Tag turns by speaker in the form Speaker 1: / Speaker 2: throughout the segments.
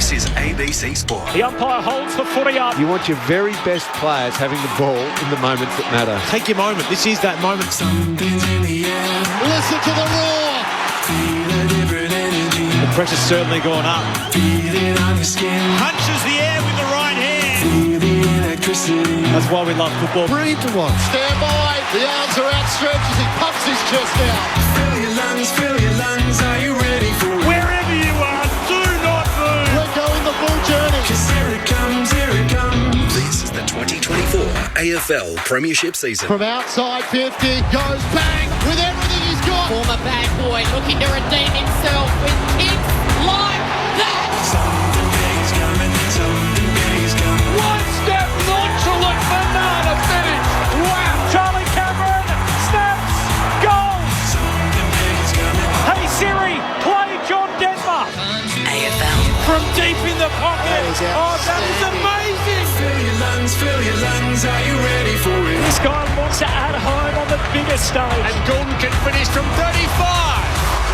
Speaker 1: This is ABC Sport.
Speaker 2: The umpire holds the footy up.
Speaker 3: You want your very best players having the ball in the moments that matter.
Speaker 4: Take your moment. This is that moment.
Speaker 5: Listen to the roar.
Speaker 4: The pressure's certainly gone up. Punches the air with the right hand. That's why we love football.
Speaker 5: Brilliant to watch. Stand by. The arms are outstretched as he pumps his chest out.
Speaker 6: Fill your lungs, are you ready for it?
Speaker 2: Wherever you are, do not move.
Speaker 5: We're going the full journey.
Speaker 6: 'Cause here it comes.
Speaker 1: This is the 2024 AFL Premiership season.
Speaker 5: From outside 50, goes bang with everything he's got.
Speaker 7: Former bad boy looking to redeem himself with kicks like that.
Speaker 6: Something big is coming.
Speaker 2: One step nonchalant banana finish. Wow. Charlie Cameron snaps. Goal.
Speaker 6: Something big is coming.
Speaker 2: Hey Siri, play John Denver.
Speaker 7: AFL.
Speaker 2: From deep in the pocket. Oh, that is amazing.
Speaker 6: Fill your lungs, are you ready for it?
Speaker 2: This guy wants to add home on the biggest stage.
Speaker 4: And Gordon can finish from 35.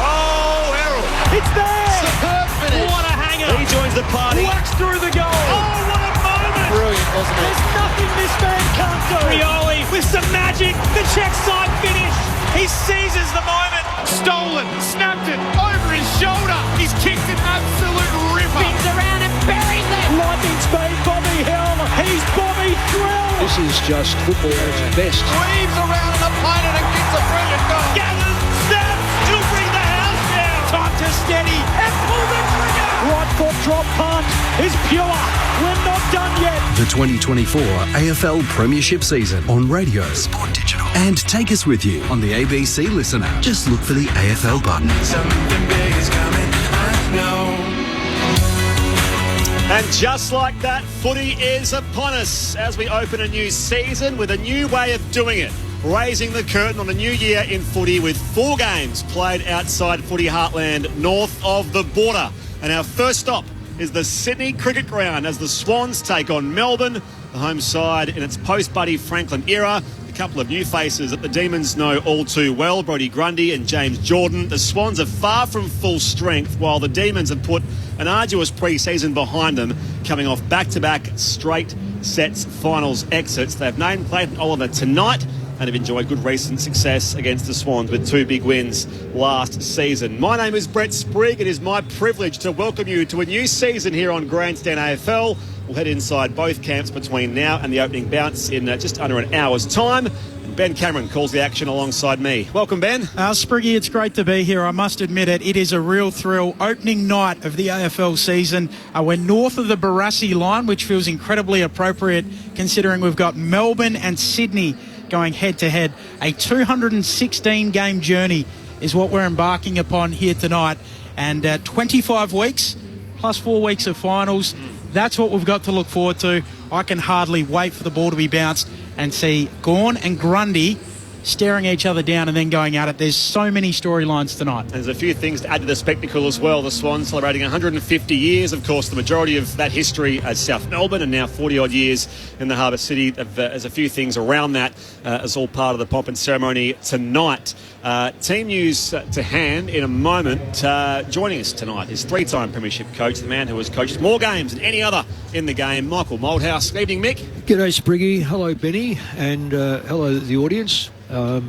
Speaker 4: Oh, Errol.
Speaker 2: It's there.
Speaker 5: Superb finish.
Speaker 2: What a hanger.
Speaker 4: He joins the party.
Speaker 2: Whacks through the goal. Oh, what a moment.
Speaker 5: Brilliant, wasn't it?
Speaker 2: There's nothing this man can't do. Rioli with some magic. The check side finish.
Speaker 4: He seizes the moment. Stolen. Snapped it. Over his shoulder. He's kicked an absolute ripper.
Speaker 7: Spins around and buries it.
Speaker 2: Lightning speed, Bobby Hill. He's Bobby Thrill.
Speaker 3: This is just football at its best.
Speaker 4: Weaves around an opponent and gets a brilliant goal.
Speaker 2: Gathers, snaps, he'll bring the house down. Time to steady and pull the trigger. Right foot drop punt is pure. We're not done yet.
Speaker 1: The 2024 AFL Premiership season on radio, Sport Digital, and take us with you on the ABC Listen app. Just look for the AFL button.
Speaker 6: Something big is coming, I know.
Speaker 4: And just like that, footy is upon us as we open a new season with a new way of doing it. Raising the curtain on a new year in footy with 4 games played outside footy heartland north of the border. And our first stop is the Sydney Cricket Ground as the Swans take on Melbourne, the home side in its post-Buddy Franklin era. A couple of new faces that the Demons know all too well, Brodie Grundy and James Jordan. The Swans are far from full strength, while the Demons have put an arduous pre-season behind them, coming off back-to-back straight sets finals exits. They have named Clayton Oliver tonight and have enjoyed good recent success against the Swans with 2 big wins last season. My name is Brett Sprigg. It is my privilege to welcome you to a new season here on Grandstand AFL. We'll head inside both camps between now and the opening bounce in just under an hour's time. Ben Cameron calls the action alongside me. Welcome, Ben.
Speaker 8: Spriggy, it's great to be here. I must admit it. It is a real thrill. Opening night of the AFL season. We're north of the Barassi line, which feels incredibly appropriate considering we've got Melbourne and Sydney going head-to-head. A 216-game journey is what we're embarking upon here tonight. And 25 weeks plus 4 weeks of finals. That's what we've got to look forward to. I can hardly wait for the ball to be bounced and see Gawn and Grundy staring each other down and then going at it. There's so many storylines tonight.
Speaker 4: There's a few things to add to the spectacle as well. The Swans celebrating 150 years. Of course, the majority of that history as South Melbourne, and now 40-odd years in the Harbour City. There's a few things around that as all part of the pomp and ceremony tonight. Team news to hand in a moment. Joining us tonight is 3-time Premiership coach, the man who has coached more games than any other in the game, Michael Moldhouse. Good evening, Mick.
Speaker 9: G'day, Spriggy. Hello, Benny. And hello, the audience. Well,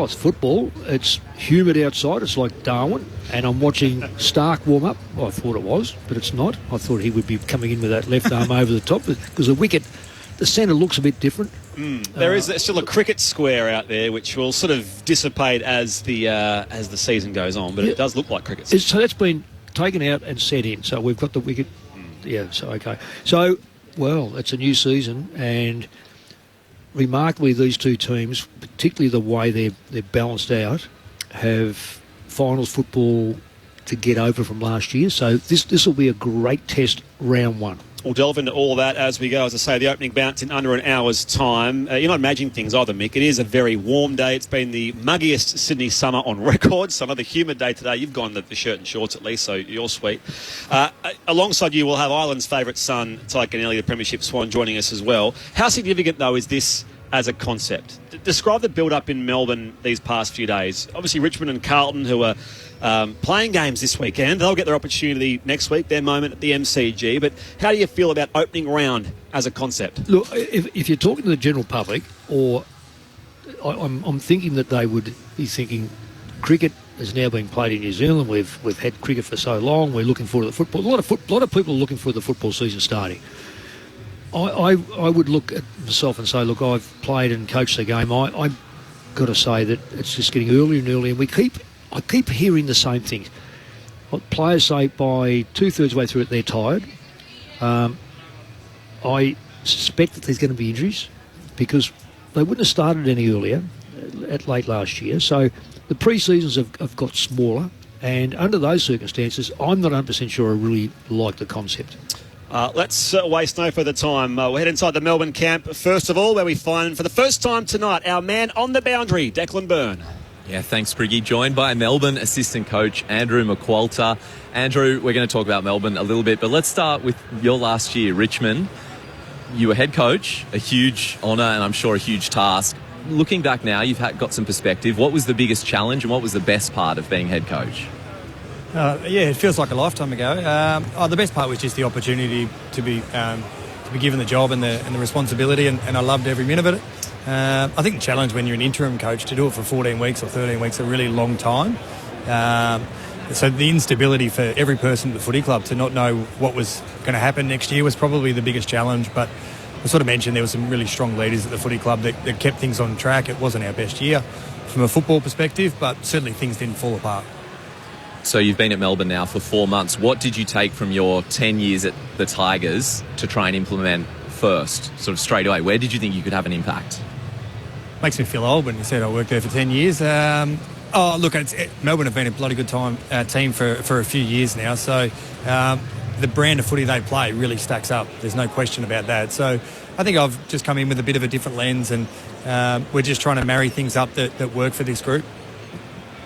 Speaker 9: it's football. It's humid outside. It's like Darwin. And I'm watching Stark warm up. Well, I thought it was, but it's not. I thought he would be coming in with that left arm over the top because the wicket, the centre looks a bit different.
Speaker 4: There is still a cricket square out there which will sort of dissipate as the season goes on, but it does look like cricket.
Speaker 9: So that's been taken out and set in. So we've got the wicket. Yeah, so okay. So, well, it's a new season, and remarkably, these two teams, particularly the way they're balanced out, have finals football to get over from last year. So this will be a great test, round 1.
Speaker 4: We'll delve into all that as we go. As I say, the opening bounce in under an hour's time. You're not imagining things either, Mick. It is a very warm day. It's been the muggiest Sydney summer on record. So another humid day today. You've gone the shirt and shorts at least, so you're sweet. Alongside you, we'll have Ireland's favourite son, Ty Kennelly, the Premiership Swan, joining us as well. How significant, though, is this as a concept. Describe the build-up in Melbourne these past few days. Obviously, Richmond and Carlton, who are playing games this weekend, they'll get their opportunity next week, their moment at the MCG. But how do you feel about opening round as a concept?
Speaker 9: Look, if you're talking to the general public, or I'm thinking that they would be thinking cricket is now being played in New Zealand. We've had cricket for so long. We're looking forward to the football. A lot of people are looking for the football season starting. I would look at myself and say, look, I've played and coached the game. I've got to say that it's just getting earlier and earlier, and I keep hearing the same things. What players say by 2/3 way through it, they're tired. I suspect that there's going to be injuries because they wouldn't have started any earlier at late last year. So the pre-seasons have got smaller, and under those circumstances, I'm not 100% sure I really like the concept.
Speaker 4: Let's waste no further time. We'll head inside the Melbourne camp, first of all, where we find, for the first time tonight, our man on the boundary, Declan Byrne.
Speaker 10: Yeah, thanks, Priggy. Joined by Melbourne assistant coach Andrew McQualter. Andrew, we're going to talk about Melbourne a little bit, but let's start with your last year, Richmond. You were head coach, a huge honour and I'm sure a huge task. Looking back now, you've got some perspective. What was the biggest challenge and what was the best part of being head coach?
Speaker 11: It feels like a lifetime ago. The best part was just the opportunity to be given the job and the responsibility, and I loved every minute of it. I think the challenge when you're an interim coach, to do it for 14 weeks or 13 weeks, is a really long time. So the instability for every person at the footy club to not know what was going to happen next year was probably the biggest challenge. But I sort of mentioned there were some really strong leaders at the footy club that kept things on track. It wasn't our best year from a football perspective, but certainly things didn't fall apart.
Speaker 10: So you've been at Melbourne now for 4 months. What did you take from your 10 years at the Tigers to try and implement first, sort of straight away? Where did you think you could have an impact?
Speaker 11: Makes me feel old when you said I worked there for 10 years. Melbourne have been a bloody good team for a few years now. So the brand of footy they play really stacks up. There's no question about that. So I think I've just come in with a bit of a different lens, and we're just trying to marry things up that work for this group.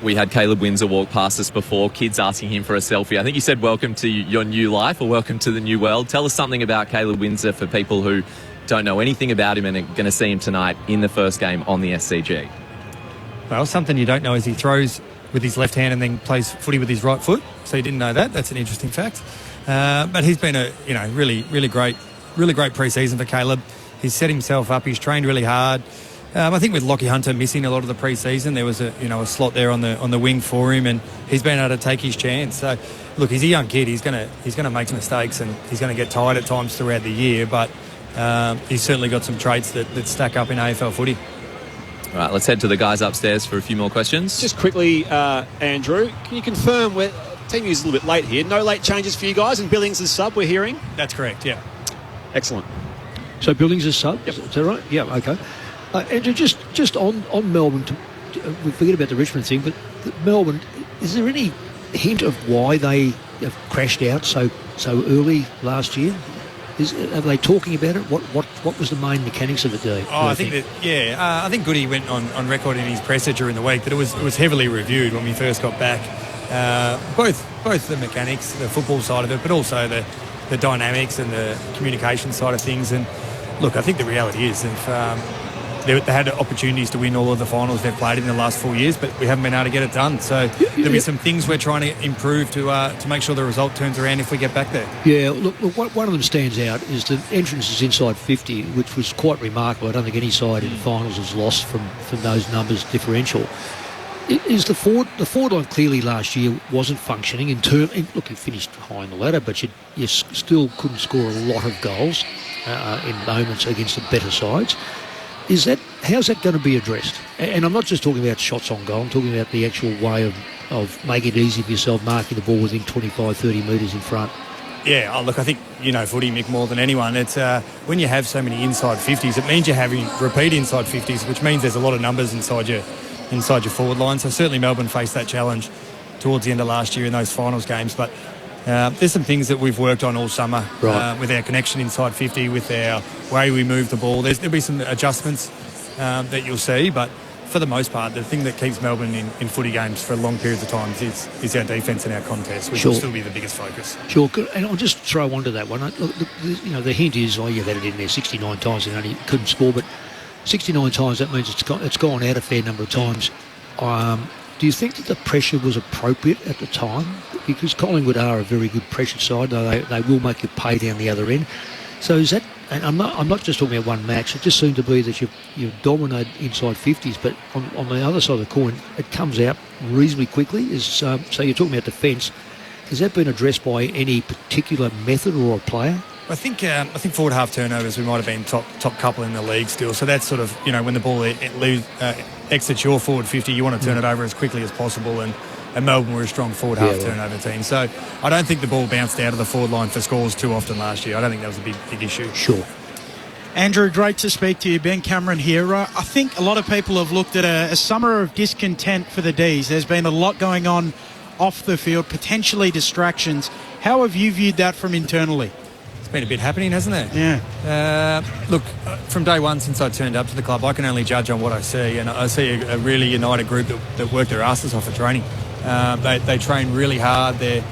Speaker 10: We had Caleb Windsor walk past us before, kids asking him for a selfie. I think you said welcome to your new life or welcome to the new world. Tell us something about Caleb Windsor for people who don't know anything about him and are going to see him tonight in the first game on the SCG.
Speaker 11: Well, something you don't know is he throws with his left hand and then plays footy with his right foot. So you didn't know that. That's an interesting fact. But he's been a really great pre-season for Caleb. He's set himself up. He's trained really hard. I think with Lockie Hunter missing a lot of the pre-season, there was a slot there on the wing for him, and he's been able to take his chance. So, look, he's a young kid. He's going to make some mistakes, and he's going to get tired at times throughout the year. But he's certainly got some traits that stack up in AFL footy.
Speaker 10: All right, let's head to the guys upstairs for a few more questions.
Speaker 4: Just quickly, Andrew, can you confirm team is a little bit late here? No late changes for you guys, and Billings is sub, we're hearing?
Speaker 11: That's correct, yeah.
Speaker 4: Excellent.
Speaker 9: So Billings is sub,
Speaker 4: yep.
Speaker 9: Is that right? Yeah, okay. Andrew, just on Melbourne, we forget about the Richmond thing, but Melbourne, is there any hint of why they have crashed out so early last year? Are they talking about it? What was the main mechanics of it?
Speaker 11: I think Goody went on record in his presser during the week that it was heavily reviewed when we first got back. Both the mechanics, the football side of it, but also the dynamics and the communication side of things. And look, I think the reality is they had opportunities to win all of the finals they've played in the last 4 years, but we haven't been able to get it done. So there'll be some things we're trying to improve to make sure the result turns around if we get back there.
Speaker 9: Yeah, look, one of them stands out is the entrances inside 50, which was quite remarkable. I don't think any side in the finals has lost from those numbers differential. Is the forward line clearly last year wasn't functioning in term? Look, you finished high on the ladder, but you still couldn't score a lot of goals in moments against the better sides. How's that going to be addressed? And I'm not just talking about shots on goal. I'm talking about the actual way of making it easy for yourself, marking the ball within 25, 30 metres in front.
Speaker 11: Yeah, look, I think you know footy, Mick, more than anyone. It's when you have so many inside 50s, it means you're having repeat inside 50s, which means there's a lot of numbers inside your forward line. So certainly Melbourne faced that challenge towards the end of last year in those finals games. But there's some things that we've worked on all summer with our connection inside 50, with our way we move the ball. There'll be some adjustments that you'll see, but for the most part, the thing that keeps Melbourne in footy games for long periods of time is our defence and our contest, which will still be the biggest focus.
Speaker 9: Sure, and I'll just throw onto that one. Look, the hint is, you've had it in there 69 times and only couldn't score, but 69 times, that means it's gone out a fair number of times. Do you think that the pressure was appropriate at the time? Because Collingwood are a very good pressure side. They will make you pay down the other end. So is that... And I'm not just talking about one match. It just seemed to be that you dominate inside 50s, but on the other side of the coin, it comes out reasonably quickly. So you're talking about defence. Has that been addressed by any particular method or a player?
Speaker 11: I think forward half turnovers, we might have been top couple in the league still. So that's sort of, when the ball exits your forward 50, you want to turn it over as quickly as possible. And Melbourne were a strong forward half turnover team. So I don't think the ball bounced out of the forward line for scores too often last year. I don't think that was a big issue.
Speaker 9: Sure.
Speaker 8: Andrew, great to speak to you. Ben Cameron here. I think a lot of people have looked at a summer of discontent for the Ds. There's been a lot going on off the field, potentially distractions. How have you viewed that from internally?
Speaker 11: It's been a bit happening, hasn't it?
Speaker 8: Yeah.
Speaker 11: Look, from day one since I turned up to the club, I can only judge on what I see, and I see a really united group that work their asses off at training. They train really hard. They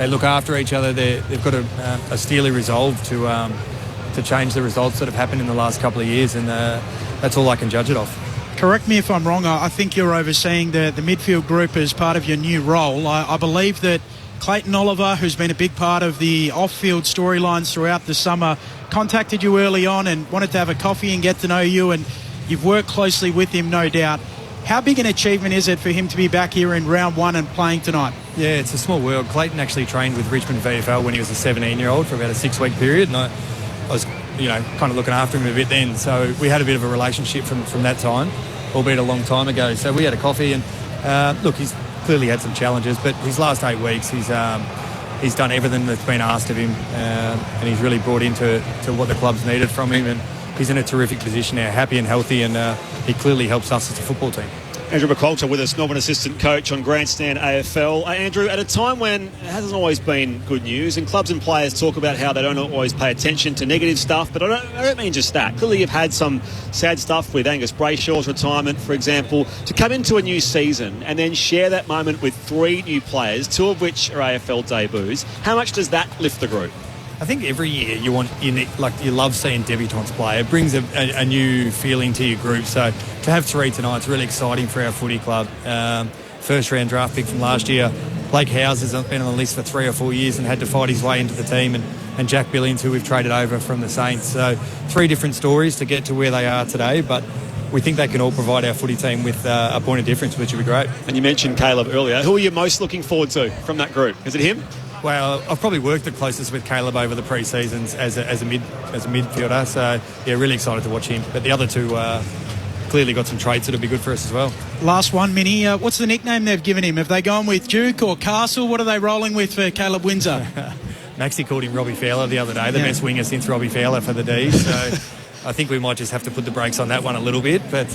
Speaker 11: look after each other. They've got a steely resolve to change the results that have happened in the last couple of years, and that's all I can judge it off.
Speaker 8: Correct me if I'm wrong. I think you're overseeing the midfield group as part of your new role. I believe that Clayton Oliver, who's been a big part of the off-field storylines throughout the summer, contacted you early on and wanted to have a coffee and get to know you, and you've worked closely with him, no doubt. How big an achievement is it for him to be back here in round one and playing tonight?
Speaker 11: Yeah, it's a small world. Clayton actually trained with Richmond VFL when he was a 17-year-old for about a 6-week period, and I was kind of looking after him a bit then. So we had a bit of a relationship from that time, albeit a long time ago. So we had a coffee, and look, he's clearly had some challenges, but his last 8 weeks, he's done everything that's been asked of him, and he's really brought into what the club's needed from him, and he's in a terrific position now, happy and healthy, and he clearly helps us as a football team.
Speaker 4: Andrew McQualter with us, Melbourne assistant coach on Grandstand AFL. Andrew, at a time when it hasn't always been good news, and clubs and players talk about how they don't always pay attention to negative stuff, but I don't mean just that. Clearly you've had some sad stuff with Angus Brayshaw's retirement, for example. To come into a new season and then share that moment with 3 new players, 2 of which are AFL debuts, how much does that lift the group?
Speaker 11: I think every year you love seeing debutants play. It brings a new feeling to your group. So to have 3 tonight is really exciting for our footy club. First round draft pick from last year. Blake Howes has been on the list for 3 or 4 years and had to fight his way into the team, and Jack Billings, who we've traded over from the Saints. So 3 different stories to get to where they are today, but we think they can all provide our footy team with a point of difference, which would be great.
Speaker 4: And you mentioned Caleb earlier. Who are you most looking forward to from that group? Is it him?
Speaker 11: Well, I've probably worked the closest with Caleb over the pre-seasons as a midfielder, so yeah, really excited to watch him. But the other 2 clearly got some traits that'll be good for us as well.
Speaker 8: Last one, Minnie. What's the nickname they've given him? Have they gone with Duke or Castle? What are they rolling with for Caleb Windsor?
Speaker 11: Maxie called him Robbie Fowler the other day, the best winger since Robbie Fowler for the D's. So I think we might just have to put the brakes on that one a little bit, but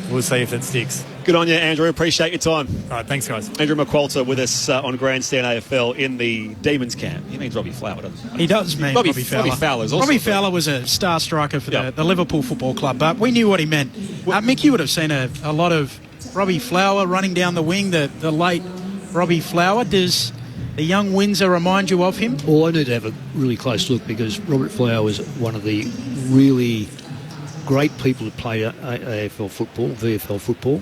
Speaker 11: we'll see if it sticks.
Speaker 4: Good on you, Andrew. Appreciate your time.
Speaker 11: All right, thanks, guys.
Speaker 4: Andrew McQualter with us on Grandstand AFL in the Demons camp. He means Robbie Flower, doesn't he?
Speaker 8: He does mean Robbie Fowler.
Speaker 4: Robbie Fowler's also
Speaker 8: Robbie Fowler was a star striker for the Liverpool Football Club, but we knew what he meant. Mick, you would have seen a lot of Robbie Flower running down the wing, the late Robbie Flower. Does the young Windsor remind you of him?
Speaker 9: Well, I need to have a really close look, because Robert Flower was one of the really great people who played AFL football, VFL football.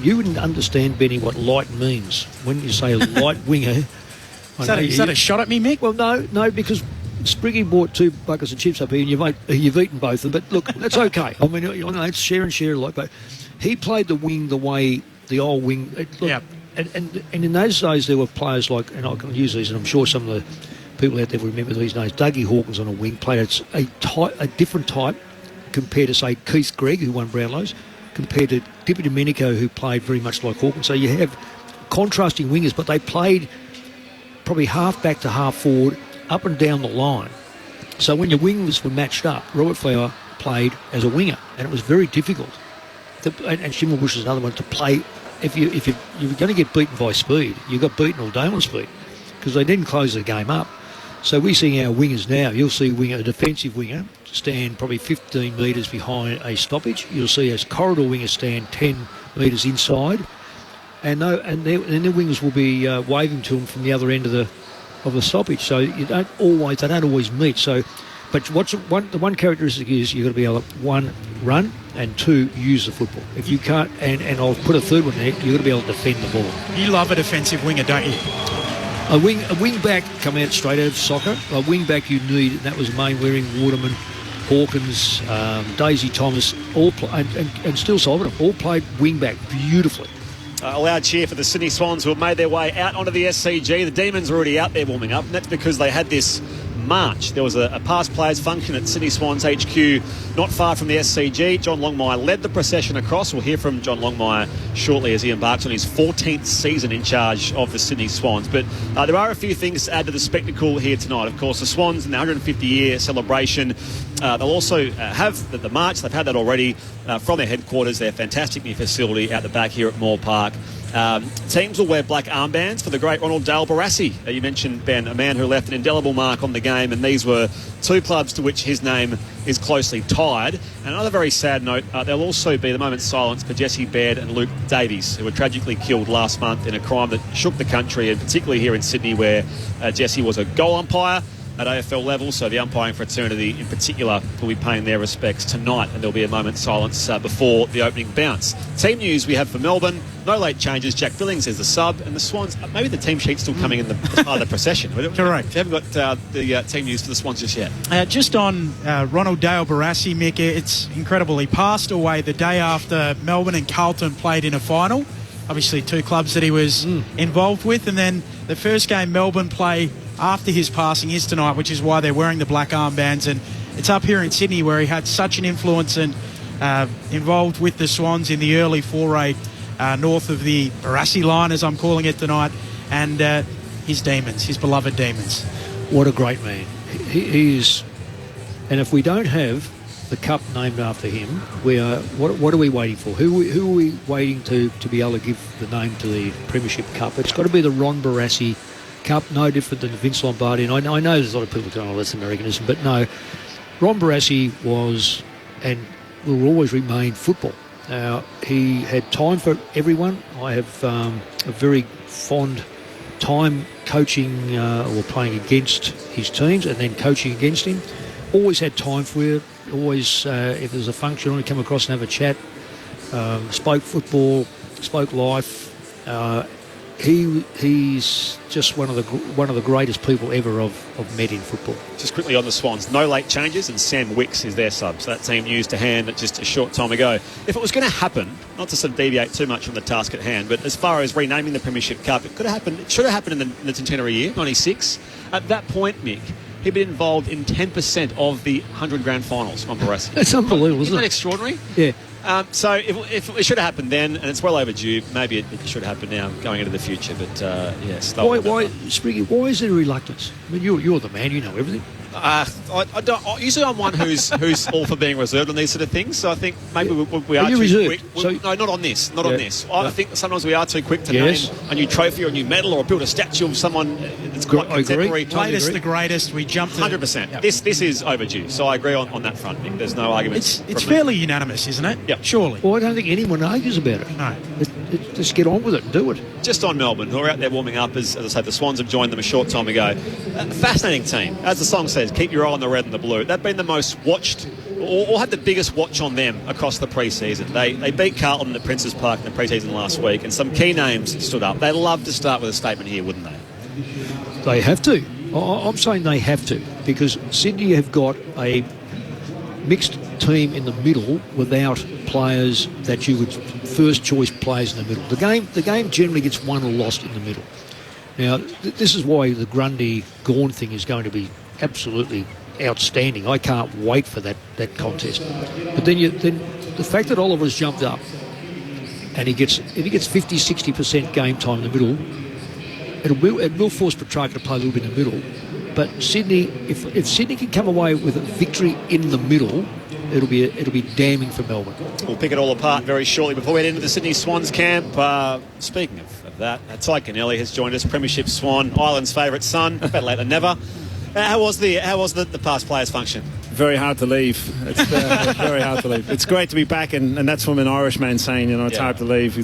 Speaker 9: You wouldn't understand, Benny, what light means when you say light winger.
Speaker 8: Is that a shot at me, Mick?
Speaker 9: Well, no, because Spriggy bought 2 buckets of chips up here, and you've eaten both of them. But look, that's okay. I mean, it's share and share alike. But he played the wing the way the old wing. And in those days there were players like, and I can use these, and I'm sure some of the people out there will remember these names. Dougie Hawkins on a wing played a different type compared to, say, Keith Gregg, who won Brownlows, compared to Dippy Domenico, who played very much like Hawkins. So you have contrasting wingers, but they played probably half back to half forward, up and down the line. So when your wingers were matched up, Robert Flower played as a winger, and it was very difficult. And Schimmelbusch is another one to play. If you're going to get beaten by speed, you got beaten all day on speed, because they didn't close the game up. So we see our wingers now. You'll see a defensive winger stand probably 15 metres behind a stoppage. You'll see a corridor winger stand 10 metres inside, and their wingers will be waving to them from the other end of the stoppage. So they don't always meet. So But the one characteristic is you've got to be able to, one, run, and two, use the football. If you can't, and I'll put a third one there, you've got to be able to defend the ball.
Speaker 8: You love a defensive winger, don't you?
Speaker 9: A wing back come out straight out of soccer. A wing back you need, and that was Mainwaring, Waterman, Hawkins, Daisy Thomas, and Still Solomon, all played wing back beautifully.
Speaker 4: A loud cheer for the Sydney Swans, who have made their way out onto the SCG. The Demons are already out there warming up, and that's because they had this march. There was a past players function at Sydney Swans HQ not far from the SCG. John Longmire led the procession across. We'll hear from John Longmire shortly as he embarks on his 14th season in charge of the Sydney Swans. But there are a few things to add to the spectacle here tonight. Of course, the Swans in the 150-year celebration. They'll also have the march. They've had that already from their headquarters, their fantastic new facility out the back here at Moore Park. Teams will wear black armbands for the great Ronald Dale Barassi. You mentioned, Ben, a man who left an indelible mark on the game, and these were two clubs to which his name is closely tied. And another very sad note, there'll also be the moment's silence for Jesse Baird and Luke Davies, who were tragically killed last month in a crime that shook the country, and particularly here in Sydney, where Jesse was a goal umpire at AFL level, so the umpiring fraternity in particular will be paying their respects tonight, and there'll be a moment's silence before the opening bounce. Team news we have for Melbourne: no late changes. Jack Billings is the sub, and the Swans, maybe the team sheet's still coming in the part of the procession.
Speaker 8: Correct.
Speaker 4: We haven't got the team news for the Swans just yet.
Speaker 8: Just on Ronald Dale Barassi, Mick, it's incredible. He passed away the day after Melbourne and Carlton played in a final. Obviously two clubs that he was involved with, and then the first game Melbourne play after his passing is tonight, which is why they're wearing the black armbands. And it's up here in Sydney where he had such an influence and involved with the Swans in the early foray north of the Barassi line, as I'm calling it tonight, and his Demons, his beloved Demons.
Speaker 9: What a great man. He is. And if we don't have the cup named after him, we are. What are we waiting for? Who are we waiting to be able to give the name to the Premiership Cup? It's got to be the Ron Barassi Cup, no different than the Vince Lombardi. And I know there's a lot of people going, oh, that's Americanism, but no. Ron Barassi was and will always remain football. He had time for everyone. I have a very fond time coaching or playing against his teams and then coaching against him. Always had time for it. Always, if there's a function, I want to come across and have a chat. Spoke football, spoke life. He's just one of the greatest people ever I've met in football.
Speaker 4: Just quickly on the Swans, no late changes, and Sam Wicks is their sub. So that team news to hand just a short time ago. If it was going to happen, not to sort of deviate too much from the task at hand, but as far as renaming the Premiership Cup, it could have happened. It should have happened in the centenary year, 96. At that point, Mick, he'd been involved in 10% of the 100 grand finals on Barassi.
Speaker 9: That's unbelievable, isn't it?
Speaker 4: Isn't that extraordinary?
Speaker 9: Yeah.
Speaker 4: So if it should have happened then, and it's well overdue, maybe it should happen now going into the future. But yes.
Speaker 9: Why, Spriggy, why is there a reluctance? I mean, you're the man, you know everything.
Speaker 4: I don't. Usually, I'm one who's all for being reserved on these sort of things. So I think maybe we are
Speaker 9: too
Speaker 4: reserved.
Speaker 9: quick.
Speaker 4: No, not on this. Not on this. I think sometimes we are too quick to name a new trophy or a new medal or build a statue of someone that's quite contemporary.
Speaker 8: Latest, the greatest. We jumped
Speaker 4: 100%. Yep. This is overdue. So I agree on that front. Nick. There's no argument.
Speaker 8: It's fairly unanimous, isn't it?
Speaker 4: Yeah.
Speaker 8: Surely.
Speaker 9: Well, I don't think anyone argues about it.
Speaker 8: No.
Speaker 9: Just get on with it and do it.
Speaker 4: Just on Melbourne, who are out there warming up, as I say, the Swans have joined them a short time ago. Fascinating team. As the song says, keep your eye on the red and the blue. They've been the most watched, or had the biggest watch on them across the pre-season. They beat Carlton at Princes Park in the pre-season last week, and some key names stood up. They love to start with a statement here, wouldn't they?
Speaker 9: They have to. I'm saying they have to, because Sydney have got a mixed team in the middle without players that you would first choice players in the middle. The game generally gets won or lost in the middle. Now, this is why the Grundy-Gawn thing is going to be absolutely outstanding. I can't wait for that contest. But then the fact that Oliver's jumped up and if he gets 50-60% game time in the middle, it will force Petrarca to play a little bit in the middle. But Sydney, if Sydney can come away with a victory in the middle, it'll be damning for Melbourne. We'll
Speaker 4: pick it all apart very shortly before we head into the Sydney Swans camp. Speaking of that, Ty Kennelly has joined us, Premiership Swan, Ireland's favourite son. Better late than never. How was the past players function?
Speaker 11: very hard to leave. It's very hard to leave. It's great to be back, and that's from an Irishman saying, it's hard to leave.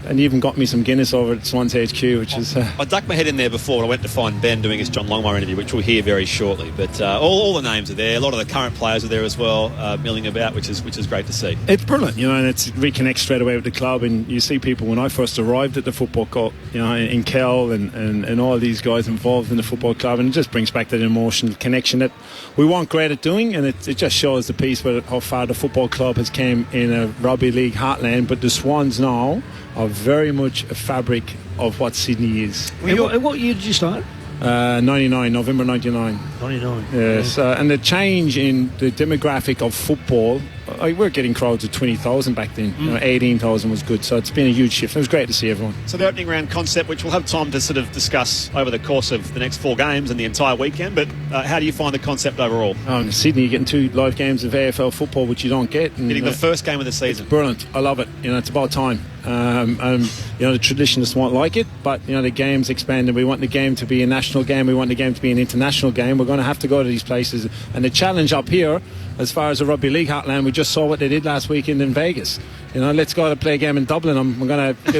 Speaker 11: And you even got me some Guinness over at Swans HQ, which is...
Speaker 4: I ducked my head in there before and I went to find Ben doing his John Longmire interview, which we'll hear very shortly. But all the names are there. A lot of the current players are there as well, milling about, which is great to see.
Speaker 11: It's brilliant, and it's reconnect straight away with the club. And you see people, when I first arrived at the football club, in Kel and all these guys involved in the football club, and it just brings back that emotional connection that we weren't great at doing, and it just shows the piece where how far the football club has came in a rugby league heartland. But the Swans now are very much a fabric of what Sydney is.
Speaker 9: And what year did you start?
Speaker 11: 99, November 99.
Speaker 9: 99.
Speaker 11: Yes, and the change in the demographic of football, we're getting crowds of 20,000 back then. 18,000 was good, so it's been a huge shift. It was great to see everyone.
Speaker 4: So the opening round concept, which we'll have time to sort of discuss over the course of the next 4 games and the entire weekend, but how do you find the concept overall?
Speaker 11: In Sydney, you're getting 2 live games of AFL football, which you don't get. And,
Speaker 4: getting the first game of the season.
Speaker 11: Brilliant. I love it. It's about time. The traditionalists won't like it, but the game's expanded. We want the game to be a national game. We want the game to be an international game. We're going to have to go to these places. And the challenge up here, as far as the rugby league heartland, we just saw what they did last weekend in Vegas. Let's go to play a game in Dublin. We're going to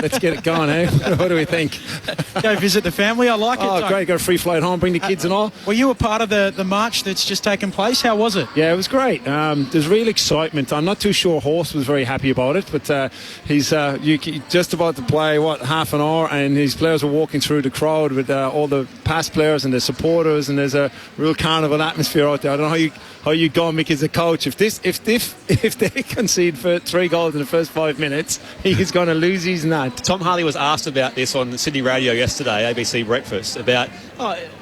Speaker 11: let's get it going. Eh? What do we think?
Speaker 8: Go visit the family. I like it.
Speaker 11: Oh, great! Got a free flight home. Bring the kids and all.
Speaker 8: Were you a part of the march that's just taken place? How was it?
Speaker 11: Yeah, it was great. There's real excitement. I'm not too sure Horst was very happy about it, but he's just about to play half an hour, and his players were walking through the crowd with all the past players and the supporters, and there's a real carnival atmosphere out there. I don't know how you go, Mick, as a coach. If they concede for 3 goals in the first 5 minutes, he's going to lose his nut.
Speaker 4: Tom Harley was asked about this on Sydney radio yesterday, ABC Breakfast, about,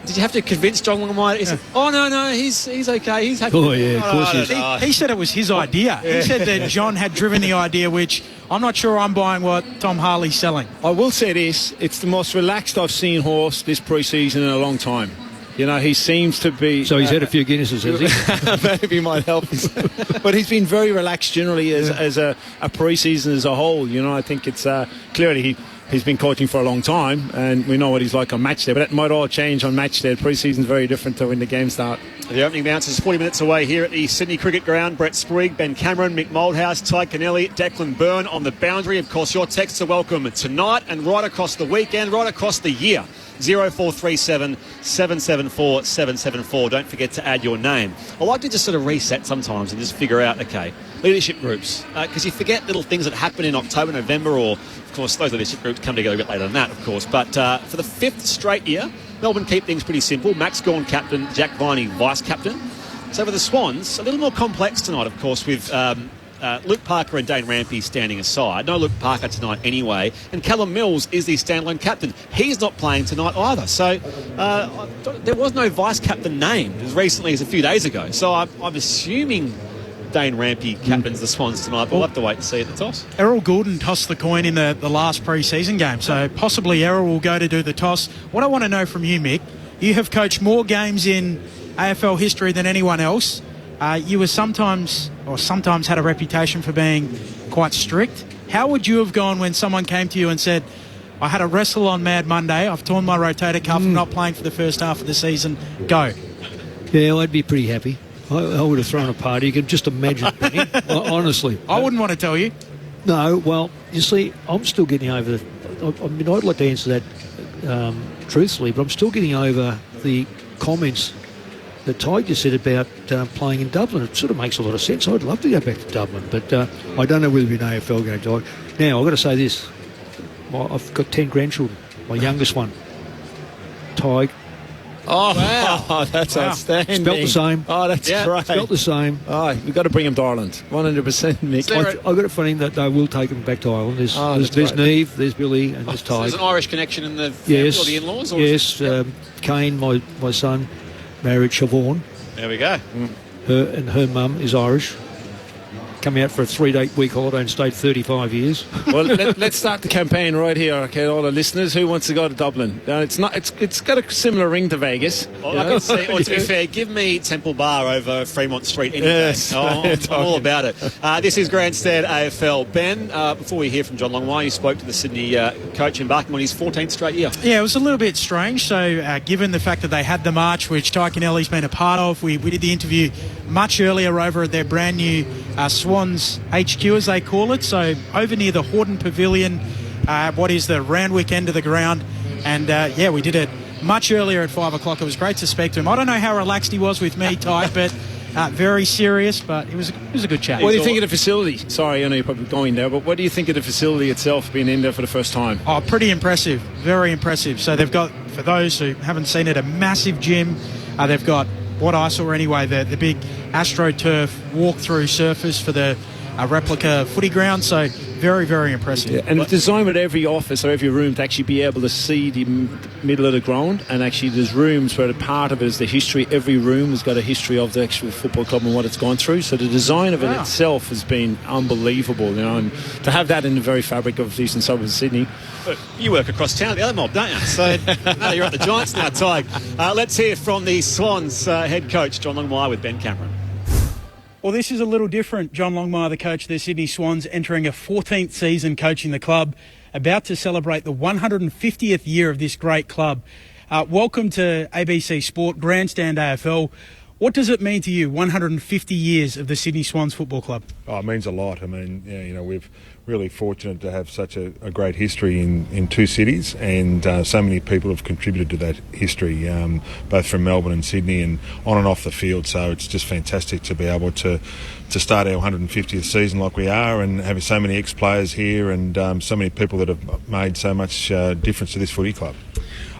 Speaker 4: did you have to convince John Longmire? He said, no, he's okay, he's happy.
Speaker 9: Oh, yeah, of course he is.
Speaker 8: He said it was his idea. He said that John had driven the idea, which I'm not sure I'm buying what Tom Harley's selling.
Speaker 11: I will say this, it's the most relaxed I've seen Horst this pre-season in a long time. He seems to be...
Speaker 9: So he's had a few Guinnesses, has he?
Speaker 11: Maybe might help. But he's been very relaxed generally as a pre-season as a whole. I think it's clearly he's been coaching for a long time, and we know what he's like on match day. But that might all change on match day. Pre-season's very different to when the games start.
Speaker 4: The opening bounce is 40 minutes away here at the Sydney Cricket Ground. Brett Sprigg, Ben Cameron, Mick Moldhouse, Ty Kennelly, Declan Byrne on the boundary. Of course, your texts are welcome tonight and right across the weekend, right across the year. 0437 774 774. Don't forget to add your name. I like to just sort of reset sometimes and just figure out, okay, leadership groups. Because you forget little things that happen in October, November, or, of course, those leadership groups come together a bit later than that, of course. But for the 5th straight year, Melbourne keep things pretty simple. Max Gawn captain, Jack Viney vice captain. So for the Swans, a little more complex tonight, of course, with Luke Parker and Dane Rampey standing aside. No Luke Parker tonight anyway. And Callum Mills is the standalone captain. He's not playing tonight either. So there was no vice captain named as recently as a few days ago. So I'm assuming Dane Rampey captains the Swans tonight, but we'll have to wait and see at the toss.
Speaker 8: Errol Goulden tossed the coin in the last pre-season game, so possibly Errol will go to do the toss. What I want to know from you, Mick, you have coached more games in AFL history than anyone else. You were sometimes had a reputation for being quite strict. How would you have gone when someone came to you and said, I had a wrestle on Mad Monday, I've torn my rotator cuff, I'm not playing for the first half of the season, go?
Speaker 9: Yeah, I'd be pretty happy. I would have thrown a party. You can just imagine, Benny, honestly.
Speaker 8: I wouldn't want to tell you.
Speaker 9: No, well, you see, I'm still getting over... I'd like to answer that truthfully, but I'm still getting over the comments that Ty just said about playing in Dublin. It sort of makes a lot of sense. I'd love to go back to Dublin, but I don't know whether we're an AFL game, Ty. Now, I've got to say this. I've got 10 grandchildren. My youngest one, Ty.
Speaker 11: Oh, wow. That's outstanding.
Speaker 9: Spelt the same.
Speaker 11: Oh, that's great.
Speaker 9: Spelt the same.
Speaker 11: Oh, we've got to bring him to Ireland. 100%, Mick.
Speaker 9: I've got a feeling that they will take him back to Ireland. There's Neve, there's Billy, and there's Ty.
Speaker 4: So there's an Irish connection in the family or the in-laws?
Speaker 9: Yes. Kane, my son, married Siobhan.
Speaker 4: There we go.
Speaker 9: Her mum is Irish. come out for a 3-week holiday and stayed 35 years.
Speaker 12: Well, let's start the campaign right here, okay, all the listeners. Who wants to go to Dublin? It's got a similar ring to Vegas.
Speaker 4: Well, I can say, to be fair, give me Temple Bar over Fremont Street any day.
Speaker 12: Yes.
Speaker 4: I'm all about it. This is Grandstand AFL. Ben, before we hear from John Longmire, you spoke to the Sydney coach embarking on his 14th straight year.
Speaker 8: Yeah, it was a little bit strange. So given the fact that they had the march, which Ty Kennelly's been a part of, we did the interview much earlier over at their brand new Swans HQ, as they call it. So over near the Horton Pavilion, what is the Randwick end of the ground. And we did it much earlier at 5 o'clock. It was great to speak to him. I don't know how relaxed he was with me, Ty, but very serious, but it was a good chat.
Speaker 12: What do you think of the facility? Sorry, I know you're probably going there, but what do you think of the facility itself, being in there for the first time?
Speaker 8: Oh, pretty impressive. Very impressive. So they've got, for those who haven't seen it, a massive gym. They've got what I saw anyway, the big AstroTurf walk-through surface for the replica footy ground. So very, very impressive.
Speaker 12: Yeah, and it's designed with every office or every room to actually be able to see the middle of the ground. And actually there's rooms where the part of it is the history. Every room has got a history of the actual football club and what it's gone through. So the design of it itself has been unbelievable, and to have that in the very fabric of the eastern suburbs of Sydney.
Speaker 4: But you work across town at the other mob, don't you? So no, you're at the Giants now, Ty. Let's hear from the Swans head coach, John Longmire, with Ben Cameron.
Speaker 8: Well, this is a little different. John Longmire, the coach of the Sydney Swans, entering a 14th season coaching the club, about to celebrate the 150th year of this great club. Welcome to ABC Sport, Grandstand AFL. What does it mean to you, 150 years of the Sydney Swans Football Club?
Speaker 13: Oh, it means a lot. I mean, we're really fortunate to have such a great history in two cities, and so many people have contributed to that history, both from Melbourne and Sydney and on and off the field. So it's just fantastic to be able to start our 150th season like we are, and having so many ex-players here and so many people that have made so much difference to this footy club.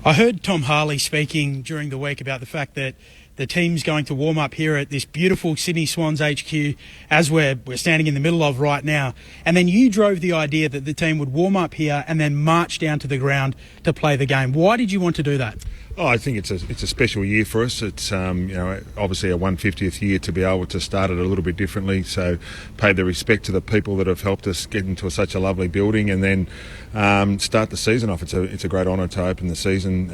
Speaker 8: I heard Tom Harley speaking during the week about the fact that the team's going to warm up here at this beautiful Sydney Swans HQ, as we're standing in the middle of right now. And then you drove the idea that the team would warm up here and then march down to the ground to play the game. Why did you want to do that?
Speaker 13: Oh, I think it's a special year for us. It's obviously a 150th year to be able to start it a little bit differently. So pay the respect to the people that have helped us get into such a lovely building, and then start the season off. It's a great honour to open the season.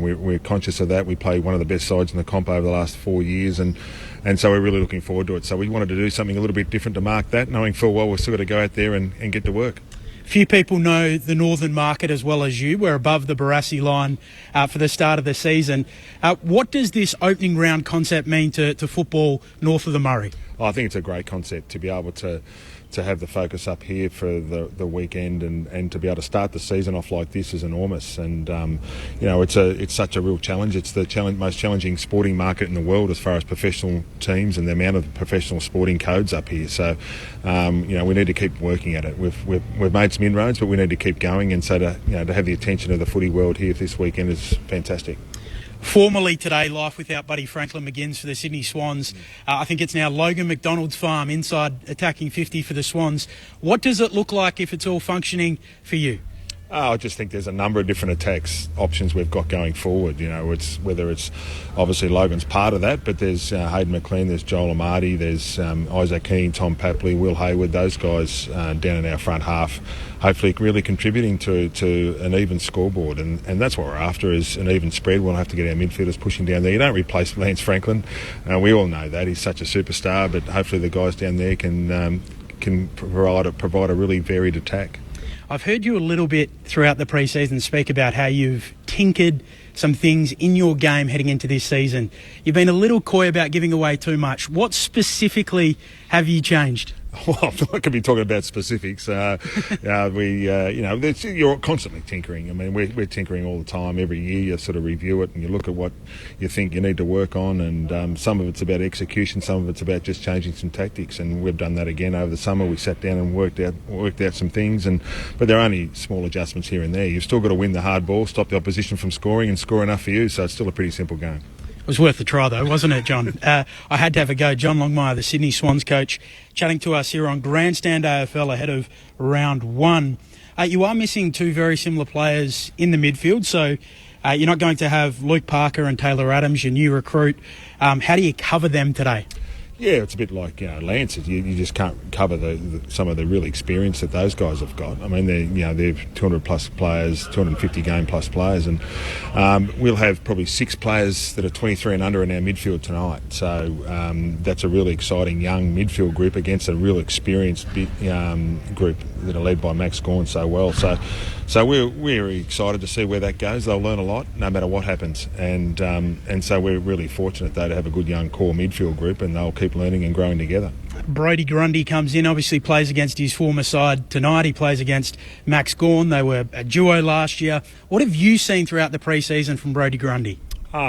Speaker 13: We're conscious of that. We play one of the best sides in the comp over the last 4 years, and so we're really looking forward to it. So we wanted to do something a little bit different to mark that, knowing full well we're still got to go out there and get to work.
Speaker 8: Few people know the northern market as well as you. We're above the Barassi line for the start of the season. What does this opening round concept mean to football north of the Murray?
Speaker 13: I think it's a great concept to be able to have the focus up here for the weekend and to be able to start the season off like this is enormous. And it's such a real challenge. It's the most challenging sporting market in the world as far as professional teams and the amount of professional sporting codes up here. So we need to keep working at it. We've made some inroads, but we need to keep going. And so to have the attention of the footy world here this weekend is fantastic.
Speaker 8: Formally today, life without Buddy Franklin begins for the Sydney Swans. I think it's now Logan McDonald's farm inside attacking 50 for the Swans. What does it look like if it's all functioning for you?
Speaker 13: I just think there's a number of different attacks options we've got going forward. It's whether it's obviously Logan's part of that, but there's Hayden McLean, there's Joel Amati, there's Isaac Keane, Tom Papley, Will Hayward, those guys down in our front half, hopefully really contributing to an even scoreboard, and that's what we're after, is an even spread. We'll have to get our midfielders pushing down there. You don't replace Lance Franklin, we all know that he's such a superstar, but hopefully the guys down there can provide a really varied attack.
Speaker 8: I've heard you a little bit throughout the pre-season speak about how you've tinkered some things in your game heading into this season. You've been a little coy about giving away too much. What specifically have you changed?
Speaker 13: Well, I'm not going to be talking about specifics. You're constantly tinkering. I mean, we're tinkering all the time. Every year you sort of review it and you look at what you think you need to work on, and some of it's about execution, some of it's about just changing some tactics, and we've done that again over the summer. We sat down and worked out some things, but there are only small adjustments here and there. You've still got to win the hard ball, stop the opposition from scoring, and score enough for you, so it's still a pretty simple game.
Speaker 8: It was worth a try, though, wasn't it, John? I had to have a go. John Longmire, the Sydney Swans coach, chatting to us here on Grandstand AFL ahead of round one. You are missing two very similar players in the midfield, so you're not going to have Luke Parker and Taylor Adams, your new recruit. How do you cover them today?
Speaker 13: Yeah, it's a bit like Lance. You just can't cover some of the real experience that those guys have got. I mean, they're 200 plus players, 250 game plus players, and we'll have probably 6 players that are 23 and under in our midfield tonight. So that's a really exciting young midfield group against a real experienced group that are led by Max Gawn so well. So we're excited to see where that goes. They'll learn a lot no matter what happens, and so we're really fortunate though to have a good young core midfield group, and they'll keep learning and growing together.
Speaker 8: Brodie Grundy comes in, obviously plays against his former side tonight. He plays against Max Gawn. They were a duo last year. What have you seen throughout the pre-season from Brodie Grundy?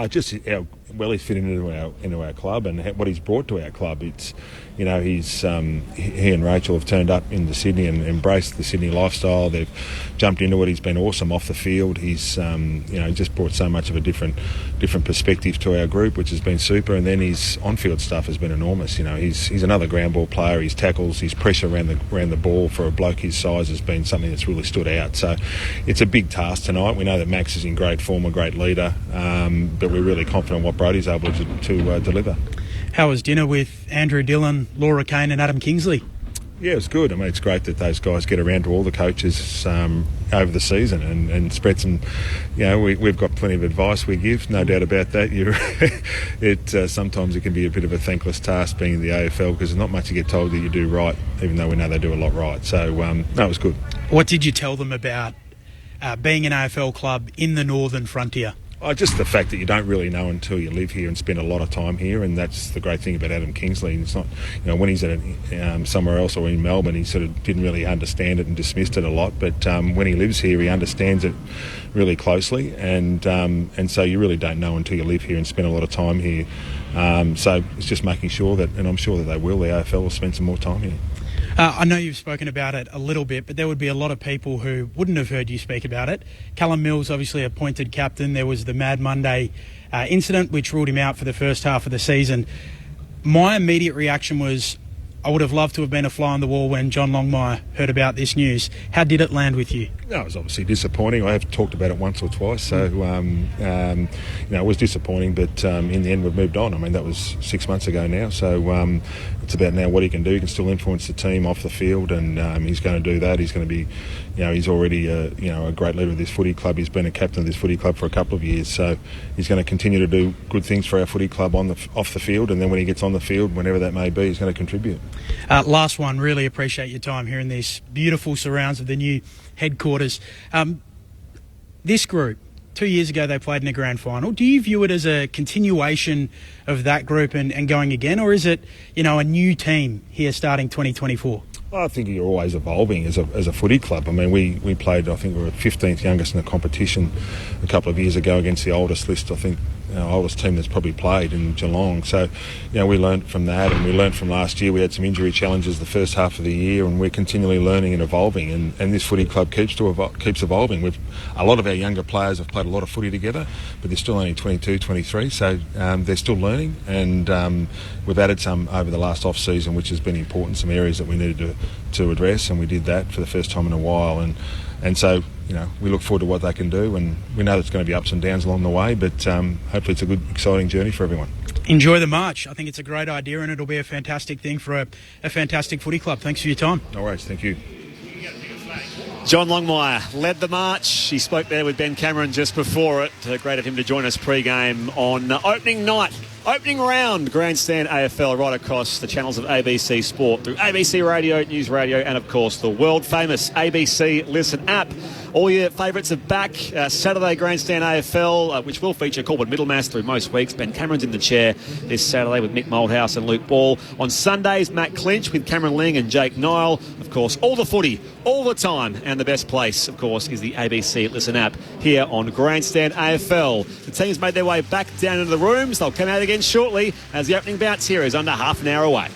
Speaker 13: Just how well he's fitting into our club and what he's brought to our club. It's he and Rachel have turned up into Sydney and embraced the Sydney lifestyle. They've jumped into it. He's been awesome off the field. He's just brought so much of a different perspective to our group, which has been super. And then his on-field stuff has been enormous. He's another ground ball player. His tackles, his pressure around the ball for a bloke his size has been something that's really stood out. So it's a big task tonight. We know that Max is in great form, a great leader, but we're really confident what Brodie's able to deliver.
Speaker 8: How was dinner with Andrew Dillon, Laura Kane and Adam Kingsley?
Speaker 13: Yeah, it's good. I mean, it's great that those guys get around to all the coaches over the season and spread some. We've got plenty of advice we give, no doubt about that. Sometimes it can be a bit of a thankless task being in the AFL because there's not much you get told that you do right, even though we know they do a lot right. So, no, it was good.
Speaker 8: What did you tell them about being an AFL club in the Northern Frontier?
Speaker 13: Just the fact that you don't really know until you live here and spend a lot of time here, and that's the great thing about Adam Kingsley. It's not, when he's at somewhere else or in Melbourne, he sort of didn't really understand it and dismissed it a lot. But when he lives here, he understands it really closely, and so you really don't know until you live here and spend a lot of time here. So it's just making sure that, and I'm sure that they will, the AFL will spend some more time here.
Speaker 8: I know you've spoken about it a little bit, but there would be a lot of people who wouldn't have heard you speak about it. Callum Mills obviously appointed captain. There was the Mad Monday incident which ruled him out for the first half of the season. My immediate reaction was I would have loved to have been a fly on the wall when John Longmire heard about this news. How did it land with you?
Speaker 13: No, it was obviously disappointing. I have talked about it once or twice, so it was disappointing. But in the end, we've moved on. I mean, that was 6 months ago now. So it's about now what he can do. He can still influence the team off the field, and he's going to do that. He's going to be, he's already a great leader of this footy club. He's been a captain of this footy club for a couple of years, so he's going to continue to do good things for our footy club off the field, and then when he gets on the field, whenever that may be, he's going to contribute.
Speaker 8: Last one, really appreciate your time here in these beautiful surrounds of the new headquarters. This group, 2 years ago they played in a grand final. Do you view it as a continuation of that group and going again, or is it a new team here starting 2024?
Speaker 13: I think you're always evolving as a footy club. I mean, we played, I think we were 15th youngest in the competition a couple of years ago against the oldest list, I think, oldest team that's probably played in Geelong. So, we learned from that, and we learned from last year. We had some injury challenges the first half of the year, and we're continually learning and evolving. And this footy club keeps evolving. A lot of our younger players have played a lot of footy together, but they're still only 22, 23, so they're still learning. And we've added some over the last off-season, which has been important, some areas that we needed to address, and we did that for the first time in a while. And so, we look forward to what they can do, and we know there's going to be ups and downs along the way, but hopefully it's a good, exciting journey for everyone.
Speaker 8: Enjoy the march. I think it's a great idea, and it'll be a fantastic thing for a fantastic footy club. Thanks for your time.
Speaker 13: No worries. Thank you.
Speaker 4: John Longmire led the march. He spoke there with Ben Cameron just before it. Great of him to join us pre-game on opening night. Opening round, Grandstand AFL right across the channels of ABC Sport through ABC Radio, News Radio, and of course the world-famous ABC Listen app. All your favourites are back. Saturday Grandstand AFL, which will feature Corbin Middlemass through most weeks. Ben Cameron's in the chair this Saturday with Mick Moldhouse and Luke Ball. On Sundays, Matt Clinch with Cameron Ling and Jake Nile. Of course, all the footy, all the time. And the best place, of course, is the ABC Listen app here on Grandstand AFL. The team's made their way back down into the rooms. They'll come out again shortly as the opening bounce here is under half an hour away.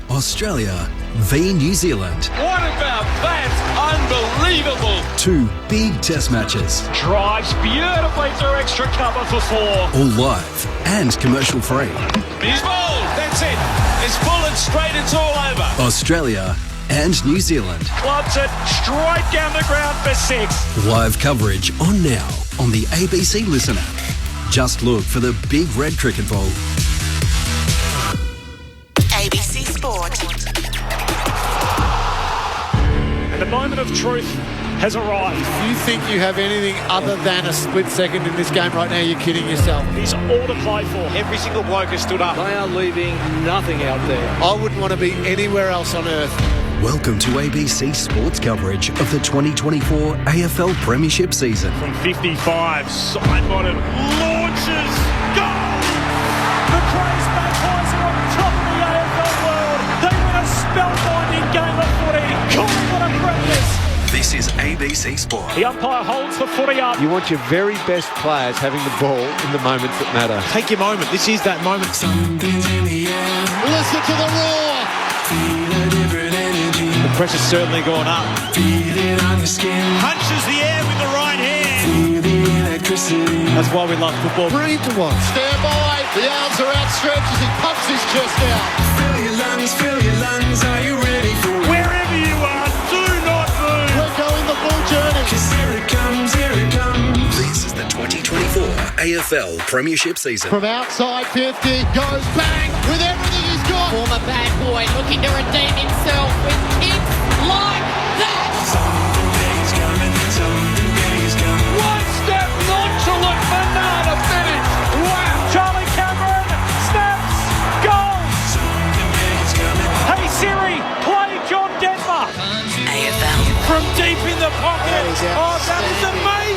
Speaker 1: Australia v New Zealand.
Speaker 2: What about that? Unbelievable.
Speaker 1: 2 big test matches.
Speaker 2: Drives beautifully through extra cover for 4.
Speaker 1: All live and commercial free.
Speaker 2: He's bowled. That's it. It's bullet straight. It's all over.
Speaker 1: Australia and New Zealand.
Speaker 2: Clubs it straight down the ground for 6.
Speaker 1: Live coverage on now on the ABC Listen app. Just look for the big red cricket ball.
Speaker 4: The moment of truth has arrived.
Speaker 12: If you think you have anything other than a split second in this game right now, you're kidding yourself.
Speaker 4: It's all to play for.
Speaker 3: Every single bloke has stood up. They are leaving nothing out there.
Speaker 12: I wouldn't want to be anywhere else on earth.
Speaker 1: Welcome to ABC Sports coverage of the 2024 AFL Premiership season.
Speaker 2: From 55, Sidebottom launches, goal! The Crows Magpies are on top of the AFL world. They win a spellbinding game of footy. God, what a greatness!
Speaker 1: This is ABC Sport.
Speaker 2: The umpire holds the footy up.
Speaker 3: You want your very best players having the ball in the moments that matter.
Speaker 8: Take your moment. This is that moment.
Speaker 6: Something's in the air.
Speaker 12: Listen to the roar.
Speaker 6: Feel a different energy.
Speaker 4: The pressure's certainly gone up.
Speaker 6: Feel it on your skin.
Speaker 2: Punches the air with the right hand.
Speaker 6: Feel the electricity.
Speaker 4: That's why we love football.
Speaker 12: Brilliant to watch. Stand by. The arms are outstretched as he pumps his chest out.
Speaker 6: Fill your lungs, fill your lungs. Are you ready for it?
Speaker 2: Wherever you are, do not move.
Speaker 12: We're going the full journey.
Speaker 6: 'Cause here it comes, here it comes.
Speaker 1: This is the 2024 AFL Premiership season.
Speaker 12: From outside 50, goes bang with everything he's got.
Speaker 7: Former bad boy looking to redeem himself with kicks like that.
Speaker 6: Something big is coming, something big is coming.
Speaker 2: One step nonchalant banana finish. Wow. Charlie Cameron snaps, goal.
Speaker 6: Something big is coming.
Speaker 2: Hey Siri, play John Denver.
Speaker 7: AFL.
Speaker 2: From deep in the pocket. Oh, that is amazing.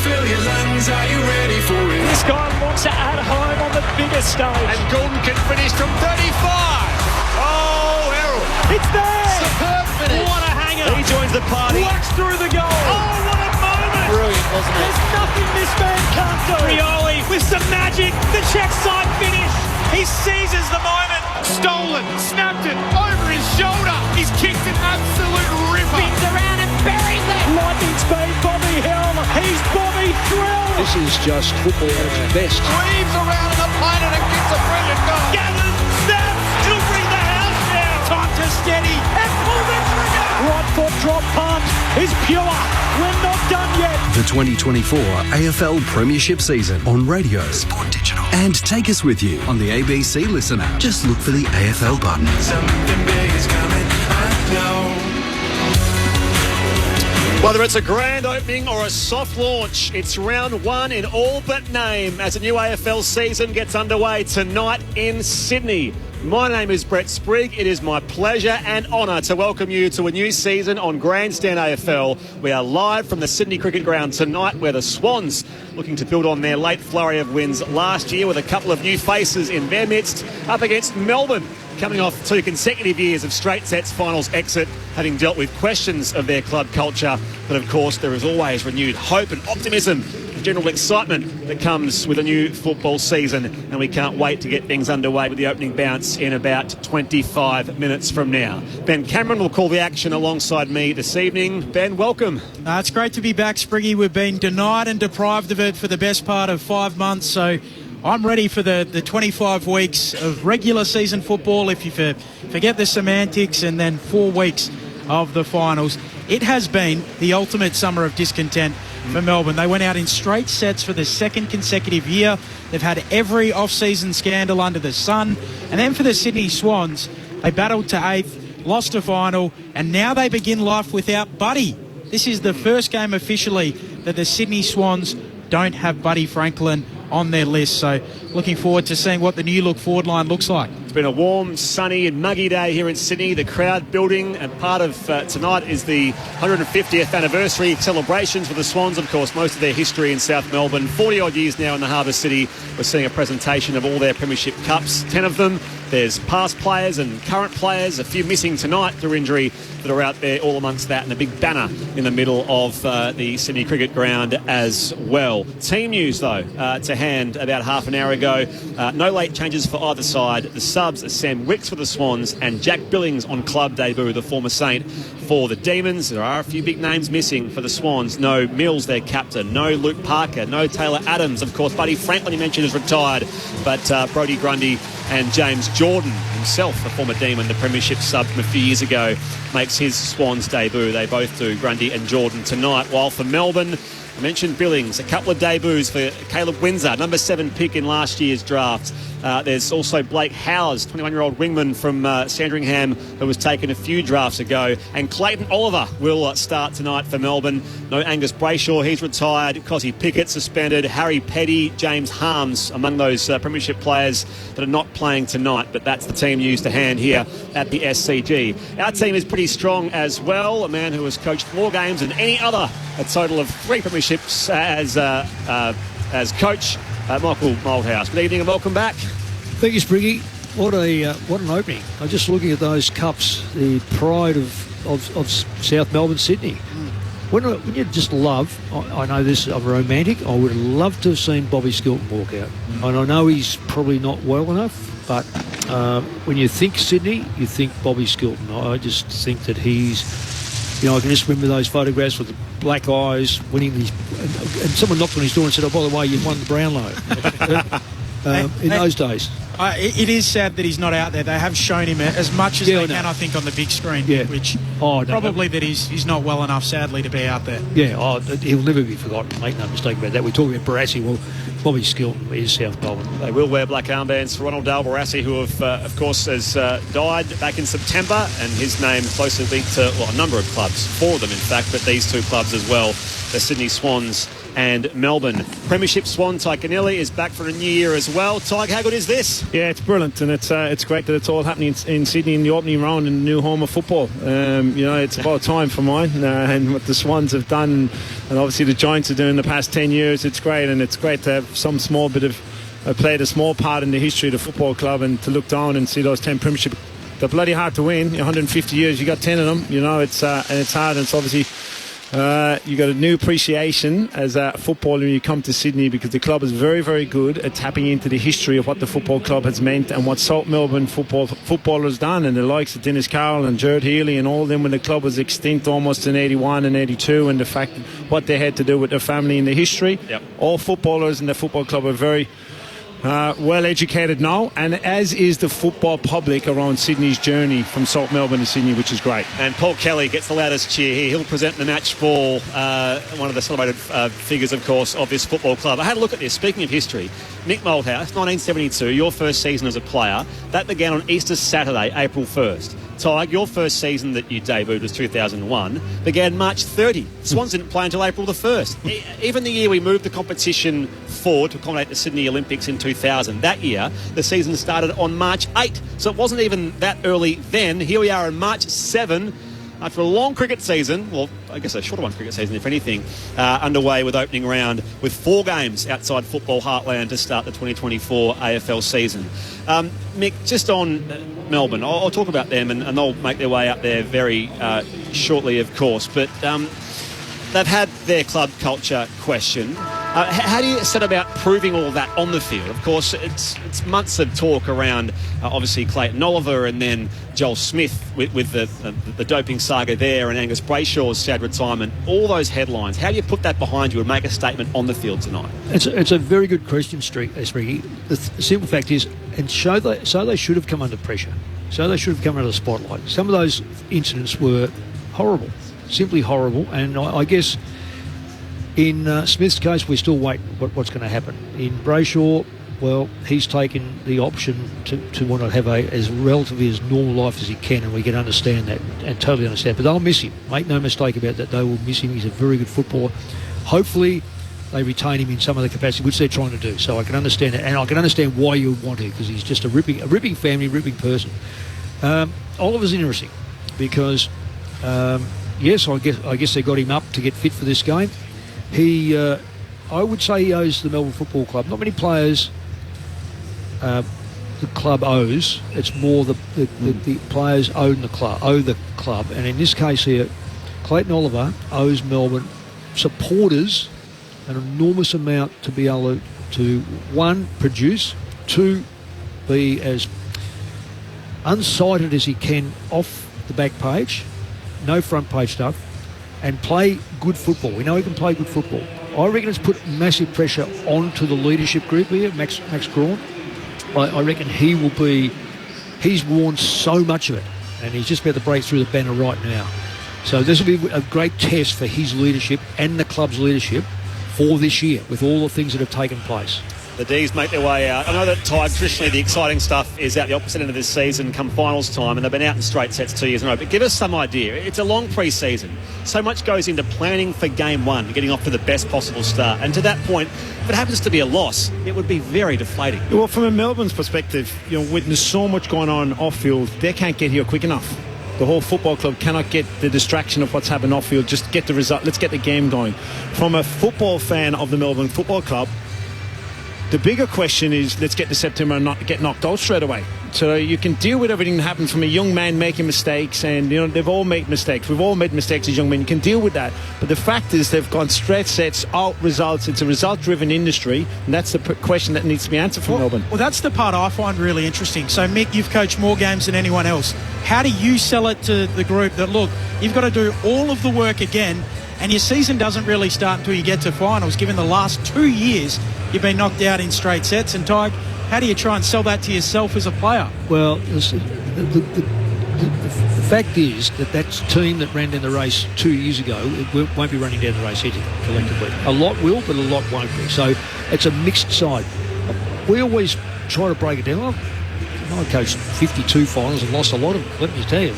Speaker 6: Fill your lungs. Are you ready for it?
Speaker 2: This guy wants to add home on the biggest stage.
Speaker 4: And Gordon can finish from 35. Oh, Harold.
Speaker 2: It's there.
Speaker 12: Superb finish.
Speaker 2: What a hanger.
Speaker 4: He joins the party.
Speaker 2: Walks through the goal. Oh, what a moment.
Speaker 12: Brilliant, wasn't it?
Speaker 2: There's nothing this man can't do. Rioli with some magic. The check side finish. He seizes the moment. Stolen. Snapped it over his shoulder. He's kicked an absolute ripper.
Speaker 7: Spins around and buries it.
Speaker 2: Lightning speed, Bobby Hill. He's Bobby Thrill.
Speaker 9: This is just football at its best.
Speaker 2: Weaves around an opponent and gets a brilliant goal. Gathers, snaps, he'll bring the house down. Time to steady and pull the trigger. Right foot drop punt is pure. We're not done yet.
Speaker 1: The 2024 AFL Premiership season on radio, Sport Digital, and take us with you on the ABC Listen app. Just look for the AFL button.
Speaker 6: Something big is coming. I know.
Speaker 4: Whether it's a grand opening or a soft launch, it's round one in all but name as a new AFL season gets underway tonight in Sydney. My name is Brett Sprigg. It is my pleasure and honour to welcome you to a new season on Grandstand AFL. We are live from the Sydney Cricket Ground tonight where the Swans looking to build on their late flurry of wins last year with a couple of new faces in their midst up against Melbourne, coming off 2 consecutive years of straight sets finals exit, having dealt with questions of their club culture. But of course, there is always renewed hope and optimism, general excitement that comes with a new football season. And we can't wait to get things underway with the opening bounce in about 25 minutes from now. Ben Cameron will call the action alongside me this evening. Ben, welcome.
Speaker 8: It's great to be back, Spriggy. We've been denied and deprived of it for the best part of 5 months, so I'm ready for the 25 weeks of regular season football, if you forget the semantics, and then 4 weeks of the finals. It has been the ultimate summer of discontent for Melbourne. They went out in straight sets for the second consecutive year. They've had every off-season scandal under the sun. And then for the Sydney Swans, they battled to 8th, lost a final, and now they begin life without Buddy. This is the first game officially that the Sydney Swans don't have Buddy Franklin on their list. So looking forward to seeing what the new look forward line looks like.
Speaker 4: It's been a warm, sunny and muggy day here in Sydney. The crowd building, and part of tonight is the 150th anniversary celebrations for the Swans. Of course, most of their history in South Melbourne, 40-odd years now in the Harbour City. We're seeing a presentation of all their premiership cups, 10 of them. There's past players and current players, a few missing tonight through injury that are out there all amongst that, and a big banner in the middle of the Sydney Cricket Ground as well. Team news, though, to hand about half an hour ago. No late changes for either side. The subs are Sam Wicks for the Swans and Jack Billings on club debut, the former Saint, for the Demons. There are a few big names missing for the Swans. No Mills, their captain. No Luke Parker. No Taylor Adams. Of course, Buddy Franklin, you mentioned, is retired. But Brodie Grundy and James Jordan, himself a former Demon, the premiership sub from a few years ago, makes his Swans debut. They both do, Grundy and Jordan, tonight. While for Melbourne, I mentioned Billings, a couple of debuts for Caleb Windsor, number 7 pick in last year's draft. There's also Blake Howes, 21-year-old wingman from Sandringham, who was taken a few drafts ago. And Clayton Oliver will start tonight for Melbourne. No Angus Brayshaw, he's retired. Cosy Pickett suspended. Harry Petty, James Harms among those premiership players that are not playing tonight. But that's the team news to hand here at the SCG. Our team is pretty strong as well. A man who has coached more games than any other, a total of 3 premierships as coach. Michael Moldhouse. Good evening and welcome back.
Speaker 9: Thank you, Spriggy. What an opening. I'm just looking at those cups, the pride of South Melbourne, Sydney. When you just love, I know this, I'm romantic, I would love to have seen Bobby Skilton walk out. And I know he's probably not well enough, but when you think Sydney, you think Bobby Skilton. I just think that he's... I can just remember those photographs with the black eyes, winning these... And someone knocked on his door and said, oh, by the way, you've won the Brownlow. In those days.
Speaker 8: It is sad that he's not out there. They have shown him as much as they can, I think, on the big screen, which probably that he's not well enough, sadly, to be out there.
Speaker 9: Yeah, he'll never be forgotten. Make no mistake about that. We're talking about Barassi. Well, Bobby Skilton is South Melbourne.
Speaker 4: They will wear black armbands for Ronald Dale Barassi, who, of course, has died back in September, and his name closely linked to a number of clubs, 4 of them, in fact, but these 2 clubs as well, the Sydney Swans and Melbourne. Premiership Swan Ty Canelli is back for a new year as well. Ty, how good is this?
Speaker 12: Yeah, it's brilliant, and it's great that it's all happening in Sydney in the opening round in the new home of football. It's about time for mine, and what the Swans have done, and obviously the Giants are doing the past 10 years, it's great, and it's great to have some small bit of played a small part in the history of the football club, and to look down and see those 10 premiership. They're bloody hard to win. 150 years, you got 10 of them. It's and it's hard, and it's obviously. You got a new appreciation as a footballer when you come to Sydney, because the club is very, very good at tapping into the history of what the football club has meant and what South Melbourne footballers done, and the likes of Dennis Carroll and Jared Healy and all of them when the club was extinct almost in 81 and 82, and the fact what they had to do with their family and the history.
Speaker 4: Yep.
Speaker 12: All footballers in the football club are very well educated now, and as is the football public around Sydney's journey from South Melbourne to Sydney, which is great.
Speaker 4: And Paul Kelly gets the loudest cheer here. He'll present the match ball, one of the celebrated figures, of course, of this football club. I had a look at this. Speaking of history, Nick Moldhouse, 1972, your first season as a player, that began on Easter Saturday, April 1st. Tig, your first season that you debuted was 2001, began March 30. Swans didn't play until April the 1st. Even the year we moved the competition forward to accommodate the Sydney Olympics in 2000, that year, the season started on March 8. So it wasn't even that early then. Here we are on March 7. After a long cricket season, well, I guess a shorter one cricket season, if anything, underway with opening round with 4 games outside football heartland to start the 2024 AFL season. Mick, just on Melbourne, I'll talk about them, and they'll make their way up there very shortly, of course, but they've had their club culture questioned. How do you set about proving all that on the field? Of course, it's months of talk around, obviously, Clayton Oliver and then Joel Smith with the doping saga there, and Angus Brayshaw's sad retirement, all those headlines. How do you put that behind you and make a statement on the field tonight?
Speaker 9: It's a very good question, Spriggy. The simple fact is, and so they should have come under pressure. So they should have come under the spotlight. Some of those incidents were horrible, simply horrible, and I guess... In Smith's case, we're still waiting what's going to happen. In Brayshaw, well, he's taken the option to want to have as relatively as normal life as he can, and we can understand that and totally understand. But they'll miss him. Make no mistake about that. They will miss him. He's a very good footballer. Hopefully, they retain him in some other capacity, which they're trying to do. So I can understand it, and I can understand why you would want to, because he's just a ripping family, ripping person. Oliver's interesting because, yes, I guess they got him up to get fit for this game. I would say he owes the Melbourne Football Club. Not many players the club owes. It's more the players own the club. And in this case here, Clayton Oliver owes Melbourne supporters an enormous amount to be able to, 1, produce, 2, be as unsighted as he can off the back page, no front page stuff, and play good football. We know he can play good football. I reckon it's put massive pressure onto the leadership group here, Max Gawn. I reckon he's worn so much of it, and he's just about to break through the banner right now. So this will be a great test for his leadership and the club's leadership for this year with all the things that have taken place.
Speaker 4: The D's make their way out. I know that, Ty, traditionally the exciting stuff is out the opposite end of this season come finals time, and they've been out in straight sets 2 years in a row. But give us some idea. It's a long pre-season. So much goes into planning for game one, getting off to the best possible start. And to that point, if it happens to be a loss, it would be very deflating.
Speaker 12: Well, from a Melbourne's perspective, with there's so much going on off-field, they can't get here quick enough. The whole football club cannot get the distraction of what's happening off-field. Just get the result. Let's get the game going. From a football fan of the Melbourne Football Club, the bigger question is, let's get to September and not get knocked out straight away. So you can deal with everything that happens from a young man making mistakes, and they've all made mistakes. We've all made mistakes as young men. You can deal with that. But the fact is, they've gone straight sets, out results. It's a result-driven industry, and that's the question that needs to be answered from Melbourne.
Speaker 8: Well, that's the part I find really interesting. So, Mick, you've coached more games than anyone else. How do you sell it to the group that, look, you've got to do all of the work again, and your season doesn't really start until you get to finals, given the last 2 years you've been knocked out in straight sets? And, Ty, how do you try and sell that to yourself as a player?
Speaker 9: Well, the fact is that team that ran down the race 2 years ago, it won't be running down the race here collectively. A lot will, but a lot won't be. So it's a mixed side. We always try to break it down. I coached 52 finals and lost a lot of them. Let me tell you,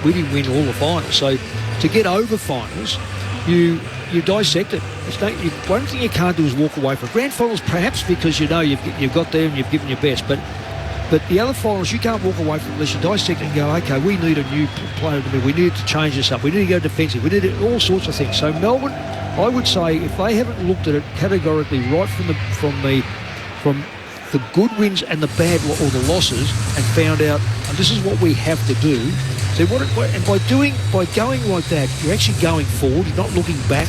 Speaker 9: we didn't win all the finals. So to get over finals, you dissect it. One thing you can't do is walk away from grand finals, perhaps because you've got there and you've given your best. But the other finals, you can't walk away from unless you dissect it and go, okay, we need a new player. We need to change this up. We need to go defensive. We need all sorts of things. So Melbourne, I would say, if they haven't looked at it categorically right from the good wins and the bad or the losses, and found out, and this is what we have to do. So and by going like that, you're actually going forward. You're not looking back.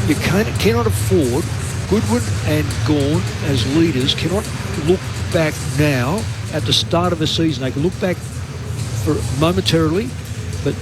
Speaker 9: You cannot afford, Goodwin and Gawn as leaders cannot look back now at the start of the season. They can look back for momentarily, but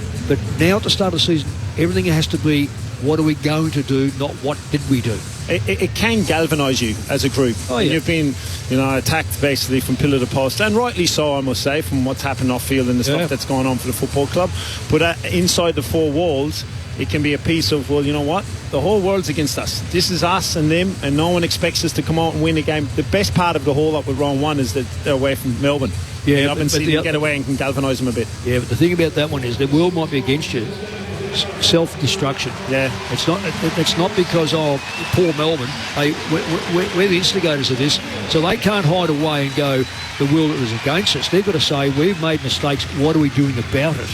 Speaker 9: now at the start of the season, everything has to be, what are we going to do, not what did we do.
Speaker 12: It can galvanise you as a group. Oh, yeah. You've been, attacked basically from pillar to post, and rightly so, I must say, from what's happened off field and the stuff that's going on for the football club. But inside the four walls, it can be a piece of, well, you know what? The whole world's against us. This is us and them, and no one expects us to come out and win a game. The best part of the whole lot with round one is that they're away from Melbourne.
Speaker 9: Yeah,
Speaker 12: but them get away and can galvanise them a bit.
Speaker 9: Yeah, but the thing about that one is the world might be against you. Self-destruction.
Speaker 12: Yeah,
Speaker 9: it's not because poor Melbourne. We're the instigators of this, so they can't hide away and go, the world is against us. They've got to say, we've made mistakes. What are we doing about it?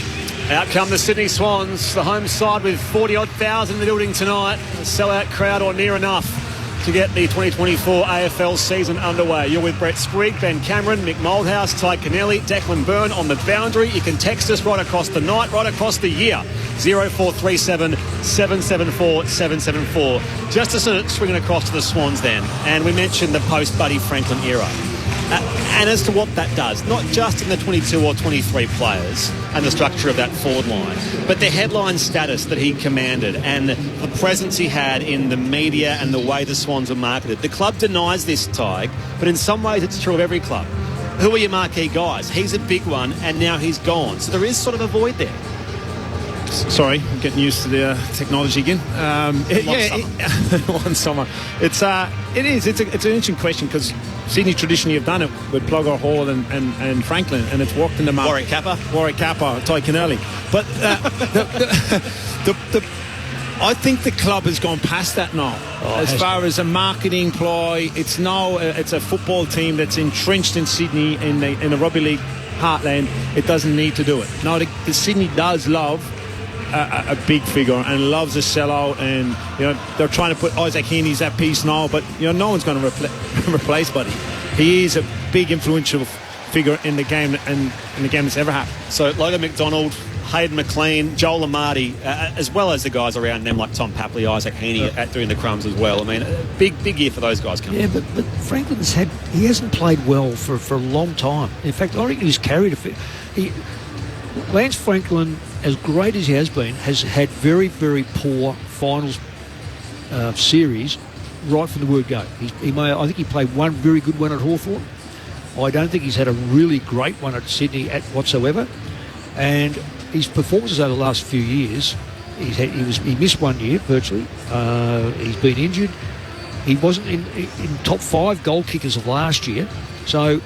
Speaker 4: Out come the Sydney Swans, the home side with 40-odd thousand in the building tonight. A sellout crowd or near enough to get the 2024 AFL season underway. You're with Brett Sprigg, Ben Cameron, Mick Moldhouse, Ty Kennelly, Declan Byrne on the boundary. You can text us right across the night, right across the year. 0437 774 774. Just to sort of swing it across to the Swans then. And we mentioned the post-Buddy Franklin era. And as to what that does, not just in the 22 or 23 players and the structure of that forward line, but the headline status that he commanded and the presence he had in the media and the way the Swans were marketed. The club denies this, Tig, but in some ways it's true of every club. Who are your marquee guys? He's a big one, and now he's gone. So there is sort of a void there.
Speaker 12: Sorry, I'm getting used to the technology again. One summer. It's an interesting question because Sydney traditionally have done it with Plugger, Hall and Franklin, and it's worked in the market. Warwick Kappa, Ty Kennelly. But I think the club has gone past that now. As far as a marketing ploy, it's now it's a football team that's entrenched in Sydney in the rugby league heartland. It doesn't need to do it. Now the Sydney does love a big figure and loves a sellout, and they're trying to put Isaac Heaney's that piece now, but no one's going to replace Buddy. He is a big influential figure in the game and in the game that's ever happened.
Speaker 4: So Logan McDonald, Hayden McLean, Joel Amartey, as well as the guys around them like Tom Papley, Isaac Heaney at doing the crumbs as well. I mean, big year for those guys coming.
Speaker 9: Yeah, but Franklin's he hasn't played well for a long time. In fact, I reckon he's carried Lance Franklin, as great as he has been, has had very, very poor finals series right from the word go. I think he played one very good one at Hawthorn. I don't think he's had a really great one at Sydney whatsoever. And his performances over the last few years he missed 1 year virtually. He's been injured. He wasn't in top 5 goal kickers of last year. So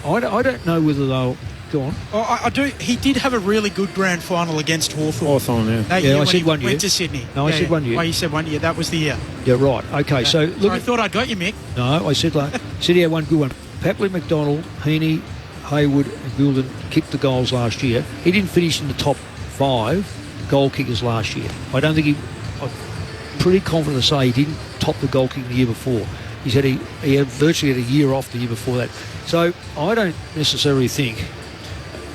Speaker 9: I don't know whether they'll go on.
Speaker 8: Oh, I do. He did have a really good grand final against Hawthorn.
Speaker 9: Yeah.
Speaker 8: That year
Speaker 9: I
Speaker 8: when
Speaker 9: said
Speaker 8: he
Speaker 9: 1 year.
Speaker 8: went to Sydney.
Speaker 9: No, I said 1 year.
Speaker 8: Oh, you said 1 year. That was the year.
Speaker 9: Yeah, right. Okay, so look.
Speaker 8: Sorry, I thought I got you, Mick.
Speaker 9: No, I said he had one good one. Papley, McDonald, Heaney, Hayward and Goulden kicked the goals last year. He didn't finish in the top 5 goal kickers last year. I'm pretty confident to say he didn't top the goal kick the year before. He had virtually had a year off the year before that. So I don't necessarily think,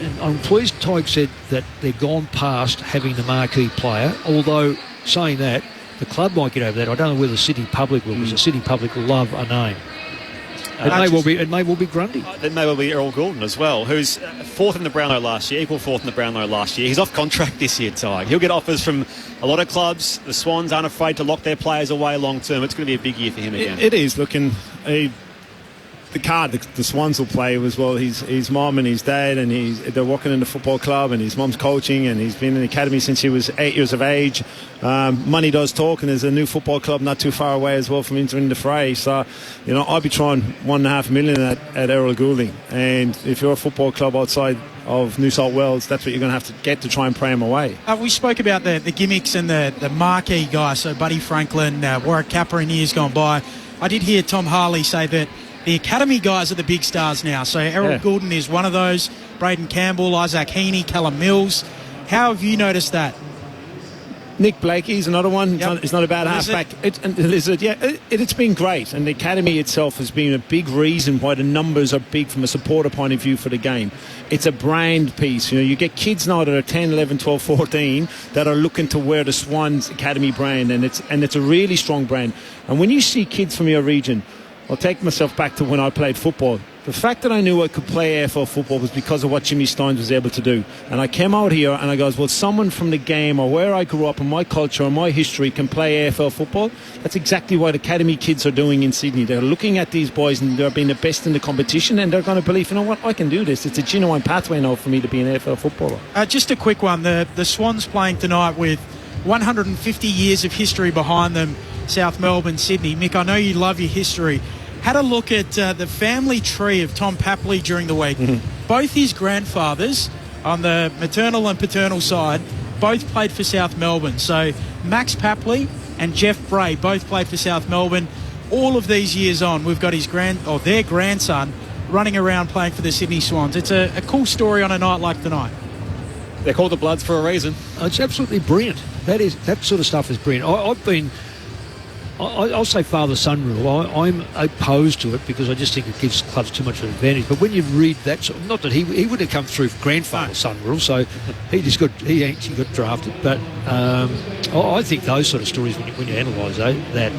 Speaker 9: and I'm pleased Tyke said that they're gone past having the marquee player, although saying that, the club might get over that. I don't know whether the Sydney public will, because the Sydney public will love a name. It may well be Grundy.
Speaker 4: It may well be Errol Goulden as well, who's 4th in the Brownlow last year, equal 4th in the Brownlow last year. He's off contract this year, Ty. He'll get offers from a lot of clubs. The Swans aren't afraid to lock their players away long term. It's going to be a big year for him again.
Speaker 12: It is. Looking, the card the Swans will play as well. His mum and his dad, and they're working in the football club, and his mum's coaching, and he's been in the academy since he was 8 years of age. Money does talk, and there's a new football club not too far away as well from entering the fray. So, I'd be trying $1.5 million at Errol Goulding, and if you're a football club outside of New South Wales, that's what you're going to have to get to try and pray him away.
Speaker 8: We spoke about the gimmicks and the marquee guys, so Buddy Franklin, Warwick Capper in years gone by. I did hear Tom Harley say that the academy guys are the big stars now. So Errol Goulden is one of those. Braden Campbell, Isaac Heaney, Callum Mills. How have you noticed that?
Speaker 12: Nick Blakey's another one.
Speaker 8: Yep.
Speaker 12: It's not a bad halfback. It's been great, and the academy itself has been a big reason why the numbers are big from a supporter point of view for the game. It's a brand piece. You get kids now that are 10, 11, 12, 14 that are looking to wear the Swans Academy brand, and it's a really strong brand. And when you see kids from your region, I'll take myself back to when I played football. The fact that I knew I could play AFL football was because of what Jimmy Steins was able to do. And I came out here and I goes, well, someone from the game or where I grew up and my culture and my history can play AFL football. That's exactly what academy kids are doing in Sydney. They're looking at these boys and they're being the best in the competition, and they're going to believe, what, I can do this. It's a genuine pathway now for me to be an AFL footballer.
Speaker 8: Just a quick one. The Swans playing tonight with 150 years of history behind them, South Melbourne, Sydney. Mick, I know you love your history. Had a look at the family tree of Tom Papley during the week. Mm-hmm. Both his grandfathers on the maternal and paternal side both played for South Melbourne. So Max Papley and Jeff Bray both played for South Melbourne. All of these years on, we've got their grandson running around playing for the Sydney Swans. It's a cool story on a night like tonight.
Speaker 4: They're called the Bloods for a reason.
Speaker 9: It's absolutely brilliant. That sort of stuff is brilliant. I'll say father-son rule. I'm opposed to it because I just think it gives clubs too much of an advantage. But when you read that, not that he would have come through grandfather-son rule, so he actually got drafted. But I think those sort of stories, when you analyse that,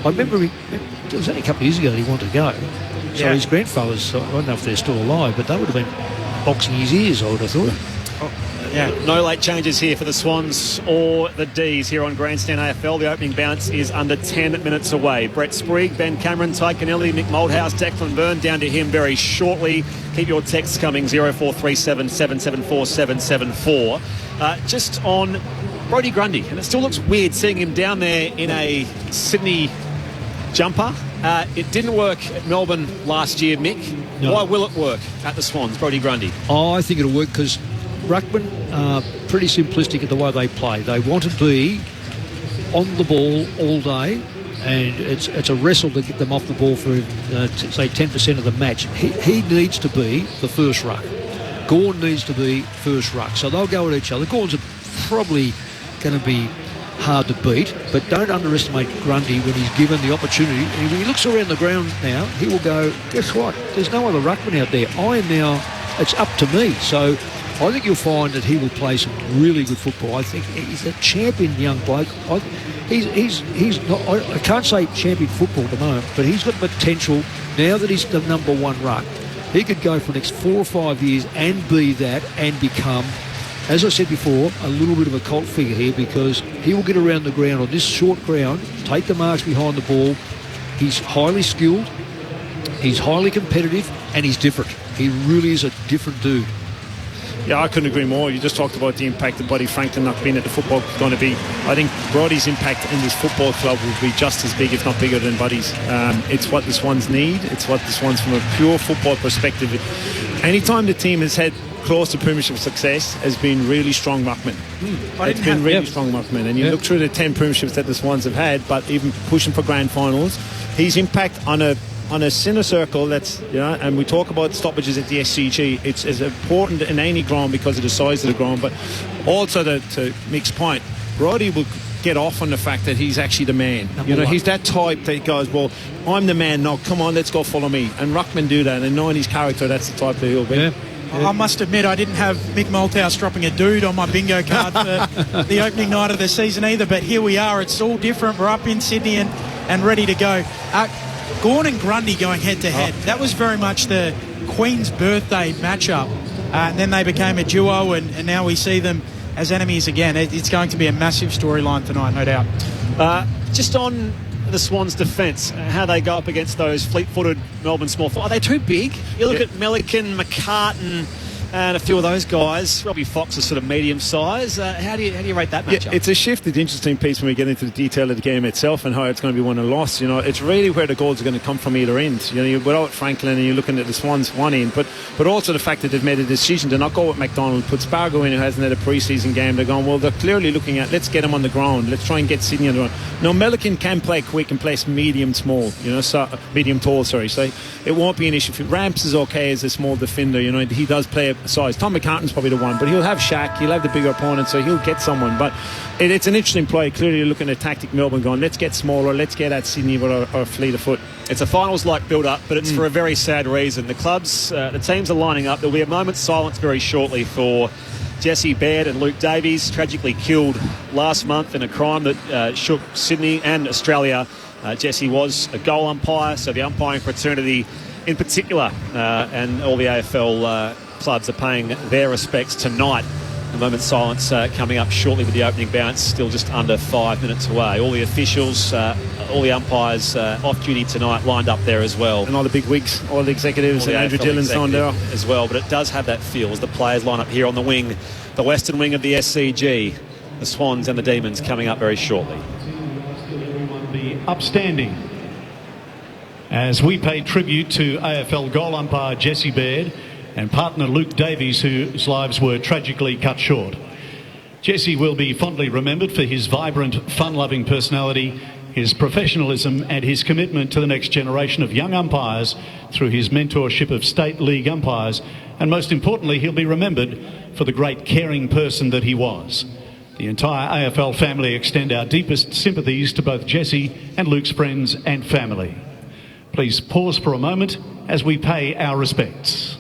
Speaker 9: I remember it was only a couple of years ago that he wanted to go. So his grandfathers, I don't know if they're still alive, but they would have been boxing his ears, I would have thought.
Speaker 4: No late changes here for the Swans or the D's here on Grandstand AFL. The opening bounce is under 10 minutes away. Brett Sprigg, Ben Cameron, Ty Kennelly, Mick Moldhouse, Declan Byrne, down to him very shortly. Keep your texts coming, 0437 774 774. Just on Brodie Grundy, and it still looks weird seeing him down there in a Sydney jumper. It didn't work at Melbourne last year, Mick. No. Why will it work at the Swans, Brodie Grundy?
Speaker 9: I think it'll work because Ruckman are pretty simplistic in the way they play. They want to be on the ball all day, and it's a wrestle to get them off the ball for, say, 10% of the match. He needs to be the first ruck. Gawn needs to be first ruck. So they'll go at each other. Gawn's probably going to be hard to beat, but don't underestimate Grundy when he's given the opportunity. And when he looks around the ground now, he will go, guess what? There's no other ruckman out there. It's up to me. So I think you'll find that he will play some really good football. I think he's a champion young bloke. He's not, I can't say champion football at the moment, but he's got potential now that he's the number one ruck. He could go for the next 4 or 5 years and be that and become, as I said before, a little bit of a cult figure here, because he will get around the ground on this short ground, take the marks behind the ball. He's highly skilled, he's highly competitive, and he's different. He really is a different dude.
Speaker 12: Yeah, I couldn't agree more. You just talked about the impact that Buddy Franklin not being at the football is going to be. I think Brodie's impact in this football club will be just as big, if not bigger, than Buddy's. It's what the Swans need. It's what the Swans, from a pure football perspective, anytime the team has had close to premiership success, has been really strong ruckman. It's been really strong ruckman. And you look through the 10 premierships that the Swans have had, but even pushing for grand finals, his impact on a centre circle, that's, you know, and we talk about stoppages at the SCG, it's as important in any ground because of the size of the ground, but also to Mick's point, Brodie will get off on the fact that he's actually the man. He's that type that goes, well, I'm the man now, come on, let's go follow me. And ruckmen do that, and knowing his character, that's the type that he'll be.
Speaker 8: I must admit, I didn't have Mick Malthouse dropping a dude on my bingo card for the opening night of the season either, but here we are. It's all different. We're up in Sydney and ready to go. Gawn and Grundy going head-to-head. That was very much the Queen's birthday matchup. And then they became a duo, and now we see them as enemies again. It's going to be a massive storyline tonight, no doubt.
Speaker 4: Just on the Swans' defence, how they go up against those fleet-footed Melbourne small forwards. Are they too big? You look at Milliken, McCartan, and a few of those guys. Robbie Fox is sort of medium size. How do you rate that matchup?
Speaker 12: It's a shift. It's an interesting piece when we get into the detail of the game itself and how it's going to be won and lost. It's really where the goals are going to come from either end. You're without Franklin and you're looking at the Swans one end, but also the fact that they've made a decision to not go with McDonald, put Spargo in who hasn't had a pre-season game. They're going, well, they're clearly looking at, let's get him on the ground. Let's try and get Sydney on the ground. Now, Milliken can play quick and play medium tall, so it won't be an issue. Ramps is okay as a small defender. He does play a size. Tom McCartan's probably the one, but he'll have Shaq, he'll have the bigger opponent, so he'll get someone. But it's an interesting play. Clearly you're looking at tactic Melbourne going, let's get smaller, let's get at Sydney with our fleet of foot.
Speaker 4: It's a finals-like build-up, but it's for a very sad reason. The teams are lining up. There'll be a moment's silence very shortly for Jesse Baird and Luke Davies, tragically killed last month in a crime that shook Sydney and Australia. Jesse was a goal umpire, so the umpiring fraternity in particular and all the AFL clubs are paying their respects tonight. A moment's silence coming up shortly with the opening bounce, still just under 5 minutes away. All the officials, all the umpires off duty tonight lined up there as well.
Speaker 12: And all the big wigs, all the executives, and Andrew Dillon's on there
Speaker 4: as well. But it does have that feel as the players line up here on the wing, the western wing of the SCG. The Swans and the Demons coming up very shortly.
Speaker 14: Everyone be upstanding as we pay tribute to AFL goal umpire Jesse Baird and partner Luke Davies, whose lives were tragically cut short. Jesse will be fondly remembered for his vibrant, fun-loving personality, his professionalism and his commitment to the next generation of young umpires through his mentorship of State League umpires, and most importantly, he'll be remembered for the great caring person that he was. The entire AFL family extend our deepest sympathies to both Jesse and Luke's friends and family. Please pause for a moment as we pay our respects.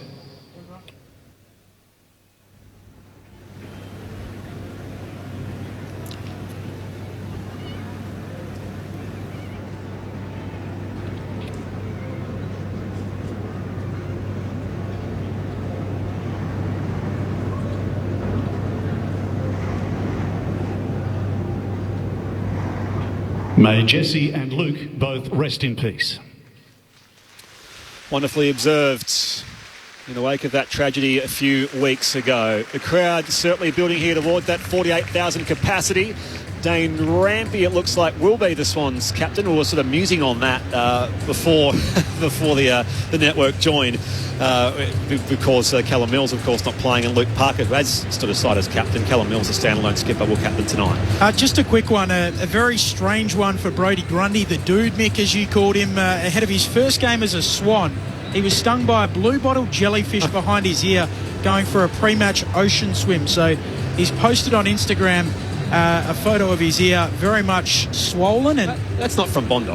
Speaker 14: May Jesse and Luke both rest in peace.
Speaker 4: Wonderfully observed in the wake of that tragedy a few weeks ago. The crowd certainly building here towards that 48,000 capacity. Dane Rampy, it looks like, will be the Swans captain. We were sort of musing on that before the network joined because Callum Mills, of course, not playing, and Luke Parker, who has stood aside as captain. Callum Mills, a standalone skipper, will captain tonight.
Speaker 8: Just a quick one, a very strange one for Brodie Grundy, the dude, Mick, as you called him, ahead of his first game as a Swan. He was stung by a blue-bottle jellyfish behind his ear going for a pre-match ocean swim. So he's posted on Instagram a photo of his ear, very much swollen. And
Speaker 4: that's not from Bondi.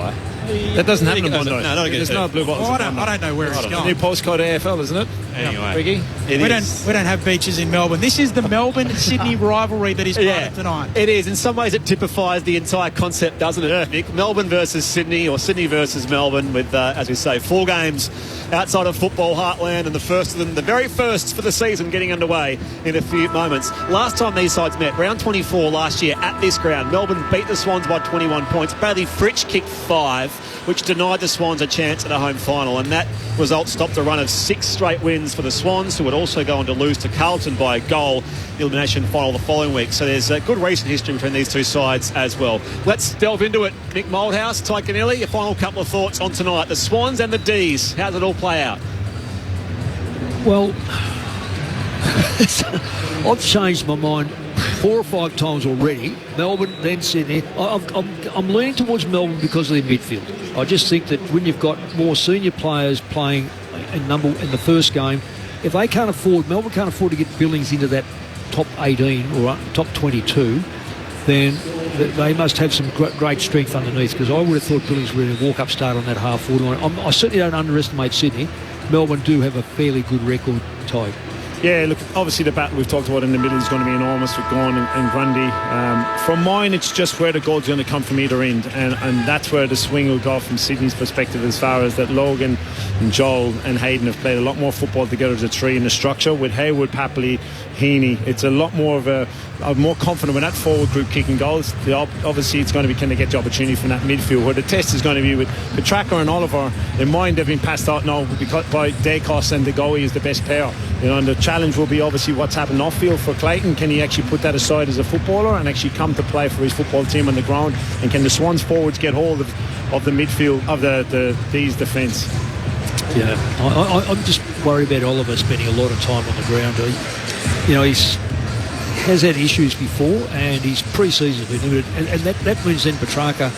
Speaker 12: That doesn't happen in Bondi.
Speaker 4: No, not again.
Speaker 12: There's no blue bottles.
Speaker 8: I don't know where it's going.
Speaker 12: New postcode AFL, isn't it?
Speaker 4: Anyway,
Speaker 8: we don't have beaches in Melbourne. This is the Melbourne-Sydney rivalry that is played tonight.
Speaker 4: It is. In some ways, it typifies the entire concept, doesn't it, Nick? Melbourne versus Sydney, or Sydney versus Melbourne, with, as we say, 4 games outside of football heartland, and the first of them, the very first for the season, getting underway in a few moments. Last time these sides met, round 24 last year at this ground, Melbourne beat the Swans by 21 points. Bradley Fritsch kicked 5. life, which denied the Swans a chance at a home final. And that result stopped a run of 6 straight wins for the Swans, who would also go on to lose to Carlton by a goal, the elimination final the following week. So there's a good recent history between these two sides as well. Let's delve into it. Mick Moldhouse, Ty Canelli, your final couple of thoughts on tonight. The Swans and the D's. How does it all play out?
Speaker 9: Well, I've changed my mind 4 or 5 times already. Melbourne, then Sydney. I'm leaning towards Melbourne because of their midfield. I just think that when you've got more senior players playing in the first game, if they can't afford, Melbourne can't afford to get Billings into that top 18 or top 22, then they must have some great strength underneath, because I would have thought Billings would have a walk-up start on that half-forward line. I certainly don't underestimate Sydney. Melbourne do have a fairly good record, Ty.
Speaker 12: Yeah, look, obviously the battle we've talked about in the middle is going to be enormous with Gawn and Grundy. From mine, it's just where the goal's going to come from either end, and that's where the swing will go from Sydney's perspective, as far as that Logan and Joel and Hayden have played a lot more football together as a three in the structure. With Hayward, Papley, Heaney, it's a lot more of I'm more confident with that forward group kicking goals. Obviously, it's going to be, can they get the opportunity from that midfield, where the test is going to be with Petrarca and Oliver. In mind, they've been passed out now by Dacos, and De Goey is the best player. And the challenge will be obviously what's happened off field for Clayton. Can he actually put that aside as a footballer and actually come to play for his football team on the ground? And can the Swans forwards get hold of the midfield of these defence?
Speaker 9: Yeah, I'm just worried about Oliver spending a lot of time on the ground. He's has had issues before, and his pre-season has been limited, and that means then Petrarca,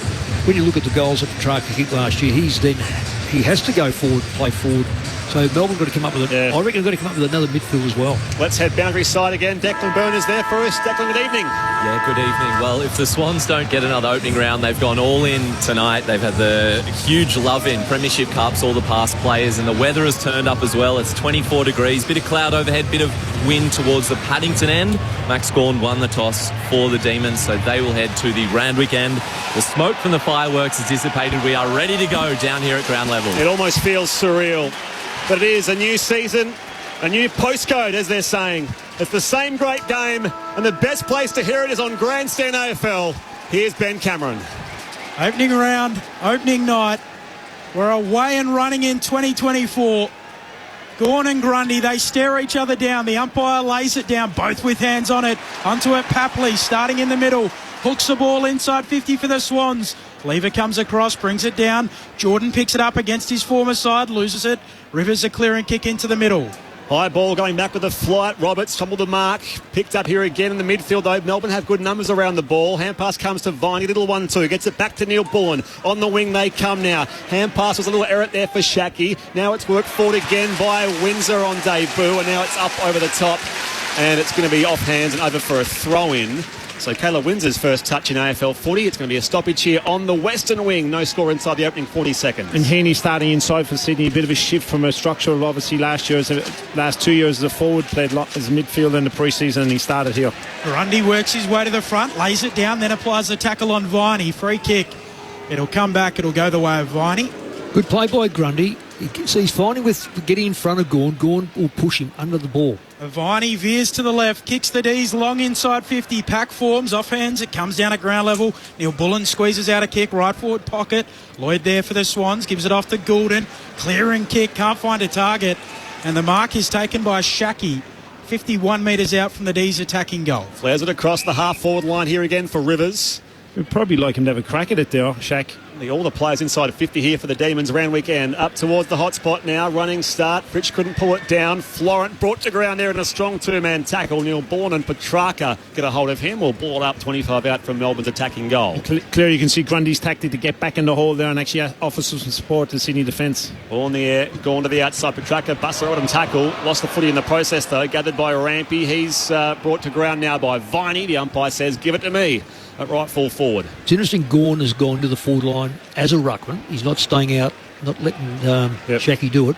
Speaker 9: when you look at the goals that Petrarca kicked last year, he has to go forward, play forward. So Melbourne got to come up with I reckon they've got to come up with another midfield as well.
Speaker 4: Let's head boundary side again. Declan Byrne is there for us. Declan, good evening.
Speaker 10: Yeah, good evening. Well, if the Swans don't get another opening round, they've gone all in tonight. They've had the huge love-in Premiership Cups, all the past players, and the weather has turned up as well. It's 24 degrees, bit of cloud overhead, bit of wind towards the Paddington end. Max Gawn won the toss for the Demons, so they will head to the Randwick end. The smoke from the fireworks is dissipated. We are ready to go down here at ground level.
Speaker 4: It almost feels surreal. But it is a new season, a new postcode, as they're saying. It's the same great game, and the best place to hear it is on Grandstand AFL. Here's Ben Cameron.
Speaker 8: Opening round, opening night. We're away and running in 2024. Gawn and Grundy, they stare each other down. The umpire lays it down, both with hands on it. Onto it, Papley, starting in the middle. Hooks the ball inside 50 for the Swans. Lever comes across, brings it down. Jordan picks it up against his former side, loses it. Rivers a clearing kick into the middle.
Speaker 4: High ball going back with a flight. Roberts tumbled the mark. Picked up here again in the midfield, though. Melbourne have good numbers around the ball. Hand pass comes to Viney. Little 1-2. Gets it back to Neil Bullen. On the wing they come now. Hand pass was a little error there for Shaki. Now it's worked forward again by Windsor on debut. And now it's up over the top. And it's going to be off hands and over for a throw-in. So Kayla Windsor's first touch in AFL footy. It's going to be a stoppage here on the western wing. No score inside the opening 40 seconds.
Speaker 12: And Heaney starting inside for Sydney. A bit of a shift from a structure of obviously last 2 years as a forward. Played a lot as a midfielder in the pre-season, and he started here.
Speaker 8: Grundy works his way to the front, lays it down, then applies the tackle on Viney. Free kick. It'll come back. It'll go the way of Viney.
Speaker 9: Good play by Grundy. He's finding with getting in front of Gawn. Gawn will push him under the ball.
Speaker 8: Viney veers to the left, kicks the D's long inside 50. Pack forms, off hands, it comes down at ground level. Neil Bullen squeezes out a kick, right forward pocket. Lloyd there for the Swans, gives it off to Goulden. Clearing kick, can't find a target. And the mark is taken by Shaki. 51 metres out from the D's attacking goal.
Speaker 4: Flares it across the half-forward line here again for Rivers.
Speaker 12: We'd probably like him to have a crack at it there, Shaq.
Speaker 4: All the players inside of 50 here for the Demons round weekend. Up towards the hot spot now. Running start. Fritsch couldn't pull it down. Florent brought to ground there in a strong two-man tackle. Neil Bourne and Petrarca get a hold of him. Will ball up 25 out from Melbourne's attacking goal.
Speaker 12: Clearly you can see Grundy's tactic to get back in the hole there and actually offer some support to Sydney defence.
Speaker 4: Ball in the air. Gone to the outside. Petrarca busts out and tackle. Lost the footy in the process though. Gathered by Rampy. He's brought to ground now by Viney. The umpire says, give it to me. At right full forward.
Speaker 9: It's interesting, Gawn has gone to the forward line as a ruckman. He's not staying out, not letting Shaki do it.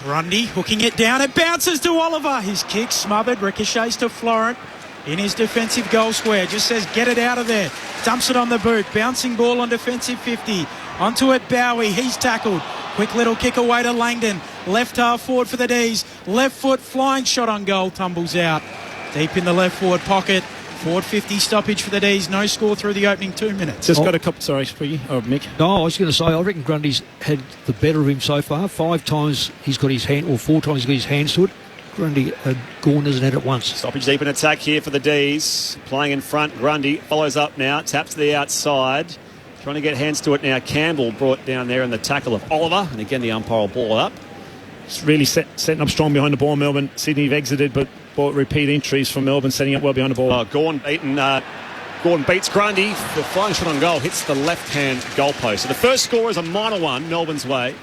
Speaker 8: Grundy hooking it down. It bounces to Oliver. His kick smothered. Ricochets to Florent in his defensive goal square. Just says, get it out of there. Dumps it on the boot. Bouncing ball on defensive 50. Onto it, Bowie. He's tackled. Quick little kick away to Langdon. Left half forward for the D's. Left foot flying shot on goal. Tumbles out. Deep in the left forward pocket. Forward 50 stoppage for the D's. No score through the opening 2 minutes.
Speaker 12: Just got a couple. Sorry, Spiggy or Mick.
Speaker 9: No, I was going to say, I reckon Grundy's had the better of him so far. 5 times he's got his hand, or 4 times he's got his hands to it. Grundy, Gawn hasn't had it once.
Speaker 4: Stoppage deep in attack here for the D's. Playing in front, Grundy follows up now, taps to the outside. Trying to get hands to it now. Campbell brought down there in the tackle of Oliver. And again, the umpire will ball it up.
Speaker 12: It's really setting up strong behind the ball, Melbourne. Sydney have exited, but bought repeat entries from Melbourne, setting up well behind the ball.
Speaker 4: Gawn beats Grundy. The flying shot on goal hits the left-hand goalpost. So the first score is a minor one, Melbourne's way.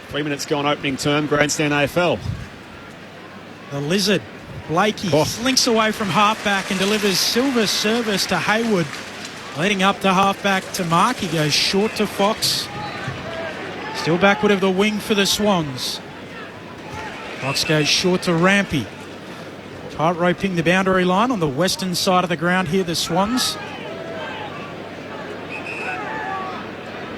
Speaker 4: 3 minutes gone opening term, Grandstand AFL.
Speaker 8: The Lizard, Blakey, slinks away from halfback and delivers Silver's service to Hayward. Leading up to halfback to Mark. He goes short to Fox. Still backward of the wing for the Swans. Fox goes short to Rampy. Tight roping the boundary line on the western side of the ground here, the Swans.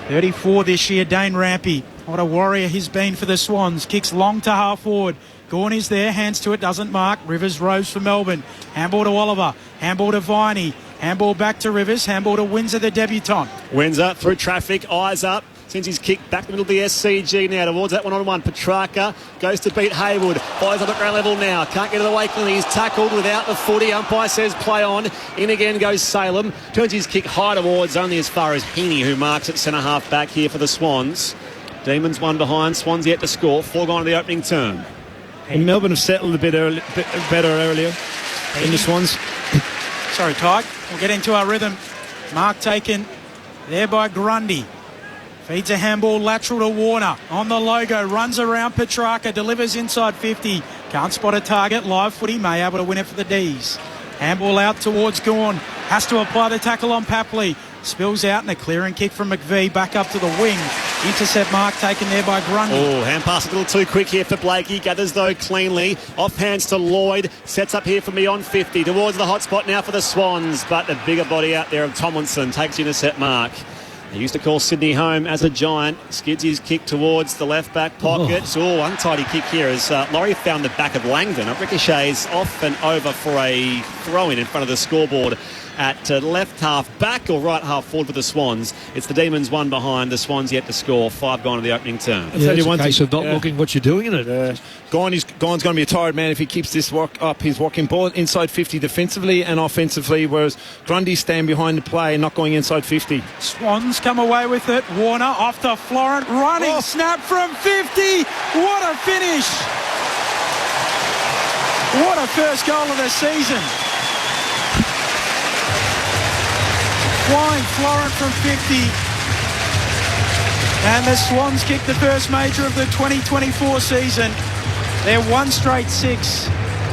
Speaker 8: 34 this year, Dane Rampy. What a warrior he's been for the Swans. Kicks long to half forward. Gawn is there, hands to it, doesn't mark. Rivers rows for Melbourne. Handball to Oliver. Handball to Viney. Handball back to Rivers. Handball to Windsor, the debutant.
Speaker 4: Windsor through traffic, eyes up. Sends his kick back the middle of the SCG now towards that one-on-one. Petrarca goes to beat Hayward. Fires up at ground level now. Can't get to the Wakeland. He's tackled without the footy. Umpire says play on. In again goes Salem. Turns his kick high towards only as far as Heaney, who marks at centre half back here for the Swans. Demons one behind. Swans yet to score. 4 gone to the opening term.
Speaker 12: And Melbourne have settled a bit better earlier in the Swans.
Speaker 8: Sorry, Tyke. We'll get into our rhythm. Mark taken there by Grundy. Feeds a handball lateral to Warner. On the logo, runs around Petrarca, delivers inside 50. Can't spot a target. Live footy, may able to win it for the D's. Handball out towards Gawn. Has to apply the tackle on Papley. Spills out and a clearing kick from McVee back up to the wing. Intercept mark taken there by Grundy.
Speaker 4: Oh, hand pass a little too quick here for Blakey. Gathers though cleanly. Off hands to Lloyd. Sets up here from beyond 50. Towards the hot spot now for the Swans. But the bigger body out there of Tomlinson takes the intercept mark. They used to call Sydney home as a giant. Skids his kick towards the left back pocket. Oh, untidy kick here as Laurie found the back of Langdon. It ricochets off and over for a throw-in front of the scoreboard at left half back or right half forward for the Swans. It's the Demons one behind. The Swans yet to score. 5 gone to the opening term.
Speaker 9: Yeah, it's a case of not looking what you're doing in it.
Speaker 12: Gawn's going to be a tired man if he keeps this work up. He's working both inside 50 defensively and offensively, whereas Grundy's stand behind the play and not going inside 50.
Speaker 8: Swans come away with it. Warner off to Florent. Running snap from 50. What a finish. What a first goal of the season. Flying Florent from 50. And the Swans kick the first major of the 2024 season. They're 1 straight 6.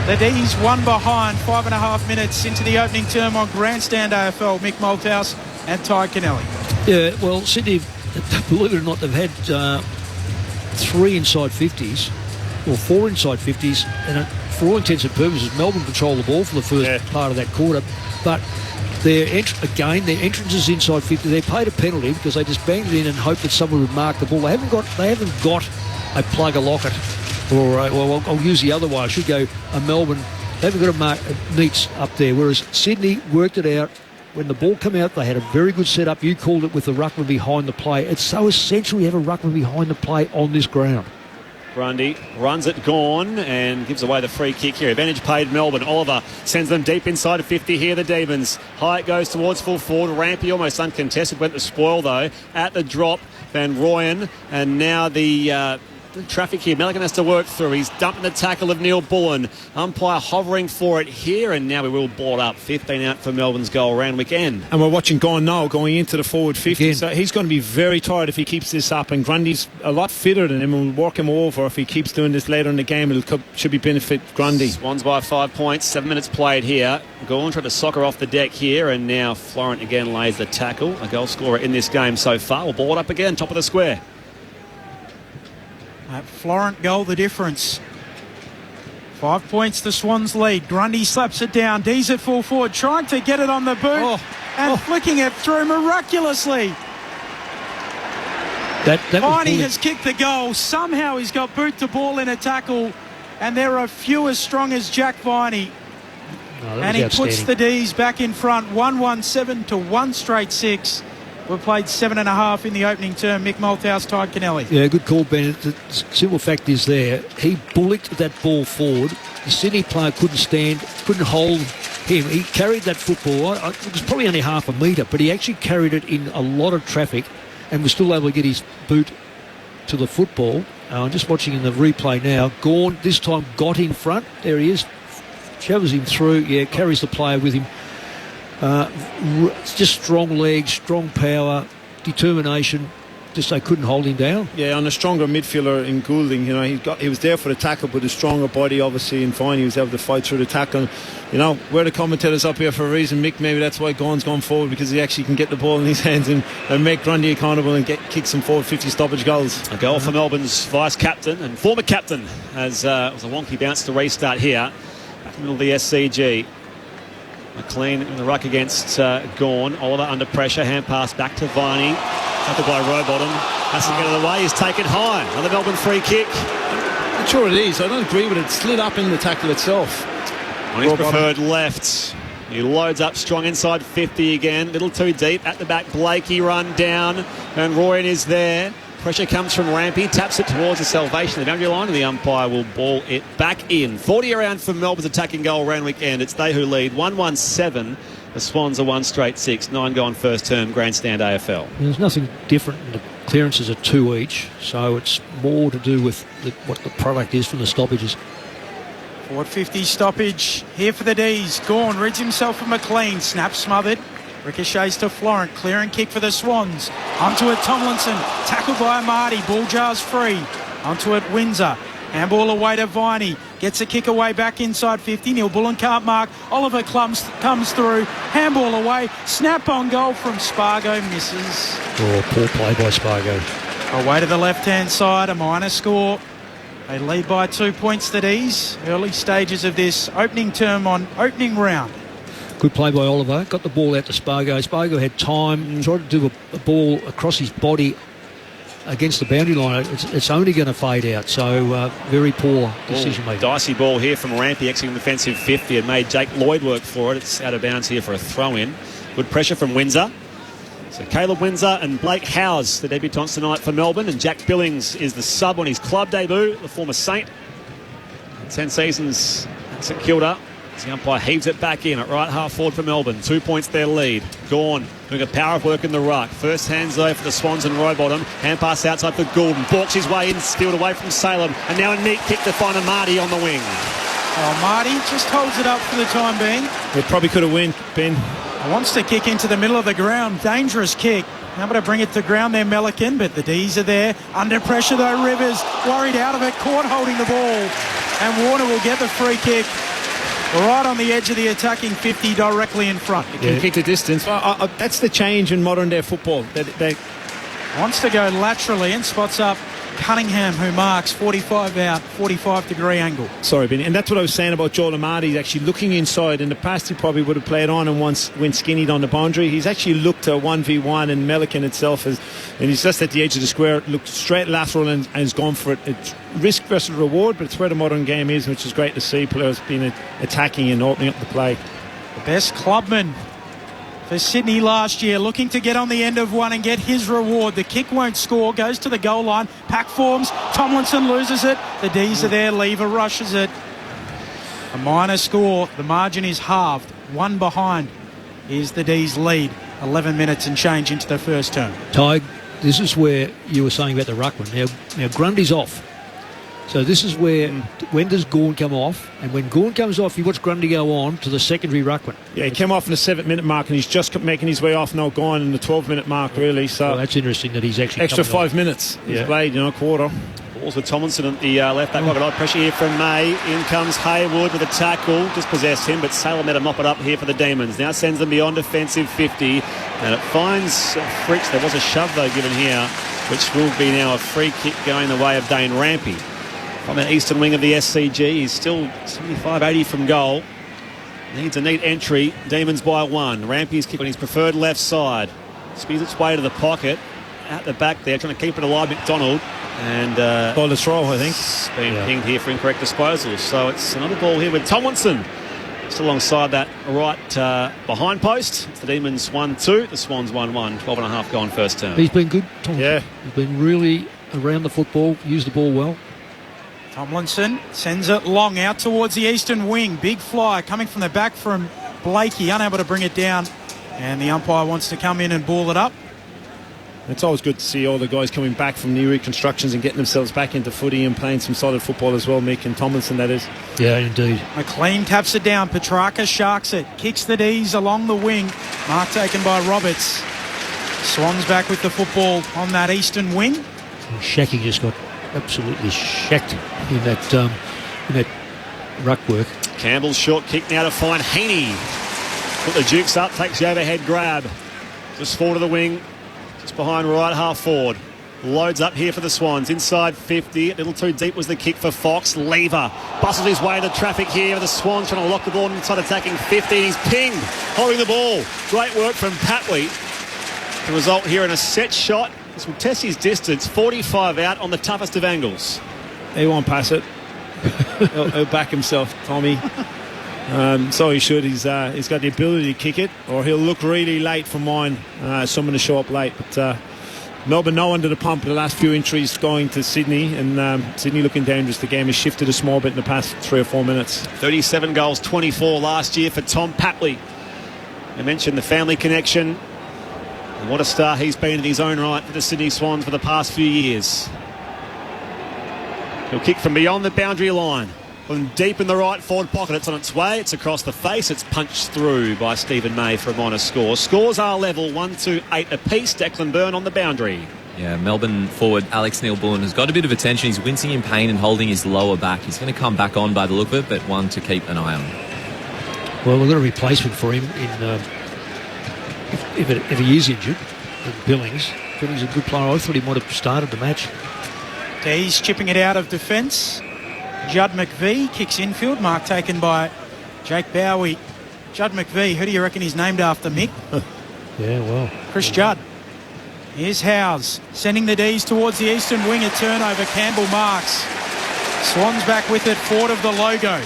Speaker 8: The D's 1 behind, 5.5 minutes into the opening term on Grandstand AFL. Mick Malthouse and Ty Kennelly.
Speaker 9: Yeah, well, Sydney, believe it or not, they've had 3 inside 50s, or 4 inside 50s, and for all intents and purposes, Melbourne control the ball for the first part of that quarter, but their entrances inside 50, they paid a penalty because they just banged it in and hoped that someone would mark the ball. They haven't got a Plugger Lockett, or I'll use the other way. I should go a Melbourne. They haven't got a mark Neats up there, whereas Sydney worked it out. When the ball came out, they had a very good setup. You called it with the ruckman behind the play. It's so essential you have a ruckman behind the play on this ground.
Speaker 4: Grundy runs it, Gawn, and gives away the free kick here. Advantage paid Melbourne. Oliver sends them deep inside of 50 here, the Demons. High it goes towards full forward. Rampy almost uncontested. Went to spoil, though. At the drop, Van Rooyen. And now the traffic here. Melican has to work through. He's dumping the tackle of Neil Bullen. Umpire hovering for it here, and now we will ball up. 15 out for Melbourne's goal round weekend.
Speaker 12: And we're watching Gawn now going into the forward 50. So he's going to be very tired if he keeps this up. And Grundy's a lot fitter than him and will work him over. If he keeps doing this later in the game, it should be benefit Grundy.
Speaker 4: Swans by 5 points. 7 minutes played here. Gawn tried to soccer off the deck here, and now Florent again lays the tackle. A goal scorer in this game so far. We'll ball it up again, top of the square.
Speaker 8: Florent goal the difference. 5 points the Swans lead. Grundy slaps it down. D's at full forward, trying to get it on the boot and flicking it through miraculously. Viney has kicked the goal. Somehow he's got boot to ball in a tackle, and there are few as strong as Jack Viney. And he puts the D's back in front, 1-1-7 to 1 straight 6. We've played 7.5 in the opening term. Mick Malthouse tied Kennelly.
Speaker 9: Yeah, good call, Ben. The simple fact is there, he bullocked that ball forward. The Sydney player couldn't hold him. He carried that football. It was probably only half a metre, but he actually carried it in a lot of traffic and was still able to get his boot to the football. I'm just watching in the replay now. Gawn this time got in front. There he is. Shoves him through. Yeah, carries the player with him. Just strong legs, strong power, determination. Just they couldn't hold him down.
Speaker 12: Yeah, on a stronger midfielder in Goulding, he was there for the tackle, but a stronger body, obviously, and fine, he was able to fight through the tackle. We're the commentators up here for a reason, Mick. Maybe that's why Gawn's gone forward, because he actually can get the ball in his hands and make Grundy accountable and kick some forward 50 stoppage goals.
Speaker 4: A goal for Melbourne's vice captain and former captain, as it was a wonky bounce to restart here. Back in the middle of the SCG. McLean in the ruck against Gawn. Oliver under pressure. Hand pass back to Viney. Tackled by Rowbottom. Has to get out of the way. He's taken high. Another Melbourne free kick.
Speaker 12: I'm sure it is. I don't agree with it. It slid up in the tackle itself.
Speaker 4: On his preferred left. He loads up strong inside 50 again. Little too deep. At the back, Blakey run down. And Royan is there. Pressure comes from Rampy, taps it towards the salvation of the boundary line, and the umpire will ball it back in. 40 around for Melbourne's attacking goal round weekend. It's they who lead 1-1-7. The Swans are 1 straight 6. 9 gone first term grandstand AFL.
Speaker 9: There's nothing different. The clearances are 2 each, so it's more to do with what the product is from the stoppages.
Speaker 8: 450 stoppage here for the D's. Gawn rids himself from McLean. Snap smothered. Ricochets to Florent. Clearing kick for the Swans. Onto it Tomlinson. Tackled by Marty. Ball jars free. Onto it Windsor. Handball away to Viney. Gets a kick away back inside 50. Neil Bullen can't mark. Oliver comes through. Handball away. Snap on goal from Spargo. Misses.
Speaker 9: Oh, poor play by Spargo.
Speaker 8: Away to the left-hand side. A minor score. They lead by 2 points, the D's. Early stages of this opening term on opening round.
Speaker 9: Good play by Oliver. Got the ball out to Spargo. Spargo had time. Tried to do a ball across his body against the boundary line. It's only going to fade out. So very poor decision making.
Speaker 4: Dicey ball here from Rampy, exiting the defensive 50, and made Jake Lloyd work for it. It's out of bounds here for a throw-in. Good pressure from Windsor. So Caleb Windsor and Blake Howes, the debutants tonight for Melbourne, and Jack Billings is the sub on his club debut, the former Saint. 10 seasons at St Kilda. The umpire heaves it back in at right half forward for Melbourne. 2 points their lead. Gawn doing a power of work in the ruck. First hands though for the Swans and Rowbottom. Hand pass outside for Goulden. Balks his way in, stealed away from Salem. And now a neat kick to find a Marty on the wing.
Speaker 8: Oh, Marty just holds it up for the time being.
Speaker 12: It probably could have won, Ben.
Speaker 8: Wants to kick into the middle of the ground. Dangerous kick. Able to bring it to ground there, Melican, but the D's are there. Under pressure though, Rivers worried out of it. Caught holding the ball. And Warner will get the free kick. Right on the edge of the attacking 50, directly in front.
Speaker 12: He can kick the distance. That's the change in modern day football. They
Speaker 8: wants to go laterally and spots up Cunningham, who marks 45 out, 45-degree angle.
Speaker 12: Sorry, Benny. And that's what I was saying about Joel Amadi. He's actually looking inside. In the past, he probably would have played on and once went skinnied on the boundary. He's actually looked to 1v1, and Melican itself and he's just at the edge of the square, looked straight lateral and has gone for it. It's risk versus reward, but it's where the modern game is, which is great to see players being attacking and opening up the play.
Speaker 8: The best clubman for Sydney last year, looking to get on the end of one and get his reward. The kick won't score, goes to the goal line. Pack forms, Tomlinson loses it. The D's are there, Lever rushes it. A minor score, the margin is halved. One behind is the D's lead. 11 minutes and change into the first term.
Speaker 9: Ty, this is where you were saying about the ruckman. Now Grundy's off. So this is where, when does Gawn come off? And when Gawn comes off, you watch Grundy go on to the secondary ruckman.
Speaker 12: Yeah, he came off in the 7-minute mark, and he's just making his way off now, Gawn in the 12-minute mark, really. So
Speaker 9: well, that's interesting that he's actually
Speaker 12: extra 5 minutes. He's played, quarter.
Speaker 4: Balls with Tomlinson at the left back. Got pressure here from May. In comes Haywood with a tackle. Dispossessed him, but Salem had to mop it up here for the Demons. Now sends them beyond defensive 50. And it finds Fricks. There was a shove, though, given here, which will be now a free kick going the way of Dane Rampy. From the eastern wing of the SCG, he's still 75-80 from goal. Needs a neat entry. Demons by 1. Rampy's kick on his preferred left side. Speeds its way to the pocket. At the back there, trying to keep it alive, McDonald. And
Speaker 12: ball to throw, I think.
Speaker 4: Being pinged here for incorrect disposal. So it's another ball here with Tomlinson. Just alongside that right behind post. It's the Demons 1-2, the Swans 1-1. 12 and a half gone first term.
Speaker 9: He's been good, Tom.
Speaker 4: Yeah.
Speaker 9: He's been really around the football, used the ball well.
Speaker 8: Tomlinson sends it long out towards the eastern wing. Big fly coming from the back from Blakey, unable to bring it down. And the umpire wants to come in and ball it up.
Speaker 12: It's always good to see all the guys coming back from knee reconstructions and getting themselves back into footy and playing some solid football as well, Mick, and Tomlinson, that is.
Speaker 9: Yeah, indeed.
Speaker 8: McLean taps it down. Petrarca sharks it. Kicks the D's along the wing. Mark taken by Roberts. Swans back with the football on that eastern wing.
Speaker 9: And Shaki just got absolutely shacked in that ruck work.
Speaker 4: Campbell's short kick now to find Heaney. Put the Dukes up, takes the overhead grab. Just forward to the wing. Just behind right half forward. Loads up here for the Swans. Inside 50. A little too deep was the kick for Fox. Lever bustles his way to traffic here. The Swans trying to lock the ball inside attacking 50. He's pinged. Holding the ball. Great work from Papley. The result here in a set shot. This will test his distance. 45 out on the toughest of angles.
Speaker 12: He won't pass it. he'll back himself, Tommy. So he should. He's got the ability to kick it, or he'll look really late for mine. Someone to show up late. But Melbourne no under the pump. The last few entries going to Sydney, and Sydney looking dangerous. The game has shifted a small bit in the past 3 or 4 minutes.
Speaker 4: 37 goals, 24 last year for Tom Papley. I mentioned the family connection. And what a star he's been in his own right for the Sydney Swans for the past few years. He'll kick from beyond the boundary line. From deep in the right forward pocket, it's on its way. It's across the face. It's punched through by Stephen May for a minor score. Scores are level, 1-2-8 apiece. Declan Byrne on the boundary.
Speaker 10: Yeah, Melbourne forward Alex Neil-Bullen has got a bit of attention. He's wincing in pain and holding his lower back. He's going to come back on by the look of it, but one to keep an eye on.
Speaker 9: Well, we've got a replacement for him if he is injured. Billings. Billings is a good player. I thought he might have started the match.
Speaker 8: He's chipping it out of defence. Judd McVie kicks infield. Mark taken by Jake Bowie. Judd McVie, who do you reckon he's named after, Mick?
Speaker 9: Yeah, well.
Speaker 8: Chris Judd. Here's Howes sending the D's towards the eastern wing. A turnover. Campbell marks. Swans back with it. Forward of the logo.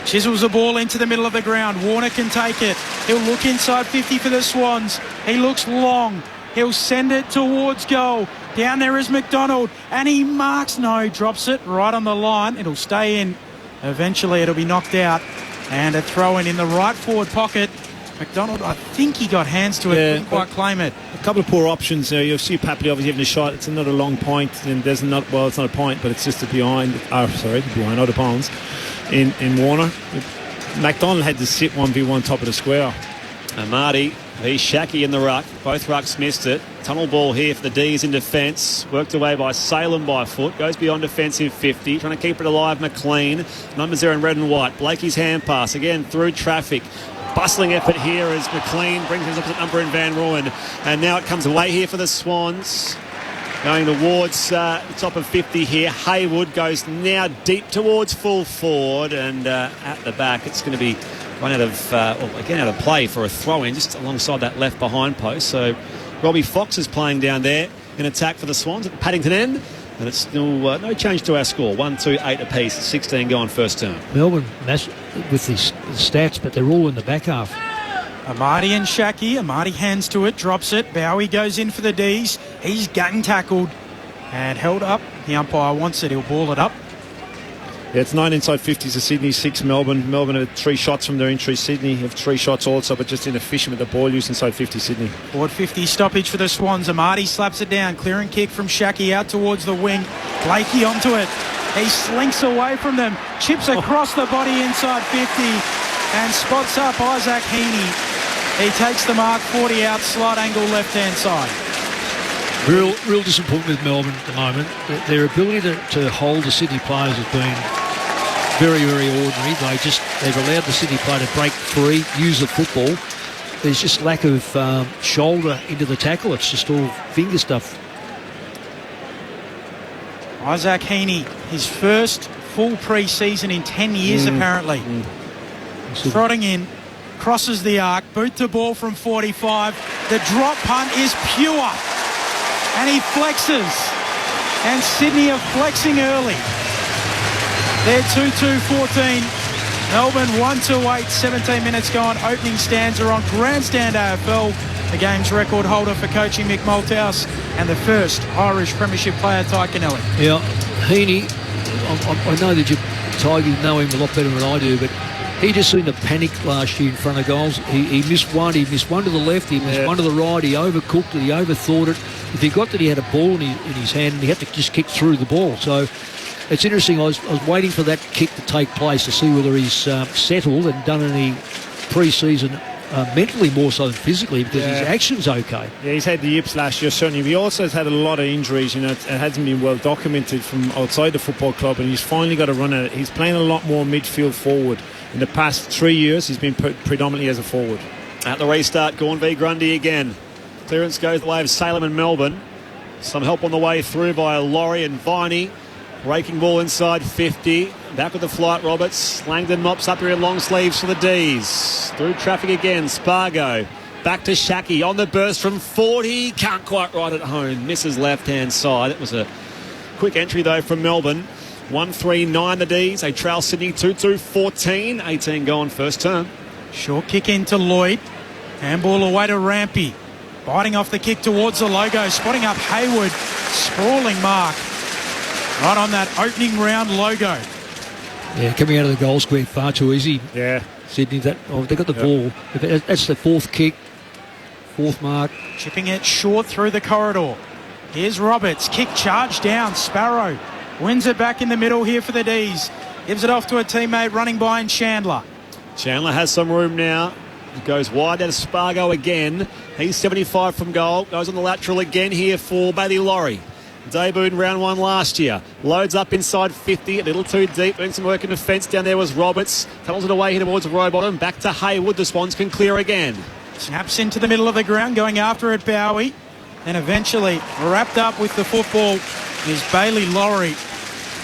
Speaker 8: Chisels the ball into the middle of the ground. Warner can take it. He'll look inside 50 for the Swans. He looks long. He'll send it towards goal. Down there is McDonald, and he marks. No, drops it right on the line. It'll stay in. Eventually, it'll be knocked out. And a throw in the right forward pocket. McDonald, I think he got hands to it, couldn't quite claim it.
Speaker 12: A couple of poor options there. You'll see Papley obviously having a shot. It's another long point, and there's not, well, it's not a point, but it's just a behind, out of bounds in Warner. McDonald had to sit 1v1 top of the square.
Speaker 4: Marty, he's Shaki in the ruck. Both rucks missed it. Tunnel ball here for the D's in defence. Worked away by Salem by foot. Goes beyond defensive 50. Trying to keep it alive, McLean. Numbers there in red and white. Blakey's hand pass. Again, through traffic. Bustling effort here as McLean brings his opposite number in Van Rooyen. And now it comes away here for the Swans. Going towards the top of 50 here. Haywood goes now deep towards full forward. And at the back, it's going to be run out of, out of play for a throw-in just alongside that left behind post. So Robbie Fox is playing down there in attack for the Swans at the Paddington end. And it's still no change to our score. 1-2-8 apiece, 16 gone first term.
Speaker 9: Melbourne with these stats, but they're all in the back half.
Speaker 8: Amati and Shaki. Amati hands to it, drops it. Bowie goes in for the D's. He's gang tackled and held up. The umpire wants it. He'll ball it up.
Speaker 12: Yeah, it's 9 inside 50s to Sydney, 6 Melbourne. Melbourne have 3 shots from their entry. Sydney have 3 shots also, but just inefficient with the ball use inside 50 Sydney.
Speaker 8: Forward 50 stoppage for the Swans. Amati slaps it down. Clearing kick from Shaki out towards the wing. Blakey onto it. He slinks away from them. Chips across the body inside 50 and spots up Isaac Heaney. He takes the mark, 40 out, slight angle left-hand side.
Speaker 9: Real disappointment with Melbourne at the moment. Their ability to hold the Sydney players has been very, very ordinary. They've allowed the Sydney player to break free, use the football. There's just lack of shoulder into the tackle. It's just all finger stuff.
Speaker 8: Isaac Heaney, his first full pre-season in 10 years apparently. Trotting in, crosses the arc, boot to ball from 45. The drop punt is pure. And he flexes. And Sydney are flexing early. They're 2-2-14. Melbourne 1-8, 17 minutes gone. Opening stanza on Grandstand AFL. The game's record holder for coaching Mick Malthouse and the first Irish Premiership player, Ty Kennelly.
Speaker 9: Yeah, Heaney, I know that you Tigers know him a lot better than I do, but he just seemed to panic last year in front of goals. He missed one. He missed one to the left. He missed one to the right. He overcooked it. He overthought it. He forgot that he had a ball in his hand and he had to just kick through the ball. So it's interesting. I was waiting for that kick to take place to see whether he's settled and done any pre-season mentally more so than physically, because his action's okay.
Speaker 12: Yeah, he's had the yips last year, certainly. He also has had a lot of injuries. You know, it hasn't been well documented from outside the football club, and he's finally got a run at it. He's playing a lot more midfield forward. In the past 3 years, he's been predominantly as a forward.
Speaker 4: At the restart, Gawn v Grundy again. Clearance goes the way of Salem and Melbourne. Some help on the way through by Laurie and Viney. Raking ball inside 50. Back with the flight, Roberts. Langdon mops up here in long sleeves for the D's. Through traffic again, Spargo. Back to Shaki on the burst from 40. Can't quite ride it home. Misses left-hand side. It was a quick entry, though, from Melbourne. 1-3-9 the D's. They trail Sydney 2-2-14. 18 gone first term.
Speaker 8: Short kick into Lloyd. Handball away to Rampy. Biting off the kick towards the logo. Spotting up Hayward. Sprawling mark. Right on that opening round logo.
Speaker 9: Yeah, coming out of the goal square far too easy.
Speaker 12: Yeah.
Speaker 9: Sydney, they got the ball. That's the fourth kick. Fourth mark.
Speaker 8: Chipping it short through the corridor. Here's Roberts. Kick charge down. Sparrow wins it back in the middle here for the D's. Gives it off to a teammate running by in Chandler.
Speaker 4: Chandler has some room now. Goes wide out of Spargo again. He's 75 from goal. Goes on the lateral again here for Bailey Laurie. Debuted in round one last year. Loads up inside 50. A little too deep. Doing some work in defence. Down there was Roberts. Tunnels it away here towards Rowbottom. Back to Hayward. The Swans can clear again.
Speaker 8: Snaps into the middle of the ground. Going after it, Bowie. And eventually wrapped up with the football is Bailey Laurie.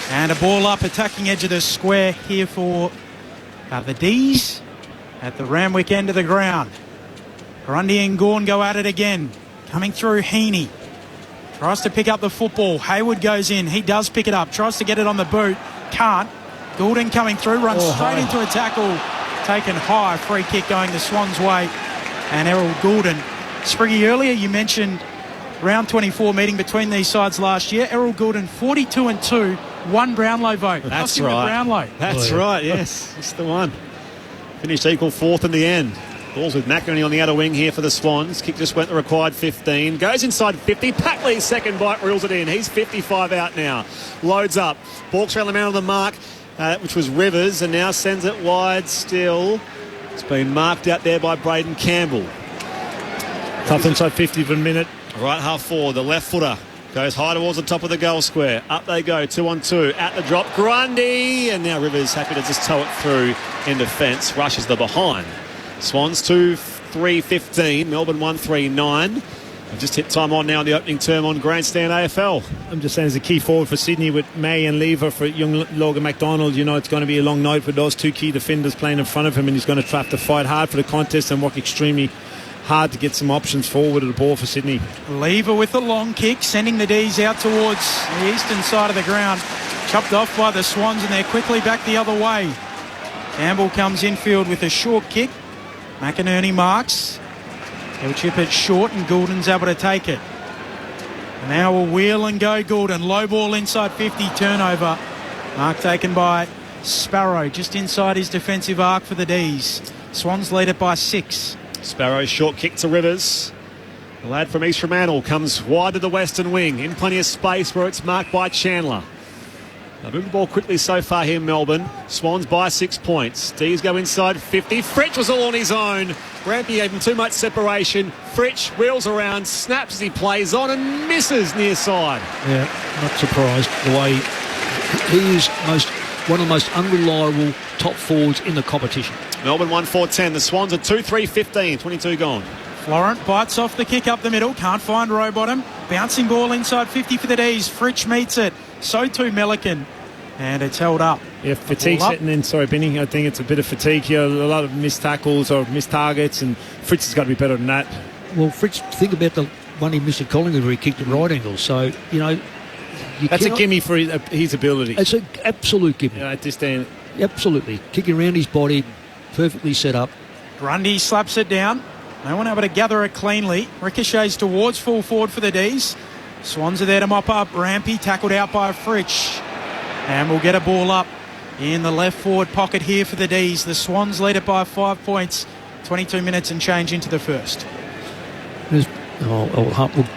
Speaker 8: And a ball up attacking edge of the square here for the D's at the Ramwick end of the ground. Grundy and Gawn go at it again. Coming through Heaney. Tries to pick up the football. Hayward goes in. He does pick it up. Tries to get it on the boot. Can't. Goulden coming through. Runs straight into a tackle. Taken high. Free kick going the Swans' way. And Errol Goulden. Spriggy, earlier you mentioned round 24 meeting between these sides last year. Errol Goulden 42-2. One Brownlow vote.
Speaker 4: That's right.
Speaker 8: Brownlow.
Speaker 4: That's right, yes. It's the one. Finished equal fourth in the end. Balls with McInerney on the outer wing here for the Swans. Kick just went the required 15. Goes inside 50. Packley's second bite reels it in. He's 55 out now. Loads up. Balks around the man on the mark, which was Rivers, and now sends it wide still. It's been marked out there by Braden Campbell.
Speaker 12: Tough inside 50 for a minute.
Speaker 4: Right half forward. The left footer goes high towards the top of the goal square. Up they go, 2-on-2. At the drop, Grundy. And now Rivers happy to just tow it through in defence. Rushes the behind. Swans 2-3-15. Melbourne 1-3-9. I've just hit time on now in the opening term on Grandstand AFL.
Speaker 12: I'm just saying as a key forward for Sydney with May and Lever for young Logan McDonald. You know, it's going to be a long night with those two key defenders playing in front of him, and he's going to have to fight hard for the contest and work extremely hard to get some options forward of the ball for Sydney.
Speaker 8: Lever with the long kick, sending the D's out towards the eastern side of the ground. Chopped off by the Swans, and they're quickly back the other way. Campbell comes infield with a short kick. McInerney marks. He'll chip it short, and Goulden's able to take it. And now a wheel and go Goulden. Low ball inside 50, turnover. Mark taken by Sparrow, just inside his defensive arc for the D's. Swans lead it by 6.
Speaker 4: Sparrow short kick to Rivers. The lad from East Fremantle comes wide to the western wing. In plenty of space where it's marked by Chandler. They've moved the ball quickly so far here in Melbourne. Swans by 6 points. D's go inside 50. Fritsch was all on his own. Rampy gave him too much separation. Fritsch wheels around, snaps as he plays on and misses near side.
Speaker 9: Yeah, not surprised. The way he is one of the most unreliable top forwards in the competition.
Speaker 4: Melbourne 1-4-10. The Swans are 2-3-15. 22 gone.
Speaker 8: Florent bites off the kick up the middle. Can't find Rowbottom. Bouncing ball inside 50 for the D's. Fritsch meets it. So too Melican. And it's held up.
Speaker 12: Yeah, fatigue setting in. Sorry, Benny. I think it's a bit of fatigue here. A lot of missed tackles or missed targets, and Fritz has got to be better than that.
Speaker 9: Well, Fritz, think about the one he missed at Collingwood where he kicked at right angle. So, you know...
Speaker 12: That's a gimme for his ability.
Speaker 9: It's an absolute gimme.
Speaker 12: You know, at this day,
Speaker 9: Absolutely. Kicking around his body, perfectly set up.
Speaker 8: Grundy slaps it down. No one able to gather it cleanly. Ricochets towards full forward for the D's. Swans are there to mop up. Rampy tackled out by Fritsch. And we'll get a ball up in the left forward pocket here for the D's. The Swans lead it by 5 points. 22 minutes and change into the first.
Speaker 9: We'll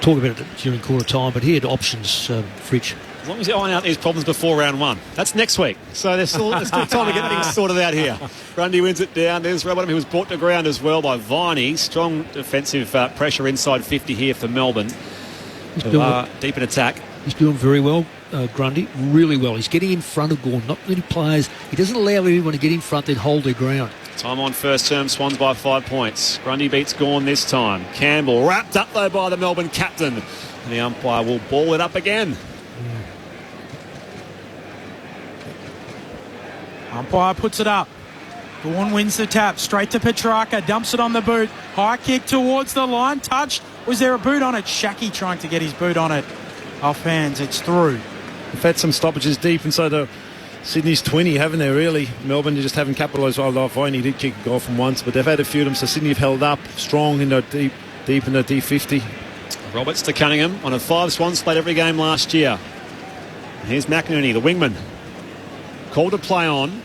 Speaker 9: talk about it during quarter time, but he had options, Fritsch.
Speaker 4: As long as you iron out these problems before round one. That's next week. So there's still time to get things sorted out here. Grundy wins it down. There's Robert, who was brought to ground as well by Viney. Strong defensive pressure inside 50 here for Melbourne. Deep in attack.
Speaker 9: He's doing very well, Grundy. Really well. He's getting in front of Gawn. Not many players. He doesn't allow anyone to get in front then hold their ground.
Speaker 4: Time on first term, Swans by 5 points. Grundy beats Gawn this time. Campbell wrapped up though by the Melbourne captain. And the umpire will ball it up again.
Speaker 8: Umpire puts it up. Gawn wins the tap. Straight to Petrarca. Dumps it on the boot. High kick towards the line. Touched. Was there a boot on it? Shaki trying to get his boot on it. Off hands. It's through.
Speaker 12: They've had some stoppages deep inside the Sydney's 20, haven't they, really? Melbourne just haven't capitalised well off. Viney did kick a goal from once, but they've had a few of them. So Sydney have held up strong in their deep in their D50.
Speaker 4: Roberts to Cunningham. One of 5 Swans played every game last year. And here's McInerney, the wingman. Called to play on.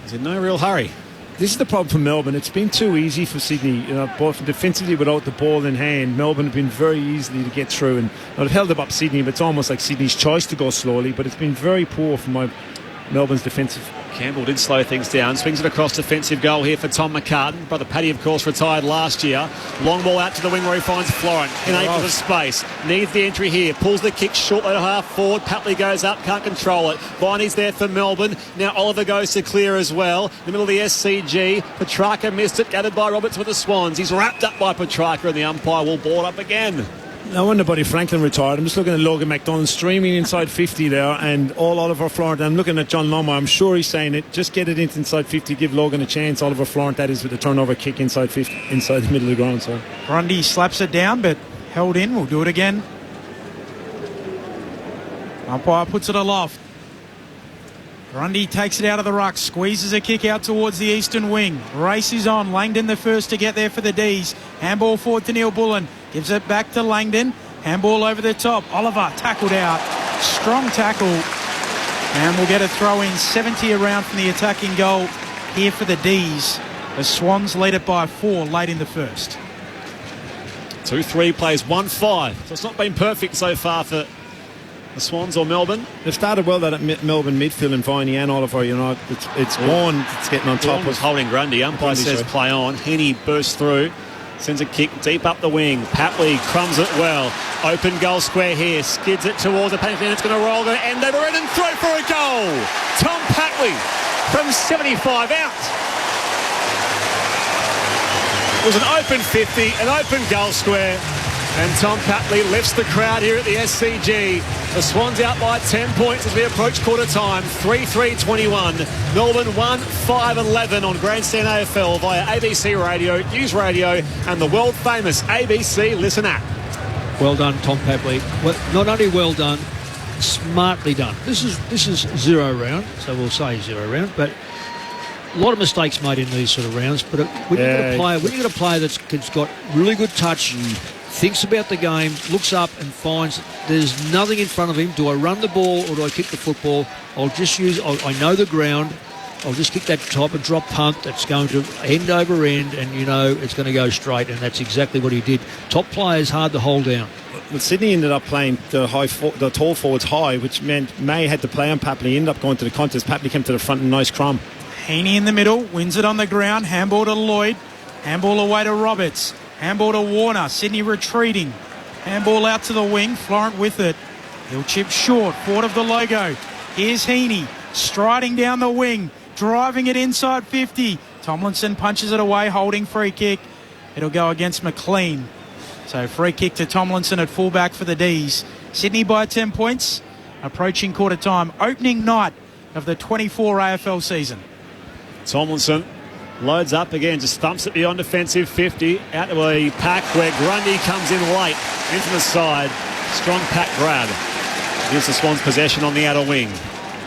Speaker 4: He's in no real hurry.
Speaker 12: This is the problem for Melbourne. It's been too easy for Sydney, both defensively without the ball in hand. Melbourne have been very easily to get through, and they've held up Sydney, but it's almost like Sydney's choice to go slowly, but it's been very poor from Melbourne's defensive.
Speaker 4: Campbell did slow things down. Swings it across defensive goal here for Tom McCartan. Brother Paddy, of course, retired last year. Long ball out to the wing where he finds Florent in acres of space. Needs the entry here. Pulls the kick short at half forward. Papley goes up. Can't control it. Viney's there for Melbourne. Now Oliver goes to clear as well. In the middle of the SCG. Petrarca missed it. Gathered by Roberts with the Swans. He's wrapped up by Petrarca and the umpire will ball it up again.
Speaker 12: No wonder Buddy Franklin retired. I'm just looking at Logan McDonald streaming inside 50 there, and all Oliver Florent. I'm looking at John Loma. I'm sure he's saying it. Just get it inside 50. Give Logan a chance. Oliver Florent, that is, with the turnover kick inside 50, inside the middle of the ground. So
Speaker 8: Grundy slaps it down, but held in. We'll do it again. Umpire puts it aloft. Grundy takes it out of the ruck, squeezes a kick out towards the eastern wing. Race is on. Langdon the first to get there for the D's. Handball forward to Neil Bullen. Gives it back to Langdon. Handball over the top. Oliver tackled out. Strong tackle. And we'll get a throw in. 70 around from the attacking goal here for the D's. The Swans lead it by 4 late in the first.
Speaker 4: 2-3 plays 1-5. So it's not been perfect so far for the Swans or Melbourne.
Speaker 12: They've started well that at Melbourne midfield and Viney and Oliver. It's Vaughan that's getting on top.
Speaker 4: Was holding Grundy. Umpire says play on. Heaney bursts through. Sends a kick deep up the wing. Papley crumbs it well. Open goal square here. Skids it towards the penalty. It's going to roll. Going to end over it and throw for a goal. Tom Papley from 75 out. It was an open 50, an open goal square. And Tom Papley lifts the crowd here at the SCG. The Swans out by 10 points as we approach quarter time. 3-3-21. Melbourne 1-5-11 on Grandstand AFL via ABC Radio, News Radio and the world famous ABC Listen app.
Speaker 9: Well done, Tom Papley. Well, not only well done, smartly done. This is 0 round, so we'll say 0 round, but a lot of mistakes made in these sort of rounds. But when you get a player that's got really good touch, thinks about the game, looks up and finds there's nothing in front of him. Do I run the ball or do I kick the football? I know the ground. I'll just kick that type of drop punt that's going to end over end and, it's going to go straight. And that's exactly what he did. Top players hard to hold down.
Speaker 12: Well, Sydney ended up playing the tall forwards high, which meant May had to play on Papley. He ended up going to the contest. Papley came to the front and nice crumb.
Speaker 8: Heaney in the middle, wins it on the ground. Handball to Lloyd. Handball away to Roberts. Handball to Warner. Sydney retreating. Handball out to the wing. Florent with it. He'll chip short. Forward of the logo. Here's Heaney. Striding down the wing. Driving it inside 50. Tomlinson punches it away. Holding free kick. It'll go against McLean. So free kick to Tomlinson at fullback for the D's. Sydney by 10 points. Approaching quarter time. Opening night of the 24 AFL season.
Speaker 4: Tomlinson loads up again, just thumps it beyond defensive 50, out to a pack where Grundy comes in late, into the side. Strong pack grab. Gives the Swans possession on the outer wing.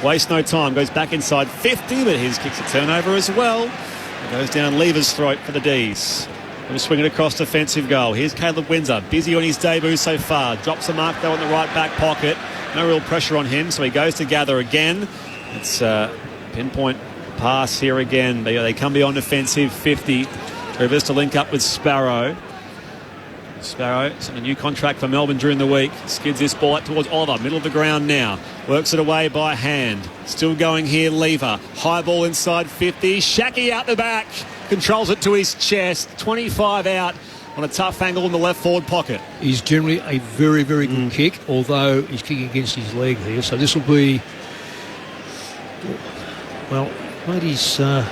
Speaker 4: Waste no time. Goes back inside 50, but his kicks a turnover as well. It goes down Lever's throat for the D's. Going to swing it across defensive goal. Here's Caleb Windsor, busy on his debut so far. Drops a mark though in the right back pocket. No real pressure on him, so he goes to gather again. It's a pinpoint pass here again. They come beyond defensive 50. Rivers to link up with Sparrow. Sparrow, a new contract for Melbourne during the week. Skids this ball up towards Oliver, middle of the ground now. Works it away by hand. Still going here, Lever. High ball inside 50. Shacky out the back. Controls it to his chest. 25 out on a tough angle in the left forward pocket.
Speaker 9: He's generally a very, very good kick, although he's kicking against his leg here. So this will be... Well, mate, he's going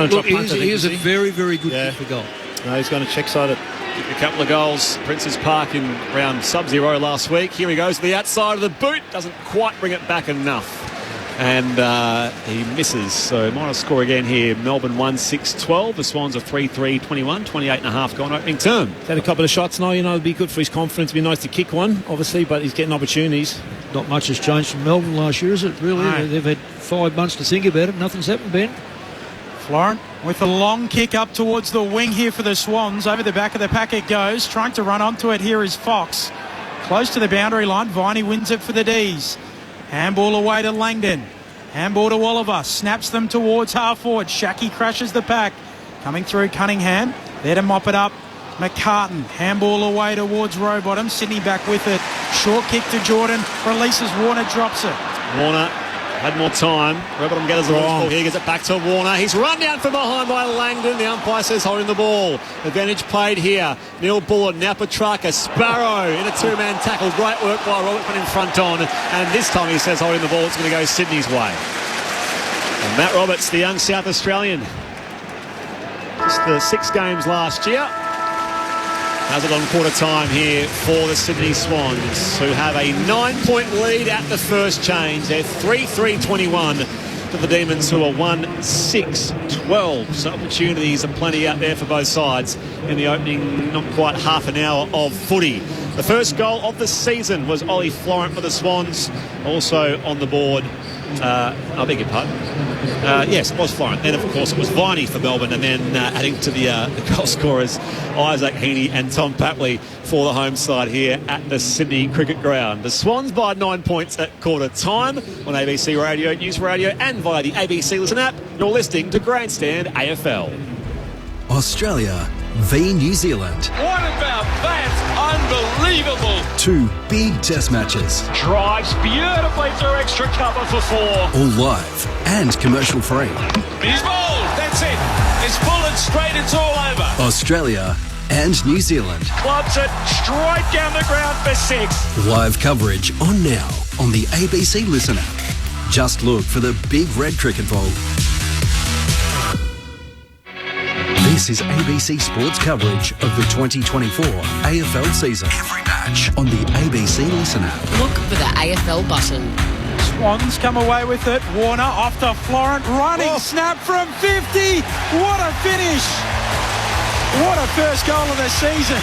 Speaker 9: to try punt. He is a very, very good kick for goal.
Speaker 12: No, he's going to check-side it.
Speaker 4: Kicked a couple of goals, Prince's Park in round sub-zero last week. Here he goes to the outside of the boot. Doesn't quite bring it back enough. And he misses. So minor score again here. Melbourne 1-6-12. The Swans are 3-3-21. 28.5 gone opening term.
Speaker 12: He's had a couple of shots now. You know, it'd be good for his confidence. It'd be nice to kick one, obviously, but he's getting opportunities.
Speaker 9: Not much has changed from Melbourne last year, is it? Really?
Speaker 8: No.
Speaker 9: They've had 5 months to think about it. Nothing's happened, Ben.
Speaker 8: Florent with a long kick up towards the wing here for the Swans. Over the back of the pack it goes. Trying to run onto it here is Fox. Close to the boundary line. Viney wins it for the D's. Handball away to Langdon. Handball to Oliver. Snaps them towards half forward. Shacky crashes the pack. Coming through Cunningham. There to mop it up. McCartan. Handball away towards Rowbottom. Sydney back with it. Short kick to Jordan. Releases Warner. Drops it.
Speaker 4: Warner had more time. Rowbottom gathers the ball here. Gives it back to Warner. He's run down from behind by Langdon. The umpire says holding the ball. Advantage played here. Neil Bullard, Napa Trucker, Sparrow in a two-man tackle. Great work by Robert put in front on. And this time he says holding the ball. It's going to go Sydney's way. And Matt Roberts, the young South Australian. Just the 6 games last year. Has it on quarter time here for the Sydney Swans, who have a 9-point lead at the first change. They're 3-3-21 to the Demons, who are 1-6-12. So opportunities are plenty out there for both sides in the opening not quite half an hour of footy. The first goal of the season was Ollie Florent for the Swans. Also on the board, I beg your pardon. Yes, it was Florent. Then, of course, it was Viney for Melbourne, and then adding to the goal scorers, Isaac Heaney and Tom Papley for the home side here at the Sydney Cricket Ground. The Swans by 9 points at quarter time on ABC Radio, News Radio, and via the ABC Listen app. You're listening to Grandstand AFL.
Speaker 1: Australia v New Zealand.
Speaker 2: What about that? Unbelievable.
Speaker 1: 2 big test matches.
Speaker 2: Drives beautifully through extra cover for 4.
Speaker 1: All live and commercial free.
Speaker 2: He's bowled. That's it. It's bullet straight. It's all over.
Speaker 1: Australia and New Zealand.
Speaker 2: Clubs it straight down the ground for 6.
Speaker 1: Live coverage on now on the ABC Listen app. Just look for the big red cricket ball. This is ABC Sports coverage of the 2024 AFL season. Every match on the ABC Listen app.
Speaker 7: Look for the AFL button.
Speaker 8: Swans come away with it. Warner off to Florent. Running snap from 50. What a finish. What a first goal of the season.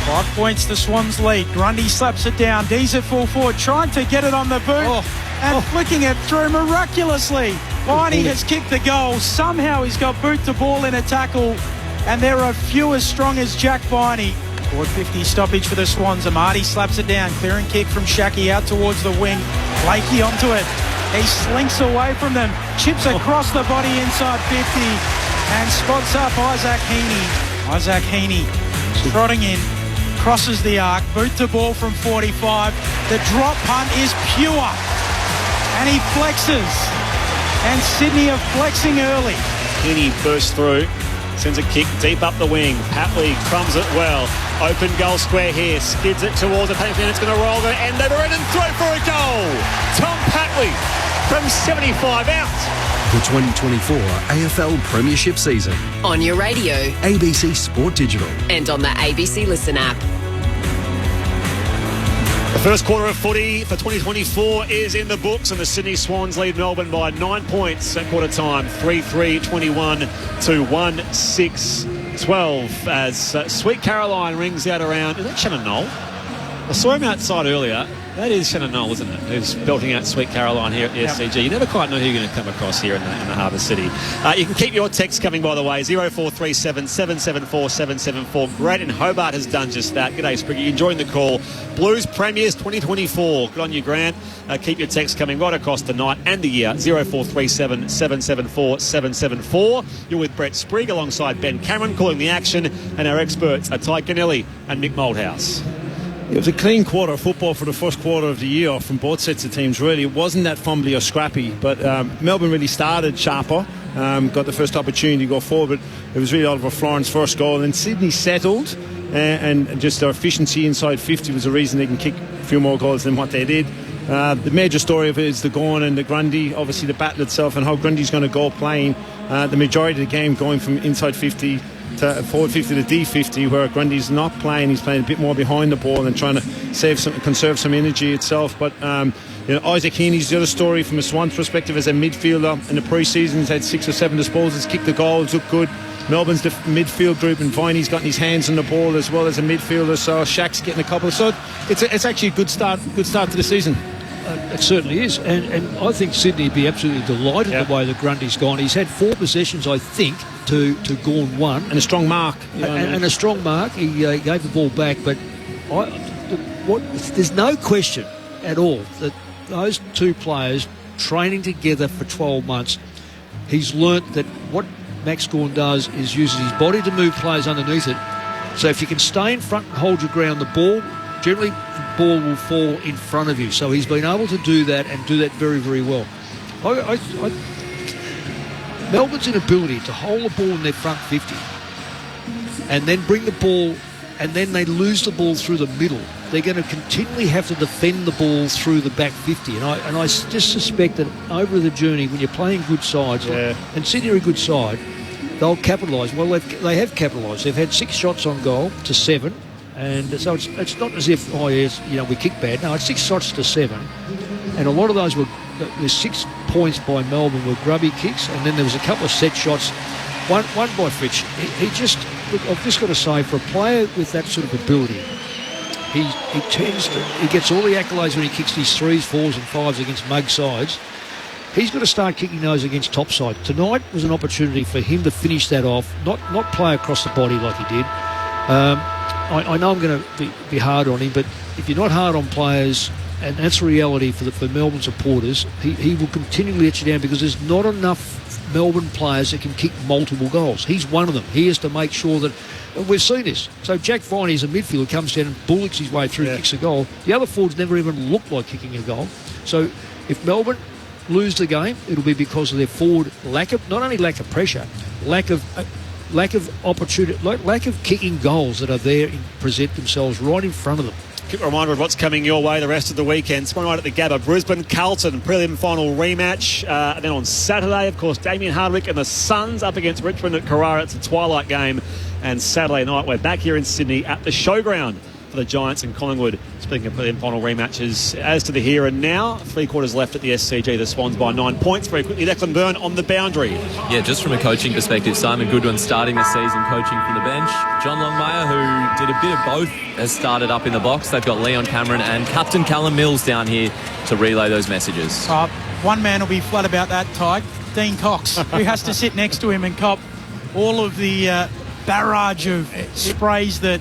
Speaker 8: 5 points the Swans lead. Grundy slaps it down. D's at full forward. Trying to get it on the boot. And flicking it through miraculously. Viney has kicked the goal. Somehow he's got boot to ball in a tackle. And there are few as strong as Jack Viney. Forward 50 stoppage for the Swans. Amati slaps it down. Clearing kick from Shacky out towards the wing. Blakey onto it. He slinks away from them. Chips across the body inside 50. And spots up Isaac Heaney. Isaac Heaney trotting in. Crosses the arc. Boot to ball from 45. The drop punt is pure. And he flexes. And Sydney are flexing early.
Speaker 4: Heaney bursts through. Sends a kick deep up the wing. Papley crumbs it well. Open goal square here. Skids it towards the penalty. It's going to roll. Going to end over it and throw for a goal. Tom Papley from 75 out.
Speaker 1: The 2024 AFL Premiership season.
Speaker 7: On your radio.
Speaker 1: ABC Sport Digital.
Speaker 7: And on the ABC Listen app.
Speaker 4: The first quarter of footy for 2024 is in the books, and the Sydney Swans lead Melbourne by 9 points at quarter time, 3-3-21 to 1-6-12 as Sweet Caroline rings out around. Is that Shannon Knoll? I saw him outside earlier. That is Shannon Knoll, isn't it? Who's belting out Sweet Caroline here at the SCG. You never quite know who you're going to come across here in the Harbour City. You can keep your texts coming, by the way. 0437 774 774. Great, and Hobart has done just that. G'day, Spriggy. Enjoying the call. Blues Premiers 2024. Good on you, Grant. Keep your texts coming right across the night and the year. 0437 774 774. You're with Brett Sprigg alongside Ben Cameron calling the action, and our experts are Ty Kennelly and Nick Moldhouse.
Speaker 12: It was a clean quarter of football for the first quarter of the year from both sets of teams, really. It wasn't that fumbly or scrappy, but Melbourne really started sharper, got the first opportunity to go forward, but it was really Oliver Floren's first goal. And Sydney settled, and just their efficiency inside 50 was the reason they can kick a few more goals than what they did. The major story of it is the Gorn and the Grundy, obviously the battle itself and how Grundy's going to go playing the majority of the game, going from inside 50 to forward 50 to D50, where Grundy's not playing. He's playing a bit more behind the ball and trying to conserve some energy itself. But Isaac Heaney's the other story from a Swans perspective as a midfielder. In the pre-season, he's had 6 or 7 disposals, kicked the goals, looked good. Melbourne's the midfield group, and Viney's gotten his hands on the ball as well as a midfielder. So Shaq's getting a couple. So it's actually a good start to the season.
Speaker 9: It certainly is, and I think Sydney would be absolutely delighted the way that Grundy's gone. He's had 4 possessions, I think, to Gorn 1.
Speaker 12: And a strong mark.
Speaker 9: And a strong mark. He gave the ball back, but there's no question at all that those 2 players training together for 12 months, he's learnt that what Max Gorn does is uses his body to move players underneath it. So if you can stay in front and hold your ground, the ball generally ball will fall in front of you. So he's been able to do that and do that very, very well. Melbourne's inability to hold the ball in their front 50 and then bring the ball and then they lose the ball through the middle. They're going to continually have to defend the ball through the back 50. And I just suspect that over the journey, when you're playing good sides, and Sydney are a good side, they'll capitalise. Well, they have capitalised. They've had 6 shots on goal to 7. And so it's not as if, we kicked bad. No, it's 6 shots to 7. And a lot of those there's 6 points by Melbourne were grubby kicks. And then there was a couple of set shots. One by Fitch. I've just got to say, for a player with that sort of ability, he gets all the accolades when he kicks these 3s, 4s and 5s against mug sides. He's got to start kicking those against top side. Tonight was an opportunity for him to finish that off, not play across the body like he did. I know I'm going to be hard on him, but if you're not hard on players, and that's a reality for Melbourne supporters, he will continually let you down because there's not enough Melbourne players that can kick multiple goals. He's one of them. He has to make sure that... We've seen this. So Jack Viney is a midfielder, comes down and bullocks his way through, kicks a goal. The other forwards never even look like kicking a goal. So if Melbourne lose the game, it'll be because of their forward not only lack of pressure, lack of opportunity, lack of kicking goals that are there and present themselves right in front of them.
Speaker 4: Quick reminder of what's coming your way the rest of the weekend. Tomorrow night at the Gabba, Brisbane, Carlton, prelim final rematch. And then on Saturday, of course, Damien Hardwick and the Suns up against Richmond at Carrara. It's a twilight game. And Saturday night, we're back here in Sydney at the Showground for the Giants and Collingwood. Speaking of prelim final rematches, as to the here and now, 3 quarters left at the SCG. The Swans by 9 points. Very quickly, Declan Byrne on the boundary.
Speaker 10: Yeah, just from a coaching perspective, Simon Goodwin starting the season coaching from the bench. John Longmire, who did a bit of both, has started up in the box. They've got Leon Cameron and Captain Callum Mills down here to relay those messages.
Speaker 8: One man will be flat about that, Ty. Dean Cox, who has to sit next to him and cop all of the barrage of sprays that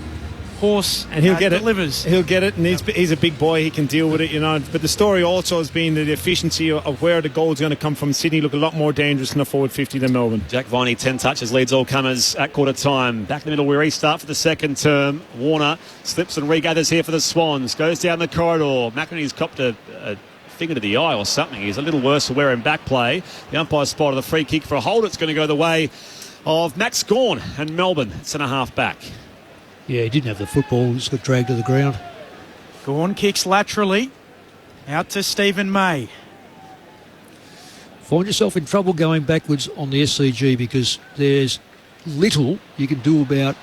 Speaker 8: Horse
Speaker 12: and he'll get
Speaker 8: delivers.
Speaker 12: He'll get it, and he's a big boy. He can deal with it, But the story also has been the efficiency of where the goal is going to come from. Sydney look a lot more dangerous in the forward 50 than Melbourne.
Speaker 4: Jack Viney, 10 touches, leads all comers at quarter time. Back in the middle, we restart for the second term. Warner slips and regathers here for the Swans. Goes down the corridor. McInerney's copped a finger to the eye or something. He's a little worse for wear in back play. The umpire spotted the free kick for a hold. It's going to go the way of Max Gorn and Melbourne. Centre half back.
Speaker 9: Yeah, he didn't have the football. He just got dragged to the ground.
Speaker 8: Gorn kicks laterally out to Stephen May.
Speaker 9: Find yourself in trouble going backwards on the SCG because there's little you can do about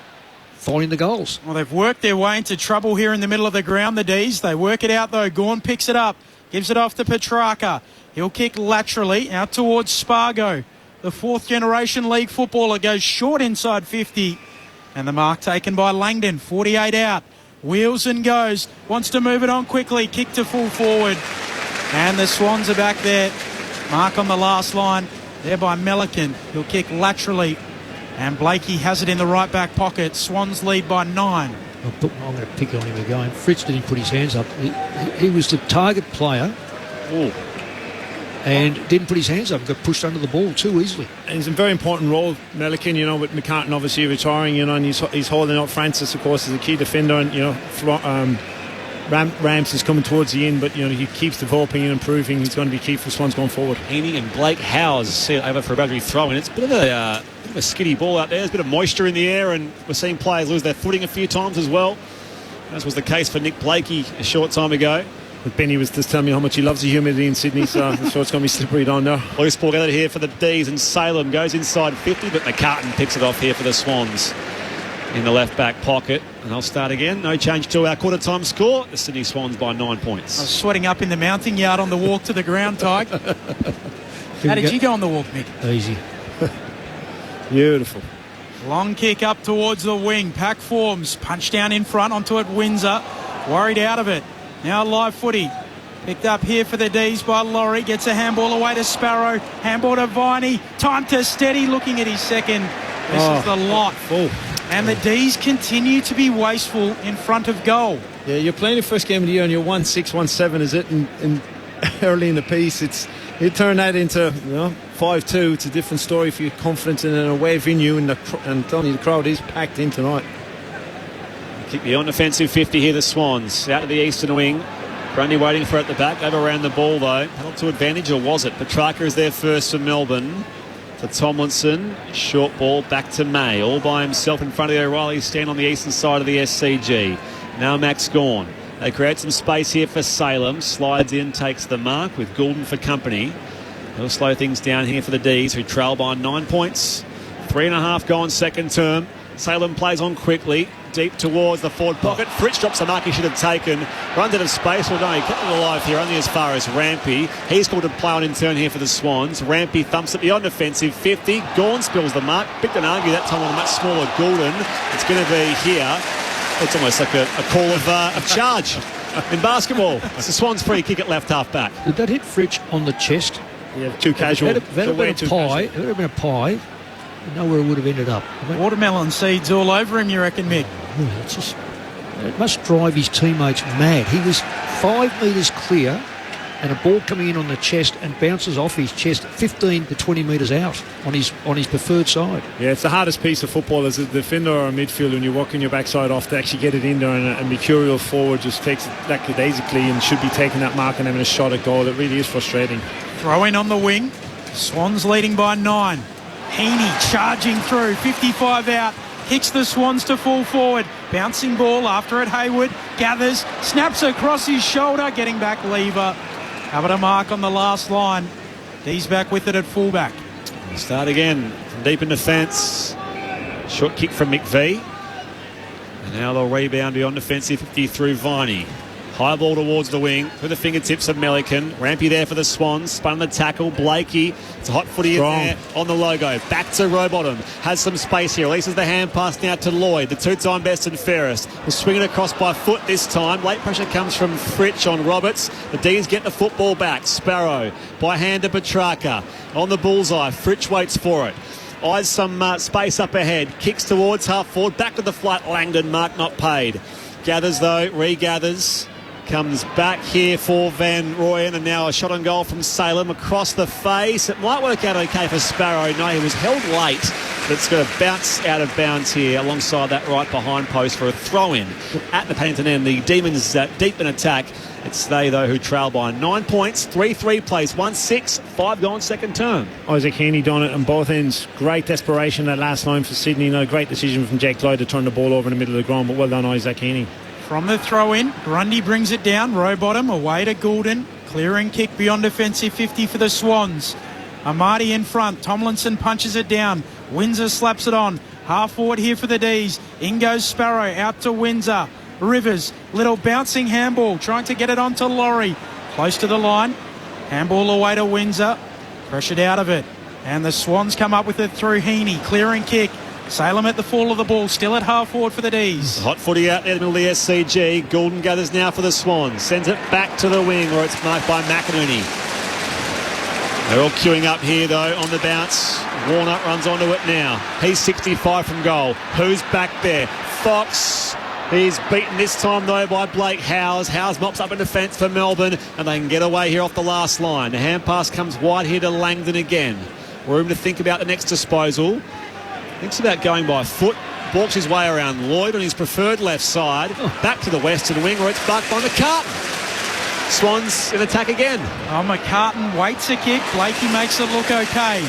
Speaker 9: finding the goals.
Speaker 8: Well, they've worked their way into trouble here in the middle of the ground, the D's. They work it out, though. Gorn picks it up, gives it off to Petrarca. He'll kick laterally out towards Spargo. The 4th generation league footballer goes short inside 50. And the mark taken by Langdon, 48 out. Wheels and goes. Wants to move it on quickly. Kick to full forward. And the Swans are back there. Mark on the last line. There by Melican. He'll kick laterally. And Blakey has it in the right back pocket. Swans lead by 9.
Speaker 9: I'm going to pick on him again. Fritz didn't put his hands up. He was the target player.
Speaker 12: Ooh.
Speaker 9: And didn't put his hands up, got pushed under the ball too easily.
Speaker 12: And he's a very important role, Melican, with McCartan obviously retiring, and he's holding up Francis, of course, as a key defender, and, Rams is coming towards the end, but, he keeps developing and improving. He's going to be key for Swans going forward.
Speaker 4: Heaney and Blake Howes see it over for a boundary throw, and it's a bit of a skiddy ball out there. There's a bit of moisture in the air, and we're seeing players lose their footing a few times as well, as was the case for Nick Blakey a short time ago.
Speaker 12: But Benny was just telling me how much he loves the humidity in Sydney, so I'm sure it's going to be slippery down there.
Speaker 4: Loose ball gathered here for the D's, and Salem goes inside 50, but McCartan picks it off here for the Swans in the left back pocket. And I'll start again. No change to our quarter time score. The Sydney Swans by 9 points.
Speaker 8: I was sweating up in the mounting yard on the walk to the ground, Tyke. How did you go on the walk, Mick?
Speaker 9: Easy.
Speaker 12: Beautiful.
Speaker 8: Long kick up towards the wing. Pack forms. Punch down in front onto it. Windsor. Worried out of it. Now live footy. Picked up here for the D's by Laurie. Gets a handball away to Sparrow. Handball to Viney. Time to steady. Looking at his second. This is the lot.
Speaker 12: Full.
Speaker 8: And the D's continue to be wasteful in front of goal.
Speaker 12: Yeah, you're playing your first game of the year and you're 1-6, 1-7, is it? And early in the piece, you turn that into 5-2. It's a different story for your confidence in an away venue, and Tony, the crowd is packed in tonight.
Speaker 4: Kick the on-offensive 50 here, the Swans. Out to the eastern wing. Grundy waiting for it at the back. Over around the ball, though. Not to advantage, or was it? Petrarca is there first for Melbourne. To Tomlinson. Short ball back to May. All by himself in front of the O'Reilly stand on the eastern side of the SCG. Now Max Gawn. They create some space here for Salem. Slides in, takes the mark with Goulden for company. They'll slow things down here for the D's, who trail by 9 points. 3.5 gone second term. Salem plays on quickly, deep towards the forward pocket. Fritz drops the mark he should have taken. Runs out of space. Well, no, he kept it alive here, only as far as Rampy. He's called to play on in turn here for the Swans. Rampy thumps it beyond offensive 50. Gawn spills the mark. Picked an argue that time on a much smaller Goulden. It's going to be here. It's almost like a call of charge in basketball. It's the Swans free kick at left half back.
Speaker 9: Did that hit Fritch on the chest?
Speaker 12: Yeah, too casual.
Speaker 9: That would have been a pie. It would have been a pie. I know where it would have ended up.
Speaker 8: Watermelon seeds all over him, you reckon, Mick?
Speaker 9: It must drive his teammates mad. He was 5 metres clear and a ball coming in on the chest and bounces off his chest 15 to 20 metres out on his preferred side.
Speaker 12: Yeah, it's the hardest piece of football as a defender or a midfielder when you're walking your backside off to actually get it in there, and Mercurial forward just takes it lackadaisically and should be taking that mark and having a shot at goal. It really is frustrating.
Speaker 8: Throw in on the wing. Swans leading by 9. Heaney charging through, 55 out, kicks the Swans to full forward. Bouncing ball after it, Hayward gathers, snaps across his shoulder, getting back Lever. Cover to mark on the last line. He's back with it at fullback.
Speaker 4: Start again from deep in defence. Short kick from McVie. And now they'll rebound beyond defensive 50 through Viney. High ball towards the wing with the fingertips of Melican. Rampy there for the Swans. Spun the tackle. Blakey. It's a hot footy in there on the logo. Back to Rowbottom. Has some space here. Releases the hand pass now to Lloyd. The two-time best and fairest. Will swing it across by foot this time. Late pressure comes from Fritch on Roberts. The D's get the football back. Sparrow by hand to Petrarca. On the bullseye. Fritch waits for it. Eyes some space up ahead. Kicks towards half forward. Back to the flat. Langdon. Mark not paid. Gathers though. Regathers. Comes back here for Van Rooyen, and now a shot on goal from Salem across the face. It might work out okay for Sparrow. No, he was held late, but it's going to bounce out of bounds here alongside that right behind post for a throw-in at the Paddington end. The Demons deep in attack. It's they, though, who trail by 9 points. 3-3 plays 1-6, 5 gone second term.
Speaker 12: Isaac Heaney done it on both ends. Great desperation that last line for Sydney. No, great decision from Jake Lloyd to turn the ball over in the middle of the ground, but well done, Isaac Heaney.
Speaker 8: From the throw-in, Grundy brings it down. Rowbottom away to Goulden. Clearing kick beyond defensive 50 for the Swans. Amati in front. Tomlinson punches it down. Windsor slaps it on. Half forward here for the D's. In goes Sparrow. Out to Windsor. Rivers. Little bouncing handball. Trying to get it onto Laurie. Close to the line. Handball away to Windsor. Pressured out of it. And the Swans come up with it through Heaney. Clearing kick. Salem at the fall of the ball, still at half forward for the D's.
Speaker 4: Hot footy out there in the middle of the SCG. Goulden gathers now for the Swans. Sends it back to the wing where it's marked by McInerney. They're all queuing up here though on the bounce. Warnock runs onto it now. He's 65 from goal. Who's back there? Fox. He's beaten this time though by Blake Howes. Howes mops up in defence for Melbourne and they can get away here off the last line. The hand pass comes wide here to Langdon again. Room to think about the next disposal. Thinks about going by foot. Walks his way around Lloyd on his preferred left side. Back to the western wing where it's bucked by McCartan. Swans in attack again.
Speaker 8: Oh, McCartan waits a kick. Blakey makes it look okay.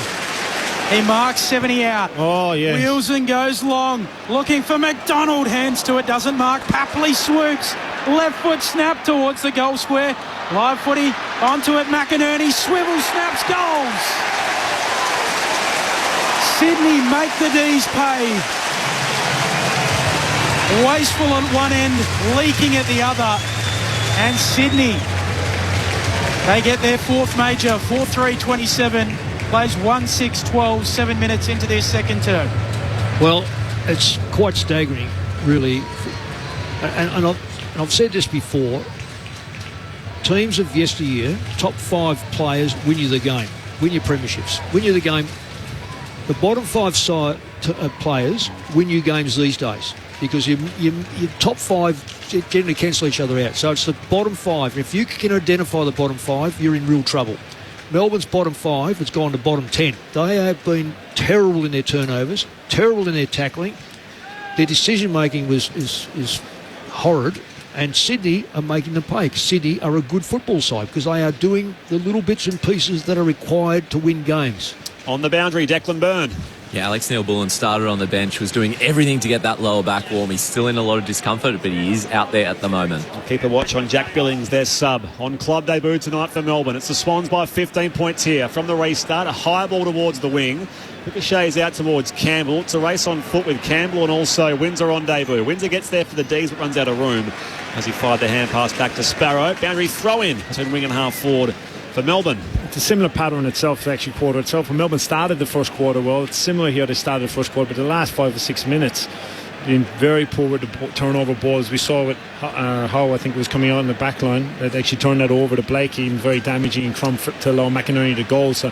Speaker 8: He marks 70 out.
Speaker 12: Oh, yeah.
Speaker 8: Wheels and goes long. Looking for McDonald. Hands to it. Doesn't mark. Papley swoops. Left foot snap towards the goal square. Live footy onto it. McInerney swivels, snaps, goals. Sydney make the D's pay. Wasteful at one end, leaking at the other. And Sydney, they get their fourth major, 4-3-27. Plays 1-6-12, 7 minutes into their second term.
Speaker 9: Well, it's quite staggering, really. And I've said this before. Teams of yesteryear, top 5 players win you the game, win your premierships, win you the game. The bottom 5 side players win you games these days because your top 5 generally cancel each other out. So it's the bottom 5. And if you can identify the bottom 5, you're in real trouble. Melbourne's bottom 5 has gone to bottom 10. They have been terrible in their turnovers, terrible in their tackling. Their decision-making is horrid. And Sydney are making them pay. Sydney are a good football side because they are doing the little bits and pieces that are required to win games.
Speaker 4: On the boundary, Declan Byrne.
Speaker 10: Yeah, Alex Neil-Bullen started on the bench, was doing everything to get that lower back warm. He's still in a lot of discomfort, but he is out there at the moment.
Speaker 4: I'll keep a watch on Jack Billings, their sub. On club debut tonight for Melbourne. It's the Swans by 15 points here. From the restart, a high ball towards the wing. Ricochets out towards Campbell. It's a race on foot with Campbell and also Windsor on debut. Windsor gets there for the D's but runs out of room as he fired the hand pass back to Sparrow. Boundary throw in between wing and half forward for Melbourne.
Speaker 12: It's a similar pattern itself to actually quarter itself. When Melbourne started the first quarter well, it's similar here. They started the first quarter, but the last 5 or 6 minutes been very poor with the turnover balls. We saw with Howe, I think, was coming out in the back line. They actually turned that over to Blakey and very damaging and to allow McInerney to goal. So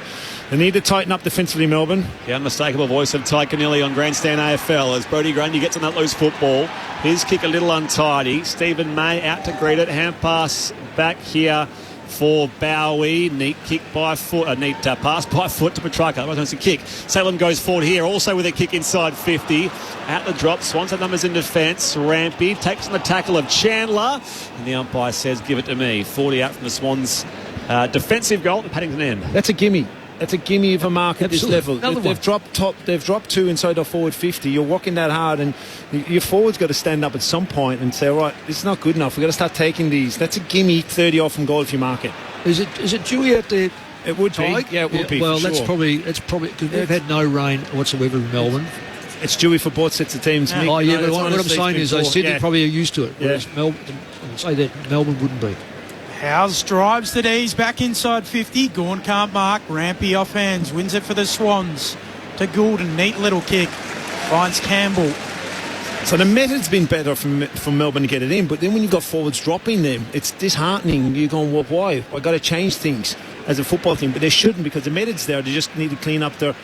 Speaker 12: they need to tighten up defensively, Melbourne.
Speaker 4: The unmistakable voice of Ty Canelli on Grandstand AFL as Brodie Grundy gets on that loose football. His kick a little untidy. Stephen May out to greet it. Hand pass back here for Bowie. Neat kick by foot. Neat pass by foot to Petrarca. Otherwise, it's a kick. Salem goes forward here, also with a kick inside 50. At the drop, Swans have numbers in defence. Rampy takes on the tackle of Chandler, and the umpire says, "Give it to me." 40 out from the Swans' defensive goal at the Paddington end.
Speaker 12: That's a gimme. That's a gimme of a mark at this level. They've dropped 2 inside their forward 50. You're working that hard, and your forward's got to stand up at some point and say, "All right, this is not good enough. We've got to start taking these." That's a gimme 30 off from goal if you mark it.
Speaker 9: Is it Dewey out there?
Speaker 12: It would be. Yeah, it would be.
Speaker 9: Well,
Speaker 12: for
Speaker 9: that's
Speaker 12: sure.
Speaker 9: probably because they've had no rain whatsoever in Melbourne.
Speaker 12: It's Dewey for both sets of teams.
Speaker 9: Yeah. Oh yeah, but what I'm saying is, Sydney probably are used to it. Whereas Melbourne, I'd say that Melbourne wouldn't be.
Speaker 8: Howes drives the D's back inside 50. Gawn can't mark. Rampy off hands. Wins it for the Swans. To Goulden. Neat little kick. Finds Campbell.
Speaker 12: So the method's been better from Melbourne to get it in, but then when you've got forwards dropping them, it's disheartening. You're going, well, why? I've got to change things as a football team, but they shouldn't because the method's there. They just need to clean up their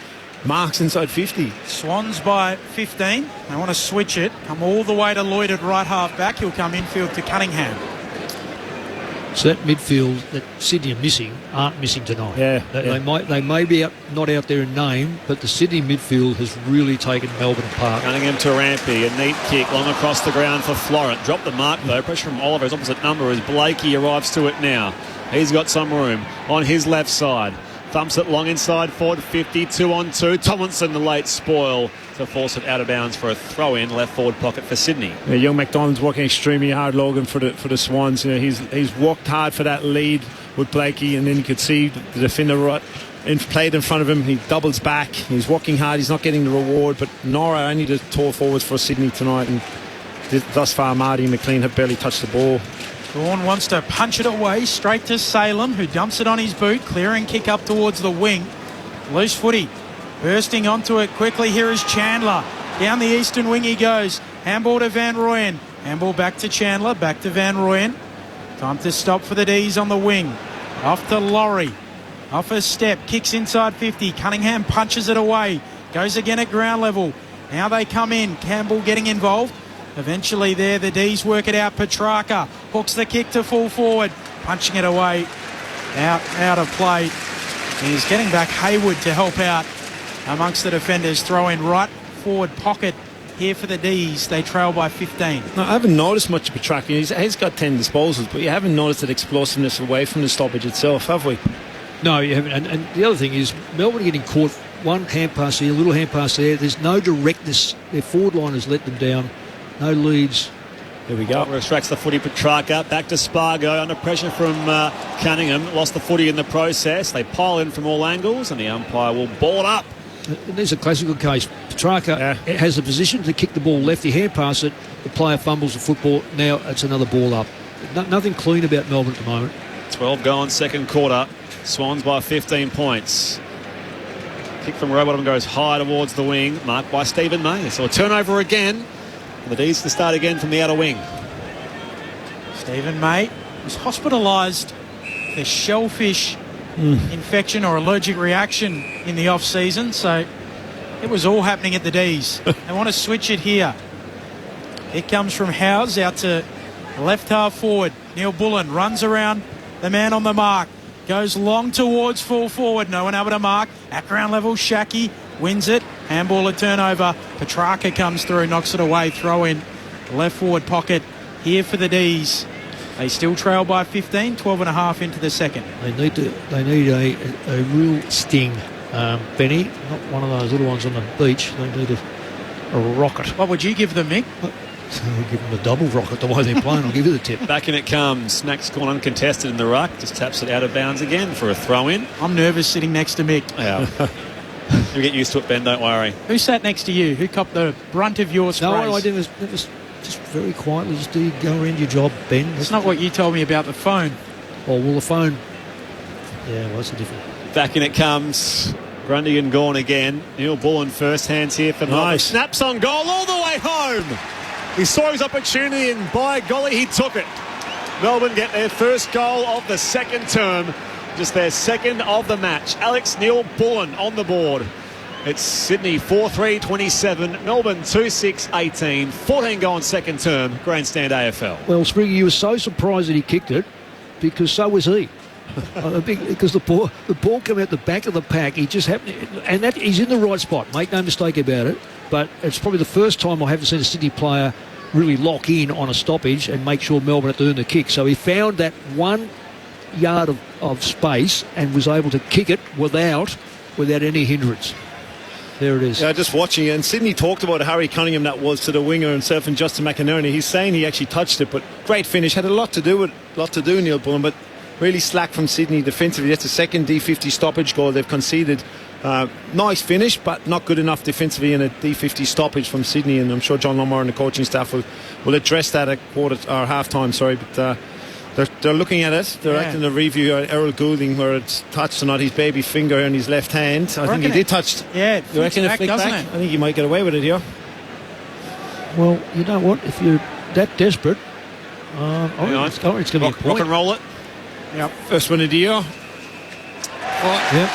Speaker 12: marks inside 50.
Speaker 8: Swans by 15. They want to switch it. Come all the way to Lloyd at right half back. He'll come infield to Cunningham.
Speaker 9: So that midfield that Sydney aren't missing tonight. They may be not out there in name, but the Sydney midfield has really taken Melbourne apart.
Speaker 4: Cunningham to Rampy, a neat kick long across the ground for Florent. Dropped the mark though. Pressure from Oliver, his opposite number, as Blakey arrives to it now. He's got some room on his left side. Thumps it long inside forward 50, 2-on-2. Tomlinson, the late spoil, to force it out of bounds for a throw-in left forward pocket for Sydney.
Speaker 12: Yeah, young McDonald's working extremely hard, Logan, for the Swans. You know, he's worked hard for that lead with Blakey, and then you could see the defender played in front of him. He doubles back. He's working hard. He's not getting the reward, but Nora only the tall forwards for Sydney tonight, and thus far Marty and McLean have barely touched the ball.
Speaker 8: Gawn wants to punch it away straight to Salem, who dumps it on his boot. Clearing kick up towards the wing. Loose footy. Bursting onto it quickly. Here is Chandler. Down the eastern wing he goes. Handball to Van Rooyen. Handball back to Chandler. Back to Van Rooyen. Time to stop for the D's on the wing. Off to Laurie. Off a step. Kicks inside 50. Cunningham punches it away. Goes again at ground level. Now they come in. Campbell getting involved. Eventually there the D's work it out. Petrarca hooks the kick to full forward. Punching it away. Out of play. He's getting back Hayward to help out amongst the defenders. Throw in right forward pocket here for the D's. They trail by 15.
Speaker 12: No, I haven't noticed much of Petrarca. He's got 10 disposals, but you haven't noticed that explosiveness away from the stoppage itself, have we?
Speaker 9: No, you haven't. And the other thing is Melbourne getting caught. One hand pass here, a little hand pass there. There's no directness. Their forward line has let them down. No leads.
Speaker 12: Here we go.
Speaker 4: Extracts the footy. Petrarca back to Spargo under pressure from Cunningham. Lost the footy in the process. They pile in from all angles and the umpire will ball it up.
Speaker 9: And there's a classical case. Petrarca has a position to kick the ball left. He hand pass it. The player fumbles the football. Now it's another ball up. Nothing clean about Melbourne at the moment.
Speaker 4: 12 gone second quarter. Swans by 15 points. Kick from Rowbottom goes high towards the wing, marked by Stephen May. So a turnover again. The D's to start again from the outer wing.
Speaker 8: Stephen May was hospitalised for shellfish infection or allergic reaction in the off-season, so it was all happening at the D's. They want to switch it here. It comes from Howes out to left half forward. Neil Bullen runs around the man on the mark. Goes long towards full forward. No one able to mark. At ground level, Shaki wins it. Handball a turnover. Petrarca comes through, knocks it away. Throw in left forward pocket here for the D's. They still trail by 15, 12.5 into the second.
Speaker 9: They need a real sting, Benny. Not one of those little ones on the beach. They need a rocket.
Speaker 8: What would you give them, Mick?
Speaker 9: I'll give them a double rocket the way they're playing. I'll give you the tip.
Speaker 4: Back in it comes. Snack's gone uncontested in the ruck. Just taps it out of bounds again for a throw-in.
Speaker 8: I'm nervous sitting next to Mick.
Speaker 4: Yeah. You'll get used to it, Ben, don't worry.
Speaker 8: Who sat next to you? Who copped the brunt of your sprays?
Speaker 9: No, I didn't. It was just very quietly. Just do go around your job, Ben.
Speaker 8: That's not what you told me about the phone.
Speaker 9: Oh, well, the phone. Yeah, well, that's a different.
Speaker 4: Back in it comes. Grundy and gone again. Neil Bullen first hands here for nice. Snaps on goal all the way home. He saw his opportunity and by golly he took it. Melbourne get their first goal of the second term. Just their second of the match. Alex Neil Bullen on the board. It's Sydney 4-3-27, Melbourne 2-6-18, 14 goal in second term, grandstand AFL.
Speaker 9: Well, Spriggy, you were so surprised that he kicked it because so was he. Because the ball came out the back of the pack. He just happened, and that he's in the right spot. Make no mistake about it. But it's probably the first time I haven't seen a Sydney player really lock in on a stoppage and make sure Melbourne had to earn the kick. So he found that 1 yard of space and was able to kick it without any hindrance. There it is.
Speaker 12: Yeah, just watching it. And Sydney talked about Harry Cunningham that was to the winger himself and Justin McInerney. He's saying he actually touched it, but great finish. Had a lot to do, Neil Bullen, but really slack from Sydney defensively. That's the second D50 stoppage goal they've conceded. Nice finish, but not good enough defensively in a D50 stoppage from Sydney, and I'm sure John Lommar and the coaching staff will address that at half time. But they're looking at it. They're acting a review. Errol Goulding, where it's touched or not his baby finger on his left hand. I think he did touch.
Speaker 8: Yeah,
Speaker 12: you reckon it flicked back? I think he might get away with it here.
Speaker 9: Well, you know what? If you're that desperate, it's going to be a point.
Speaker 4: Rock and roll it.
Speaker 8: Yep.
Speaker 12: First one of the year.
Speaker 9: Yep.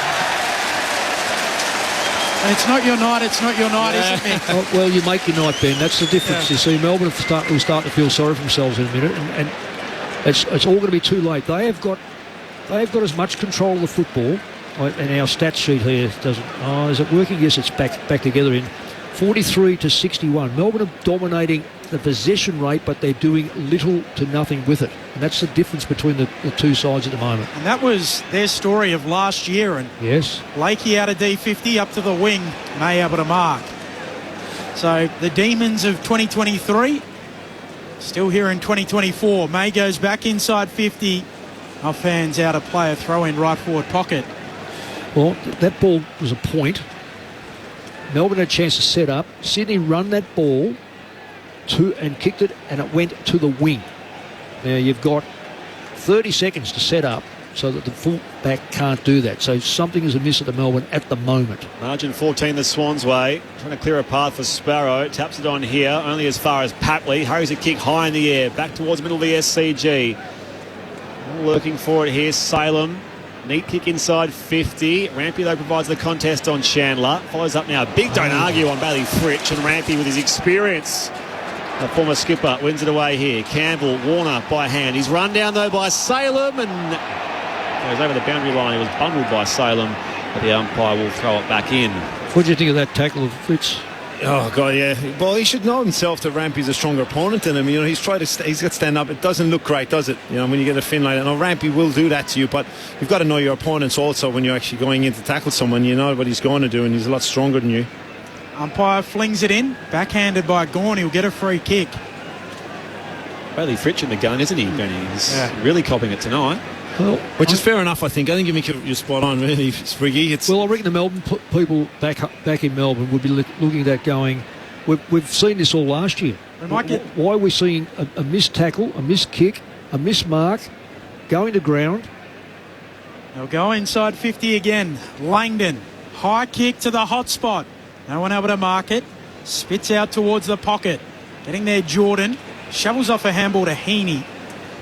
Speaker 8: It's not your night, is it, Mick?
Speaker 9: Well, you make your night, Ben. That's the difference. Yeah. You see, Melbourne will start to feel sorry for themselves in a minute, and it's all going to be too late. They have got as much control of the football, and our stat sheet here doesn't. Oh, is it working? Yes, it's back together in 43-61. Melbourne are dominating the possession rate, but they're doing little to nothing with it. And that's the difference between the two sides at the moment.
Speaker 8: And that was their story of last year. And
Speaker 9: yes,
Speaker 8: Lakey out of D50 up to the wing, May able to mark. So the Demons of 2023 still here in 2024. May goes back inside 50. Off hands out of play, a throw in right forward pocket.
Speaker 9: Well, that ball was a point. Melbourne had a chance to set up. Sydney run that ball and kicked it, and it went to the wing. Now you've got 30 seconds to set up. so that the full back can't do that. So something is amiss at the Melbourne at the moment.
Speaker 4: Margin 14 the Swans way. Trying to clear a path for Sparrow. Taps it on here, only as far as Papley. Hurries a kick high in the air. Back towards the middle of the SCG. Looking for it here, Salem. Neat kick inside 50. Rampy, though, provides the contest on Chandler. Follows up now. Big don't argue on Bailey Fritsch, and Rampy with his experience. The former skipper wins it away here. Campbell, Warner by hand. He's run down, though, by Salem, and goes over the boundary line. He was bundled by Salem, but the umpire will throw it back in.
Speaker 9: What do you think of that tackle of Fritsch?
Speaker 12: Oh, God, yeah. Well, he should know himself that Rampy's a stronger opponent than him. You know, he's got to stand up. It doesn't look great, does it? You know, when you get a fin like that. Now, Rampy will do that to you, but you've got to know your opponents also when you're actually going in to tackle someone. You know what he's going to do, and he's a lot stronger than you.
Speaker 8: Umpire flings it in. Backhanded by Gawn. He'll get a free kick.
Speaker 4: Bailey Fritsch in the gun, isn't he, Benny? He's really copping it tonight.
Speaker 9: Well,
Speaker 12: which is fair enough, I think. I think you're spot on, really, Spriggy.
Speaker 9: Well, I reckon the Melbourne people back in Melbourne would be looking at that going, we've seen this all last year. Why are we seeing a missed tackle, a missed kick, a missed mark, going to ground?
Speaker 8: They'll go inside 50 again. Langdon, high kick to the hot spot. No one able to mark it. Spits out towards the pocket. Getting there, Jordan. Shovels off a handball to Heaney.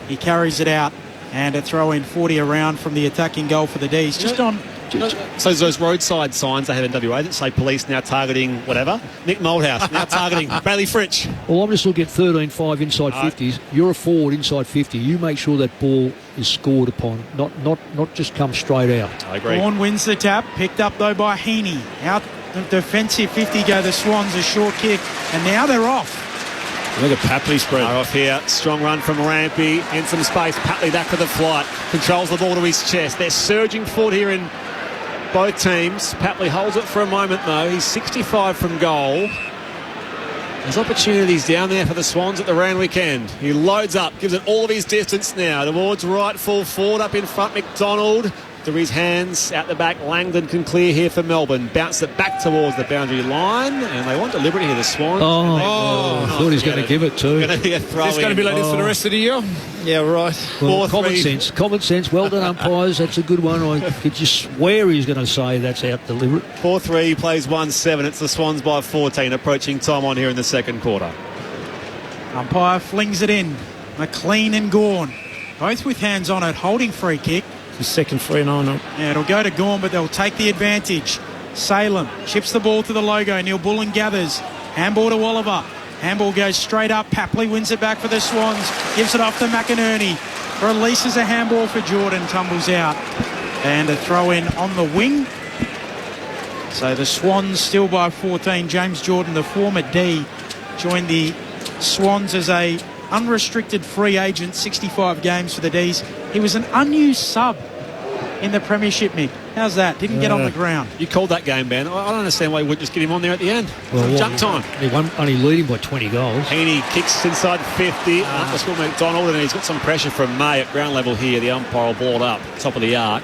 Speaker 8: He carries it out. And a throw in 40 around from the attacking goal for the D's.
Speaker 4: So those roadside signs they have in WA that say police now targeting whatever. Nick Moldhouse now targeting Bailey Fritsch.
Speaker 9: Well, I'm just looking at 13-5 inside 50s. You're a forward inside 50. You make sure that ball is scored upon, not just come straight out.
Speaker 4: I agree.
Speaker 8: Vaughan wins the tap. Picked up, though, by Heaney. Out the defensive 50 go the Swans, a short kick. And now they're off.
Speaker 12: Look at Papley spread.
Speaker 4: Off here. Strong run from Rampy. In some space. Papley back for the flight. Controls the ball to his chest. They're surging forward here in both teams. Papley holds it for a moment, though. He's 65 from goal. There's opportunities down there for the Swans at the round weekend. He loads up. Gives it all of his distance now. Towards right, full forward. Up in front, McDonald. Through his hands, out the back, Langdon can clear here for Melbourne. Bounce it back towards the boundary line, and they want deliberty here, the Swans.
Speaker 9: I thought he was going to give it to.
Speaker 4: Going to be a throw.
Speaker 12: It's going to be like this for the rest of the year. Yeah, right.
Speaker 9: Well, common sense. Well done, umpires. That's a good one. I could just swear he's going to say that's out deliberate.
Speaker 4: 4-3 plays 1-7. It's the Swans by 14, approaching time on here in the second quarter.
Speaker 8: Umpire flings it in. McLean and Gawn, both with hands on it, holding free kick.
Speaker 12: The second free, no.
Speaker 8: Yeah, it'll go to Gawn, but they'll take the advantage. Salem chips the ball to the logo. Neil Bullen gathers. Handball to Oliver. Handball goes straight up. Papley wins it back for the Swans. Gives it off to McInerney. Releases a handball for Jordan. Tumbles out. And a throw in on the wing. So the Swans still by 14. James Jordan, the former D, joined the Swans as a unrestricted free agent, 65 games for the D's. He was an unused sub in the Premiership, Mick. How's that? Didn't get on the ground.
Speaker 4: You called that game, Ben. I don't understand why you wouldn't just get him on there at the end.
Speaker 9: Well,
Speaker 4: jump time.
Speaker 9: He won, only leading by 20 goals.
Speaker 4: Heaney kicks inside 50. Let's go McDonald, and he's got some pressure from May at ground level here. The umpire will ball it up, top of the arc.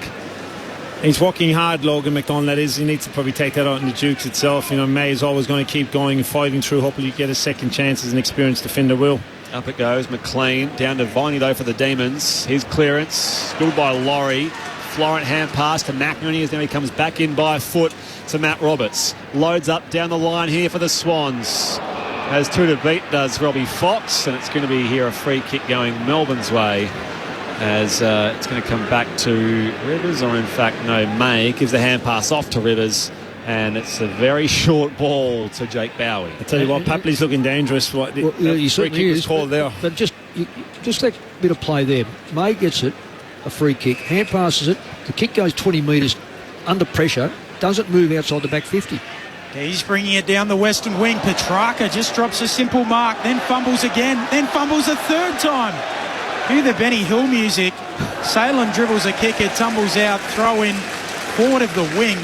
Speaker 12: He's working hard, Logan McDonald, that is. He needs to probably take that out in the Dukes itself. You know, May is always going to keep going and fighting through. Hopefully get a second chance as an experienced defender will.
Speaker 4: Up it goes. McLean down to Viney, though, for the Demons. His clearance. Good by Laurie. Florent hand pass to McInerney as now he comes back in by foot to Matt Roberts. Loads up down the line here for the Swans. Has two to beat, does Robbie Fox. And it's going to be here a free kick going Melbourne's way. As it's going to come back to Rivers, or in fact, no, May gives the hand pass off to Rivers. And it's a very short ball to Jake Bowie.
Speaker 12: I tell you what, Papley's looking dangerous.
Speaker 9: He certainly is.
Speaker 12: Called there.
Speaker 9: But just that bit of play there. May gets it, a free kick, hand passes it. The kick goes 20 metres under pressure, doesn't move outside the back 50.
Speaker 8: He's bringing it down the western wing. Petrarca just drops a simple mark, then fumbles again, then fumbles a third time. Cue the Benny Hill music. Salem dribbles a kick, it tumbles out, throw in forward of the wing.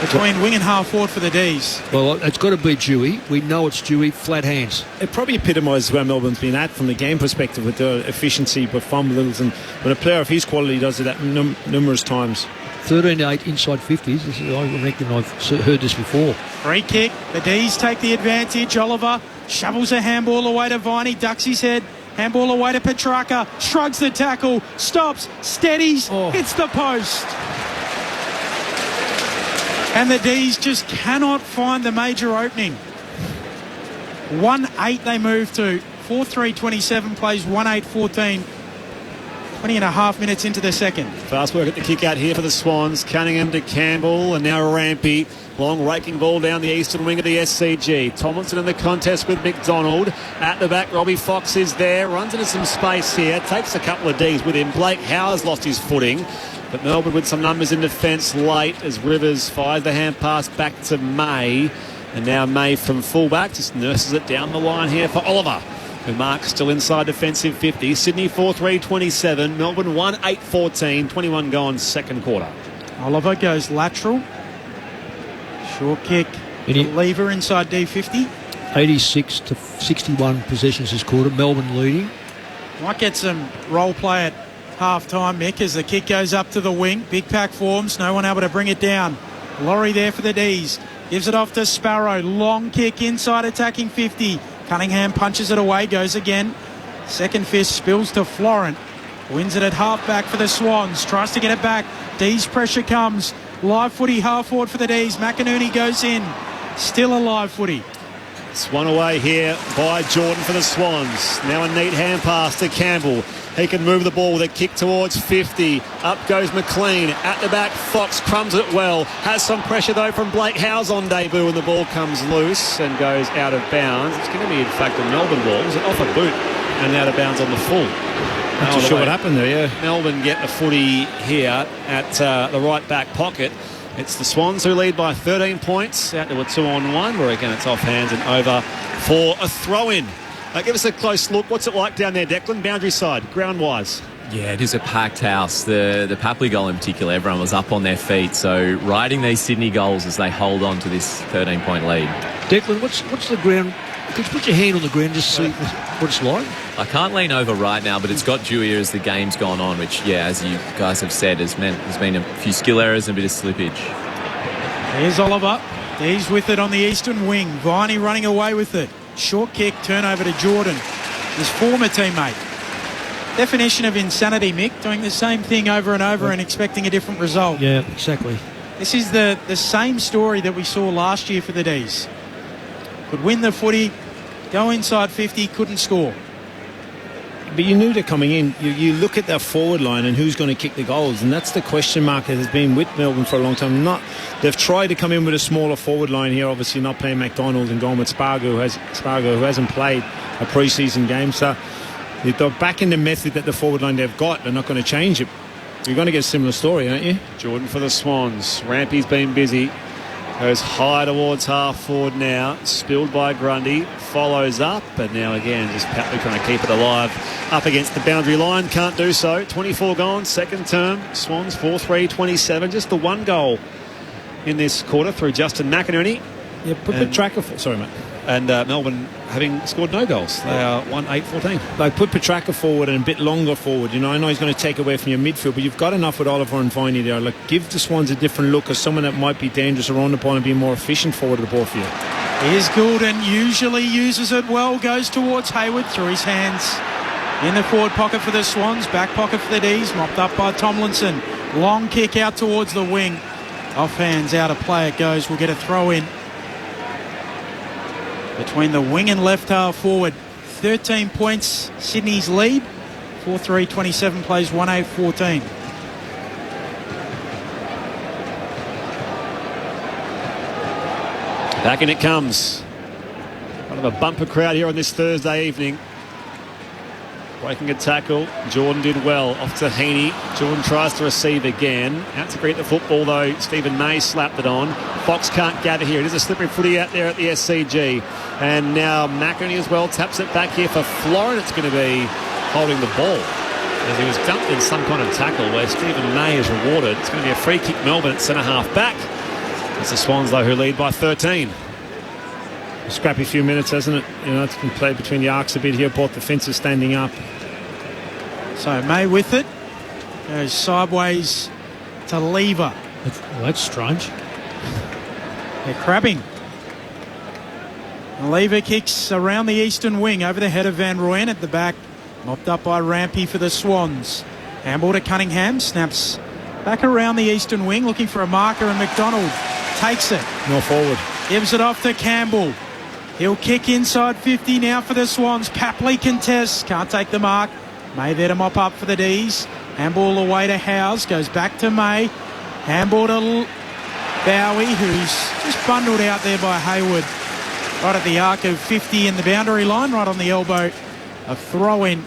Speaker 8: Between wing and half forward for the D's.
Speaker 9: Well, it's got to be Dewey. We know it's Dewey, flat hands.
Speaker 12: It probably epitomises where Melbourne's been at from the game perspective with the efficiency, but fumbles. And when a player of his quality does it numerous times.
Speaker 9: 13-8 inside 50s. I reckon I've heard this before.
Speaker 8: Free kick. The D's take the advantage. Oliver shovels a handball away to Viney, ducks his head, Handball away to Petrarca. Shrugs the tackle. Stops. Steadies. Hits the post. And the D's just cannot find the major opening. 1-8 they move to. 4-3-27 plays 1-8-14. 20 and a half minutes into the second.
Speaker 4: Fast work at the kick out here for the Swans. Cunningham to Campbell and now Rampy. Long raking ball down the eastern wing of the SCG. Tomlinson in the contest with McDonald. At the back, Robbie Fox is there. Runs into some space here. Takes a couple of Ds with him. Blake Howes lost his footing. But Melbourne with some numbers in defence late as Rivers fires the hand pass back to May. And now May from fullback just nurses it down the line here for Oliver, who marks still inside defensive 50. Sydney 4-3-27. Melbourne 1-8-14. 21 gone second quarter.
Speaker 8: Oliver goes lateral. Short kick. Lever inside D50.
Speaker 9: 86 to 61 possessions this quarter. Melbourne leading.
Speaker 8: Might get some role play at half time, Mick, as the kick goes up to the wing. Big pack forms. No one able to bring it down. Laurie there for the D's. Gives it off to Sparrow. Long kick inside attacking 50. Cunningham punches it away. Goes again. Second fist spills to Florent. Wins it at half back for the Swans. Tries to get it back. D's pressure comes. Live footy half forward for the D's. McInerney goes in. Still a live footy.
Speaker 4: Swung away here by Jordan for the Swans. Now a neat hand pass to Campbell. He can move the ball with a kick towards 50. Up goes McLean. At the back, Fox crumbs it well. Has some pressure, though, from Blake Howes on debut, and the ball comes loose and goes out of bounds. It's going to be, in fact, a Melbourne ball. It was off a boot and out of bounds on the full.
Speaker 12: Not too sure what happened there, yeah.
Speaker 4: Melbourne get a footy here at the right back pocket. It's the Swans who lead by 13 points. Out to a 2-on-1, where again it's off hands and over for a throw-in. Give us a close look. What's it like down there, Declan? Boundary side, ground-wise.
Speaker 10: Yeah, it is a packed house. The Papley goal in particular, everyone was up on their feet. So riding these Sydney goals as they hold on to this 13-point lead.
Speaker 9: Declan, what's the ground? Could you put your hand on the ground and just see what it's like?
Speaker 10: I can't lean over right now, but it's got dewier as the game's gone on, which, yeah, as you guys have said, has meant there's been a few skill errors and a bit of slippage.
Speaker 8: Here's Oliver. He's with it on the eastern wing. Viney running away with it. Short kick, turnover to Jordan, his former teammate. Definition of insanity, Mick, doing the same thing over and over and expecting a different result.
Speaker 9: Yeah, exactly.
Speaker 8: This is the same story that we saw last year for the D's. Could win the footy, go inside 50, couldn't score.
Speaker 12: But you knew they're coming in. You look at their forward line and who's going to kick the goals, and that's the question mark that has been with Melbourne for a long time. They've tried to come in with a smaller forward line here, obviously not playing McDonald and going with Spargo, who hasn't played a pre-season game. So they're back in the method that the forward line they've got. They're not going to change it. You're going to get a similar story, aren't you?
Speaker 4: Jordan for the Swans. Rampy's been busy. Goes high towards half forward now. Spilled by Grundy. Follows up. And now again, just Patley trying to keep it alive up against the boundary line. Can't do so. 24 gone. Second term. Swans 4-3-27. Just the one goal in this quarter through Justin McInerney.
Speaker 12: Yeah, put the tracker for... Sorry, mate.
Speaker 4: And Melbourne having scored no goals. They are 1-8-14.
Speaker 12: They put Petrarca forward and a bit longer forward. You know, I know he's going to take away from your midfield, but you've got enough with Oliver and Viney there. Like, give the Swans a different look as someone that might be dangerous around the ball and be more efficient forward of the ball for you.
Speaker 8: Here's Goulden, usually uses it well, goes towards Hayward through his hands. In the forward pocket for the Swans, back pocket for the D's, mopped up by Tomlinson. Long kick out towards the wing. Off hands, out of play it goes. We'll get a throw in between the wing and left half forward. 13 points, Sydney's lead. 4-3-27 plays 1-8-14.
Speaker 4: Back in it comes. Kind of a bumper crowd here on this Thursday evening. Breaking a tackle. Jordan did well. Off to Heaney. Jordan tries to receive again. Out to greet the football, though. Stephen May slapped it on. Fox can't gather here. It is a slippery footy out there at the SCG. And now McInerney as well taps it back here for Florent. It's going to be holding the ball as he was dumped in some kind of tackle where Stephen May is rewarded. It's going to be a free kick Melbourne at centre-half back. It's the Swans, though, who lead by 13.
Speaker 12: A scrappy few minutes, hasn't it? You know, it's been played between the arcs a bit here. Both defences standing up.
Speaker 8: So May with it. Goes sideways to Lever.
Speaker 9: That's strange.
Speaker 8: They're crabbing. Lever kicks around the eastern wing over the head of Van Rooyen. At the back, Mopped up by Rampy for the Swans. Handball to Cunningham. Snaps back around the eastern wing, looking for a marker, and McDonald takes it.
Speaker 12: No forward.
Speaker 8: Gives it off to Campbell. He'll kick inside 50 now for the Swans. Papley contests. Can't take the mark. May there to mop up for the D's. Handball away to Howes. Goes back to May. Handball to Bowie, who's just bundled out there by Hayward. Right at the arc of 50 in the boundary line, right on the elbow. A throw-in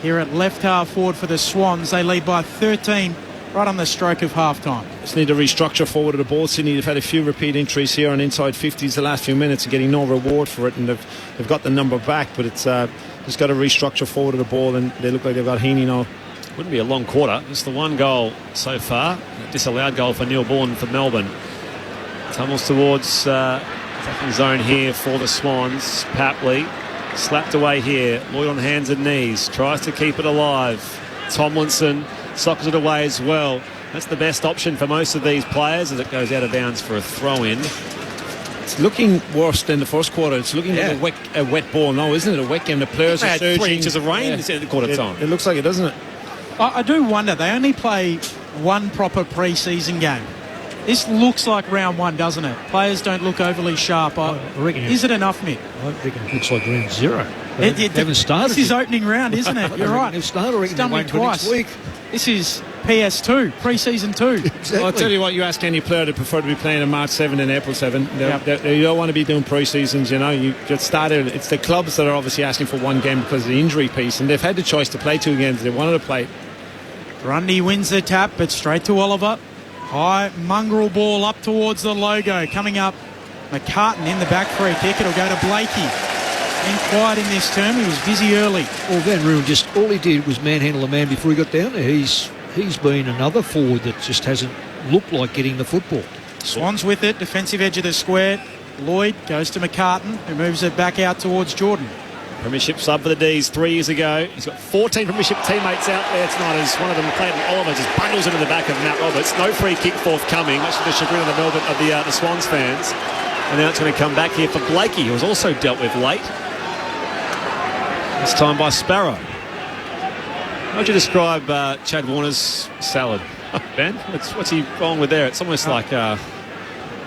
Speaker 8: here at left half forward for the Swans. They lead by 13 right on the stroke of half-time.
Speaker 12: Just need to restructure forward of the ball. Sydney have had a few repeat entries here on inside 50s the last few minutes and getting no reward for it, and they've got the number back, but it's just got to restructure forward of the ball, and they look like they've got Heaney now.
Speaker 4: Wouldn't be a long quarter. It's the one goal so far. A disallowed goal for Neil Bourne for Melbourne. Tumbles towards attacking zone here for the Swans. Papley slapped away here. Lloyd on hands and knees. Tries to keep it alive. Tomlinson sockets it away as well. That's the best option for most of these players as it goes out of bounds for a throw-in.
Speaker 12: It's looking worse than the first quarter. It's looking like a wet ball now, isn't it? A wet game. The players are surging.
Speaker 4: 3 inches of rain at the quarter time.
Speaker 12: It looks like it, doesn't it?
Speaker 8: I do wonder. They only play one proper pre-season game. This looks like round one, doesn't it? Players don't look overly sharp. Is it enough, Mick?
Speaker 9: I reckon it looks like round zero. They haven't started.
Speaker 8: This is opening round, isn't it? You're right.
Speaker 9: They've started.
Speaker 8: It's done me twice. This is PS2, pre-season 2.
Speaker 12: Exactly. I'll tell you what, you ask any player to prefer to be playing in March 7 and April 7. You don't want to be doing pre-seasons, you know. You just started. It's the clubs that are obviously asking for one game because of the injury piece, and they've had the choice to play 2 games. They wanted to play.
Speaker 8: Grundy wins the tap, but straight to Oliver. High mongrel ball up towards the logo. Coming up, McCartan in the back free kick. It'll go to Blakey. Been quiet in this term. He was busy early.
Speaker 9: Well, Van Ruin all he did was manhandle a man before he got down there. He's been another forward that just hasn't looked like getting the football.
Speaker 8: Swans with it. Defensive edge of the square. Lloyd goes to McCartan, who moves it back out towards Jordan.
Speaker 4: Premiership sub for the D's 3 years ago. He's got 14 Premiership teammates out there tonight as one of them, Clayton Oliver, just bundles into the back of Matt Roberts. No free kick forthcoming, much to the chagrin of the Swans fans. And now it's going to come back here for Blakey, who was also dealt with late. This time by Sparrow. How would you describe Chad Warner's salad, Ben? What's he wrong with there? It's almost like...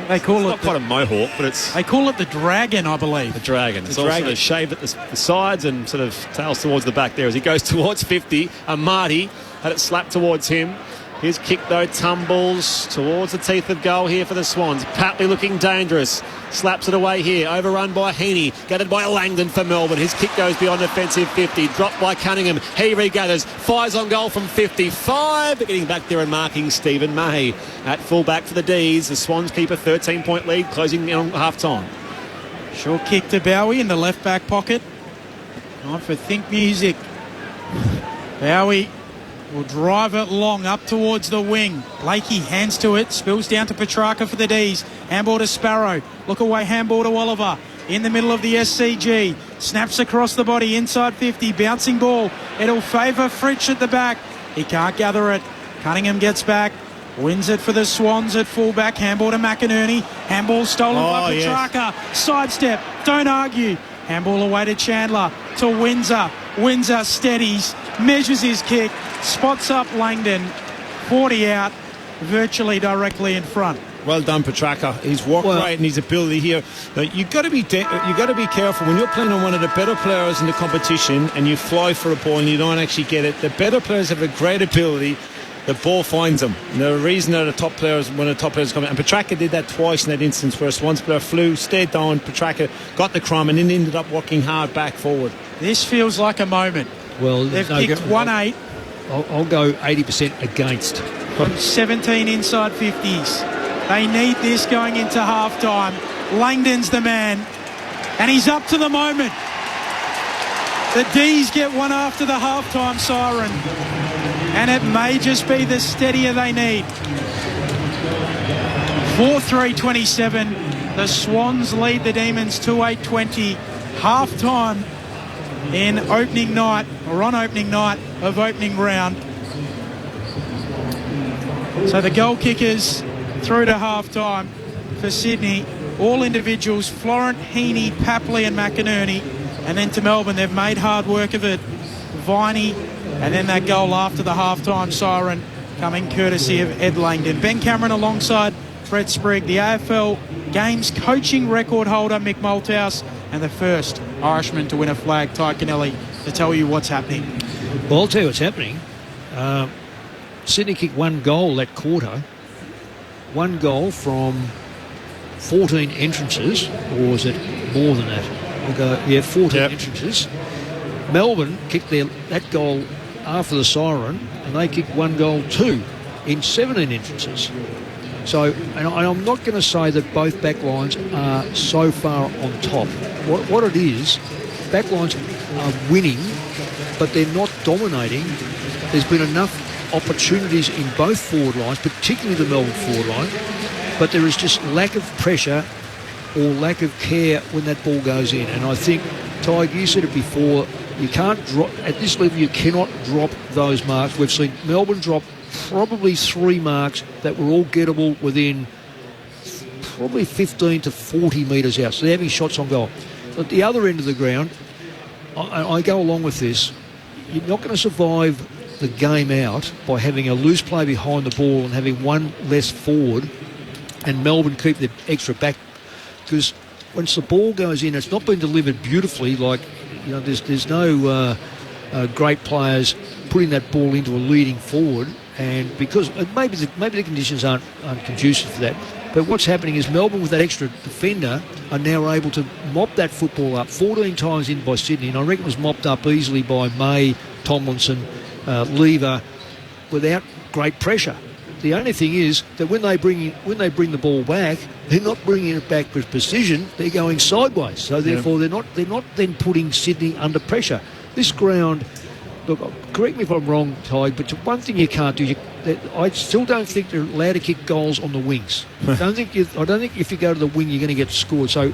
Speaker 8: They call
Speaker 4: it's not quite a mohawk, but it's...
Speaker 8: They call it the dragon, I believe.
Speaker 4: The dragon. It's also shaved at the sides and sort of tails towards the back there as he goes towards 50. Marty had it slapped towards him. His kick, though, tumbles towards the teeth of goal here for the Swans. Papley looking dangerous. Slaps it away here. Overrun by Heaney. Gathered by Langdon for Melbourne. His kick goes beyond defensive 50. Dropped by Cunningham. He regathers. Fires on goal from 55. But getting back there and marking Stephen May at full-back for the D's. The Swans keep a 13-point lead, closing in on half-time.
Speaker 8: Short kick to Bowie in the left-back pocket. Time for Think Music. Bowie will drive it long up towards the wing. Blakey hands to it, spills down to Petrarca for the D's. Handball to Sparrow. Look away, handball to Oliver. In the middle of the SCG. Snaps across the body, inside 50. Bouncing ball. It'll favour Fritsch at the back. He can't gather it. Cunningham gets back. Wins it for the Swans at fullback. Handball to McInerney. Handball stolen by Petrarca. Yes. Sidestep. Don't argue. Handball away to Chandler. To Windsor. Windsor steadies. Measures his kick. Spots up Langdon. 40 out. Virtually directly in front.
Speaker 12: Well done, Petrarca. His work rate and his ability here. Now, you've got to be careful when you're playing on one of the better players in the competition and you fly for a ball and you don't actually get it. The better players have a great ability. The ball finds them. And the reason that the top players, when the top players come in, and Petrarca did that twice in that instance where a Swans player flew, stayed down, Petrarca got the crumb and then ended up working hard back forward.
Speaker 8: This feels like a moment.
Speaker 9: Well,
Speaker 8: they've kicked 1-8.
Speaker 9: I'll go 80% against.
Speaker 8: From 17 inside 50s. They need this going into half-time. Langdon's the man. And he's up to the moment. The D's get one after the half-time siren. And it may just be the steadier they need. 4-3-27. The Swans lead the Demons 2-8-20. Half-time in opening night, or on opening night of opening round. So the goal kickers through to half-time for Sydney. All individuals, Florent, Heaney, Papley and McInerney. And then to Melbourne, they've made hard work of it. Viney, and then that goal after the halftime siren coming courtesy of Ed Langdon. Ben Cameron alongside Brett Sprigg, the AFL Games coaching record holder Mick Malthouse, and the first Irishman to win a flag, Ty Kennelly, to tell you what's happening.
Speaker 9: Well, I'll tell you what's happening. Sydney kicked one goal that quarter. One goal from 14 entrances, or was it more than that? We'll go, 14 entrances. Melbourne kicked that goal after the siren, and they kicked one goal too in 17 entrances. So, and I'm not going to say that both backlines are so far on top. What it is, backlines are winning, but they're not dominating. There's been enough opportunities in both forward lines, particularly the Melbourne forward line, but there is just lack of pressure or lack of care when that ball goes in. And I think, Ty, you said it before, you can't drop, at this level you cannot drop those marks. We've seen Melbourne drop probably 3 marks that were all gettable within probably 15 to 40 metres out. So they're having shots on goal. At the other end of the ground, I go along with this. You're not going to survive the game out by having a loose play behind the ball and having one less forward and Melbourne keep the extra back, because once the ball goes in, it's not been delivered beautifully. Like, you know, there's no great players putting that ball into a leading forward, and because maybe the conditions aren't conducive for that. But what's happening is Melbourne, with that extra defender, are now able to mop that football up 14 times in by Sydney, and I reckon it was mopped up easily by May, Tomlinson, Lever, without great pressure. The only thing is that when they bring the ball back, they're not bringing it back with precision. They're going sideways. So therefore, they're not then putting Sydney under pressure. This ground, look, correct me if I'm wrong, Ty, but one thing you can't do, I still don't think they're allowed to kick goals on the wings. I don't think if you go to the wing, you're going to get scored. So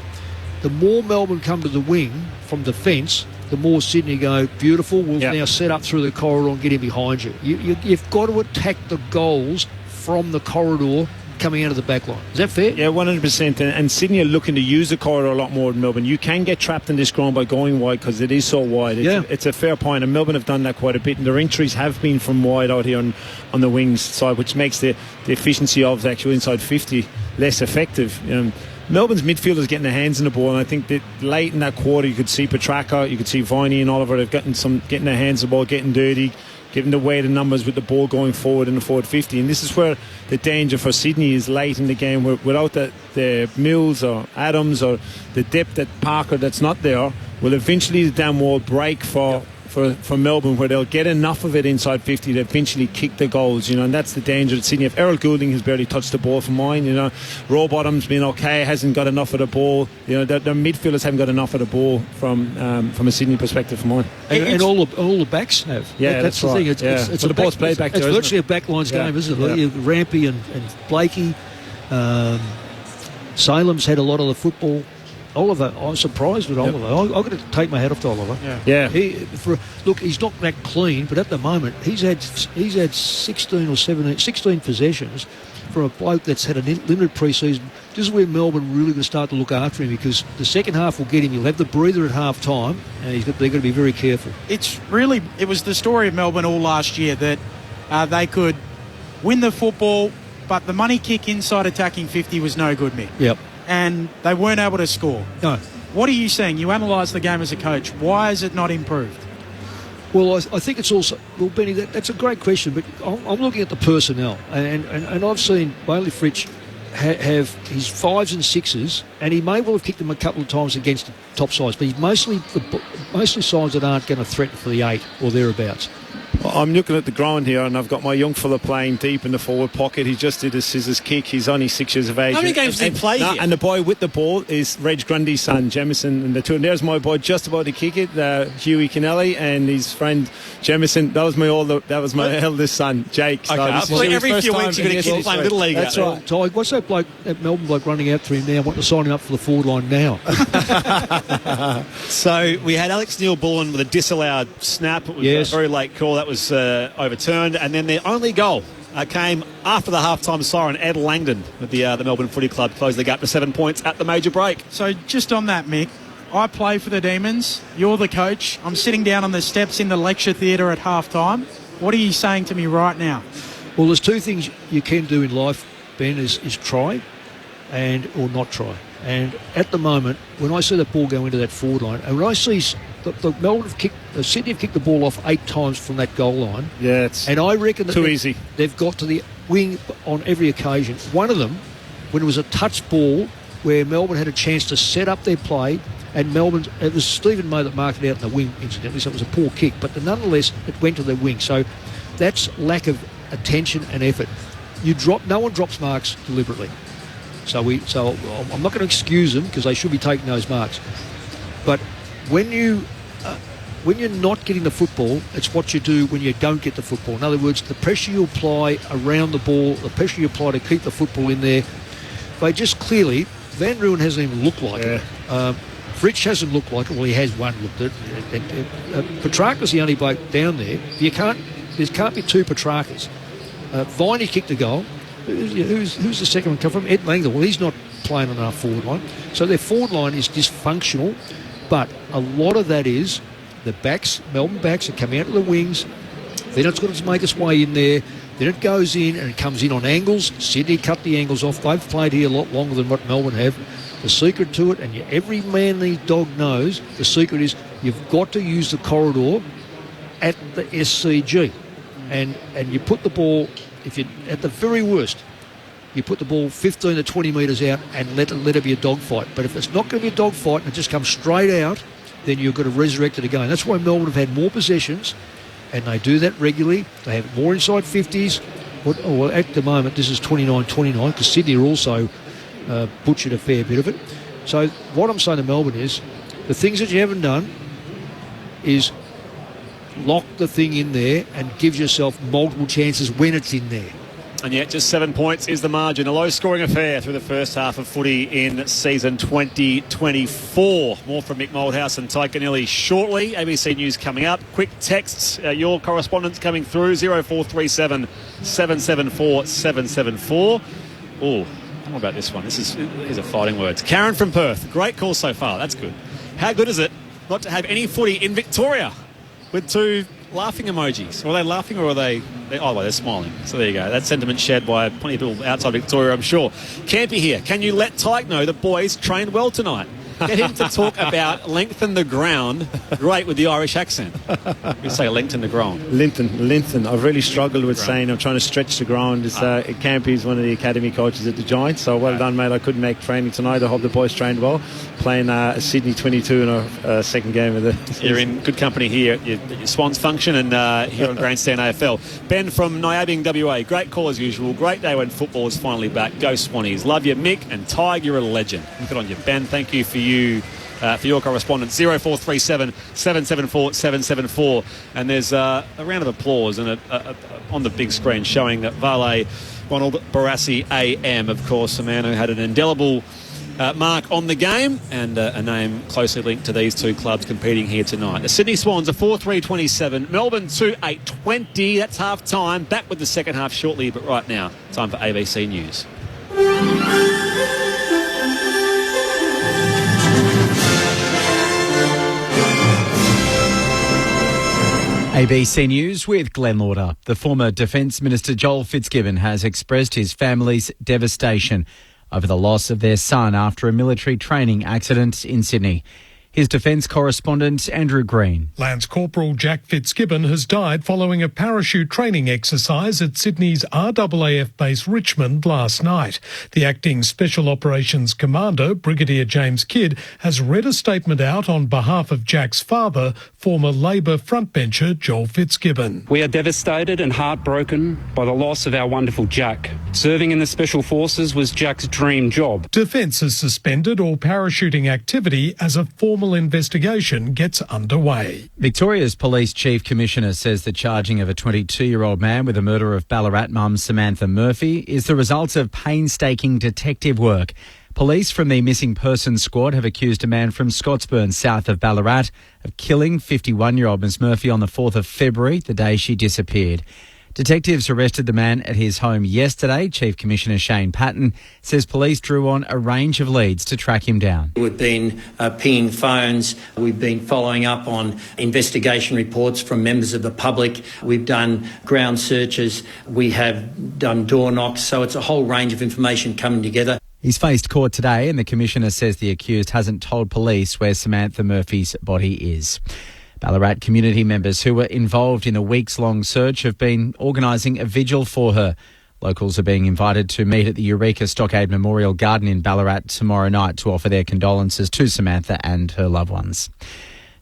Speaker 9: the more Melbourne come to the wing from defence, the more Sydney go, beautiful, we'll now set up through the corridor and get in behind you. You've got to attack the goals from the corridor coming out of the back line. Is that fair?
Speaker 12: Yeah, 100%. And Sydney are looking to use the corridor a lot more than Melbourne. You can get trapped in this ground by going wide because it is so wide. It's a fair point, and Melbourne have done that quite a bit, and their entries have been from wide out here on the wings side, which makes the efficiency of the actual inside 50 less effective. Melbourne's midfielders getting their hands in the ball, and I think that late in that quarter you could see Petrarca, you could see Viney and Oliver have getting their hands in the ball, getting dirty, giving away the numbers with the ball going forward in the forward 50. And this is where the danger for Sydney is late in the game, where without the Mills or Adams or the depth that Parker that's not there, will eventually the damn wall break for Melbourne, where they'll get enough of it inside 50 to eventually kick the goals, and that's the danger at Sydney. If Errol Goulding has barely touched the ball for mine, Rawbottom's been okay, hasn't got enough of the ball, their midfielders haven't got enough of the ball from a Sydney perspective for mine.
Speaker 9: And all the backs have.
Speaker 12: Yeah,
Speaker 9: that's the thing. It's
Speaker 12: the ball's played back there.
Speaker 9: It's virtually a backlines game, isn't it? Yeah. Rampy and Blakey. Salem's had a lot of the football. Oliver, I was surprised with Oliver. I've got to take my hat off to Oliver.
Speaker 12: Yeah.
Speaker 9: Look, he's not that clean, but at the moment he's had 16 or 16 possessions for a bloke that's had a limited pre-season. This is where Melbourne really going to start to look after him, because the second half will get him. He'll have the breather at half time, and they're going to be very careful.
Speaker 8: It was the story of Melbourne all last year that they could win the football, but the money kick inside attacking 50 was no good, Mick.
Speaker 9: Yep.
Speaker 8: And they weren't able to score.
Speaker 9: No.
Speaker 8: What are you saying? You analyse the game as a coach. Why is it not improved?
Speaker 9: Well, I think it's also... Well, Benny, that's a great question, but I'm looking at the personnel. And I've seen Bailey Fritsch have his 5s and 6s, and he may well have kicked them a couple of times against the top sides, but he's mostly sides that aren't going to threaten for the 8 or thereabouts.
Speaker 12: I'm looking at the ground here, and I've got my young fella playing deep in the forward pocket. He just did a scissors kick. He's only 6 years of age.
Speaker 4: How many games did he play here?
Speaker 12: And the boy with the ball is Reg Grundy's son, Jemison, and the two. And there's my boy just about to kick it, Hughie Kennelly, and his friend Jemison. That was my eldest son, Jake. So
Speaker 4: every few weeks you're going to keep playing Little League.
Speaker 12: That's right.
Speaker 9: Ty, what's that Melbourne bloke running out to him now, wanting to sign him up for the forward line now?
Speaker 4: So we had Alex Neil-Bullen with a disallowed snap. It was a very late call. That was overturned, and then their only goal came after the halftime siren. Ed Langdon with the Melbourne Footy Club closed the gap to 7 points at the major break.
Speaker 8: So just on that, Mick, I play for the Demons. You're the coach. I'm sitting down on the steps in the lecture theatre at halftime. What are you saying to me right now?
Speaker 9: Well, there's two things you can do in life, Ben, is try or not try. And at the moment, when I see the ball go into that forward line, and when I see the Melbourne have kicked, Sydney have kicked the ball off 8 times from that goal line.
Speaker 12: Yeah, it's
Speaker 9: and I reckon that
Speaker 12: too easy.
Speaker 9: They've got to the wing on every occasion. One of them, when it was a touch ball where Melbourne had a chance to set up their play, and it was Stephen May that marked it out in the wing, incidentally, so it was a poor kick, but nonetheless, it went to the wing. So that's lack of attention and effort. No one drops marks deliberately. So I'm not going to excuse them because they should be taking those marks. But when you're not getting the football, it's what you do when you don't get the football. In other words, the pressure you apply around the ball, the pressure you apply to keep the football in there, they just clearly, Van Ruin hasn't even looked like it. Fritsch hasn't looked like it. Well, he has one looked at it. Petrarca's the only bloke down there. There can't be 2 Petrarcas. Viney kicked a goal. Who's the second one come from? Ed Langdon. Well, he's not playing on our forward line. So their forward line is dysfunctional, but a lot of that is the backs, Melbourne backs, are coming out of the wings. Then it's got to make its way in there. Then it goes in and it comes in on angles. Sydney cut the angles off. They've played here a lot longer than what Melbourne have. The secret to it, and every manly dog knows, the secret is you've got to use the corridor at the SCG. And you put the ball, if you at the very worst, you put the ball 15 to 20 metres out and let it be a dogfight. But if it's not going to be a dogfight and it just comes straight out, then you've got to resurrect it again. That's why Melbourne have had more possessions, and they do that regularly. They have more inside 50s. Well, at the moment, this is 29-29, because Sydney are also butchered a fair bit of it. So what I'm saying to Melbourne is, the things that you haven't done is lock the thing in there and give yourself multiple chances when it's in there.
Speaker 4: And yet just 7 points is the margin. A low-scoring affair through the first half of footy in season 2024. More from Mick Moldhouse and Ty Canelli shortly. ABC News coming up. Quick texts, your correspondence coming through, 0437 774 774. Oh, how about this one? These are fighting words. Karen from Perth. Great call so far. That's good. How good is it not to have any footy in Victoria with 2 laughing emojis? Are they laughing or are they're smiling? So there you go. That's sentiment shared by plenty of people outside Victoria, I'm sure. Campy here. Can you let Tyke know the boys trained well tonight? Get him to talk about lengthen the ground. Great with the Irish accent. You say lengthen the ground.
Speaker 12: Lengthen. I've really struggled with saying I'm trying to stretch the ground. Campy's one of the academy coaches at the Giants, so well done, mate. I couldn't make training tonight. I hope the boys trained well. Playing Sydney 22 in our second game of the season. You're
Speaker 4: in good company here at your Swans function and here on Grandstand AFL. Ben from Nyabing, WA. Great call as usual. Great day when football is finally back. Go Swannies. Love you, Mick, and Ty. You're a legend. Good on you, Ben. Thank you for your correspondence. 0437 774 774. And there's a round of applause and on the big screen showing that Vale Ronald Barassi AM, of course, a man who had an indelible mark on the game and a name closely linked to these 2 clubs competing here tonight. The Sydney Swans are 4-3-27, Melbourne 2-8-20. That's half time. Back with the second half shortly, but right now, time for ABC News.
Speaker 15: ABC News with Glenn Lauder. The former Defence Minister Joel Fitzgibbon has expressed his family's devastation over the loss of their son after a military training accident in Sydney. His defence correspondent, Andrew Green.
Speaker 16: Lance Corporal Jack Fitzgibbon has died following a parachute training exercise at Sydney's RAAF base Richmond last night. The acting Special Operations Commander, Brigadier James Kidd, has read a statement out on behalf of Jack's father, former Labor frontbencher Joel Fitzgibbon.
Speaker 17: We are devastated and heartbroken by the loss of our wonderful Jack. Serving in the Special Forces was Jack's dream job.
Speaker 16: Defence has suspended all parachuting activity as a formal investigation gets underway.
Speaker 15: Victoria's Police Chief Commissioner says the charging of a 22-year-old man with the murder of Ballarat mum Samantha Murphy is the result of painstaking detective work. Police from the Missing Persons Squad have accused a man from Scottsburn, south of Ballarat, of killing 51-year-old Ms Murphy on the 4th of February, the day she disappeared. Detectives arrested the man at his home yesterday. Chief Commissioner Shane Patton says police drew on a range of leads to track him down.
Speaker 18: We've been pinging phones. We've been following up on investigation reports from members of the public. We've done ground searches. We have done door knocks. So it's a whole range of information coming together.
Speaker 15: He's faced court today and the Commissioner says the accused hasn't told police where Samantha Murphy's body is. Ballarat community members who were involved in a weeks-long search have been organising a vigil for her. Locals are being invited to meet at the Eureka Stockade Memorial Garden in Ballarat tomorrow night to offer their condolences to Samantha and her loved ones.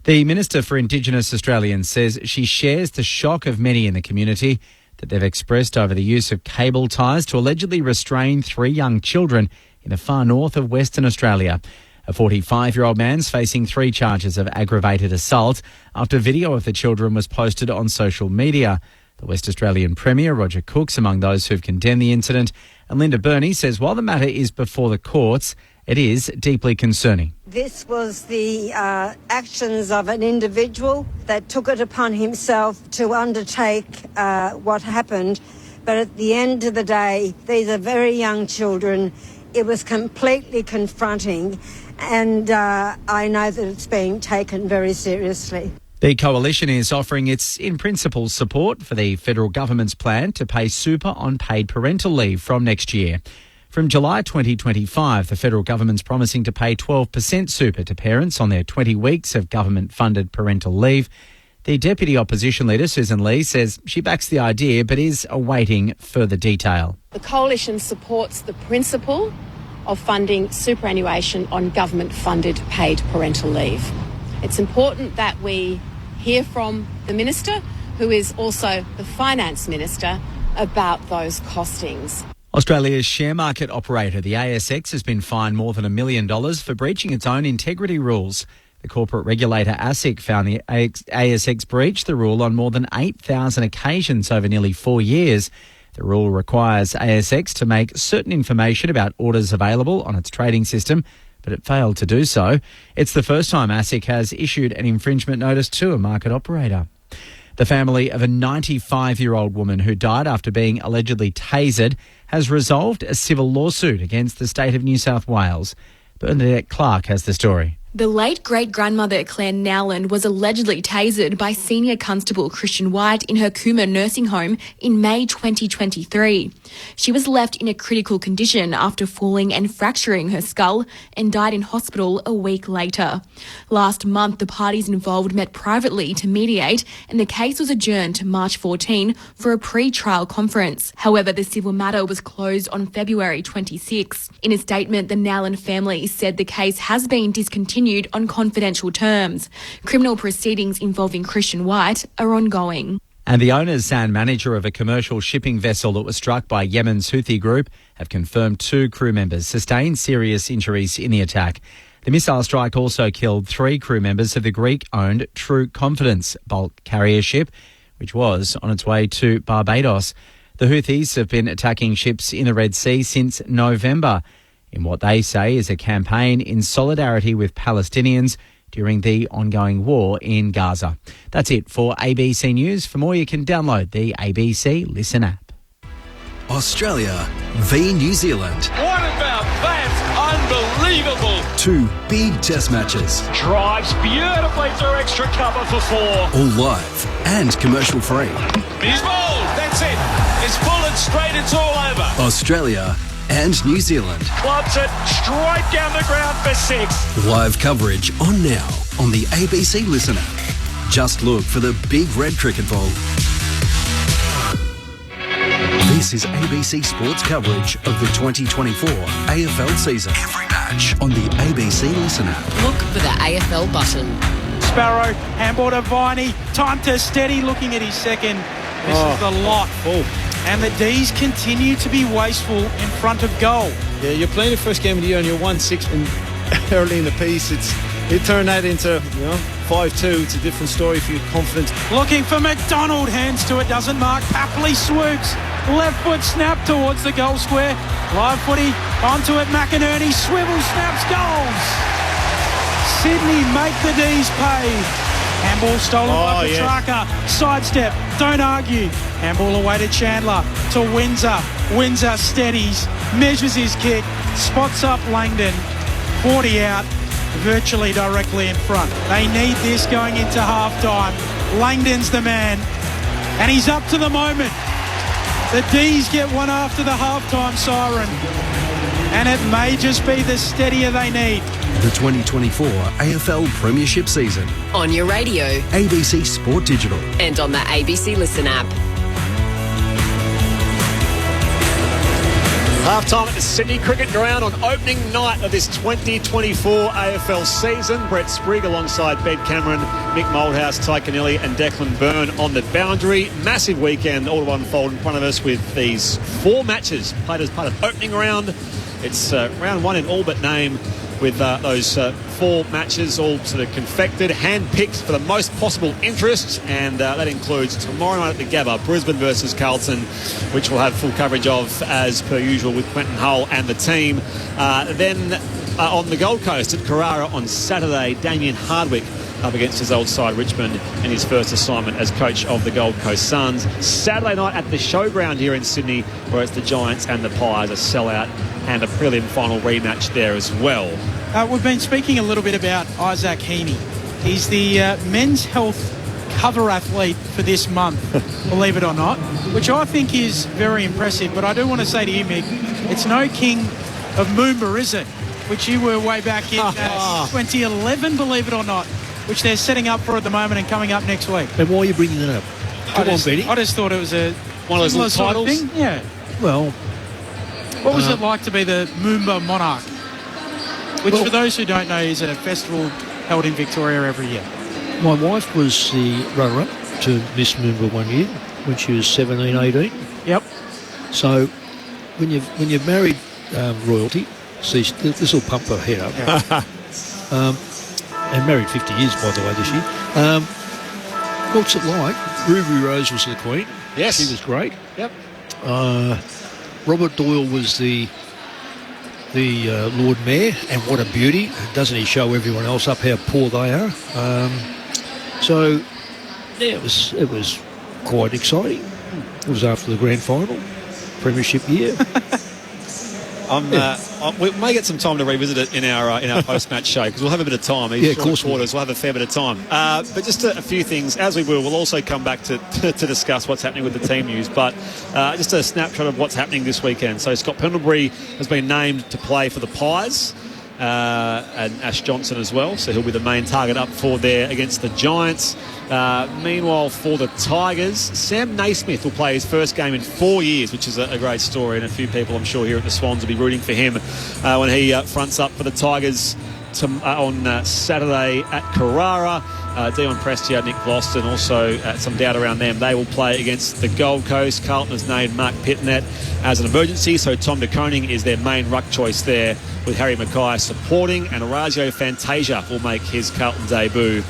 Speaker 15: The Minister for Indigenous Australians says she shares the shock of many in the community that they've expressed over the use of cable ties to allegedly restrain 3 young children in the far north of Western Australia. A 45-year-old man's facing 3 charges of aggravated assault after video of the children was posted on social media. The West Australian Premier, Roger Cook's among those who've condemned the incident. And Linda Burney says while the matter is before the courts, it is deeply concerning.
Speaker 19: This was the actions of an individual that took it upon himself to undertake what happened. But at the end of the day, these are very young children. It was completely confronting. And I know that it's being taken very seriously.
Speaker 15: The Coalition is offering its in-principle support for the federal government's plan to pay super on paid parental leave from next year. From July 2025, the federal government's promising to pay 12% super to parents on their 20 weeks of government-funded parental leave. The Deputy Opposition Leader, Susan Lee, says she backs the idea but is awaiting further detail.
Speaker 20: The Coalition supports the principle of funding superannuation on government-funded paid parental leave. It's important that we hear from the Minister, who is also the Finance Minister, about those costings.
Speaker 15: Australia's share market operator, the ASX, has been fined more than $1 million for breaching its own integrity rules. The corporate regulator ASIC found the ASX breached the rule on more than 8,000 occasions over nearly 4 years. The rule requires ASX to make certain information about orders available on its trading system, but it failed to do so. It's the first time ASIC has issued an infringement notice to a market operator. The family of a 95-year-old woman who died after being allegedly tasered has resolved a civil lawsuit against the state of New South Wales. Bernadette Clark has the story.
Speaker 21: The late great-grandmother Claire Nowland was allegedly tasered by Senior Constable Christian White in her Cooma nursing home in May 2023. She was left in a critical condition after falling and fracturing her skull and died in hospital a week later. Last month, the parties involved met privately to mediate and the case was adjourned to March 14 for a pre-trial conference. However, the civil matter was closed on February 26. In a statement, the Nowland family said the case has been discontinued on confidential terms. Criminal proceedings involving Christian White are ongoing.
Speaker 15: And the owners and manager of a commercial shipping vessel that was struck by Yemen's Houthi group have confirmed 2 crew members sustained serious injuries in the attack. The missile strike also killed 3 crew members of the Greek-owned True Confidence bulk carrier ship, which was on its way to Barbados. The Houthis have been attacking ships in the Red Sea since November, in what they say is a campaign in solidarity with Palestinians during the ongoing war in Gaza. That's it for ABC News. For more, you can download the ABC Listen app.
Speaker 1: Australia v New Zealand.
Speaker 2: What about that? Unbelievable.
Speaker 1: 2 big test matches.
Speaker 2: Drives beautifully through extra cover for 4.
Speaker 1: All live and commercial free.
Speaker 2: He's bowled. That's it. It's bullet straight. It's all over.
Speaker 1: Australia and New Zealand.
Speaker 2: Clubs it straight down the ground for 6.
Speaker 1: Live coverage on now on the ABC Listen app. Just look for the big red cricket ball. This is ABC Sports coverage of the 2024 AFL season. Every match on the ABC Listen app.
Speaker 7: Look for the AFL button.
Speaker 8: Sparrow, handball to Viney, time to steady, looking at his second. This is the lot. And the D's continue to be wasteful in front of goal.
Speaker 12: Yeah, you're playing the first game of the year and you're 1-6 early in the piece. It turned that into 5-2. It's a different story for your confidence.
Speaker 8: Looking for McDonald, hands to it, doesn't mark. Papley swoops, left foot snap towards the goal square. Live footy onto it, McInerney swivel snaps, goals. Sydney make the D's pay. Handball stolen by Petrarca. Sidestep. Don't argue. Handball away to Chandler. To Windsor. Windsor steadies. Measures his kick. Spots up Langdon. 40 out. Virtually directly in front. They need this going into half-time. Langdon's the man. And he's up to the moment. The D's get one after the half-time siren. And it may just be the steadier they need.
Speaker 1: The 2024 AFL Premiership season.
Speaker 5: On your radio.
Speaker 1: ABC Sport Digital.
Speaker 5: And on the ABC Listen app.
Speaker 4: Half-time at the Sydney Cricket Ground on opening night of this 2024 AFL season. Brett Sprigg alongside Ben Cameron, Mick Moldhouse, Ty Cannelli and Declan Byrne on the boundary. Massive weekend all to unfold in front of us with these 4 matches played as part of opening round. It's round 1 in all but name, with those 4 matches all sort of confected, hand-picked for the most possible interest, and that includes tomorrow night at the Gabba, Brisbane versus Carlton, which we'll have full coverage of as per usual with Quentin Hull and the team. Then on the Gold Coast at Carrara on Saturday, Damien Hardwick up against his old side Richmond in his first assignment as coach of the Gold Coast Suns. Saturday night at the Showground here in Sydney, where it's the Giants and the Pies, a sellout, and a prelim final rematch there as well.
Speaker 8: We've been speaking a little bit about Isaac Heaney. He's the men's health cover athlete for this month, believe it or not, which I think is very impressive. But I do want to say to you, Mick, it's no King of Moomba, is it? Which you were way back in 2011, believe it or not, which they're setting up for at the moment and coming up next week.
Speaker 9: And why are you bringing it up? Come on, Benny.
Speaker 8: I just thought it was
Speaker 4: one of those little titles.
Speaker 8: Thing. Yeah.
Speaker 9: Well,
Speaker 8: what was it like to be the Moomba Monarch? Which, for those who don't know, is a festival held in Victoria every year.
Speaker 9: My wife was the runner-up to Miss Moomba one year when she was 17, 18.
Speaker 8: Yep.
Speaker 9: So when you've married royalty, see, this will pump her head up. And married 50 years, by the way, this year. What's it like? Ruby Rose was the Queen.
Speaker 4: Yes.
Speaker 9: She was great.
Speaker 4: Yep.
Speaker 9: Robert Doyle was the Lord Mayor, and what a beauty. Doesn't he show everyone else up how poor they are? So, yeah, it was quite exciting. It was after the grand final, premiership year.
Speaker 4: We may get some time to revisit it in our post-match show, because we'll have a bit of time.
Speaker 9: Yeah, of course.
Speaker 4: We'll have a fair bit of time. But just a few things, as we will. We'll also come back to discuss what's happening with the team news. But just a snapshot of what's happening this weekend. So Scott Pendlebury has been named to play for the Pies. And Ash Johnson as well, so he'll be the main target up for there against the Giants. Meanwhile, for the Tigers, Sam Naismith will play his first game in 4 years, which is a great story, and a few people I'm sure here at the Swans will be rooting for him when he fronts up for the Tigers on Saturday at Carrara. Dion Prestia, Nick Vlosten, also some doubt around them. They will play against the Gold Coast. Carlton has named Mark Pitnet as an emergency, so Tom de Koning is their main ruck choice there, with Harry Mackay supporting, and Orazio Fantasia will make his Carlton debut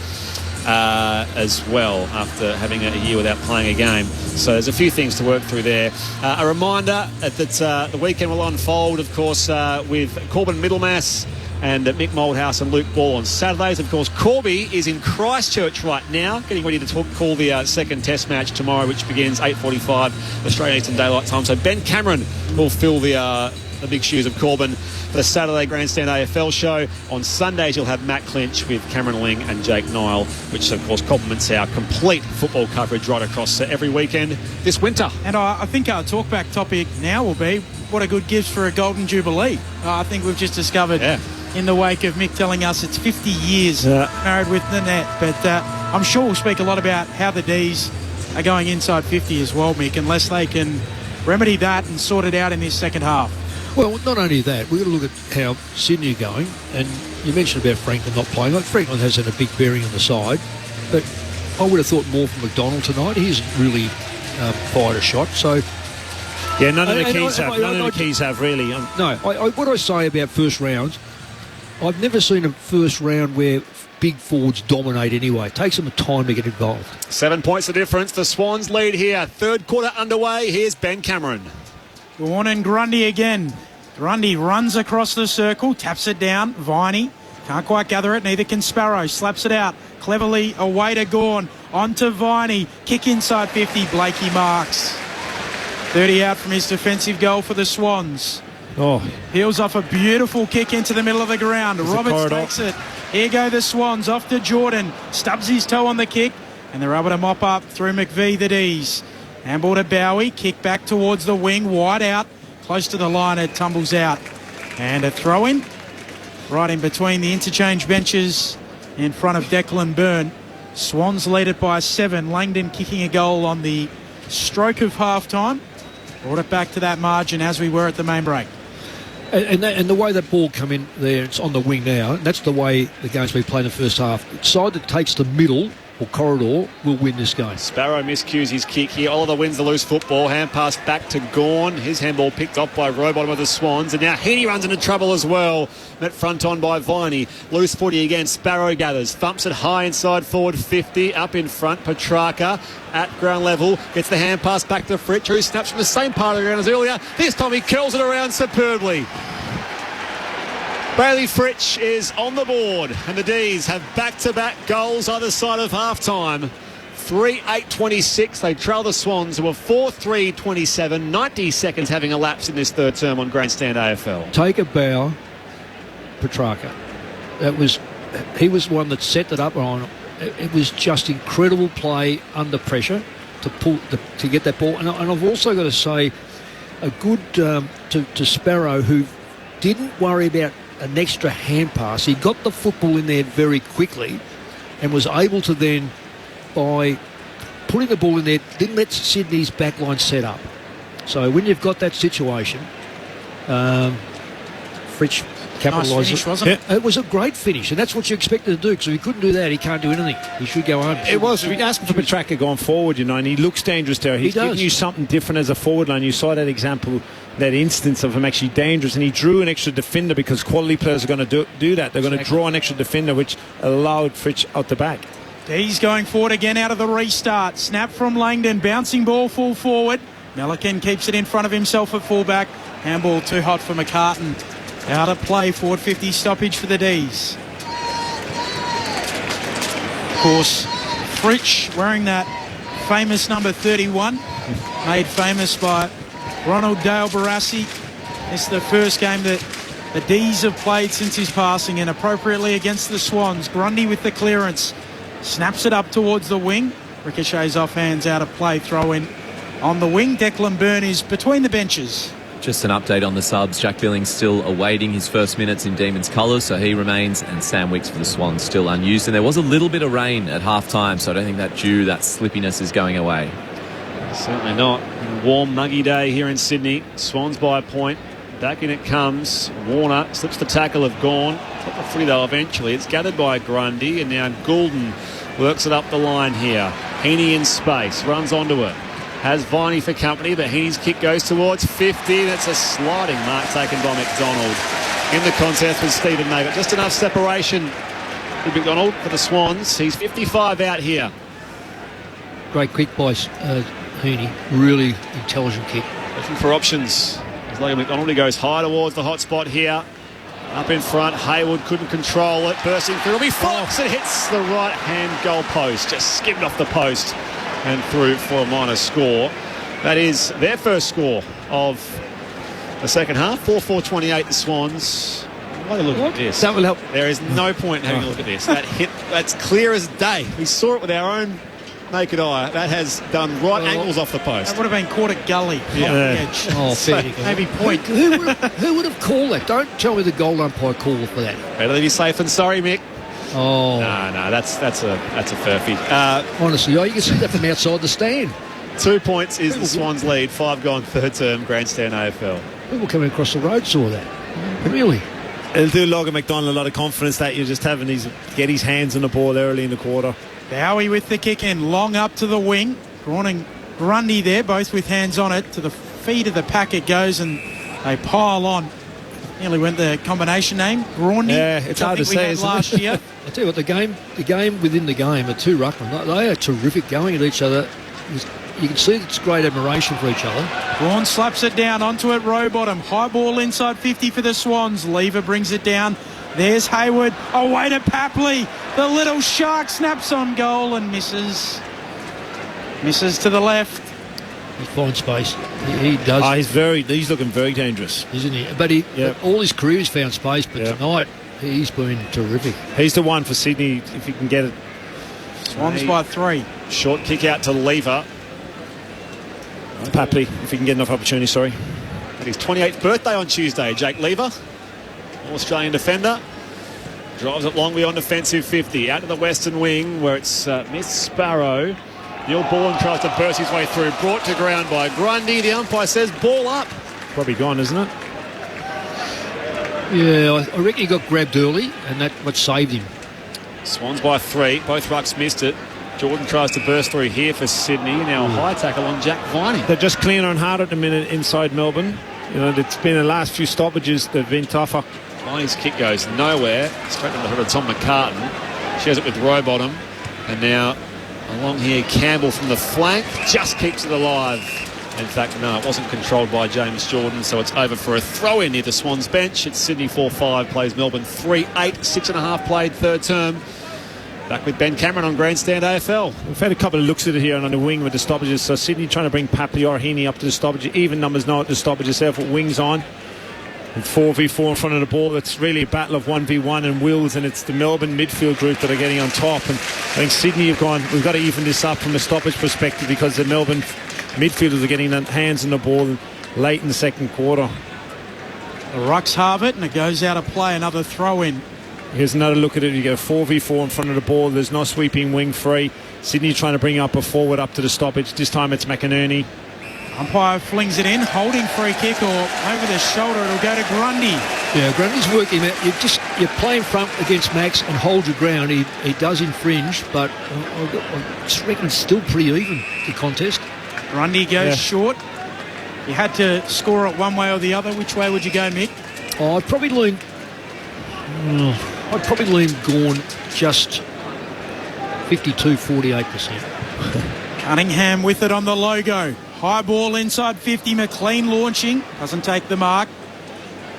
Speaker 4: as well after having a year without playing a game. So there's a few things to work through there. A reminder that the weekend will unfold, of course, with Corbin Middlemass and Mick Moldhouse and Luke Ball on Saturdays. Of course, Corby is in Christchurch right now, getting ready to call the second test match tomorrow, which begins 8:45 Australian Eastern Daylight Time. So Ben Cameron will fill the big shoes of Corbin for the Saturday Grandstand AFL show. On Sundays, you'll have Matt Clinch with Cameron Ling and Jake Nile, which of course complements our complete football coverage right across every weekend this winter.
Speaker 8: And I think our talkback topic now will be what a good gift for a Golden Jubilee. I think we've just discovered in the wake of Mick telling us it's 50 years married with Nanette. But I'm sure we'll speak a lot about how the D's are going inside 50 as well, Mick, unless they can remedy that and sort it out in this second half.
Speaker 9: Well, not only that, we've got to look at how Sydney are going. And you mentioned about Franklin not playing. Like, Franklin has had a big bearing on the side. But I would have thought more from McDonald tonight. He hasn't really fired a shot. So,
Speaker 4: yeah, none of the keys have really.
Speaker 9: No, what I say about first rounds, I've never seen a first round where big forwards dominate anyway. It takes them time to get involved.
Speaker 4: 7 points the difference. The Swans lead here. Third quarter underway. Here's Ben Cameron.
Speaker 8: Warren and Grundy again. Grundy runs across the circle, taps it down. Viney Can't quite gather it, neither can Sparrow. Slaps it out. Cleverly away to Gawn. On to Viney. Kick inside 50. Blakey marks. 30 out from his defensive goal for the Swans. Peels off a beautiful kick into the middle of the ground. Roberts takes it. Here go the Swans. Off to Jordan. Stubs his toe on the kick. And they're able to mop up through McVie, the D's. Handball to Bowie. Kick back towards the wing. Wide out. Close to the line. It tumbles out. And a throw-in. Right in between the interchange benches in front of Declan Byrne. Swans lead it by 7. Langdon kicking a goal on the stroke of half-time. Brought it back to that margin as we were at the main break.
Speaker 9: And the way that ball come in there, it's on the wing now. And that's the way the game's been played in the first half. The side that takes the middle or corridor will win this game.
Speaker 4: Sparrow miscues his kick here. Oliver wins the loose football. Hand pass back to Gawn. His handball picked off by Rowbottom of the Swans. And now Heaney runs into trouble as well. Met front on by Viney. Loose footy again. Sparrow gathers. Thumps it high inside forward 50. Up in front. Petrarca at ground level. Gets the hand pass back to Fritsch, who snaps from the same part of the ground as earlier. This time he curls it around superbly. Bailey Fritsch is on the board, and the D's have back-to-back goals either side of half-time. 3-8-26. They trail the Swans, who are 4-3-27. 90 seconds having elapsed in this third term on Grandstand AFL.
Speaker 9: Take a bow, Petrarca. He was one that set that up on. It was just incredible play under pressure to get that ball. And I've also got to say, a good to Sparrow, who didn't worry about an extra hand pass. He got the football in there very quickly and was able to then, by putting the ball in there, didn't let Sydney's backline set up. So when you've got that situation, Fritsch capitalised.
Speaker 8: Nice finish, wasn't it?
Speaker 9: It was a great finish, and that's what you expected to do, because if he couldn't do that, he can't do anything. He should go home.
Speaker 12: It was. We asked him for Petrarca going forward, and he looks dangerous there. He's giving you something different as a forward line. You saw that example, that instance of him actually dangerous, and he drew an extra defender because quality players are going to do that. They're going to draw an extra defender, which allowed Fritsch out the back.
Speaker 8: He's going forward again out of the restart. Snap from Langdon. Bouncing ball full forward. Melican keeps it in front of himself at fullback. Handball too hot for McCartan. Out of play. Forward 50 stoppage for the D's. Of course, Fritsch wearing that famous number 31. Made famous by Ronald Dale Barassi. It's the first game that the D's have played since his passing, and appropriately against the Swans. Grundy with the clearance. Snaps it up towards the wing. Ricochets off hands, out of play. Throw in on the wing. Declan Byrne is between the benches.
Speaker 10: Just an update on the subs. Jack Billings still awaiting his first minutes in Demons colours, so he remains, and Sam Wicks for the Swans still unused. And there was a little bit of rain at half-time, so I don't think that slippiness is going away.
Speaker 4: Certainly not. Warm, muggy day here in Sydney. Swans by a point. Back in it comes. Warner slips the tackle of Gawn. Got the footy though eventually. It's gathered by Grundy, and now Goulden works it up the line here. Heaney in space. Runs onto it. Has Viney for company, but Heaney's kick goes towards 50. That's a sliding mark taken by McDonald. In the contest with Stephen May, but just enough separation with McDonald for the Swans. He's 55 out here.
Speaker 9: Great kick by Heaney. Really intelligent kick.
Speaker 4: Looking for options. As Logan McDonald, he goes high towards the hot spot here. Up in front, Hayward couldn't control it. Bursting through, it'll be Fox. It hits the right-hand goal post. Just skimmed off the post and through for a minor score. That is their first score of the second half. 4-4-28, the Swans. What a look at this.
Speaker 9: That will help.
Speaker 4: There is no point in having a look at this. That hit, that's clear as day. We saw it with our own naked eye. That has done angles off the post.
Speaker 8: That would have been quarter gully off the edge.
Speaker 9: Oh, fair.
Speaker 8: Maybe point.
Speaker 9: Who would have called that? Don't tell me the goal umpire called for that.
Speaker 4: Better to be safe than sorry, Mick.
Speaker 9: Oh.
Speaker 4: No, that's a furphy.
Speaker 9: Honestly, you can see that from outside the stand.
Speaker 4: 2 points is the Swans' lead. 5 gone third term, Grandstand AFL.
Speaker 9: People coming across the road saw that. Really?
Speaker 12: It'll do Logan McDonald a lot of confidence that you're just having get his hands on the ball early in the quarter.
Speaker 8: Bowie with the kick in, long up to the wing. Braun and Grundy there, both with hands on it. To the feet of the pack it goes, and they pile on. Nearly went the combination name, Grundy.
Speaker 12: Yeah, it's hard to say, isn't
Speaker 8: last
Speaker 12: it?
Speaker 8: year.
Speaker 9: I tell you what, the game within the game, the two ruckmen, they are terrific going at each other. You can see it's great admiration for each other.
Speaker 8: Braun slaps it down onto it, row bottom. High ball inside 50 for the Swans. Lever brings it down There's Hayward, away to Papley. The little shark snaps on goal and misses. Misses to the left.
Speaker 9: He finds space. He does.
Speaker 12: He's looking very dangerous,
Speaker 9: isn't he? But all his career he's found space, but tonight he's been terrific.
Speaker 12: He's the one for Sydney if he can get it.
Speaker 8: Swans by 3.
Speaker 4: Short kick out to Lever.
Speaker 12: Papley, if he can get enough opportunity, sorry.
Speaker 4: And his 28th birthday on Tuesday, Jake Lever, Australian defender. Drives it long beyond defensive 50. Out to the western wing where it's Miss Sparrow. Neil Borland tries to burst his way through. Brought to ground by Grundy. The umpire says ball up.
Speaker 12: Probably gone, isn't it?
Speaker 9: Yeah, I reckon he got grabbed early and that's what saved him.
Speaker 4: Swans by 3. Both rucks missed it. Jordan tries to burst through here for Sydney. Now a high tackle on Jack Viney.
Speaker 12: They're just clean on hard at the minute inside Melbourne. You know, it's been the last few stoppages they've been tougher.
Speaker 4: Viney's kick goes nowhere. Straight to the head of Tom McCartan. Shares it with Rowbottom. And now along here, Campbell from the flank. Just keeps it alive. In fact, no, it wasn't controlled by James Jordan, so it's over for a throw-in near the Swans bench. It's Sydney 4-5, plays Melbourne 3-8, 6.5 played third term. Back with Ben Cameron on Grandstand AFL.
Speaker 12: We've had a couple of looks at it here on the wing with the stoppages. So Sydney trying to bring Papley or Heaney up to the stoppage. Even numbers now at the stoppages there with wings on. And 4v4 in front of the ball. It's really a battle of 1v1 and wills, and it's the Melbourne midfield group that are getting on top. And I think Sydney have gone, we've got to even this up from a stoppage perspective because the Melbourne midfielders are getting their hands on the ball late in the second quarter.
Speaker 8: The rucks halve it and it goes out of play. Another throw-in.
Speaker 12: Here's another look at it. You get a 4v4 in front of the ball. There's no sweeping wing free. Sydney trying to bring up a forward up to the stoppage. This time it's McInerney.
Speaker 8: Umpire flings it in, holding free kick or over the shoulder. It'll go to Grundy.
Speaker 9: Yeah, Grundy's working out. You play in front against Max and hold your ground. He does infringe, but I just reckon it's still pretty even, the contest.
Speaker 8: Grundy goes short. You had to score it one way or the other. Which way would you go, Mick?
Speaker 9: Oh, I'd probably lean Gawn just 52-48%.
Speaker 8: Cunningham with it on the logo. High ball inside 50. McLean launching. Doesn't take the mark.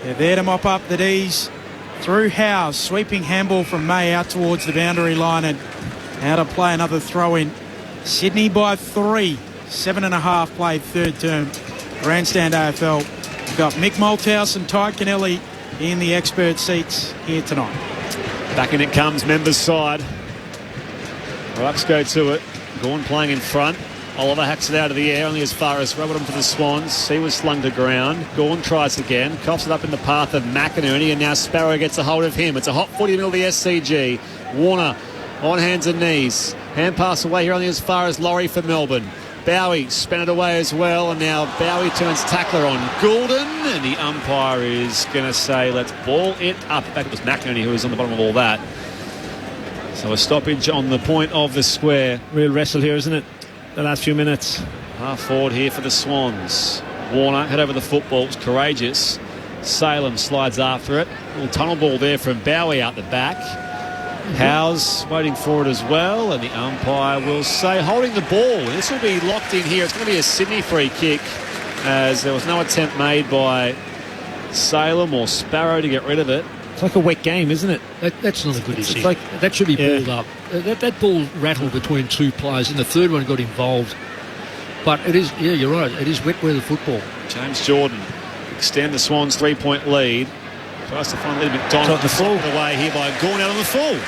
Speaker 8: They're there to mop up the D's. Through Howes. Sweeping handball from May out towards the boundary line and out of play. Another throw in. Sydney by 3. 7.5 played third term. Grandstand AFL. We've got Mick Malthouse and Ty Kennelly in the expert seats here tonight.
Speaker 4: Back in it comes, members side. Rucks go to it. Gawn playing in front. Oliver hacks it out of the air, only as far as Rowbottom for the Swans. He was slung to ground. Gawn tries again. Coughs it up in the path of McInerney, and now Sparrow gets a hold of him. It's a hot footy middle of the SCG. Warner on hands and knees. Hand pass away here, only as far as Laurie for Melbourne. Bowie spun it away as well, and now Bowie turns tackler on Goulden, and the umpire is going to say, let's ball it up. In fact, it was McInerney who was on the bottom of all that. So a stoppage on the point of the square.
Speaker 12: Real wrestle here, isn't it? The last few minutes.
Speaker 4: Half forward here for the Swans. Warner head over the football. It's courageous. Salem slides after it. A little tunnel ball there from Bowie out the back. Howes waiting for it as well, and the umpire will say holding the ball. This will be locked in here. It's going to be a Sydney free kick as there was no attempt made by Salem or Sparrow to get rid of it.
Speaker 12: It's like a wet game, isn't it?
Speaker 9: That's not a good issue. Like, that should be pulled up. That ball rattled between two players, and the third one got involved. But it is, you're right, it is wet weather football.
Speaker 4: James Jordan extend the Swans 3-point lead. Tries to find a little bit Donald the full away here by Gawn out on the full.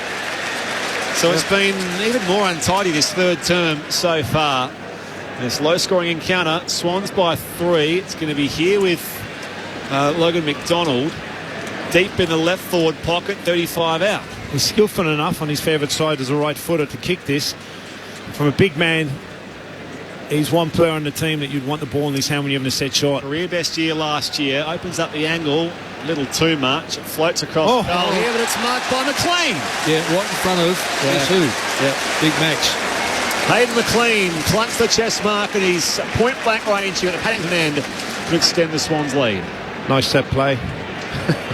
Speaker 4: So it's been even more untidy this third term so far. This low-scoring encounter, Swans by 3. It's going to be here with Logan McDonald deep in the left forward pocket, 35 out.
Speaker 12: He's skillful enough on his favourite side as a right footer to kick this. From a big man, he's one player on the team that you'd want the ball in his hand when you're having a set shot.
Speaker 4: Career best year last year. Opens up the angle a little too much. It floats across the goal here, but it's marked by McLean.
Speaker 9: Yeah, right in front of guess who? Yeah, Big Max.
Speaker 4: Hayden McLean clutched the chest mark and he's point blank range here at the Paddington end to extend the Swans lead.
Speaker 12: Nice set play.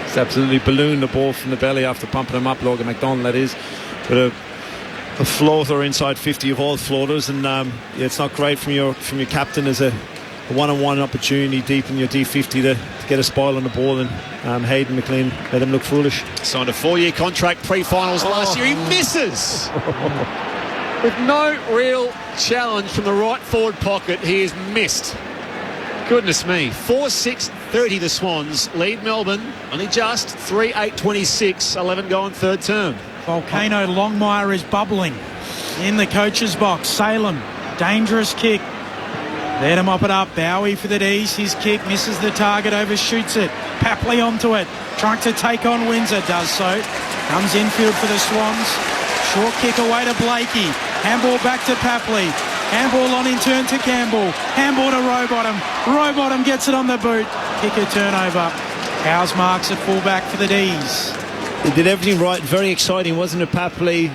Speaker 12: He's absolutely ballooned the ball from the belly after pumping him up, Logan McDonald, that is. But a floater inside 50 of all floaters, and it's not great from your captain as a one-on-one opportunity deep in your D50 to get a spoil on the ball, and Hayden McLean let him look foolish.
Speaker 4: Signed a 4-year contract pre-finals last year. He misses! With no real challenge from the right forward pocket, he is missed. Goodness me. 4-6-30 the Swans lead Melbourne. Only just 3-8-26. 11 go on third term.
Speaker 8: Volcano Longmire is bubbling in the coach's box. Salem, dangerous kick. There to mop it up. Bowie for the D's. His kick misses the target, overshoots it. Papley onto it. Trying to take on Windsor. Does so. Comes infield for the Swans. Short kick away to Blakey. Handball back to Papley. Handball on in turn to Campbell. Handball to Rowbottom. Rowbottom gets it on the boot. Kick a turnover. Howes marks at fullback for the D's.
Speaker 12: He did everything right. Very exciting, wasn't it, Papley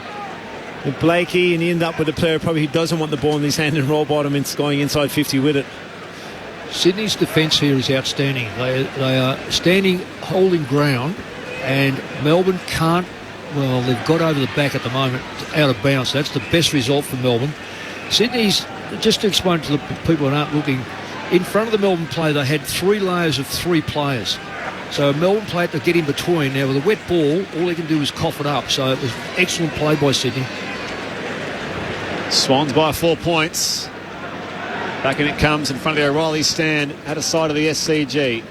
Speaker 12: and Blakey? And he ended up with a player probably who doesn't want the ball in his hand, and Rowbottom going inside 50 with it.
Speaker 9: Sydney's defence here is outstanding. They are standing, holding ground, and Melbourne can't. Well, they've got over the back at the moment, out of bounds. That's the best result for Melbourne. Sydney's, just to explain to the people who aren't looking, in front of the Melbourne play, they had 3 layers of 3 players. So Melbourne played to get in between. Now, with a wet ball, all they can do is cough it up. So it was excellent play by Sydney.
Speaker 4: Swans by 4 points. Back in it comes in front of the O'Reilly stand at a side of the SCG.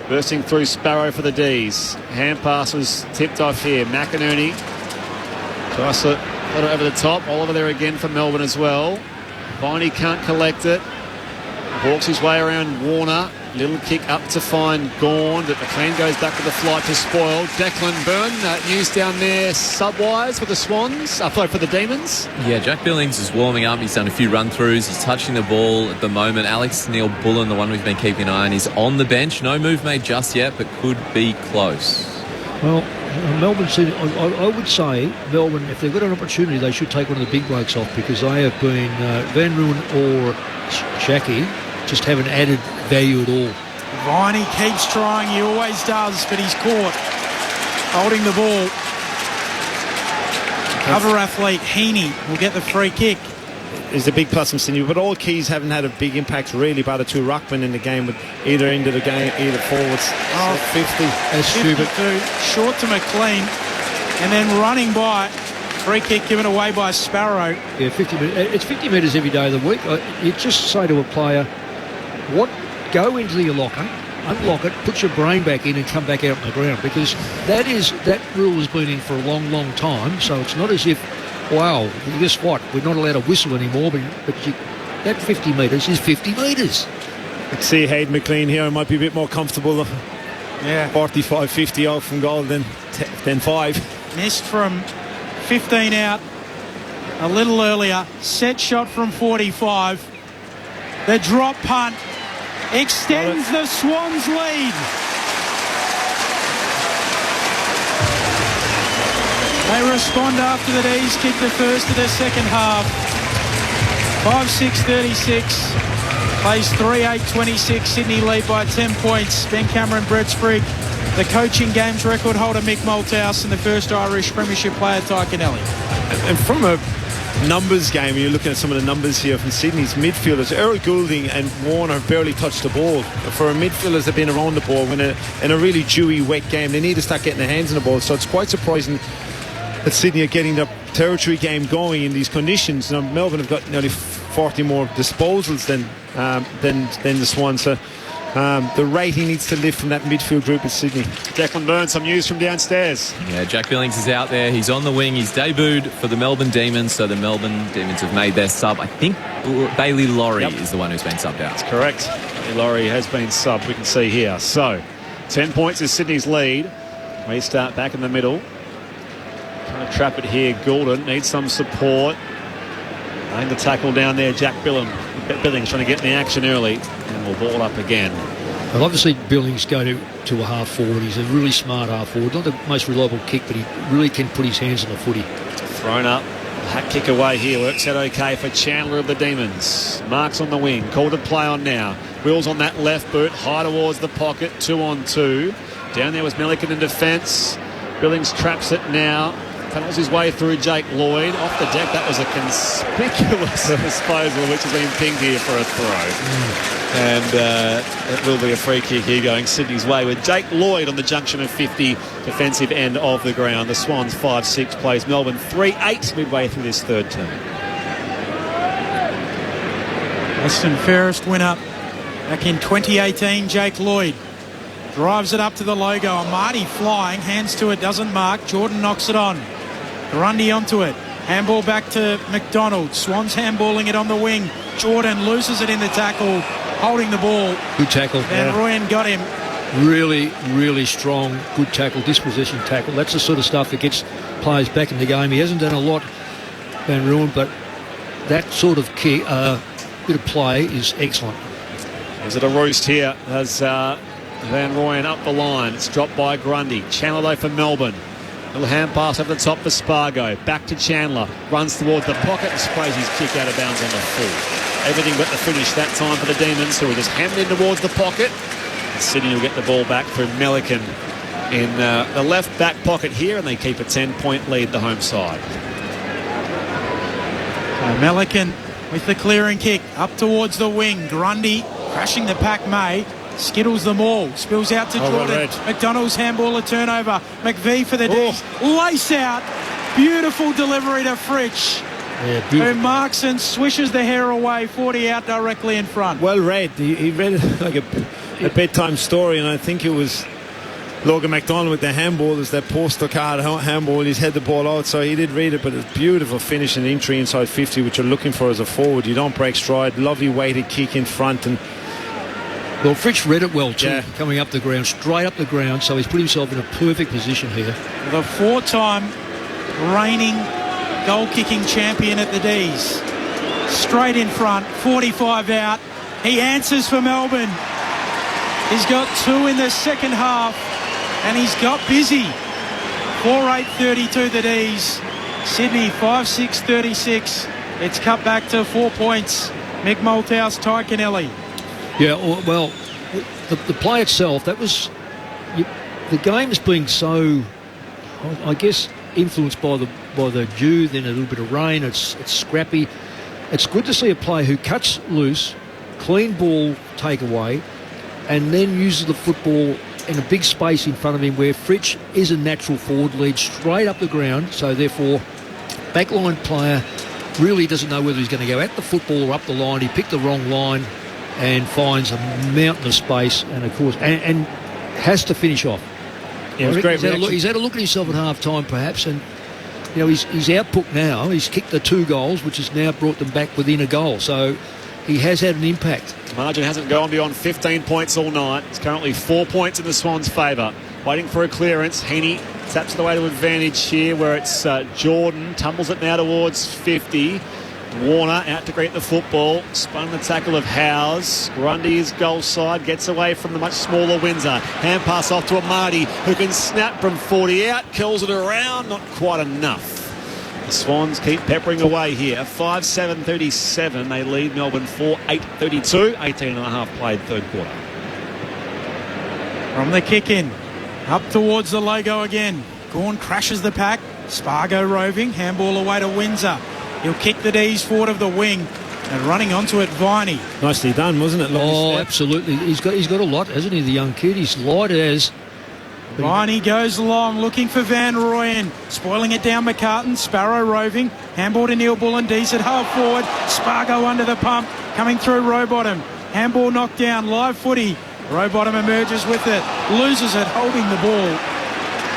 Speaker 4: Bursting through Sparrow for the D's. Hand pass was tipped off here. McInerney tries to put it over the top. Oliver there again for Melbourne as well. Viney can't collect it. Walks his way around Warner. Little kick up to find Gawn, but McLean goes back with the flight to spoil. Declan Byrne, news down there, sub-wise for the Swans, for the Demons.
Speaker 10: Yeah, Jack Billings is warming up. He's done a few run-throughs. He's touching the ball at the moment. Alex Neil-Bullen, the one we've been keeping an eye on, is on the bench. No move made just yet, but could be close.
Speaker 9: Well, Melbourne, I would say, Melbourne, if they've got an opportunity, they should take one of the big blokes off, because they have been, Van Rooyen or Shaki, just haven't added value at all.
Speaker 8: Viney keeps trying, he always does, but he's caught holding the ball. Other athlete, Heaney, will get the free kick.
Speaker 12: Is the big plus from Sydney, but all keys haven't had a big impact really by the 2 ruckmen in the game, with either end of the game, either forwards. 50.
Speaker 9: That's stupid.
Speaker 8: Short to McLean, and then running by. Free kick given away by Sparrow.
Speaker 9: Yeah, 50 metres. It's 50 metres every day of the week. You just say to a player, go into your locker, unlock it, put your brain back in and come back out on the ground, because that rule has been in for a long, long time. So it's not as if, wow, guess what, we're not allowed to whistle anymore, but that 50 metres is 50 metres.
Speaker 12: Let's see Hayden McLean here. I might be a bit more comfortable. 45-50 out from goal than 5.
Speaker 8: Missed from 15 out a little earlier. Set shot from 45. The drop punt extends the Swans' lead. They respond after the D's kick the first of the second half. 5-6-36. Plays 3-8-26. Sydney lead by 10 points. Ben Cameron, Brett Sprigg, the coaching games record holder Mick Malthouse, and the first Irish Premiership player Ty Kennelly.
Speaker 12: And from a numbers game, you're looking at some of the numbers here from Sydney's midfielders. Errol Goulding and Warner barely touched the ball. For midfielders that have been around the ball in a really dewy, wet game, they need to start getting their hands on the ball. So it's quite surprising that Sydney are getting the territory game going in these conditions. Now, Melbourne have got nearly 40 more disposals than the Swans. So the rating needs to lift from that midfield group at Sydney.
Speaker 4: Declan Byrne, some news from downstairs.
Speaker 10: Yeah, Jack Billings is out there. He's on the wing. He's debuted for the Melbourne Demons, so the Melbourne Demons have made their sub. I think Bailey Laurie is the one who's been subbed out.
Speaker 4: That's correct. Bailey Laurie has been subbed, we can see here. So, 10 points is Sydney's lead. Restart back in the middle. Trying to trap it here. Goulden needs some support. Laying the tackle down there, Jack Billings trying to get in the action early, and we'll ball up again.
Speaker 9: I'd love to see Billings go to a half forward. He's a really smart half forward. Not the most reliable kick, but he really can put his hands on the footy.
Speaker 4: Thrown up. Hat kick away here. Works out okay for Chandler of the Demons. Marks on the wing. Called to play on now. Wills on that left boot. High towards the pocket. 2-on-2. Down there was Milliken in defence. Billings traps it now. tunnels his way through Jake Lloyd. Off the deck, that was a conspicuous disposal, which has been pinged here for a throw. And it will be a free kick here going Sydney's way with Jake Lloyd on the junction of 50, defensive end of the ground. The Swans 5-6 plays Melbourne 3-8 midway through this third term.
Speaker 8: Western Fairest winner back in 2018, Jake Lloyd. Drives it up to the logo. Amati flying, hands to it, doesn't mark. Jordan knocks it on. Grundy onto it. Handball back to McDonald. Swans handballing it on the wing. Jordan loses it in the tackle, holding the ball.
Speaker 9: Good tackle.
Speaker 8: And Royan got him.
Speaker 9: Really, really strong, good tackle, dispossession tackle. That's the sort of stuff that gets players back in the game. He hasn't done a lot, Van Rooyen, but that sort of bit of play is excellent.
Speaker 4: Is it a roost here as Van Rooyen up the line? It's dropped by Grundy. Chandler though for Melbourne. Little hand pass over the top for Spargo. Back to Chandler. Runs towards the pocket and sprays his kick out of bounds on the full. Everything but the finish that time for the Demons, who are just hammed in towards the pocket. And Sydney will get the ball back through Melican in the left back pocket here, and they keep a 10-point lead, the home side.
Speaker 8: Melican with the clearing kick up towards the wing. Grundy crashing the pack, May. Skittles them all. Spills out to Jordan. McDonald's handball, a turnover. McVie for the D's. Lace out. Beautiful delivery to Fritsch.
Speaker 12: Yeah,
Speaker 8: who marks and swishes the hair away. 40 out directly in front.
Speaker 12: Well read. He read it like a bedtime story, and I think it was Logan McDonald with the handball. There's that poster card handball. He's had the ball out, so he did read it, but it's beautiful finish and entry inside 50, which you're looking for as a forward. You don't break stride. Lovely weighted kick in front. And
Speaker 9: well, Fritsch read it well too, coming up the ground, straight up the ground, so he's put himself in a perfect position here.
Speaker 8: The four-time reigning goal-kicking champion at the D's. Straight in front, 45 out. He answers for Melbourne. He's got 2 in the second half, and he's got busy. 4-8-32 the D's. Sydney 5-6-36. It's cut back to 4 points. Mick Malthouse, Ty Kennelly.
Speaker 9: Yeah, well, the play itself, that was... the game's been so, I guess, influenced by the dew, then a little bit of rain. It's scrappy. It's good to see a player who cuts loose, clean ball takeaway, and then uses the football in a big space in front of him where Fritsch is a natural forward, leads straight up the ground, so therefore backline player really doesn't know whether he's going to go at the football or up the line. He picked the wrong line and finds a mountain of space, and of course, and has to finish off.
Speaker 12: Yeah, it was great.
Speaker 9: He's had a look at himself at half time perhaps, and you know his output now, he's kicked the 2 goals, which has now brought them back within a goal, so he has had an impact.
Speaker 4: Margin hasn't gone beyond 15 points all night. It's currently 4 points in the Swans' favour. Waiting for a clearance. Heaney taps the way to advantage here, where it's Jordan. Tumbles it now towards 50. Warner out to greet the football. Spun the tackle of Howes. Grundy is goal side. Gets away from the much smaller Windsor. Hand pass off to Amati, who can snap from 40 out. Kills it around. Not quite enough. The Swans keep peppering away here. 5-7-37. They lead Melbourne 4-8-32. 18.5 played third quarter.
Speaker 8: From the kick in. Up towards the logo again. Gawn crashes the pack. Spargo roving. Handball away to Windsor. He'll kick the D's forward of the wing. And running onto it, Viney.
Speaker 12: Nicely done, wasn't it?
Speaker 9: Oh, absolutely. He's got a lot, hasn't he, the young kid? He's light as...
Speaker 8: Viney goes long, looking for Van Rooyen. Spoiling it down McCartan. Sparrow roving. Handball to Neil Bullen. D's at half forward. Spargo under the pump. Coming through Rowbottom. Handball knocked down. Live footy. Rowbottom emerges with it. Loses it, holding the ball.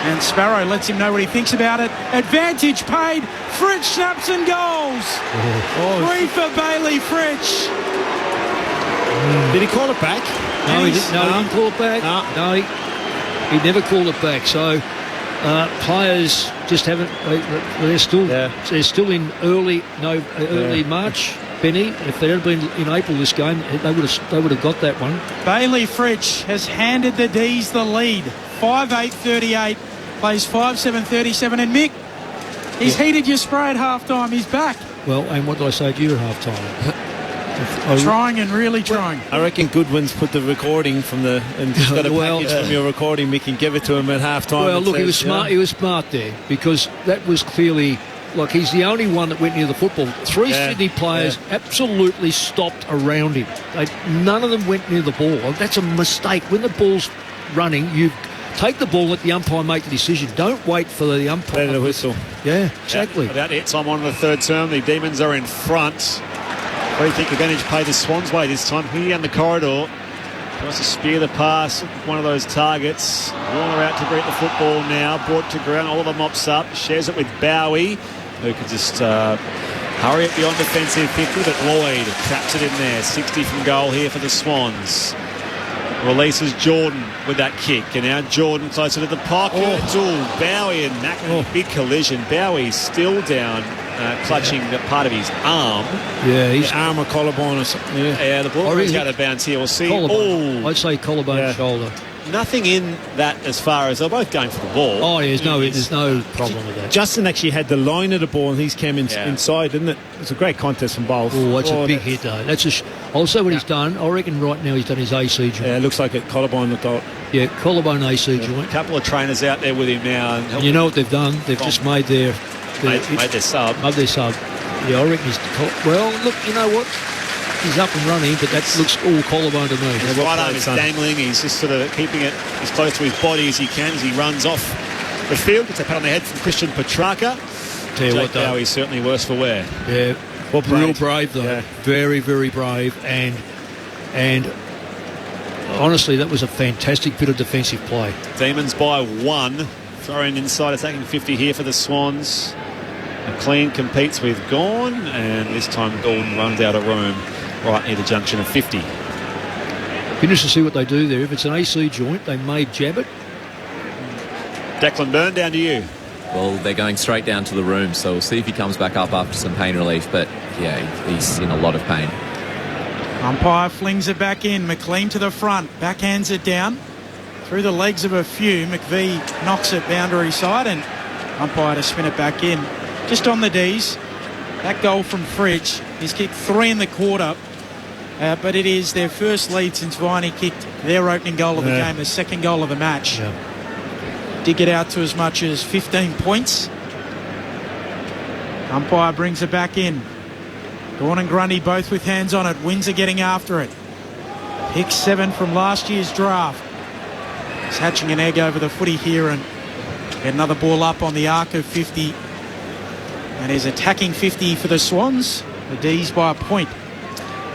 Speaker 8: And Sparrow lets him know what he thinks about it. Advantage paid. Fritsch snaps and goals. 3 for Bailey Fritsch.
Speaker 12: Did he call it back?
Speaker 9: No, he didn't call it back. No, he never called it back. So players just haven't. They're still in early March. Benny, if they had been in April this game, they would have got that one.
Speaker 8: Bailey Fritsch has handed the D's the lead. 5-8-38. Plays 5-7-37. And Mick, he's heated your spray at half time. He's back.
Speaker 9: Well, and what did I say to you at half time?
Speaker 8: Trying and really trying.
Speaker 12: I reckon Goodwin's put the recording from and just got a package from your recording. We can give it to him at half time.
Speaker 9: Well, look, he was smart. He was smart there because that was clearly. Like, he's the only one that went near the football. Three Sydney players absolutely stopped around him. None of them went near the ball. That's a mistake. When the ball's running, you take the ball, let the umpire make the decision. Don't wait for the umpire.
Speaker 12: Let the whistle.
Speaker 9: Yeah, exactly.
Speaker 4: About it, time on the third term. The Demons are in front. Free kick advantage paid the Swans way this time. Here down the corridor. Tries to spear the pass, one of those targets. Warner out to greet the football now. Brought to ground, Oliver mops up, shares it with Bowie, who can just hurry it beyond defensive 50, but Lloyd traps it in there. 60 from goal here for the Swans. Releases Jordan with that kick, and now Jordan closer to the pocket. Bowie and Mack, big collision. Bowie's still down, clutching the part of his arm.
Speaker 12: Yeah, his arm or collarbone or something.
Speaker 4: Yeah, the ball goes out of bounds here. We'll see.
Speaker 9: I'd say collarbone, shoulder.
Speaker 4: Nothing in that as far as they're both going for the ball.
Speaker 9: Oh, yeah, there's no problem with that.
Speaker 12: Justin actually had the line of the ball and he's came inside, didn't it? It's a great contest from both.
Speaker 9: Oh, that's a big hit, though. I'll say what he's done. I reckon right now he's done his AC joint.
Speaker 12: Yeah, it looks like a collarbone looked out.
Speaker 9: Yeah, collarbone AC joint.
Speaker 4: A couple of trainers out there with him now.
Speaker 9: And you know what they've done? They've just made their
Speaker 4: sub.
Speaker 9: Made their sub. Yeah, I reckon he's... Well, look, you know what? He's up and running, but that looks all collarbone to me.
Speaker 4: His right arm is dangling. He's just sort of keeping it as close to his body as he can as he runs off the field. Gets a pat on the head from Christian Petrarca.
Speaker 12: Tell you what,
Speaker 4: Bowie's certainly worse for wear.
Speaker 9: Yeah, real brave though. Yeah. Very, very brave, and honestly, that was a fantastic bit of defensive play.
Speaker 4: Demons by 1, throwing inside, attacking 50 here for the Swans. McLean competes with Gawn, and this time Gordon runs out of room right near the junction of 50.
Speaker 9: Interesting to see what they do there. If it's an AC joint, they may jab it.
Speaker 4: Declan Byrne, down to you.
Speaker 10: Well, they're going straight down to the room, so we'll see if he comes back up after some pain relief. But, yeah, he's in a lot of pain.
Speaker 8: Umpire flings it back in. McLean to the front. Backhands it down. Through the legs of a few. McVie knocks it boundary side, and umpire to spin it back in. Just on the D's. That goal from Fridge. He's kicked 3 in the quarter. But it is their first lead since Viney kicked their opening goal of the game, the second goal of the match. Yeah. Did get out to as much as 15 points. Umpire brings it back in. Gawn and Grundy both with hands on it. Windsor getting after it. Pick 7 from last year's draft. He's hatching an egg over the footy here and get another ball up on the arc of 50. And is attacking 50 for the Swans. The D's by a point.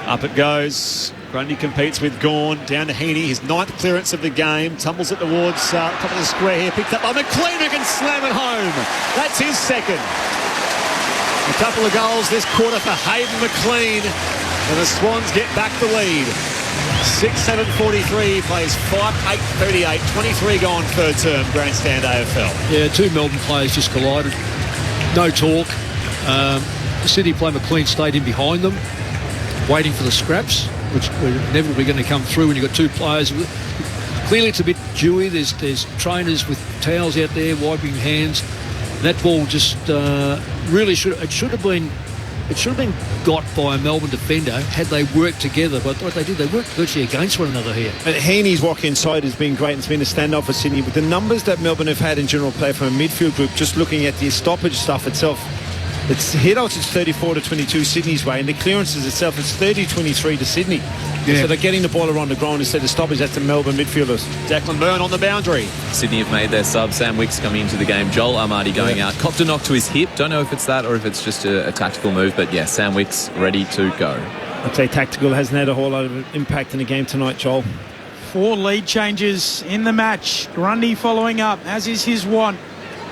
Speaker 4: Up it goes. Grundy competes with Gawn. Down to Heaney. His 9th clearance of the game. Tumbles it towards top of the square here. Picked up by McLean, who can slam it home. That's his second. A couple of goals this quarter for Hayden McLean. And the Swans get back the lead. 6-7-43. Plays 5-8-38. 23 gone third term. Grandstand AFL.
Speaker 9: Yeah, 2 Melbourne players just collided. No talk. The City play McLean stayed in behind them, waiting for the scraps, which were inevitably going to come through when you've got 2 players. Clearly it's a bit dewy. There's trainers with towels out there wiping hands. That ball just really should have been got by a Melbourne defender had they worked together. But what they did, they worked virtually against one another here.
Speaker 12: And Heaney's work inside has been great. It's been a standout for Sydney. But the numbers that Melbourne have had in general play from a midfield group, just looking at the stoppage stuff itself, it's hit-outs is 34-22 Sydney's way, and the clearances itself is 30-23 to Sydney. Yeah. So they're getting the ball around the ground instead of stoppage. That's the Melbourne midfielders.
Speaker 4: Declan Byrne on the boundary.
Speaker 10: Sydney have made their sub. Sam Wicks coming into the game. Joel Armadi going out. Copped a knock to his hip. Don't know if it's that or if it's just a tactical move. But, yeah, Sam Wicks ready to go.
Speaker 12: I'd say tactical hasn't had a whole lot of impact in the game tonight, Joel.
Speaker 8: 4 lead changes in the match. Grundy following up, as is his want.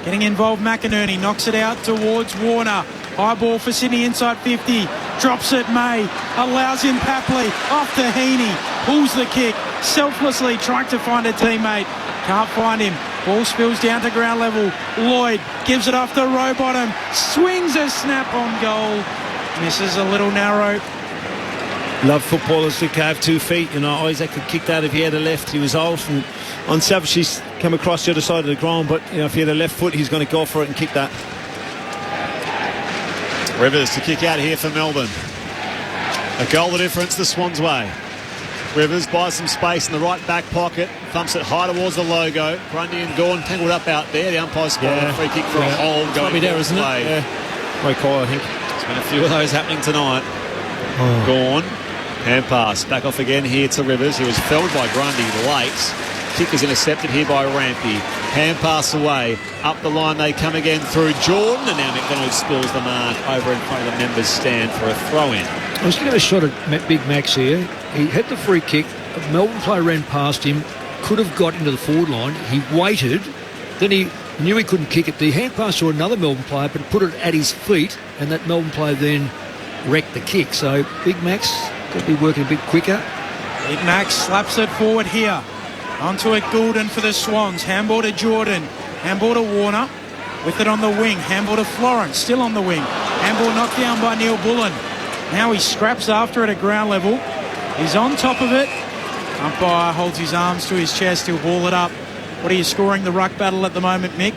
Speaker 8: Getting involved, McInerney knocks it out towards Warner. High ball for Sydney inside 50. Drops it, May. Allows in Papley. Off to Heaney. Pulls the kick. Selflessly trying to find a teammate. Can't find him. Ball spills down to ground level. Lloyd gives it off the row bottom. Swings a snap on goal. Misses a little narrow.
Speaker 12: Love footballers who have 2 feet. You know, Isaac could kick that if he had a left. He was out and unselfishly came across the other side of the ground. But, you know, if he had a left foot, he's going to go for it and kick that.
Speaker 4: Rivers to kick out here for Melbourne. A goal the difference the Swans' way. Rivers buys some space in the right back pocket, thumps it high towards the logo. Grundy and Gawn tangled up out there. The umpire spotted a free kick for a hole going
Speaker 12: probably there, isn't it?
Speaker 4: Yeah.
Speaker 12: Great call, I think.
Speaker 4: There's been a few of those happening tonight. Gawn, hand pass, back off again here to Rivers. He was felled by Grundy late. Kick is intercepted here by Rampy. Hand pass away. Up the line they come again through Jordan, and now McDonald spills the mark over in front of the members' stand for a throw-in.
Speaker 9: I was going to shot at Big Max here. He had the free kick. A Melbourne player ran past him, could have got into the forward line. He waited, then he knew he couldn't kick it. The hand pass to another Melbourne player, but put it at his feet, and that Melbourne player then wrecked the kick. So Big Max got to be working a bit quicker.
Speaker 8: Big Max slaps it forward here. Onto it, Goulden for the Swans. Handball to Jordan. Handball to Warner. With it on the wing. Handball to Florence. Still on the wing. Handball knocked down by Neil Bullen. Now he scraps after it at ground level. He's on top of it. Umpire holds his arms to his chest. He'll ball it up. What are you scoring the ruck battle at the moment, Mick?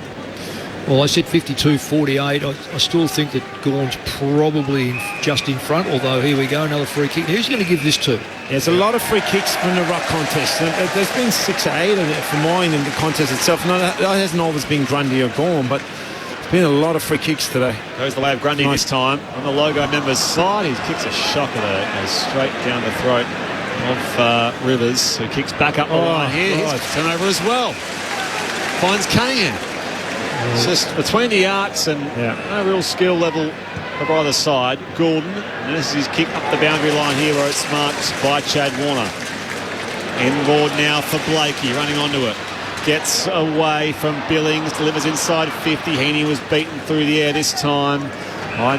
Speaker 9: Well, I said 52-48. I still think that Gawn's probably just in front, although here we go, another free kick. Who's going to give this to?
Speaker 12: There's a lot of free kicks from the ruck contest. There's been 6 or 8 for mine in the contest itself. No, that hasn't always been Grundy or Gawn, but there's been a lot of free kicks today.
Speaker 4: Goes the way of Grundy this time. On the logo member's side, he kicks a shocker that goes straight down the throat of Rivers, who kicks back up the line here. He's turnover as well. Finds Cunningham. It's just between the arcs and no real skill level of either side. Gordon, and this is his kick up the boundary line here where it's marked by Chad Warner. Inboard now for Blakey, running onto it. Gets away from Billings, delivers inside 50. Heaney was beaten through the air this time.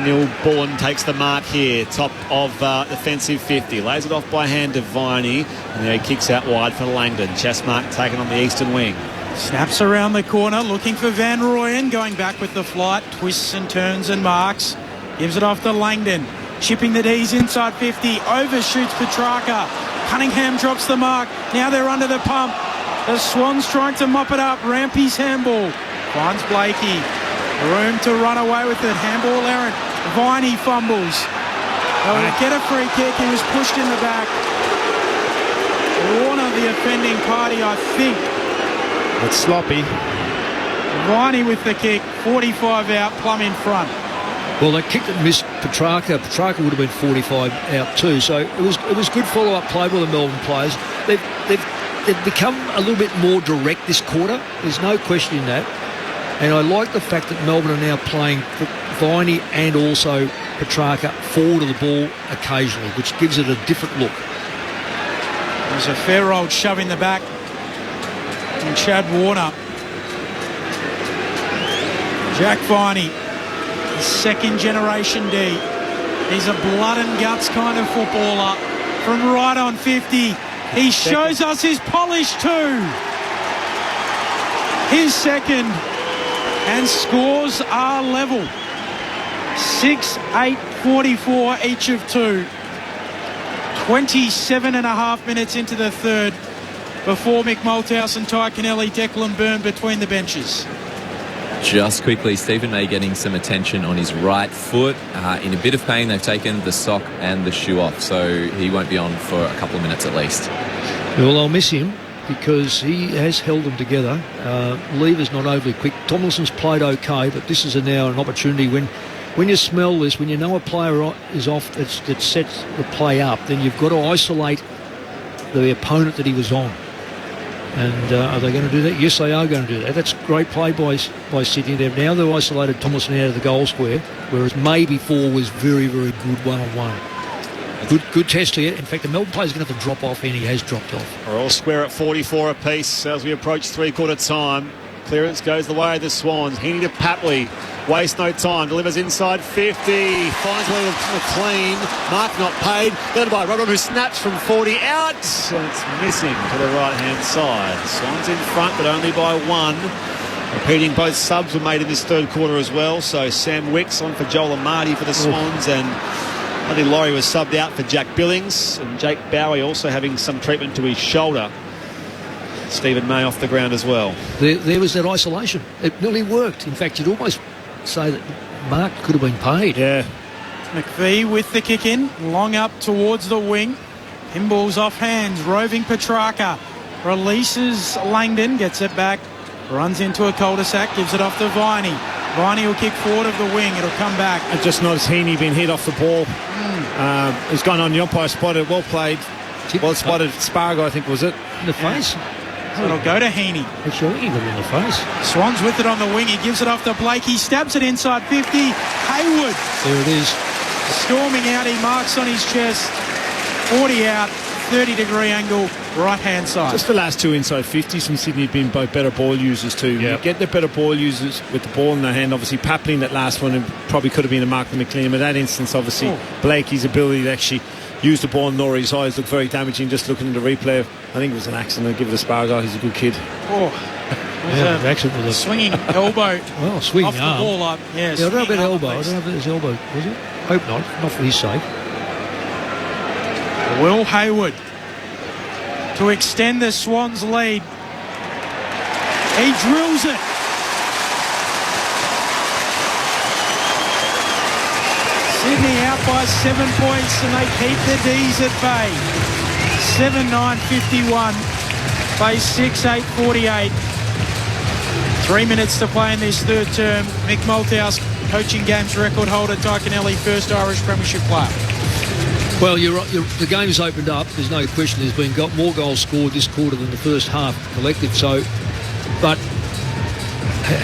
Speaker 4: Neil Bullen takes the mark here, top of defensive 50. Lays it off by hand to Viney, and now he kicks out wide for Langdon. Chestmark taken on the eastern wing.
Speaker 8: Snaps around the corner, looking for Van Rooyen, going back with the flight, twists and turns and marks. Gives it off to Langdon, chipping the D's inside 50, overshoots Petrarca. Cunningham drops the mark, now they're under the pump. The Swans trying to mop it up, Rampy's handball. Finds Blakey, room to run away with it, handball errant. Viney fumbles. They'll get a free kick, he was pushed in the back. Warner the offending party, I think.
Speaker 12: It's sloppy.
Speaker 8: Viney with the kick, 45 out, Plum in front.
Speaker 9: Well, that kick that missed Petrarca would have been 45 out too. So it was good follow-up play by the Melbourne players. They've become a little bit more direct this quarter. There's no question in that. And I like the fact that Melbourne are now playing Viney and also Petrarca forward of the ball occasionally, which gives it a different look.
Speaker 8: There's a fair old shove in the back. And Chad Warner. Jack Viney, second generation D. He's a blood and guts kind of footballer from right on 50. He shows us his polish too. His second, and scores are level. 6-8-44 each of two. 27 and a half minutes into the third before Mick Malthouse and Ty Kennelly, Declan Byrne between the benches.
Speaker 10: Just quickly, Stephen May getting some attention on his right foot. In a bit of pain, they've taken the sock and the shoe off, so he won't be on for a couple of minutes at least.
Speaker 9: Well, I'll miss him because he has held them together. Lever's not overly quick. Tomlinson's played okay, but this is now an opportunity when you smell this, when you know a player is off that sets the play up, then you've got to isolate the opponent that he was on. And are they going to do that? Yes, they are going to do that. That's great play by Sydney. Now they've isolated Tomlinson out of the goal square, whereas May before was very, very good one-on-one. Good test here. In fact, the Melbourne player's going to have to drop off, and he has dropped off.
Speaker 4: We're all square at 44 apiece as we approach three-quarter time. Clearance goes the way of the Swans. Heaney to Papley. Waste no time. Delivers inside 50. Finds way to clean. Mark not paid. Then by Rodman, who snaps from 40 out. And it's missing to the right-hand side. Swans in front, but only by one. Repeating, both subs were made in this third quarter as well. So Sam Wicks on for Joel Amati for the Swans. And Buddy Laurie was subbed out for Jack Billings. And Jake Bowie also having some treatment to his shoulder. Stephen May off the ground as well.
Speaker 9: There was that isolation. It nearly worked. In fact, you'd almost say that Mark could have been paid.
Speaker 12: Yeah.
Speaker 8: McPhee with the kick in, long up towards the wing. Pinball's off hands, roving Petrarca. Releases Langdon, gets it back, runs into a cul-de-sac, gives it off to Viney. Viney will kick forward of the wing, it'll come back.
Speaker 12: I just noticed Heaney being hit off the ball. He's gone on the umpire, spotted, well played. Well spotted. Spargo, I think, was it?
Speaker 9: In the face.
Speaker 8: So it'll go to Heaney.
Speaker 9: Actually, he got him in the face.
Speaker 8: Swans with it on the wing, he gives it off to Blake, he stabs it inside 50. Hayward.
Speaker 9: There it is.
Speaker 8: Storming out, he marks on his chest. 40 out, 30-degree angle, right-hand side.
Speaker 12: Just the last two inside 50s from Sydney have been both better ball users too. You get the better ball users with the ball in their hand. Obviously, Papley in that last one probably could have been a Mark McLean. But that instance, obviously, Blakey's ability to actually use the ball in Norrie's eyes looked very damaging. Just looking at the replay, I think it was an accident. I'll give it a Spargo. He's a good kid.
Speaker 9: Accident with a
Speaker 8: swinging elbow.
Speaker 9: Well, swinging
Speaker 8: off the
Speaker 9: arm.
Speaker 8: ball up.
Speaker 9: I don't know about elbow. I don't know if it was elbow. Was it? Hope not. Not for his sake.
Speaker 8: Will Hayward to extend the Swans' lead. He drills it. Sydney out by 7 points and they keep the D's at bay. 7-9-51. Phase 6-8-48. 3 minutes to play in this third term. Mick Malthouse, coaching games record holder, Taikanelli, first Irish Premiership player.
Speaker 9: Well, you're right. The game's opened up. There's no question. There's been got more goals scored this quarter than the first half collective. So, but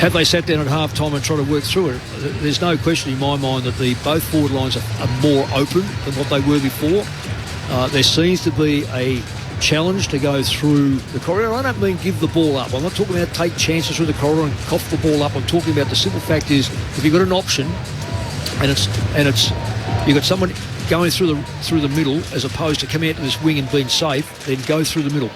Speaker 9: have they sat down at half time and tried to work through it? There's no question in my mind that both forward lines are more open than what they were before. There seems to be a challenge to go through the corridor. I don't mean give the ball up. I'm not talking about take chances through the corridor and cough the ball up. I'm talking about the simple fact is if you've got an option and it's you've got someone going through the middle as opposed to coming out to this wing and being safe, then go through the middle.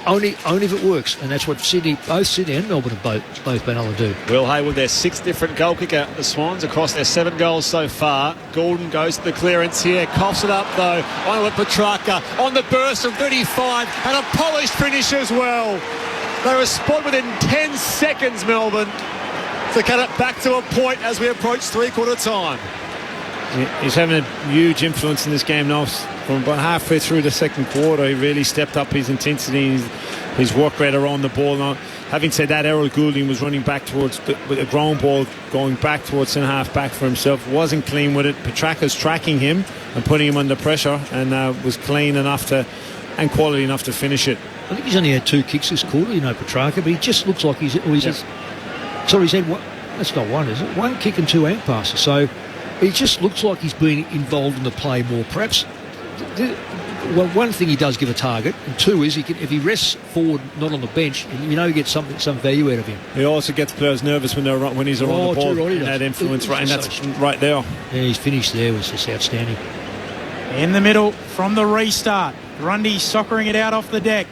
Speaker 9: Only if it works, and that's what both Sydney and Melbourne have both been able to do.
Speaker 4: Will Hayward, their sixth different goal kicker, the Swans, across their 7 goals so far. Gordon goes to the clearance here, coughs it up though, on with Petrarca, on the burst from 35, and a polished finish as well. They were spotted within 10 seconds, Melbourne, to cut it back to a point as we approach three-quarter time.
Speaker 12: He's having a huge influence in this game now. From about halfway through the second quarter, he really stepped up his intensity, his work rate around the ball. Now, having said that, Errol Goulding was running back towards with a ground ball, going back towards centre half back for himself. Wasn't clean with it. Petrarca's tracking him and putting him under pressure, and was clean enough and quality enough to finish it.
Speaker 9: I think he's only had 2 kicks this quarter, Petrarca, but he just looks like he's had one. That's not one, is it? 1 kick and 2 out passes. So he just looks like he's been involved in the play more. Perhaps, well, one thing he does give a target, and 2 is if he rests forward, not on the bench, you get some value out of him.
Speaker 12: He also gets players nervous when he's around the ball.
Speaker 9: Right,
Speaker 12: and that influence, and that's right there.
Speaker 9: Yeah, his finish there was just outstanding.
Speaker 8: In the middle from the restart, Grundy soccering it out off the deck.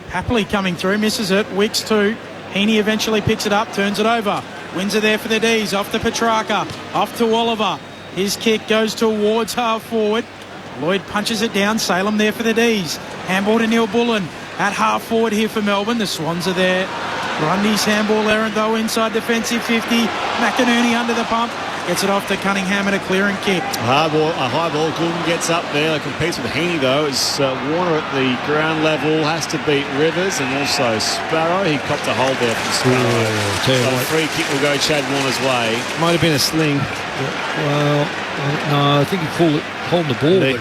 Speaker 8: Papley coming through, misses it. Wicks 2. Heaney eventually picks it up, turns it over. Wins it there for the D's. Off to Petrarca, off to Oliver. His kick goes towards half forward. Lloyd punches it down. Salem there for the D's. Handball to Neil Bullen at half forward here for Melbourne. The Swans are there. Grundy's handball errant though inside defensive 50. McInerney under the pump. Gets it off to Cunningham at a clearing kick.
Speaker 4: A high ball. Gordon gets up there. Competes with Heaney though. As Warner at the ground level has to beat Rivers and also Sparrow. He copped a hold there from Sparrow. So a free kick will go Chad Warner's way.
Speaker 12: Might have been a sling.
Speaker 9: Well, no, I think he called it holding the ball, but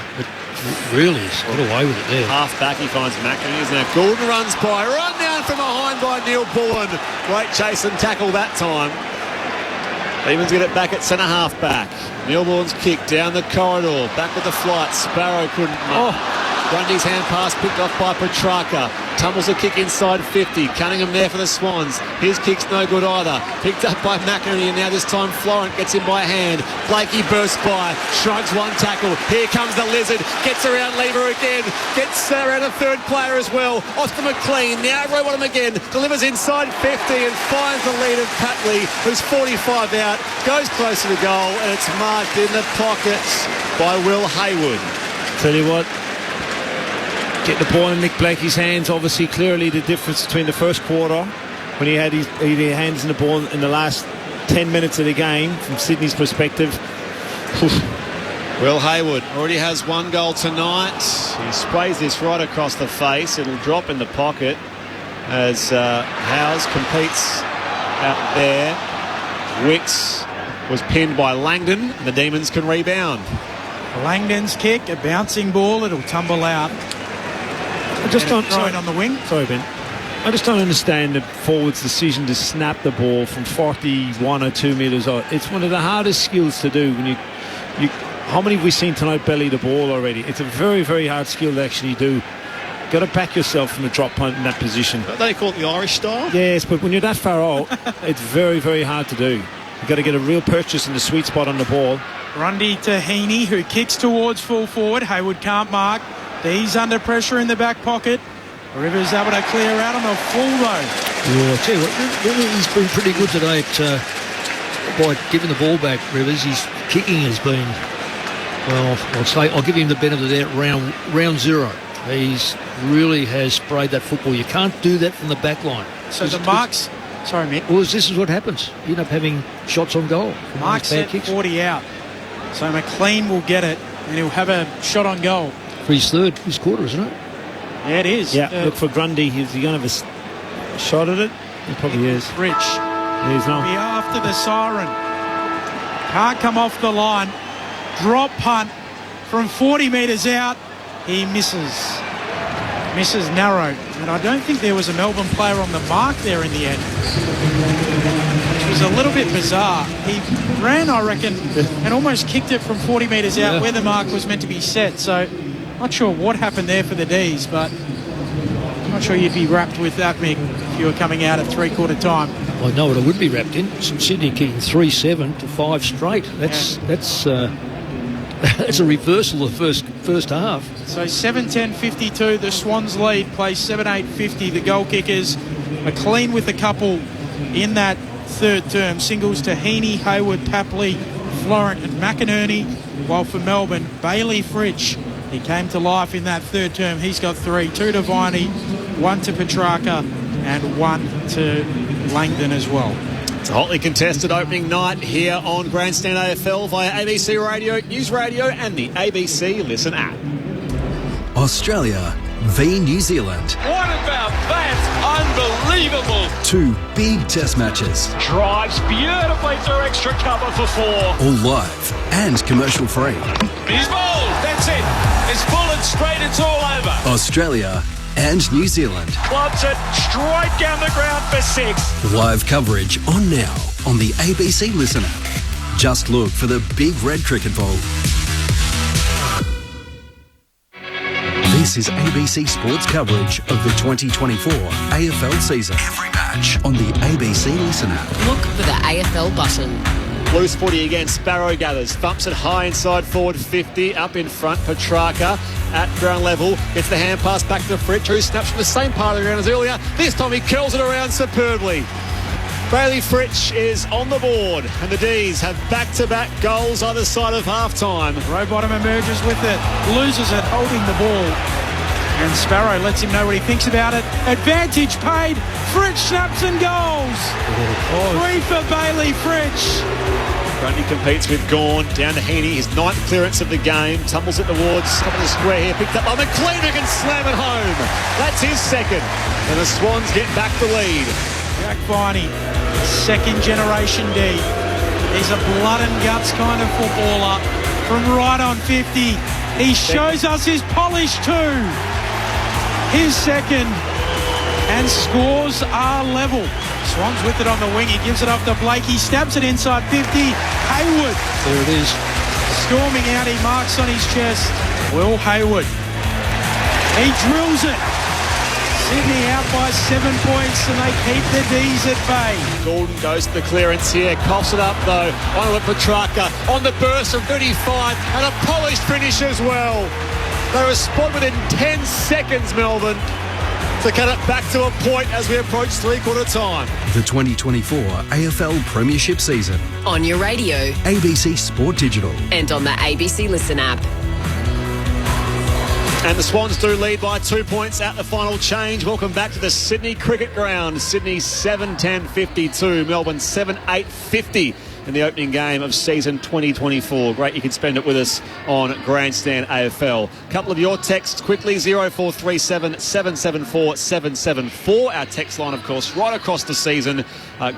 Speaker 9: really he's got away with it there.
Speaker 4: Half back he finds McInerney. Now Gordon runs by. Run down from behind by Neil Bullen. Great chase and tackle that time. Evans get it back at centre half back. Neil Bullen's kick down the corridor. Back with the flight. Sparrow couldn't mark. Grundy's hand pass picked off by Petrarca. Tumbles a kick inside 50. Cunningham there for the Swans. His kick's no good either. Picked up by McInerney, and now this time Florent gets him by hand. Blakey bursts by. Shrugs one tackle. Here comes the Lizard. Gets around Lever again. Gets around a third player as well. Off to McLean. Now Rowbottom again. Delivers inside 50 and finds the lead of Patley, who's 45 out. Goes closer to goal, and it's marked in the pockets by Will Hayward.
Speaker 12: Tell you what, get the ball in Nick Blakey's hands. Obviously, clearly the difference between the first quarter when he had his hands in the ball in the last 10 minutes of the game from Sydney's perspective.
Speaker 4: Will Hayward already has one goal tonight. He sprays this right across the face. It'll drop in the pocket as Howes competes out there. Wicks was pinned by Langdon. The Demons can rebound.
Speaker 8: Langdon's kick, a bouncing ball. It'll tumble out.
Speaker 12: I just don't
Speaker 8: throw it on the wing.
Speaker 12: Sorry, Ben. I just don't understand the forward's decision to snap the ball from 41 or 2 metres out. It's one of the hardest skills to do. When you how many have we seen tonight belly the ball already? It's a very, very hard skill to actually do. Got to back yourself from the drop punt in that position.
Speaker 4: Don't they call it the Irish style?
Speaker 12: Yes, but when you're that far out, it's very, very hard to do. You've got to get a real purchase in the sweet spot on the ball.
Speaker 8: Grundy to Heaney, who kicks towards full forward. Hayward can't mark. He's under pressure in the back pocket. Rivers able to clear out on the full though.
Speaker 9: Yeah, I tell you what, Rivers been pretty good today by giving the ball back. Rivers, his kicking has been, well, I'll give him the benefit of that round zero. He's really has sprayed that football. You can't do that from the back line.
Speaker 8: So the marks. Sorry, Mick.
Speaker 9: Well, this is what happens. You end up having shots on goal.
Speaker 8: Mark set 40 out. So McLean will get it and he'll have a shot on goal.
Speaker 9: For his quarter, isn't it?
Speaker 8: Yeah, it is.
Speaker 12: Yeah, look for Grundy. Is he going to have a shot at it? He probably is.
Speaker 8: Rich.
Speaker 12: He's not.
Speaker 8: Be after the siren. Can't come off the line. Drop punt from 40 metres out. He misses narrow. And I don't think there was a Melbourne player on the mark there in the end. Which was a little bit bizarre. He ran, I reckon, and almost kicked it from 40 metres out where the mark was meant to be set. So, not sure what happened there for the D's, but I'm not sure you'd be wrapped with that, Mick, if you were coming out at three-quarter time.
Speaker 9: I know what I would be wrapped in. Sydney kicking 3-7 to 5 straight. That's a reversal of the first half.
Speaker 8: So 7-10-52, the Swans lead, plays 7-8-50. The goal kickers, McLean with a couple in that third term. Singles to Heaney, Hayward, Papley, Florent and McInerney. While for Melbourne, Bailey Fritsch, he came to life in that third term. He's got 3, 2 to Viney, 1 to Petrarca and 1 to Langdon as well.
Speaker 4: It's a hotly contested opening night here on Grandstand AFL via ABC Radio, News Radio and the ABC Listen app.
Speaker 1: Australia v New Zealand.
Speaker 2: What about that? Unbelievable.
Speaker 1: 2 big test matches.
Speaker 2: Drives beautifully through extra cover for 4.
Speaker 1: All live and commercial free.
Speaker 2: He's bowled. That's it. It's bullet straight. It's all over.
Speaker 1: Australia and New Zealand.
Speaker 2: Clubs it straight down the ground for 6.
Speaker 1: Live coverage on now on the ABC Listen app. Just look for the big red cricket ball. This is ABC Sports coverage of the 2024 AFL season. Every match on the ABC Listen app.
Speaker 5: Look for the AFL button.
Speaker 4: Loose footy again. Sparrow gathers. Thumps it high inside forward 50. Up in front. Petrarca at ground level. Gets the hand pass back to Fritsch, who snaps from the same part of the ground as earlier. This time he curls it around superbly. Bailey Fritsch is on the board, and the D's have back-to-back goals either side of half-time.
Speaker 8: Rowbottom emerges with it, loses it, holding the ball. And Sparrow lets him know what he thinks about it. Advantage paid. Fritsch snaps and goals. 3 for Bailey Fritsch.
Speaker 4: Grundy competes with Gawn. Down to Heaney, his 9th clearance of the game. Tumbles it towards top of the square here. Picked up by McLean, who can slam it home. That's his second. And the Swans get back the lead.
Speaker 8: Jack Viney, second generation D. He's a blood and guts kind of footballer. From right on 50, he shows us his polish too. His second, and scores are level. Swans with it on the wing. He gives it off to Blake. He stabs it inside 50. Hayward.
Speaker 9: There it is.
Speaker 8: Storming out. He marks on his chest. Will Hayward. He drills it. Sydney out by 7 points and they keep the D's at bay.
Speaker 4: Gordon goes to the clearance here. Coughs it up though. On with Petrarca. On the burst from 35 and a polished finish as well. They respond within 10 seconds, Melbourne, to cut it back to a point as we approach three-quarter time.
Speaker 1: The 2024 AFL Premiership season.
Speaker 5: On your radio.
Speaker 1: ABC Sport Digital.
Speaker 5: And on the ABC Listen app.
Speaker 4: And the Swans do lead by 2 points at the final change. Welcome back to the Sydney Cricket Ground. Sydney 7-10-52, Melbourne 7-8-50 in the opening game of season 2024. Great you can spend it with us on Grandstand AFL. A couple of your texts quickly, 0437 774 774. Our text line, of course, right across the season.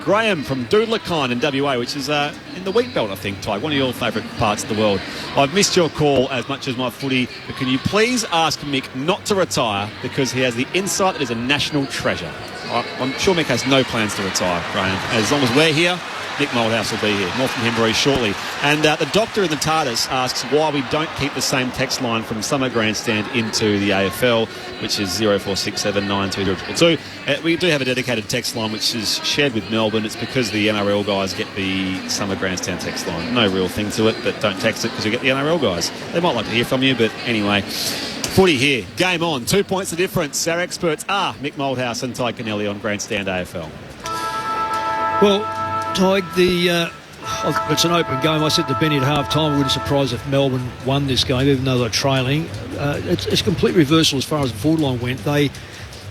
Speaker 4: Graham from Doodlakine in WA, which is in the wheat belt, I think, Ty, one of your favourite parts of the world. I've missed your call as much as my footy, but can you please ask Mick not to retire because he has the insight that is a national treasure? I'm sure Mick has no plans to retire, Graham. As long as we're here, Mick Moldhouse will be here. More from him very shortly. And the doctor in the TARDIS asks why we don't keep the same text line from Summer Grandstand into the AFL, which is 0467 92022. We do have a dedicated text line which is shared with Melbourne. It's because the NRL guys get the Summer Grandstand text line. No real thing to it, but don't text it because you get the NRL guys. They might like to hear from you, but anyway. Footy here. Game on. 2 points the difference. Our experts are Mick Moldhouse and Ty Kennelly on Grandstand AFL.
Speaker 9: Well, Ty, it's an open game. I said to Benny at half-time I wouldn't be surprised if Melbourne won this game, even though they're trailing. It's complete reversal as far as the forward line went. They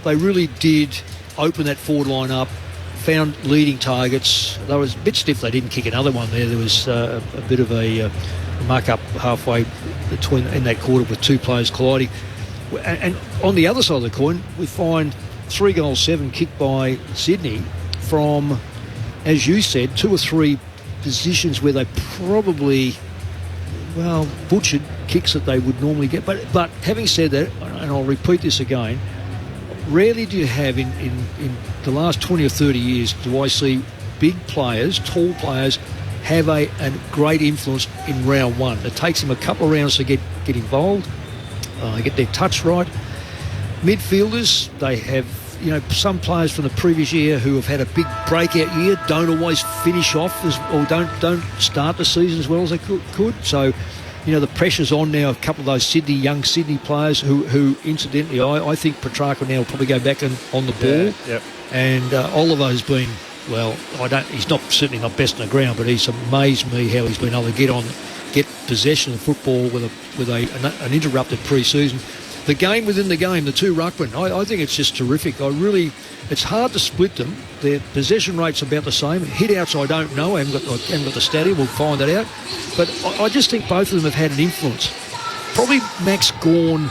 Speaker 9: really did open that forward line up, found leading targets. They was a bit stiff. They didn't kick another one there. There was a bit of a muck-up halfway in that quarter with two players colliding. And on the other side of the coin, we find 3 goals 7 kicked by Sydney from, as you said, 2 or 3 positions where they probably, butchered kicks that they would normally get. But having said that, and I'll repeat this again, rarely do you have in the last 20 or 30 years do I see big players, tall players, have a great influence in round one. It takes them a couple of rounds to get involved, get their touch right. Midfielders, they have, some players from the previous year who have had a big breakout year don't always finish off or don't start the season as well as they could. So, the pressure's on now. A couple of those young Sydney players who incidentally, I think Petrarca now will probably go back on the ball.
Speaker 4: Yeah, yep.
Speaker 9: And Oliver has been, he's certainly not best on the ground, but he's amazed me how he's been able to get possession of football with an interrupted pre-season. The game within the game, the 2 ruckmen, I think it's just terrific. It's hard to split them. Their possession rate's about the same. Hit-outs, I don't know. I haven't got the stat here. We'll find that out. But I just think both of them have had an influence. Probably Max Gawn,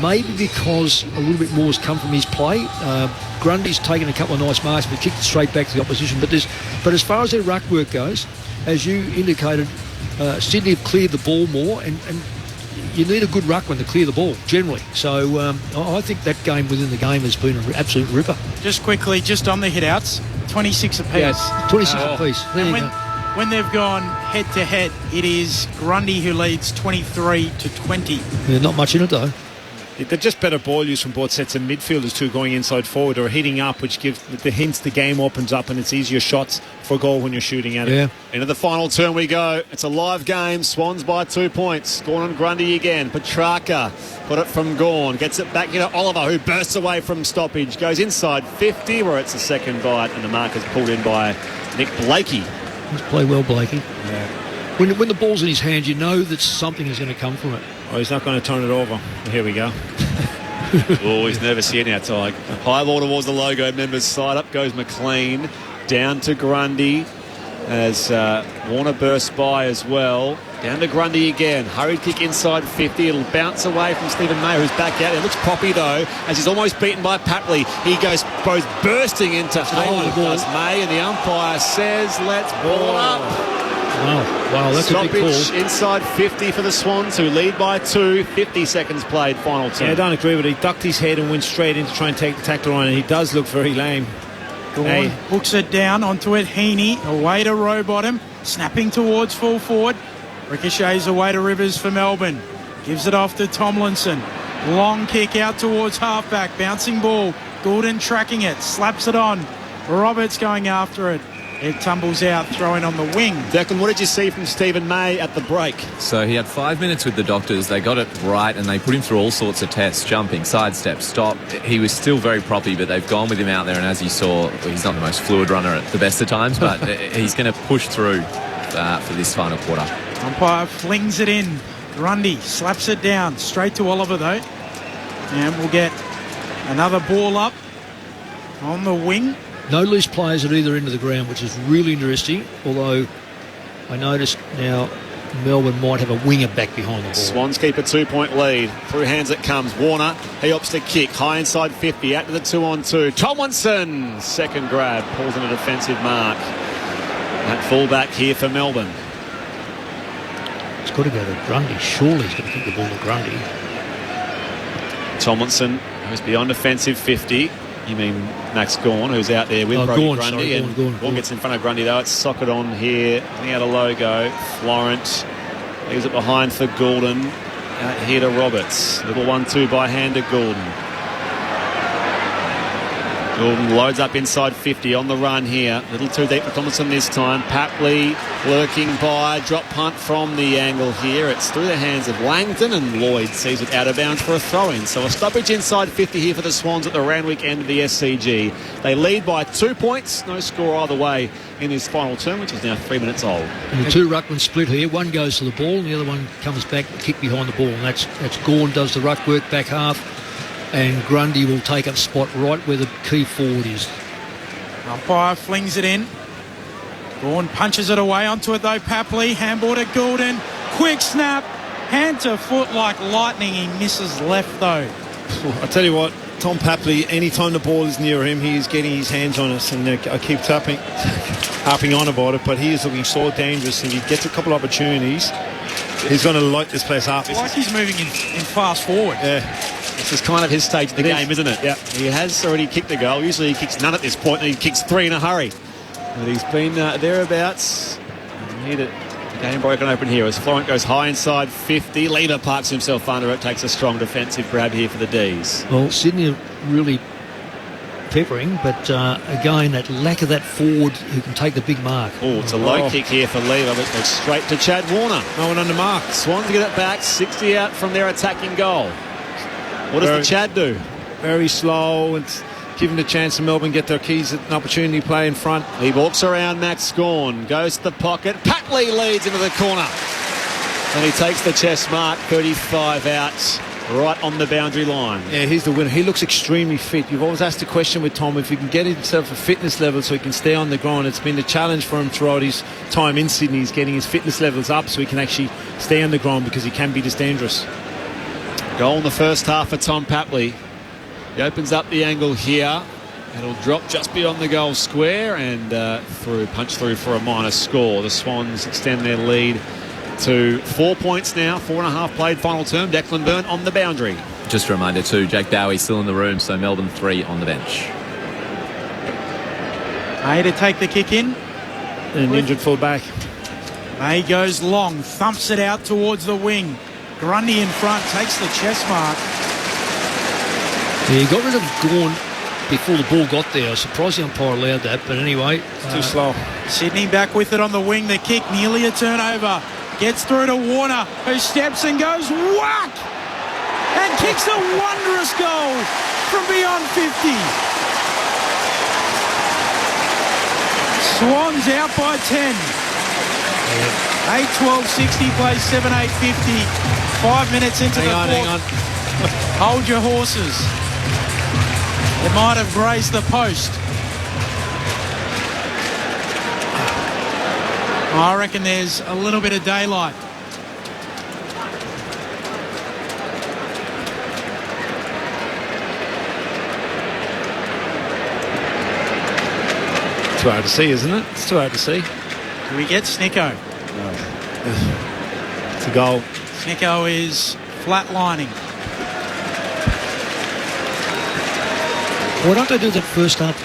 Speaker 9: maybe because a little bit more has come from his play. Grundy's taken a couple of nice marks, but kicked straight back to the opposition. But as far as their ruck work goes, as you indicated, Sydney have cleared the ball more, and you need a good ruckman to clear the ball, generally. So I think that game within the game has been an absolute ripper.
Speaker 8: Just quickly, just on the hit-outs, 26 apiece.
Speaker 9: Yeah, 26 apiece.
Speaker 8: When they've gone head-to-head, it is Grundy who leads 23-20.
Speaker 9: Yeah, not much in it, though.
Speaker 12: They're just better ball use from both sets of midfielders too, going inside forward or hitting up, which gives the hints the game opens up and it's easier shots for goal when you're shooting at it.
Speaker 4: Into the final turn we go. It's a live game. Swans by 2 points. Gawn on Grundy again. Petrarca got it from Gawn. Gets it back into Oliver, who bursts away from stoppage. Goes inside 50, where it's a second bite, and the mark is pulled in by Nick Blakey.
Speaker 9: He's played well, Blakey.
Speaker 4: Yeah.
Speaker 9: When the ball's in his hands, you know that something is going to come from it.
Speaker 12: Oh, he's not going to turn it over. Here we go.
Speaker 4: Oh, he's nervous here now, Ty. High ball towards the logo members' side. Up goes McLean. Down to Grundy as Warner bursts by as well. Down to Grundy again. Hurried kick inside 50. It'll bounce away from Stephen May, who's back out. It looks proppy, though, as he's almost beaten by Papley. He goes bursting into Haywood, does May, and the umpire says, let's ball up.
Speaker 9: Wow, that's
Speaker 4: stoppage,
Speaker 9: a big call.
Speaker 4: Inside 50 for the Swans, who lead by 2. 50 seconds played, final turn.
Speaker 12: Yeah, I don't agree with it. He ducked his head and went straight in to try and take the tackle on, and he does look very lame.
Speaker 8: Gawn hooks it down onto it. Heaney away to Rowbottom, snapping towards full forward. Ricochets away to Rivers for Melbourne. Gives it off to Tomlinson. Long kick out towards halfback. Bouncing ball. Goulden tracking it. Slaps it on. Roberts going after it. It tumbles out, throwing on the wing.
Speaker 4: Declan, what did you see from Stephen May at the break?
Speaker 10: So he had 5 minutes with the doctors. They got it right and they put him through all sorts of tests, jumping, sidestep, stop. He was still very proppy, but they've gone with him out there, and as you saw, he's not the most fluid runner at the best of times, but he's going to push through for this final quarter.
Speaker 8: Umpire flings it in. Grundy slaps it down. Straight to Oliver, though. And we'll get another ball up on the wing.
Speaker 9: No loose players at either end of the ground, which is really interesting, although I noticed now Melbourne might have a winger back behind the ball.
Speaker 4: Swans keep a 2-point lead. Through hands it comes. Warner, he opts to kick. High inside 50. Out to the 2-on-2. Tomlinson, second grab. Pulls in a defensive mark. At fullback here for Melbourne.
Speaker 9: It's got to go to Grundy. Surely he's going to kick the ball to Grundy.
Speaker 4: Tomlinson, who's beyond defensive 50. You mean Max Gawn, who's out there with Brody Grundy. Gawn gets in front of Grundy, though. It's socket on here. He had a logo. Florent leaves it behind for Goulden. Out here to Roberts. Little 1-2 by hand to Goulden. Goulden loads up inside 50 on the run here. A little too deep for Tomlinson this time. Papley lurking by. Drop punt from the angle here. It's through the hands of Langton, and Lloyd sees it out of bounds for a throw-in. So a stoppage inside 50 here for the Swans at the Randwick end of the SCG. They lead by 2 points. No score either way in this final term, which is now 3 minutes old.
Speaker 9: And the two ruckmen split here. One goes to the ball and the other one comes back to kick behind the ball. And that's Gawn does the ruck work back half. And Grundy will take up spot right where the key forward is.
Speaker 8: Umpire flings it in. Gawn punches it away onto it though. Papley, handball to Goulden. Quick snap. Hand to foot like lightning. He misses left though.
Speaker 12: I tell you what, Tom Papley, anytime the ball is near him, he is getting his hands on us. And I keep harping on about it, but he is looking so dangerous. And he gets a couple of opportunities, he's going to light this place up.
Speaker 8: It's like he's moving in fast forward.
Speaker 4: Yeah. This is kind of his stage of the game, isn't it? Yeah. He has already kicked the goal. Usually he kicks none at this point, and he kicks 3 in a hurry. But he's been thereabouts. Here the game broken open here as Florent goes high inside 50. Lever parks himself under it, takes a strong defensive grab here for the D's.
Speaker 9: Well, Sydney are really peppering, but again, that lack of that forward who can take the big mark.
Speaker 4: Oh, it's a low kick here for Lever, but goes straight to Chad Warner.
Speaker 12: No one under mark.
Speaker 4: Swans get it back, 60 out from their attacking goal. What does the Chad do?
Speaker 12: Very slow, and giving the chance to Melbourne get their keys an opportunity to play in front.
Speaker 4: He walks around Max Gawn, goes to the pocket. Patley leads into the corner. And he takes the chest mark, 35 out, right on the boundary line.
Speaker 12: Yeah, he's the winner. He looks extremely fit. You've always asked the question with Tom, if he can get himself a fitness level so he can stay on the ground. It's been a challenge for him throughout his time in Sydney. He's getting his fitness levels up so he can actually stay on the ground because he can be this dangerous.
Speaker 4: Goal in the first half for Tom Papley. He opens up the angle here. It'll drop just beyond the goal square and punch through for a minor score. The Swans extend their lead to 4 points now. 4.5 played final term. Declan Byrne on the boundary.
Speaker 10: Just a reminder too, Jack Dowie still in the room, so Melbourne 3 on the bench.
Speaker 8: May to take the kick in.
Speaker 12: An injured full back.
Speaker 8: May goes long, thumps it out towards the wing. Grundy in front, takes the chest mark.
Speaker 9: Yeah, he got rid of Gawn before the ball got there. I was surprised the umpire allowed that, but anyway.
Speaker 12: Too slow.
Speaker 8: Sydney back with it on the wing. The kick, nearly a turnover. Gets through to Warner, who steps and goes whack! And kicks a wondrous goal from beyond 50. Swans out by 10. 8-12-60 plays 7-8-50. 5 minutes into the fourth.
Speaker 12: Hang on.
Speaker 8: Hold your horses. It might have grazed the post. I reckon there's a little bit of daylight.
Speaker 12: It's too hard to see, isn't it? It's too hard to see.
Speaker 8: Do we get Snicko?
Speaker 12: No. It's a goal.
Speaker 8: Snicko is flatlining.
Speaker 9: Why don't they do that first up?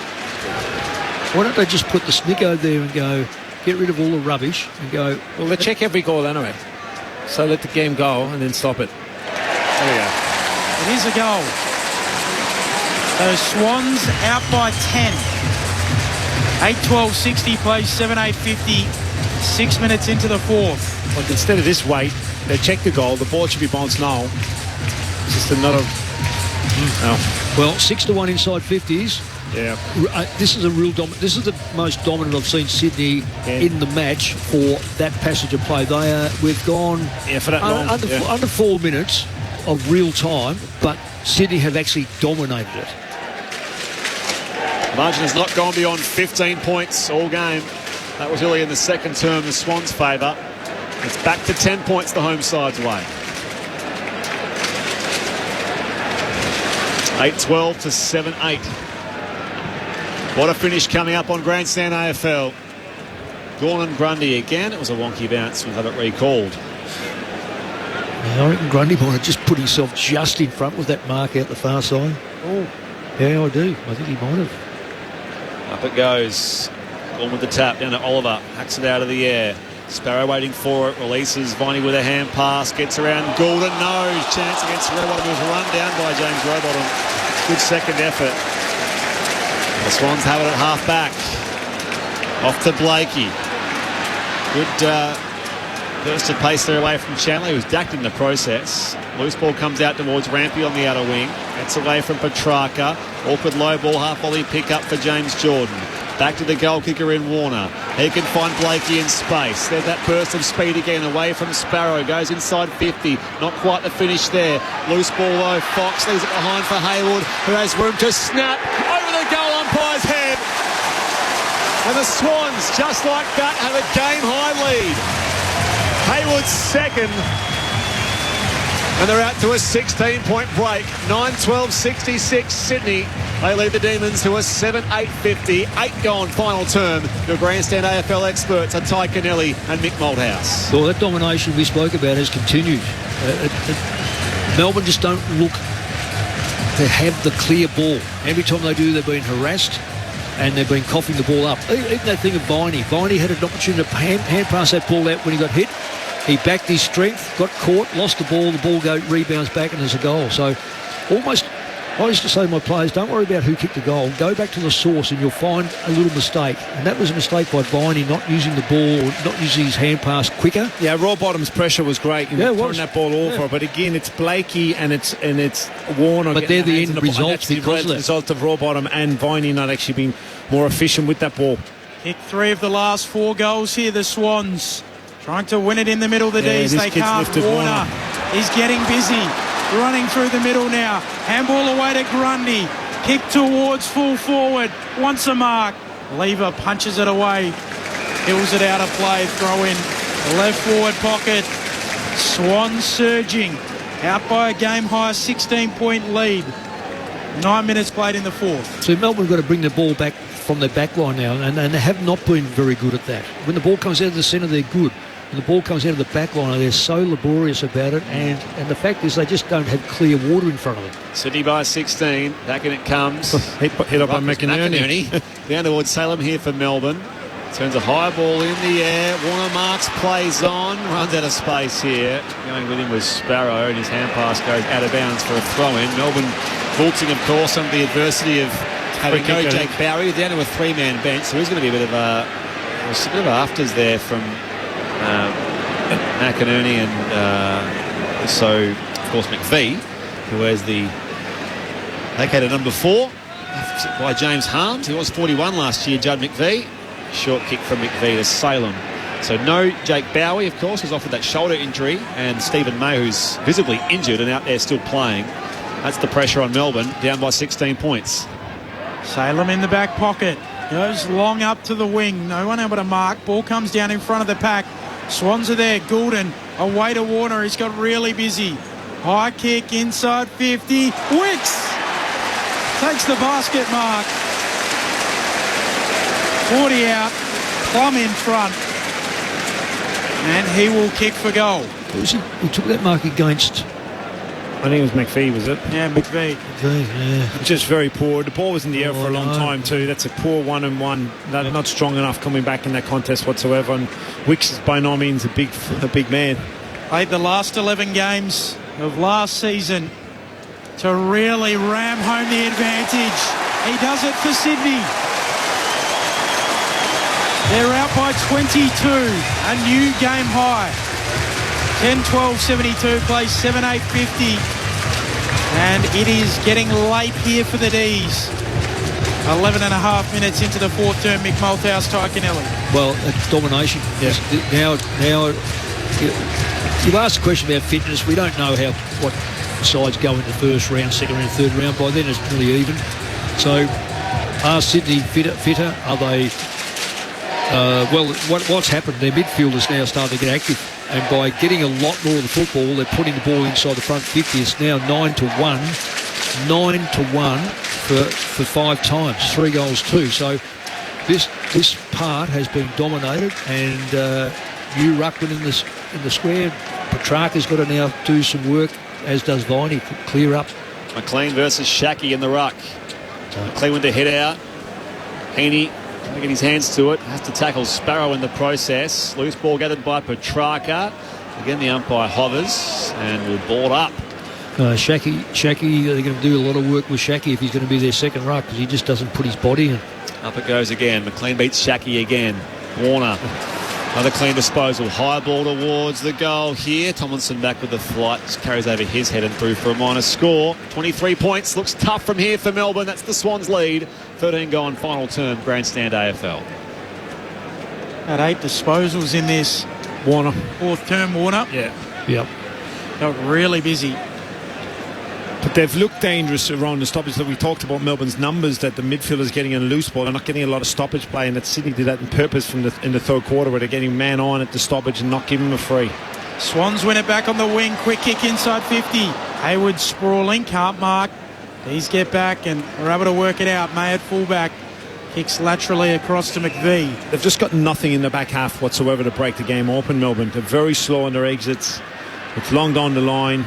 Speaker 9: Why don't they just put the Snicko there and go, get rid of all the rubbish and go...
Speaker 12: Well, they check every goal anyway. So let the game go and then stop it. There we go.
Speaker 8: It is a goal. So Swans out by 10. 8-12-60 plays 7-8-50. 6 minutes into the fourth.
Speaker 12: But instead of this wait, they check the goal. The ball should be bounced now. It's just another...
Speaker 9: Well, 6-1 inside 50s.
Speaker 12: Yeah.
Speaker 9: This is a real this is the most dominant I've seen Sydney in the match for that passage of play. We've gone
Speaker 12: for that long.
Speaker 9: Under 4 minutes of real time, but Sydney have actually dominated it.
Speaker 4: Margin has not gone beyond 15 points all game. That was early in the second term, the Swans' favour. It's back to 10 points the home side's way. 8-12 to 7-8. What a finish coming up on Grandstand AFL. Gordon Grundy again. It was a wonky bounce. We'll have it recalled.
Speaker 9: I reckon Grundy might have just put himself just in front with that mark out the far side. Oh, yeah, I do. I think he might have.
Speaker 4: Up it goes. Gone with the tap down to Oliver. Hacks it out of the air. Sparrow waiting for it. Releases Viney with a hand pass. Gets around Goulden. No chance against Rowbottom. He was run down by James Rowbottom. Good second effort. The Swans have it at half back. Off to Blakey. Good burst of pace there away from Chandler. He was dacked in the process. Loose ball comes out towards Rampy on the outer wing. Gets away from Petrarca. Awkward low ball, half volley pick up for James Jordan. Back to the goal kicker in Warner. He can find Blakey in space. There's that burst of speed again away from Sparrow. Goes inside 50. Not quite the finish there. Loose ball though. Fox leaves it behind for Hayward, who has room to snap over the goal umpire's head. And the Swans, just like that, have a game-high lead. Hayward's second. And they're out to a 16-point break. 9-12-66 Sydney. They lead the Demons to a 7-8-50. 8 gone final term. Your Grandstand AFL experts are Ty Kennelly and Mick Malthouse.
Speaker 9: Well, that domination we spoke about has continued. Melbourne just don't look to have the clear ball. Every time they do, they've been harassed and they've been coughing the ball up. Even that thing of Viney. Viney had an opportunity to hand pass that ball out when he got hit. He backed his strength, got caught, lost the ball rebounds back and there's a goal. So almost, I used to say to my players, don't worry about who kicked the goal. Go back to the source and you'll find a little mistake. And that was a mistake by Viney, not using the ball, or not using his hand pass quicker.
Speaker 12: Yeah, Rowbottom's pressure was great in turning that ball over.
Speaker 9: Yeah.
Speaker 12: But again, it's Blakey and it's Warner.
Speaker 9: But they're the end results because of that.
Speaker 12: Result of Rowbottom and Viney not actually being more efficient with that ball.
Speaker 8: Kick 3 of the last 4 goals here, the Swans. Trying to win it in the middle of the D's. They can't. Warner is getting busy. Running through the middle now. Handball away to Grundy. Kick towards full forward. Wants a mark. Lever punches it away. Hills it out of play. Throw in. Left forward pocket. Swans surging. Out by a game high 16-point lead. 9 minutes played in the fourth.
Speaker 9: So Melbourne have got to bring the ball back from their back line now, and they have not been very good at that. When the ball comes out of the centre, they're good. When the ball comes out of the back line, they're so laborious about it, and the fact is they just don't have clear water in front of them.
Speaker 4: Sydney by 16. Back in it comes.
Speaker 12: Hit up by McInerney.
Speaker 4: Down towards Salem here for Melbourne. Turns a high ball in the air. Warner marks, plays on, runs out of space here. Going with him was Sparrow, and his hand pass goes out of bounds for a throw-in. Melbourne vaulting, of course, under the adversity of having no Jake Barry. Down to a 3-man bench, so he's going to be a bit of afters there from McInerney and so, of course, McVie, who wears the vacated number 4 by James Harms. He was 41 last year, Judd McVie. Short kick from McVie to Salem. So no Jake Bowie, of course, who's offered that shoulder injury, and Stephen May, who's visibly injured and out there still playing. That's the pressure on Melbourne, down by 16 points.
Speaker 8: Salem in the back pocket. Goes long up to the wing. No one able to mark. Ball comes down in front of the pack. Swans are there. Goulden away to Warner. He's got really busy. High kick inside 50. Wicks takes the basket mark. 40 out. Plum in front. And he will kick for goal.
Speaker 9: He took that mark against...
Speaker 12: I think it was McVie, was it?
Speaker 8: Yeah, McVie.
Speaker 9: Yeah.
Speaker 12: Just very poor. The ball was in the air for a long time too. That's a poor 1-on-1. Not strong enough coming back in that contest whatsoever. And Wicks is by no means a big man.
Speaker 8: Played the last 11 games of last season to really ram home the advantage. He does it for Sydney. They're out by 22. A new game high. 10-12-72 plays 7-8-50. And it is getting late here for the D's. 11 and a half minutes into the fourth term. Mick Malthouse, Ty Kennelly.
Speaker 9: Well, it's domination.
Speaker 12: Yeah.
Speaker 9: Now, you've asked a question about fitness. We don't know what sides go in the first round, second round, third round. By then, it's nearly even. So, are Sydney fitter? Are they What's happened, their midfielders now starting to get active, and by getting a lot more of the football, they're putting the ball inside the front 50. It's now 9-1 for 5 times, 3 goals too. So this part has been dominated, and new ruckman in the square. Petrarca's got to now do some work, as does Viney, to clear up.
Speaker 4: McLean versus Shackey in the ruck. McLean with the head out. Heaney trying to get his hands to it. Has to tackle Sparrow in the process. Loose ball gathered by Petrarca. Again, the umpire hovers and will ball up.
Speaker 9: Shackey, they're going to do a lot of work with Shackey if he's going to be their second ruck, because he just doesn't put his body in.
Speaker 4: Up it goes again. McLean beats Shackey again. Warner. Another clean disposal. High ball towards the goal here. Tomlinson back with the flight. Just carries over his head and through for a minor score. 23 points. Looks tough from here for Melbourne. That's the Swans lead. 13 gone. Final term. Grandstand AFL.
Speaker 8: Had 8 disposals in this.
Speaker 12: Warner.
Speaker 8: 4th term, Warner.
Speaker 12: Yeah.
Speaker 9: Yep.
Speaker 8: Got really busy.
Speaker 12: But they've looked dangerous around the stoppage. That we talked about Melbourne's numbers, that the midfielders getting a loose ball. They're not getting a lot of stoppage play, and that Sydney did that on purpose in the third quarter, where they're getting man on at the stoppage and not giving them a free.
Speaker 8: Swans win it back on the wing. Quick kick inside 50. Hayward sprawling, can't mark. These get back and are able to work it out. May at fullback. Kicks laterally across to McVie.
Speaker 12: They've just got nothing in the back half whatsoever to break the game open, Melbourne. They're very slow on their exits. It's long down the line.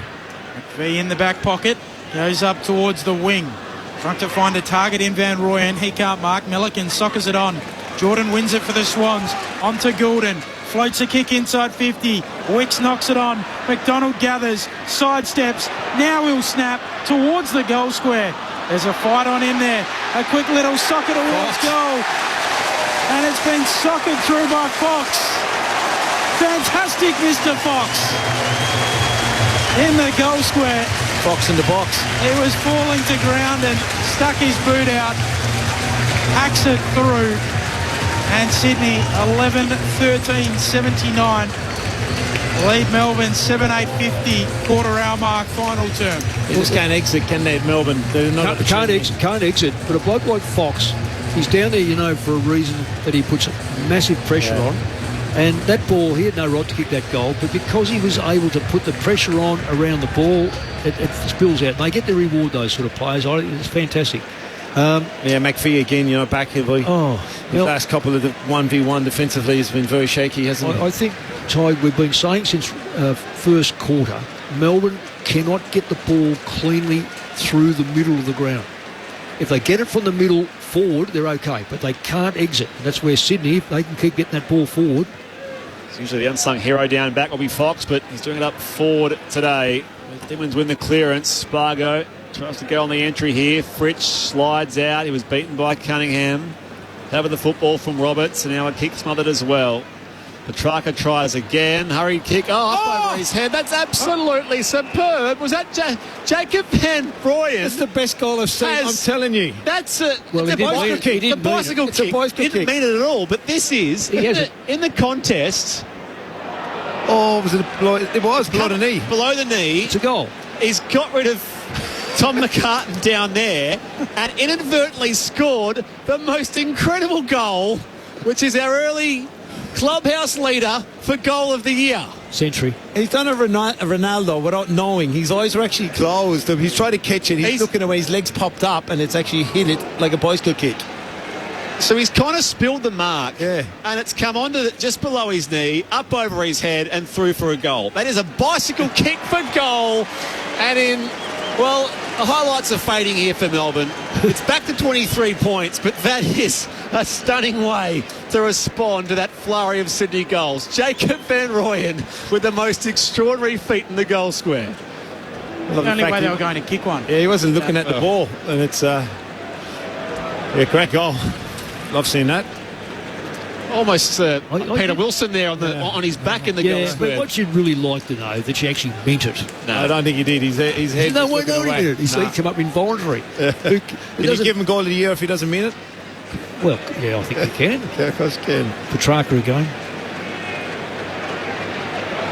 Speaker 8: McVie in the back pocket. Goes up towards the wing. Trying to find a target in Van Rooyen. He can't mark. Milliken soccers it on. Jordan wins it for the Swans. On to Goulden. Floats a kick inside 50. Wicks knocks it on. McDonald gathers. Sidesteps. Now he'll snap towards the goal square. There's a fight on in there. A quick little socker towards goal. And it's been sockered through by Fox. Fantastic, Mr. Fox. In the goal square.
Speaker 12: Fox in the box.
Speaker 8: He was falling to ground and stuck his boot out. Hacks it through. And Sydney 11-13-79. Lead Melbourne 7-8-50. Quarter hour mark, final term.
Speaker 12: They just can't exit, can they, at Melbourne? They're not
Speaker 9: Can't exit. But a bloke like Fox, he's down there, for a reason that he puts massive pressure on. And that ball, he had no right to kick that goal, but because he was able to put the pressure on around the ball, it spills out. They get the reward, those sort of players. It's fantastic.
Speaker 12: McPhee again, back heavily. The last couple of the 1v1 defensively has been very shaky, hasn't it?
Speaker 9: I think, Ty, we've been saying since first quarter, Melbourne cannot get the ball cleanly through the middle of the ground. If they get it from the middle forward, they're okay, but they can't exit. And that's where Sydney, if they can keep getting that ball forward.
Speaker 4: It's usually the unsung hero down back will be Fox, but he's doing it up forward today. Demons win the clearance. Spargo tries to go on the entry here. Fritsch slides out. He was beaten by Cunningham. Over the football from Roberts, and now a kick smothered as well. Petrarca tries again. Hurried kick. Up over his head. That's absolutely superb. Was that Jacob Van Rooyen?
Speaker 12: That's the best goal I've seen, I'm telling you.
Speaker 4: That's a
Speaker 12: bicycle kick.
Speaker 4: The bicycle kick. He didn't mean it at all, but this is, in the contest.
Speaker 12: Oh, was it it was below the knee.
Speaker 4: Below the knee.
Speaker 9: It's a goal.
Speaker 4: He's got rid of Tom McCartan down there and inadvertently scored the most incredible goal, which is our early clubhouse leader for goal of the year.
Speaker 9: Century.
Speaker 12: He's done a Ronaldo without knowing. His eyes were actually closed. He's trying to catch it. He's looking away. His legs popped up and it's actually hit it like a bicycle kick.
Speaker 4: So he's kind of spilled the mark.
Speaker 12: Yeah.
Speaker 4: And it's come onto just below his knee, up over his head and through for a goal. That is a bicycle kick for goal. And the highlights are fading here for Melbourne. It's back to 23 points, but that is a stunning way to respond to that flurry of Sydney goals. Jacob Van Rooyen with the most extraordinary feat in the goal square.
Speaker 8: The only way they were going to kick one.
Speaker 12: Yeah, he wasn't looking at the ball, and it's great goal. Love seeing that.
Speaker 4: Almost Peter Wilson there on his back in the goal square.
Speaker 9: But what you'd really like to know that she actually meant it.
Speaker 12: No, I don't think he did. His head.
Speaker 9: No way, he did it. He's come up involuntary.
Speaker 12: Can you give him goal of the year if he doesn't mean it?
Speaker 9: Well, yeah, I think we can.
Speaker 12: Yeah, of course can.
Speaker 9: Petrarca again.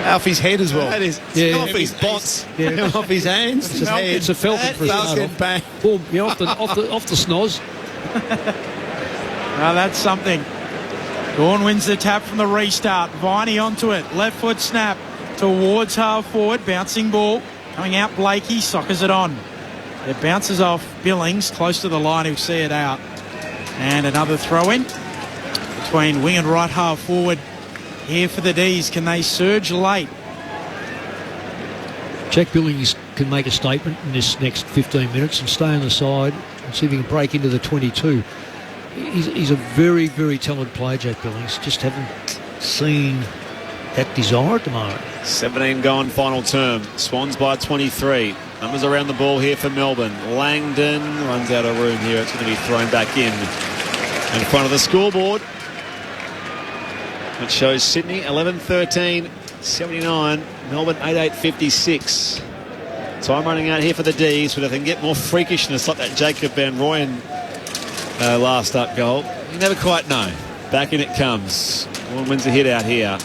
Speaker 12: Off his head as well.
Speaker 4: That is off his bots.
Speaker 12: Yeah. Off his hands.
Speaker 9: It's a Falcon for a start.
Speaker 12: Bang.
Speaker 9: Boom, off the snoz.
Speaker 8: Now that's something. Gawn wins the tap from the restart. Viney onto it. Left foot snap towards half forward. Bouncing ball. Coming out Blakey. Soccers it on. It bounces off Billings. Close to the line. He'll see it out. And another throw in between wing and right half forward. Here for the D's. Can they surge late?
Speaker 9: Jack Billings can make a statement in this next 15 minutes and stay on the side and see if he can break into the 22. He's a very, very talented player, Jack Billings. Just haven't seen that desire at the moment.
Speaker 4: 17 gone, final term. Swans by 23. Numbers around the ball here for Melbourne. Langdon runs out of room here. It's going to be thrown back in front of the scoreboard. It shows Sydney 11-13, 79. Melbourne 8-8-56. Time running out here for the D's, but if they can get more freakishness like that Jacob Van Rooyen last up goal, you never quite know. Back in it comes. One wins a hit out here.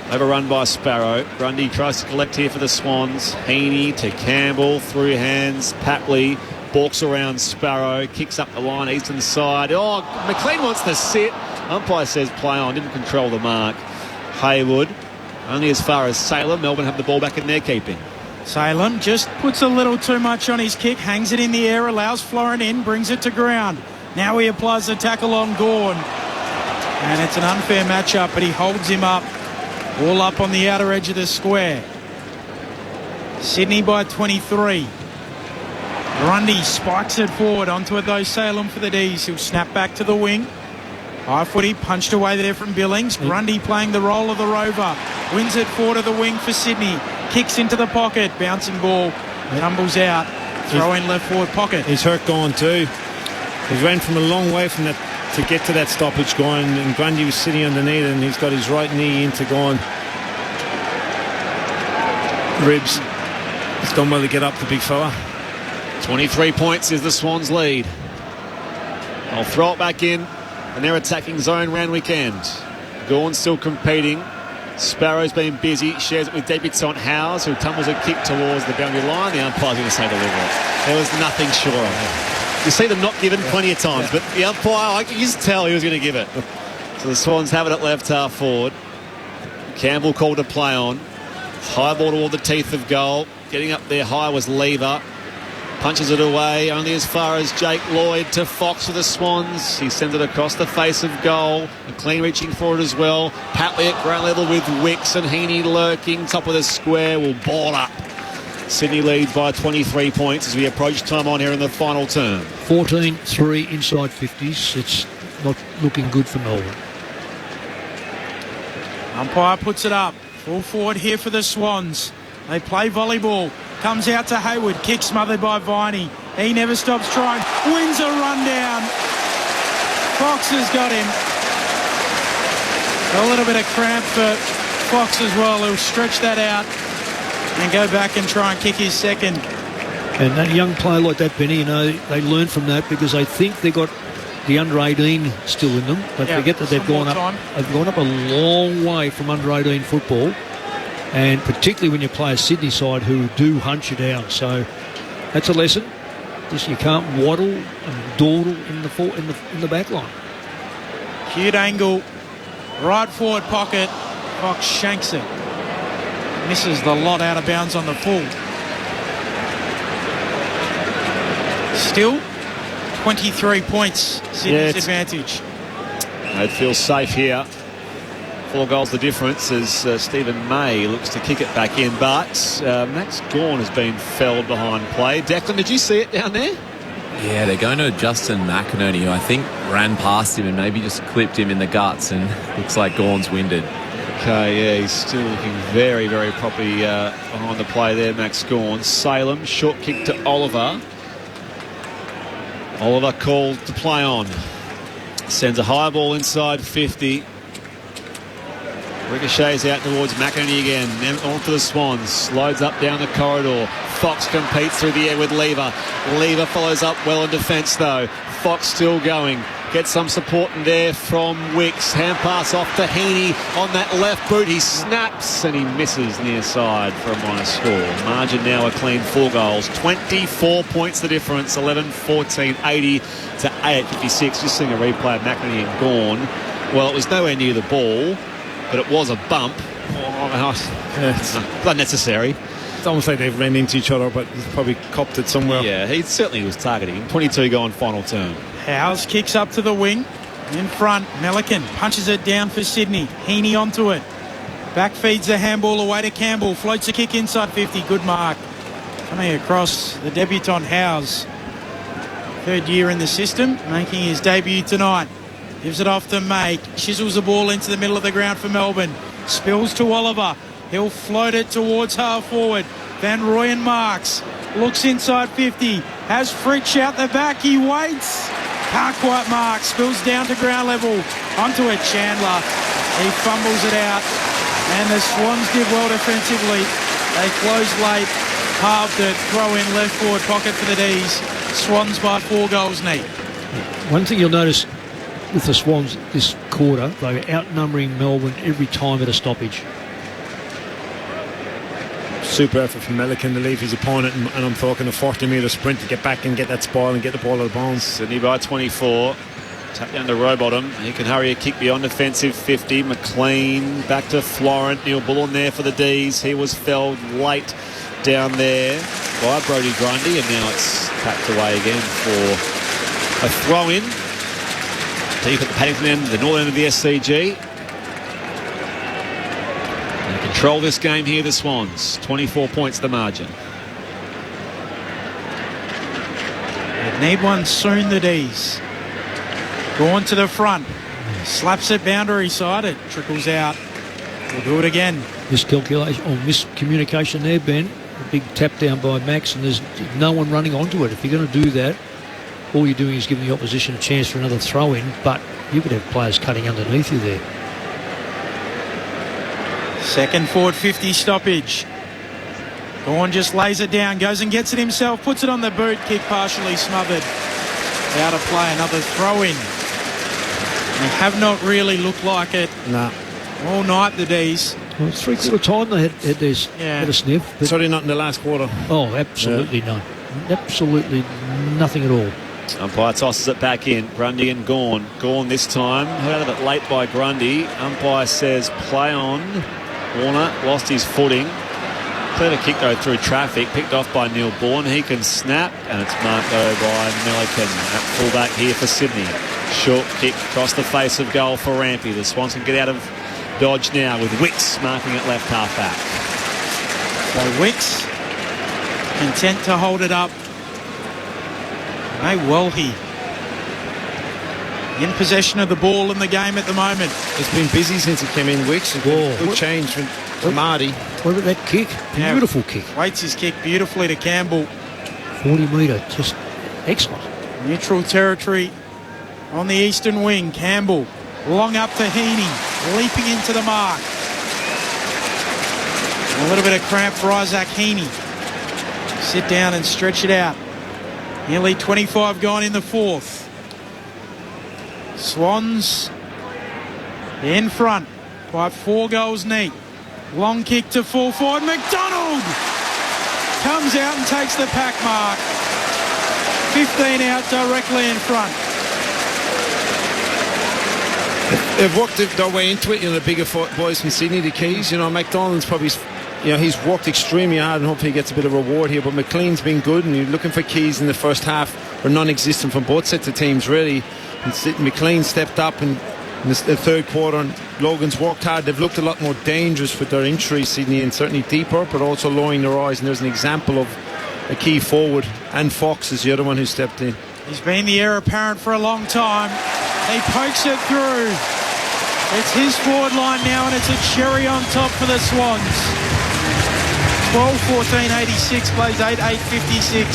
Speaker 4: Overrun by Sparrow. Grundy tries to collect here for the Swans. Heaney to Campbell, through hands. Papley balks around Sparrow, kicks up the line, eastern side. Oh, McLean wants to sit. Umpire says play on, didn't control the mark. Haywood, only as far as Salem. Melbourne have the ball back in their keeping.
Speaker 8: Salem just puts a little too much on his kick, hangs it in the air, allows Florin in, brings it to ground. Now he applies the tackle on Gawn. And it's an unfair matchup, but he holds him up. All up on the outer edge of the square. Sydney by 23. Grundy spikes it forward onto it though. Salem for the D's. He'll snap back to the wing. High footy punched away there from Billings. Grundy playing the role of the rover. Wins it forward to the wing for Sydney. Kicks into the pocket. Bouncing ball. Tumbles out. Throw in left forward pocket.
Speaker 12: He's hurt Gawn too. He ran from a long way from that to get to that stoppage going, and Grundy was sitting underneath, and he's got his right knee into Gawn. Ribs. He's done well to get up, the big fella.
Speaker 4: 23 points is the Swans' lead. I'll throw it back in, and they're attacking zone round weekend. Gawn still competing. Sparrow's been busy, shares it with debutant Howes, who tumbles a kick towards the boundary line. The umpire's going to say deliver it. There was nothing sure of it. You see them not given plenty of times, but the umpire, I could just tell he was going to give it. So the Swans have it at left half forward. Campbell called to play on. High ball toward the teeth of goal. Getting up there high was Lever. Punches it away only as far as Jake Lloyd to Fox for the Swans. He sends it across the face of goal. McLean reaching for it as well. Patley at ground level with Wicks and Heaney lurking. Top of the square will ball up. Sydney leads by 23 points as we approach time on here in the final term.
Speaker 9: 14-3 inside 50s. It's not looking good for Melbourne.
Speaker 8: Umpire puts it up. Full forward here for the Swans. They play volleyball. Comes out to Haywood. Kick smothered by Viney. He never stops trying. Wins a run down. Fox has got him. A little bit of cramp for Fox as well. He'll stretch that out and go back and try and kick his second.
Speaker 9: And that young player like that, Benny, you know, they learn from that because they think they got the under-18 still in them, but forget that they've gone up. They've gone up a long way from under-18 football, and particularly when you play a Sydney side who do hunt you down. So that's a lesson. Just you can't waddle and dawdle in the back line.
Speaker 8: Cute angle, right forward pocket. Fox shanks it. Misses the lot out of bounds on the full. Still 23 points, Sydney's advantage.
Speaker 4: They'd feel safe here. 4 goals the difference as Stephen May looks to kick it back in, but Max Gawn has been felled behind play. Declan, did you see it down there?
Speaker 10: Yeah, they're going to Justin McInerney, who I think ran past him and maybe just clipped him in the guts, and looks like Gawn's winded.
Speaker 4: Okay, yeah, he's still looking very, very properly behind the play there, Max Gawn. Salem, short kick to Oliver. Oliver called to play on. Sends a high ball inside 50. Ricochets out towards McInerney again. Then on for the Swans. Loads up down the corridor. Fox competes through the air with Lever. Lever follows up well in defence though. Fox still going. Gets some support in there from Wicks. Hand pass off to Heaney on that left boot. He snaps and he misses near side for a minor score. Margin now a clean 4 goals. 24 points the difference. 11-14, 80 to 8-56. Just seeing a replay of McInerney and Gawn. Well, it was nowhere near the ball, but it was a bump. It's unnecessary.
Speaker 12: It's almost like they've ran into each other, but he's probably copped it somewhere.
Speaker 4: Yeah, he certainly was targeting him. 22 going final turn.
Speaker 8: Howes kicks up to the wing. In front, Melican punches it down for Sydney. Heaney onto it. Back feeds the handball away to Campbell. Floats a kick inside 50. Good mark. Coming across the debutant Howes. Third year in the system, making his debut tonight. Gives it off to May. Chisels the ball into the middle of the ground for Melbourne. Spills to Oliver. He'll float it towards half forward. Van Rooyen marks. Looks inside 50. Has Fritsch out the back. He waits. Can't quite mark. Spills down to ground level. Onto it, Chandler. He fumbles it out. And the Swans did well defensively. They closed late. Halved it. Throw in left forward pocket for the D's. Swans by 4 goals neat.
Speaker 9: One thing you'll notice with the Swans this quarter, they were outnumbering Melbourne every time at a stoppage.
Speaker 12: Super effort from Melican to leave his opponent, and I'm talking a 40-metre sprint to get back and get that spoil and get the ball out of bounds.
Speaker 4: Sydney by 24. Tap down to Rowbottom. He can hurry a kick beyond defensive 50. McLean back to Florent. Neil Bullen there for the D's. He was felled late down there by Brodie Grundy, and now it's tapped away again for a throw-in. Deep at the Paddington end, the northern end of the SCG. They control this game here, the Swans. 24 points the margin.
Speaker 8: They need one soon, the D's. Going to the front. Slaps it boundary side. It trickles out. We'll do it again.
Speaker 9: Miscalculation or miscommunication there, Ben. A big tap down by Max, and there's no one running onto it. If you're going to do that, all you're doing is giving the opposition a chance for another throw-in, but you could have players cutting underneath you there.
Speaker 8: Second forward 50 stoppage. Gawn just lays it down, goes and gets it himself, puts it on the boot, kick partially smothered. Out of play, another throw-in. They have not really looked like it.
Speaker 12: Nah.
Speaker 8: All night, the D's.
Speaker 9: Well, it's three-quarter time they had a sniff. But
Speaker 12: certainly not in the last quarter.
Speaker 9: Oh, absolutely none. Absolutely nothing at all.
Speaker 4: Umpire tosses it back in. Grundy and Gawn. Gawn this time. Out of it late by Grundy. Umpire says play on. Warner lost his footing. Clever kick though through traffic. Picked off by Neil Bourne. He can snap, and it's marked over by Melican. At fullback here for Sydney. Short kick across the face of goal for Rampy. The Swans can get out of dodge now with Wicks marking it left half back.
Speaker 8: So Wicks content to hold it up. May Welhey in possession of the ball in the game at the moment.
Speaker 12: It's been busy since he came in, Wicks. Good change from Marty.
Speaker 9: What about that kick? Beautiful kick.
Speaker 8: Waits his kick beautifully to Campbell.
Speaker 9: 40 metre, just excellent.
Speaker 8: Neutral territory on the eastern wing. Campbell long up to Heaney, leaping into the mark. A little bit of cramp for Isaac Heaney. Sit down and stretch it out. Nearly 25 gone in the fourth. Swans in front by 4 goals neat. Long kick to full forward. McDonald comes out and takes the pack mark. 15 out directly in front.
Speaker 12: They've worked their way into it, the bigger boys from Sydney, the Keys. McDonald's probably, he's worked extremely hard and hopefully he gets a bit of reward here. But McLean's been good, and you're looking for Keys in the first half were non-existent from both sets of teams, really. And McLean stepped up in the third quarter, and Logan's worked hard. They've looked a lot more dangerous with their injuries, Sydney, and certainly deeper, but also lowering their eyes. And there's an example of a key forward, and Fox is the other one who stepped in.
Speaker 8: He's been the heir apparent for a long time. He pokes it through. It's his forward line now, and it's a cherry on top for the Swans. 12-14-86, plays 8-8-56.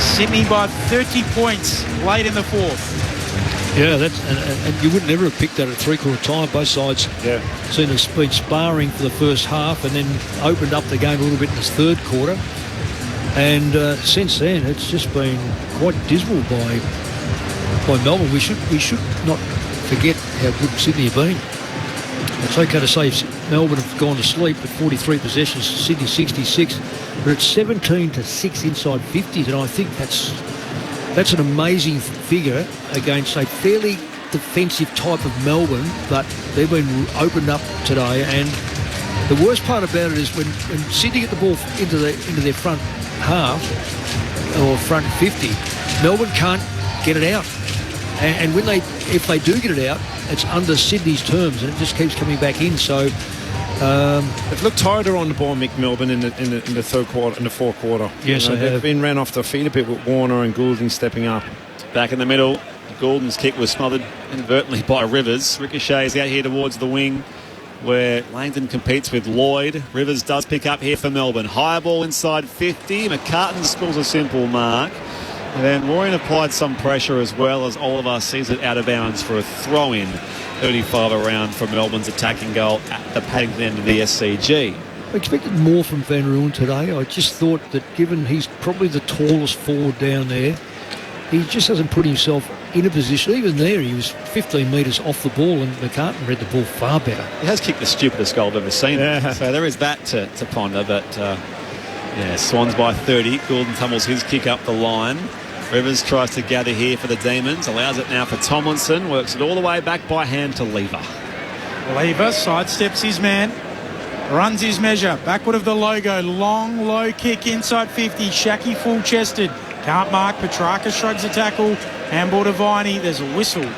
Speaker 8: Sydney by 30 points late in the fourth.
Speaker 9: Yeah, and you would never have picked that at three-quarter time. Both sides seem to have been sparring for the first half and then opened up the game a little bit in this third quarter. And since then, it's just been quite dismal by Melbourne. We should not forget how good Sydney have been. It's okay to say Melbourne have gone to sleep at 43 possessions, Sydney 66, but it's 17-6 inside 50s, and I think that's an amazing figure against a fairly defensive type of Melbourne, but they've been opened up today. And the worst part about it is when Sydney get the ball into their front half or front 50, Melbourne can't get it out. And if they do get it out, it's under Sydney's terms, and it just keeps coming back in. So
Speaker 12: they've looked tighter on the ball, Mick, Melbourne, in the third quarter, in the fourth quarter.
Speaker 9: Yes,
Speaker 12: they've been ran off their feet a bit with Warner and Goulding stepping up.
Speaker 4: Back in the middle, Goulden's kick was smothered inadvertently by Rivers. Ricochets out here towards the wing, where Langdon competes with Lloyd. Rivers does pick up here for Melbourne. High ball inside 50. McCartan scores a simple mark. And then Warren applied some pressure as well as Oliver sees it out of bounds for a throw-in. 35 around for Melbourne's attacking goal at the Paddington end of the SCG.
Speaker 9: I expected more from Van Ruin today. I just thought that given he's probably the tallest forward down there, he just hasn't put himself in a position. Even there, he was 15 metres off the ball, and McCartan read the ball far better.
Speaker 4: He has kicked the stupidest goal I've ever seen. Yeah. So there is that to ponder. But Swans by 30. Goulden tumbles his kick up the line. Rivers tries to gather here for the Demons. Allows it now for Tomlinson. Works it all the way back by hand to Lever.
Speaker 8: Lever sidesteps his man. Runs his measure. Backward of the logo. Long, low kick inside 50. Shaki full-chested. Can't mark. Petrarca shrugs the tackle. Handball to Viney. There's a whistle.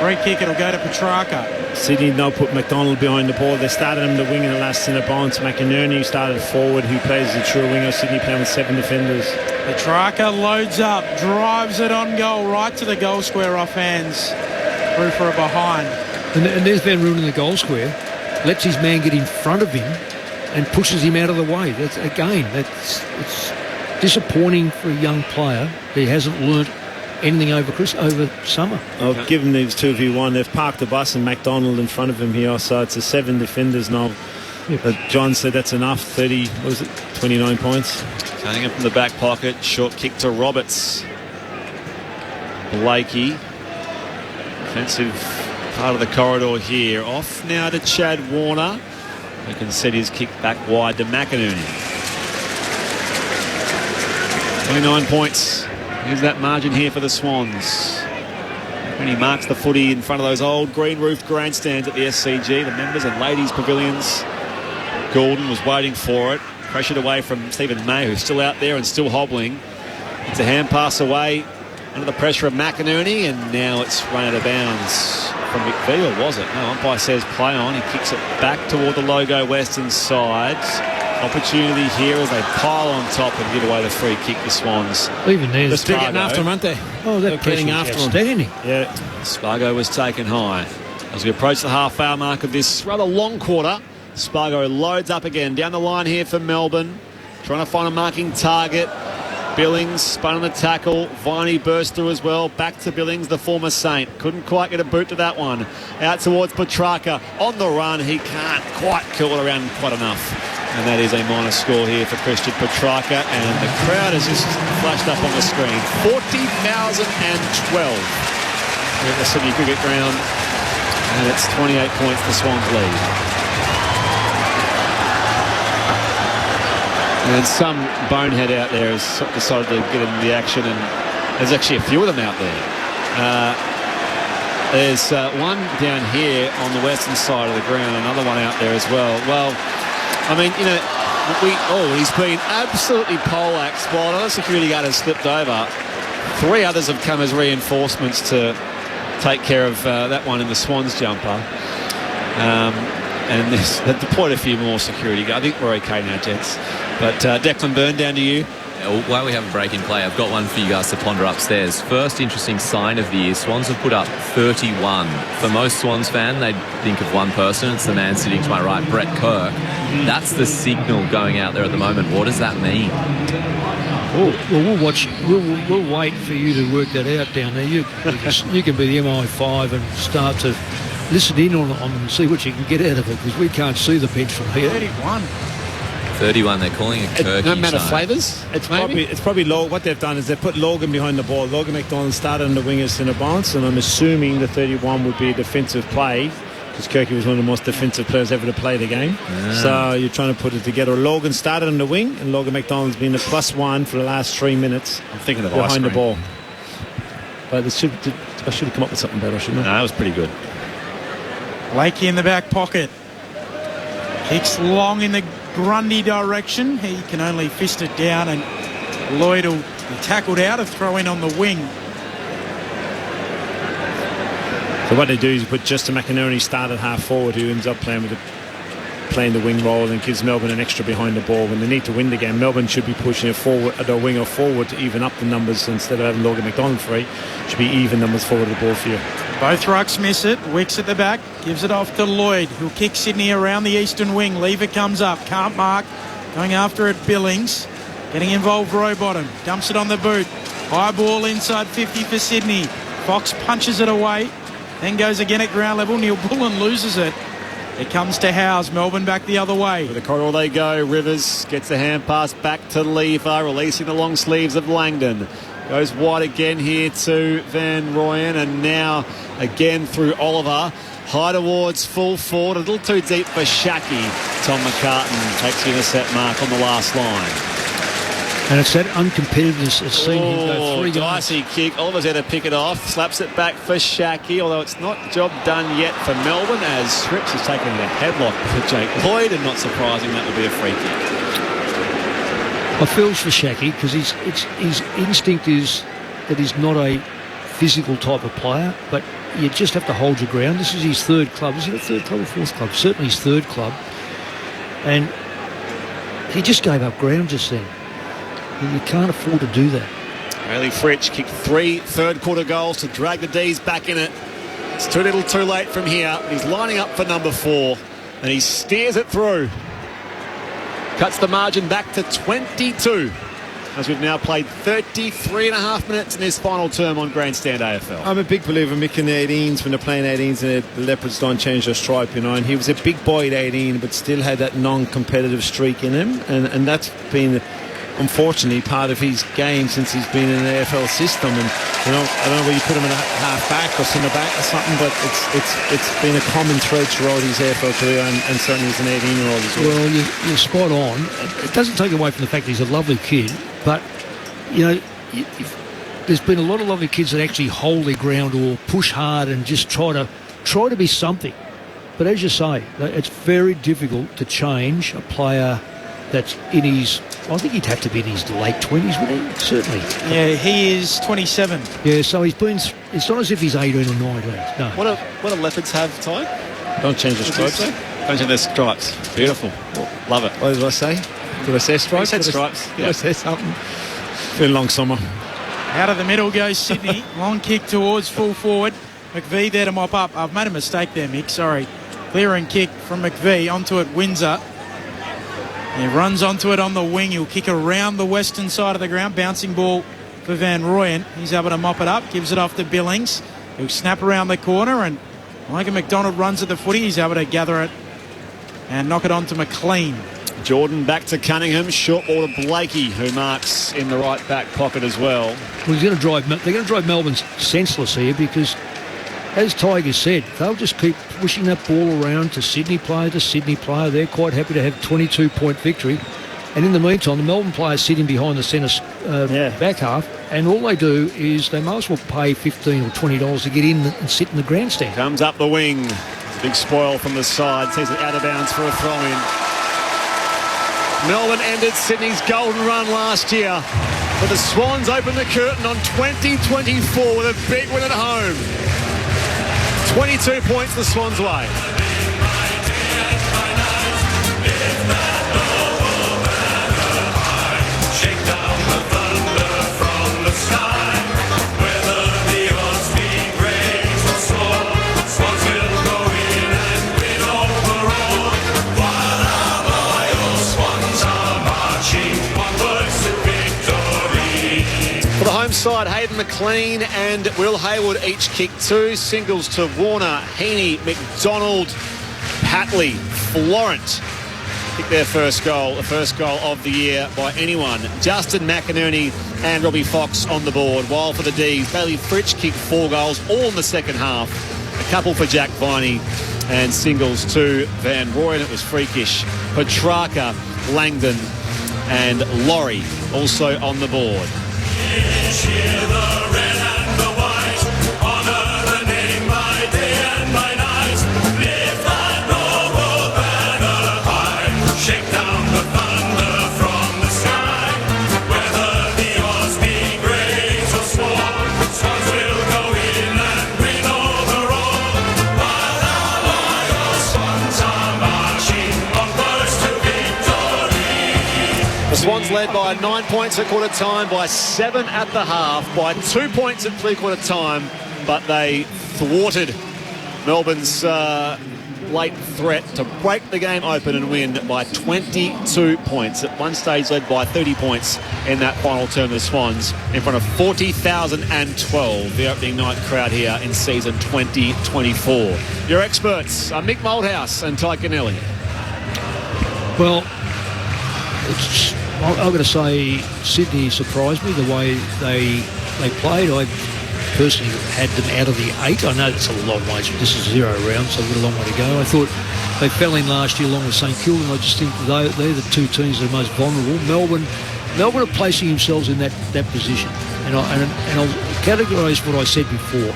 Speaker 8: Free kick. It'll go to Petrarca.
Speaker 12: Sydney now put McDonald behind the ball. They started him the wing in the last centre bounce. McInerney started forward, who plays the true winger. Sydney playing with 7 defenders.
Speaker 8: Petrarca loads up, drives it on goal, right to the goal square off hands. Through for a behind.
Speaker 9: And there's Van Ruin in the goal square. Lets his man get in front of him and pushes him out of the way. It's disappointing for a young player. He hasn't learnt anything over summer.
Speaker 12: I've given these 2v1. They've parked the bus and McDonald in front of him here, so it's a 7 defenders now. John said that's enough. 29 points.
Speaker 4: Cutting it from the back pocket. Short kick to Roberts. Blakey. Offensive part of the corridor here. Off now to Chad Warner, who can set his kick back wide to McInerney. 29 points. Here's that margin here for the Swans. When he marks the footy in front of those old green-roofed grandstands at the SCG, the members and ladies pavilions. Goulden was waiting for it. Pressured away from Stephen May, who's still out there and still hobbling. It's a hand pass away under the pressure of McInerney, and now it's run out of bounds from McVeigh, or was it? No, umpire says play on. He kicks it back toward the logo western side. Opportunity here as they pile on top and give away the free kick, the Swans.
Speaker 9: Even there's
Speaker 12: they're getting after him, aren't they?
Speaker 9: Oh, they're getting after him.
Speaker 12: Yeah.
Speaker 4: Spargo was taken high. As we approach the half-hour mark of this rather long quarter, Spargo loads up again. Down the line here for Melbourne. Trying to find a marking target. Billings spun on the tackle. Viney burst through as well. Back to Billings, the former Saint. Couldn't quite get a boot to that one. Out towards Petrarca. On the run. He can't quite curl it around quite enough. And that is a minor score here for Christian Petrarca. And the crowd has just flashed up on the screen. 40,012 at the Sydney Cricket Ground. And it's 28 points the Swans lead. And some bonehead out there has decided to get into the action, and there's actually a few of them out there. There's one down here on the western side of the ground, another one out there as well. Well, I mean, he's been absolutely poleaxed while another security guard has slipped over. 3 others have come as reinforcements to take care of that one in the Swans jumper. And they've deployed a few more security guards. I think we're okay now, gents. But Declan Byrne, down to you.
Speaker 10: While we have a break in play, I've got one for you guys to ponder upstairs. First interesting sign of the year, Swans have put up 31. For most Swans fan, they'd think of one person. It's the man sitting to my right, Brett Kirk. That's the signal going out there at the moment. What does that mean?
Speaker 9: Well, we'll watch. We'll wait for you to work that out down there. You can be the MI5 and start to listen in on them and see what you can get out of it, because we can't see the bench from here.
Speaker 10: 31, they're calling it Kirky.
Speaker 12: No matter flavours. It's probably what they've done is they've put Logan behind the ball. Logan McDonald started in the wingers in a bounce, and I'm assuming the 31 would be a defensive play, because Kirky was one of the most defensive players ever to play the game. Yeah. So you're trying to put it together. Logan started in the wing, and Logan McDonald's been the +1 for the last 3 minutes.
Speaker 4: I'm thinking of
Speaker 12: behind the ball. But I should have come up with something better, shouldn't I?
Speaker 4: No, that was pretty good.
Speaker 8: Blakey in the back pocket. Kicks long in the Grundy direction. He can only fist it down, and Lloyd will be tackled out. A throw in on the wing.
Speaker 12: So what they do is put Justin McInerney start at half forward, who ends up playing the wing role, and gives Melbourne an extra behind the ball. When they need to win the game, Melbourne should be pushing their winger forward to even up the numbers instead of having Logan McDonald free. Should be even numbers forward of the ball for you.
Speaker 8: Both rucks miss it. Wicks at the back. Gives it off to Lloyd, who'll kick Sydney around the eastern wing. Lever comes up. Can't mark. Going after it, Billings. Getting involved, Rowbottom. Dumps it on the boot. High ball inside 50 for Sydney. Fox punches it away. Then goes again at ground level. Neil Bullen loses it. It comes to Howes. Melbourne back the other way.
Speaker 4: With the corridor they go. Rivers gets the hand pass back to Lever, releasing the long sleeves of Langdon. Goes wide again here to Van Rooyen, and now again through Oliver. High towards full forward. A little too deep for Shaki. Tom McCartan takes the intercept mark on the last line.
Speaker 9: And it's that uncompetitiveness that's seen him go 3 guys.
Speaker 4: Dicey kick. Oliver's had to pick it off. Slaps it back for Shaki, although it's not job done yet for Melbourne, as Scripps has taken a headlock for Jake Lloyd, and not surprising that will be a free kick.
Speaker 9: I feel for Shaki because his instinct is that he's not a physical type of player, but you just have to hold your ground. This is his third club. Is it a third club or fourth club? Certainly his third club. And he just gave up ground just then. You can't afford to do that.
Speaker 4: Bailey Fritsch kicked 3 third-quarter goals to drag the D's back in it. It's too little too late from here. He's lining up for number 4, and he steers it through. Cuts the margin back to 22, as we've now played 33 and a half minutes in this final term on Grandstand AFL.
Speaker 12: I'm a big believer in Mick in the 18s when they're playing 18s and the Leopards don't change their stripe, and he was a big boy at 18 but still had that non-competitive streak in him, and that's been unfortunately part of his game since he's been in the AFL system. And I don't know where you put him in a half back or centre back or something, but it's been a common thread throughout his AFL career, and certainly as an 18-year-old as well.
Speaker 9: Well, you're spot on. It doesn't take away from the fact that he's a lovely kid, but there's been a lot of lovely kids that actually hold their ground or push hard and just try to be something. But as you say, it's very difficult to change a player that's in his, I think he'd have to be in his late 20s, wouldn't he? Certainly.
Speaker 8: Yeah, he is 27.
Speaker 9: Yeah, so he's been, it's not as if he's 18 or 19. No.
Speaker 4: What do Leopards have, Ty?
Speaker 12: Don't change the stripes.
Speaker 4: Don't change their stripes. Beautiful. Love it.
Speaker 12: What did I say? Did I say stripes?
Speaker 4: You said stripes.
Speaker 12: Did I say something? Been a long summer.
Speaker 8: Out of the middle goes Sydney. Long kick towards full forward. McVie there to mop up. I've made a mistake there, Mick. Sorry. Clearing kick from McVie. Onto it, Windsor. He runs onto it on the wing. He'll kick around the western side of the ground. Bouncing ball for Van Rooyen. He's able to mop it up. Gives it off to Billings. He'll snap around the corner, and Logan McDonald runs at the footy. He's able to gather it and knock it on to McLean.
Speaker 4: Jordan back to Cunningham. Short ball to Blakey, who marks in the right back pocket as well.
Speaker 9: Well, they're going to drive Melbourne senseless here because, as Tiger said, they'll just keep pushing that ball around to Sydney player to Sydney player. They're quite happy to have 22-point victory. And in the meantime, the Melbourne players sitting behind the centre back half, and all they do is they might as well pay $15 or $20 to get in and sit in the grandstand.
Speaker 4: Comes up the wing. It's a big spoil from the side. Sees it out of bounds for a throw-in. Melbourne ended Sydney's golden run last year, but the Swans opened the curtain on 2024 with a big win at home. 22 points the Swans' way. For the home side, Hayden McLean and Will Hayward each kick 2. Singles to Warner, Heaney, McDonald, Patley, Florent kick their first goal, the first goal of the year by anyone. Justin McInerney and Robbie Fox on the board, while for the D's, Bailey Fritsch kicked 4 goals, all in the second half. A couple for Jack Viney and singles to Van Rooyen. It was freakish. Petrarca, Langdon and Laurie also on the board.
Speaker 6: Cheer the red and the white, honour
Speaker 4: Swans led by 9 points at quarter time, by 7 at the half, by 2 points at three-quarter time, but they thwarted Melbourne's late threat to break the game open and win by 22 points. At one stage led by 30 points in that final term of the Swans in front of 40,012, the opening night crowd here in season 2024. Your experts are Mick Malthouse and Ty Kennelly.
Speaker 9: Well, I'm going to say Sydney surprised me the way they played. I personally had them out of the 8. I know it's a long way. This is 0 rounds, so we've got a long way to go. I thought they fell in last year along with St Kilda. I just think they're the two teams that are most vulnerable. Melbourne are placing themselves in that position. And I'll categorise what I said before.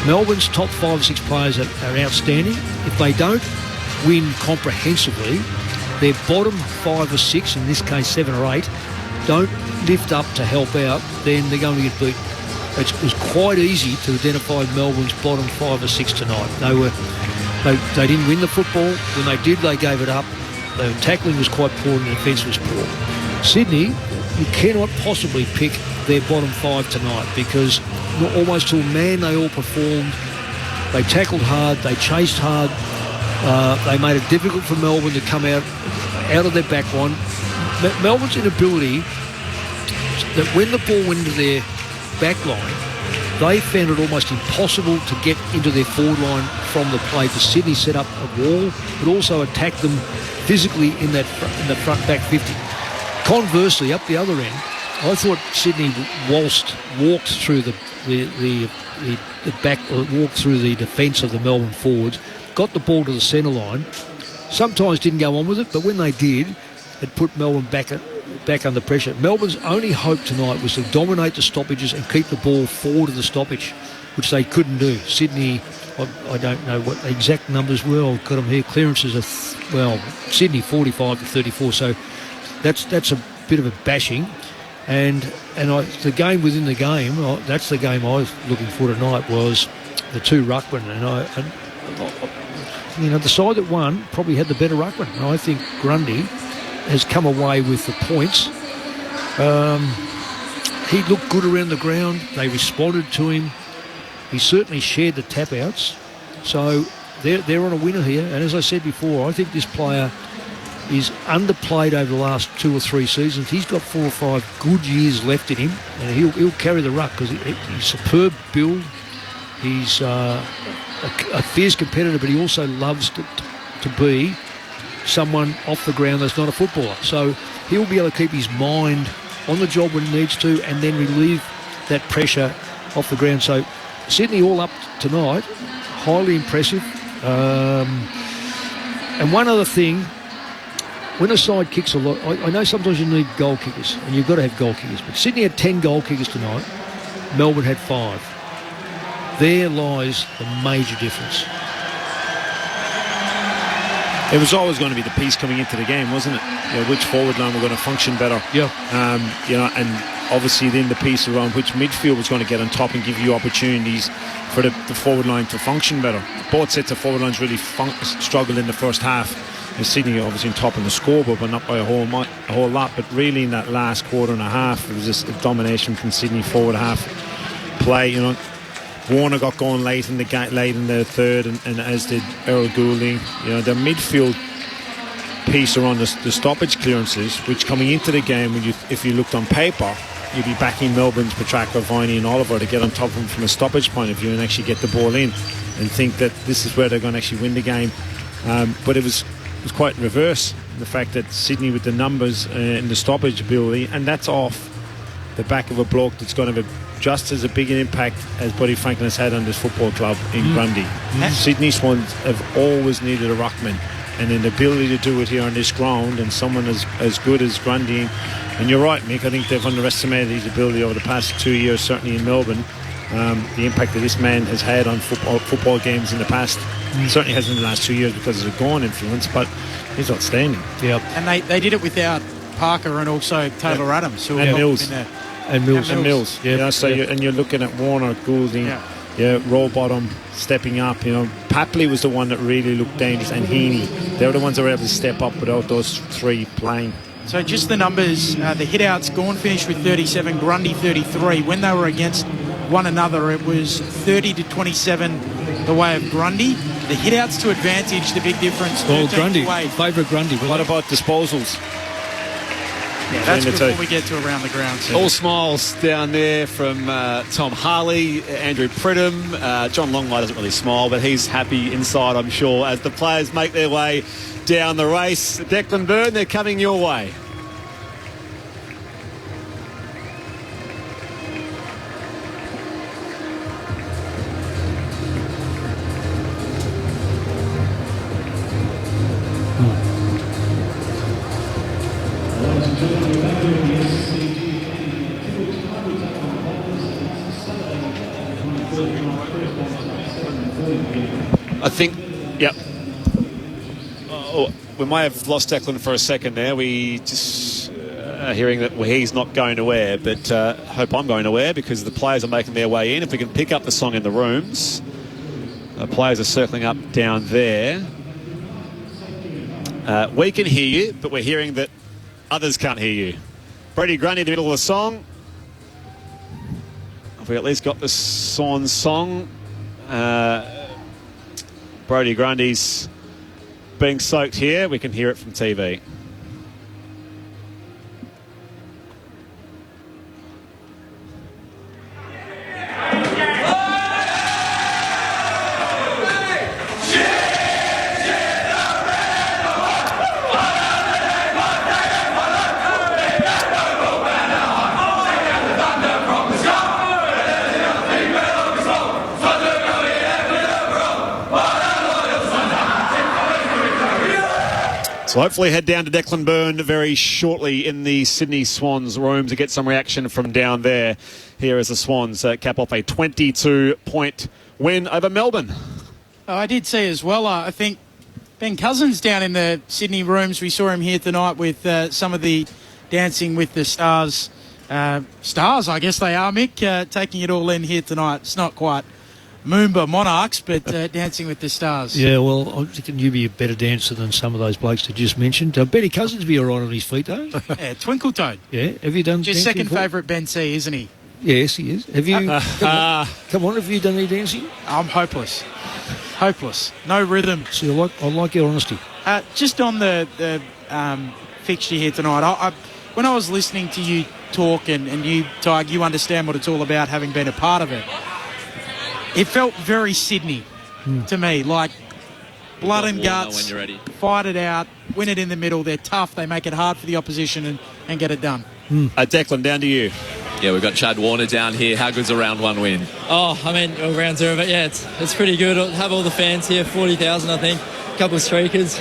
Speaker 9: Melbourne's top 5 or 6 players are outstanding. If they don't win comprehensively, their bottom 5 or 6, in this case 7 or 8, don't lift up to help out, then they're going to get beaten. It was quite easy to identify Melbourne's bottom 5 or 6 tonight. They didn't win the football. When they did, they gave it up. Their tackling was quite poor and the defence was poor. Sydney, you cannot possibly pick their bottom 5 tonight because almost to a man they all performed. They tackled hard. They chased hard. They made it difficult for Melbourne to come out of their back line. Melbourne's inability that when the ball went into their back line, they found it almost impossible to get into their forward line from the play. For Sydney set up a wall, but also attack them physically in the front back 50. Conversely, up the other end, I thought Sydney walked through the defence of the Melbourne forwards, got the ball to the centre line. Sometimes didn't go on with it, but when they did, it put Melbourne back under pressure. Melbourne's only hope tonight was to dominate the stoppages and keep the ball forward of the stoppage, which they couldn't do. Sydney, I don't know what the exact numbers were. I've got them here. Clearances are, Sydney 45 to 34, so that's a bit of a bashing. And the game within the game, that's the game I was looking for tonight, was the 2 ruckmen. And the side that won probably had the better ruckman. And I think Grundy has come away with the points. He looked good around the ground. They responded to him. He certainly shared the tap-outs. So they're on a winner here. And as I said before, I think this player is underplayed over the last 2 or 3 seasons. He's got 4 or 5 good years left in him, and he'll carry the ruck because he's superb build. He's a fierce competitor, but he also loves to be someone off the ground that's not a footballer. So he'll be able to keep his mind on the job when he needs to and then relieve that pressure off the ground. So Sydney all up tonight, highly impressive. And one other thing, when a side kicks a lot, I know sometimes you need goal kickers, and you've got to have goal kickers, but Sydney had 10 goal kickers tonight. Melbourne had 5. There lies the major difference.
Speaker 12: It was always going to be the piece coming into the game, wasn't it? Which forward line were going to function better.
Speaker 9: Yeah.
Speaker 12: And obviously then the piece around which midfield was going to get on top and give you opportunities for the forward line to function better. Both sets of forward lines really struggled in the first half. And Sydney obviously on top in the scoreboard, but not by a whole lot. But really in that last quarter and a half, it was just a domination from Sydney forward half play. Warner got going late in the third, and as did Errol Goulding. Their midfield piece around the stoppage clearances, which coming into the game, if you looked on paper, you'd be backing Melbourne's Petrarca, Viney and Oliver to get on top of them from a stoppage point of view and actually get the ball in and think that this is where they're going to actually win the game. But it was quite reverse, the fact that Sydney with the numbers and the stoppage ability, and that's off the back of a bloke that's going to have just as a big an impact as Buddy Franklin has had on this football club in Grundy. Sydney Swans have always needed a ruckman, and an ability to do it here on this ground, and someone as good as Grundy. And you're right, Mick, I think they've underestimated his ability over the past 2 years, certainly in Melbourne. The impact that this man has had on football games in the past. Certainly hasn't in the last 2 years because of the Gorn influence, but he's outstanding.
Speaker 8: Yeah, and they did it without Parker and also Taylor Adams, who
Speaker 12: and Mills.
Speaker 9: And Mills.
Speaker 12: Yeah. So you're looking at Warner, Goulding, Rowbottom stepping up. Papley was the one that really looked dangerous, and Heaney. They were the ones that were able to step up without those 3 playing.
Speaker 8: So just the numbers, the hit-outs, Gawn finished with 37, Grundy 33. When they were against one another, it was 30-27 the way of Grundy. The hit-outs to advantage, the big difference.
Speaker 9: Well, Grundy, favourite Grundy.
Speaker 12: What about disposals?
Speaker 8: Yeah, that's before we get to around the ground. So.
Speaker 4: All smiles down there from Tom Harley, Andrew Pridham. John Longmire doesn't really smile, but he's happy inside, I'm sure, as the players make their way down the race. Declan Byrne, they're coming your way. I think, yep. Oh, we may have lost Declan for a second there. We just are hearing that he's not going to wear, but hope I'm going to wear because the players are making their way in. If we can pick up the song in the rooms, players are circling up down there. We can hear you, but we're hearing that others can't hear you. Brady Grundy in the middle of the song. Have we at least got the Swans song? Brody Grundy's being soaked here. We can hear it from TV. So hopefully head down to Declan Byrne very shortly in the Sydney Swans room to get some reaction from down there. Here as the Swans cap off a 22-point win over Melbourne.
Speaker 8: Oh, I did see as well. I think Ben Cousins down in the Sydney rooms. We saw him here tonight with some of the Dancing with the Stars. Stars, I guess they are, Mick, taking it all in here tonight. It's not quite Moomba Monarchs, but Dancing with the Stars.
Speaker 9: Yeah, well, I think you'd be a better dancer than some of those blokes that just mentioned. Benny Cousins be all right on his feet, though.
Speaker 8: Yeah, Twinkle Toad.
Speaker 9: Yeah, have you done
Speaker 8: Just
Speaker 9: dancing
Speaker 8: second favourite Ben C, isn't he?
Speaker 9: Yes, he is. Have you? Come on, have you done any dancing?
Speaker 8: I'm hopeless. Hopeless. No rhythm.
Speaker 9: See, I like your honesty.
Speaker 8: Just on the fixture here tonight, when I was listening to you talk and you, Tig, you understand what it's all about, having been a part of it. It felt very Sydney to me, like blood and guts,
Speaker 10: when you're ready.
Speaker 8: Fight it out, win it in the middle. They're tough. They make it hard for the opposition and get it done.
Speaker 4: Declan, down to you.
Speaker 10: Yeah, we've got Chad Warner down here. How good's a round one win?
Speaker 11: Oh, I mean, round zero, but yeah, it's pretty good. I'll have all the fans here, 40,000, I think. A couple of streakers.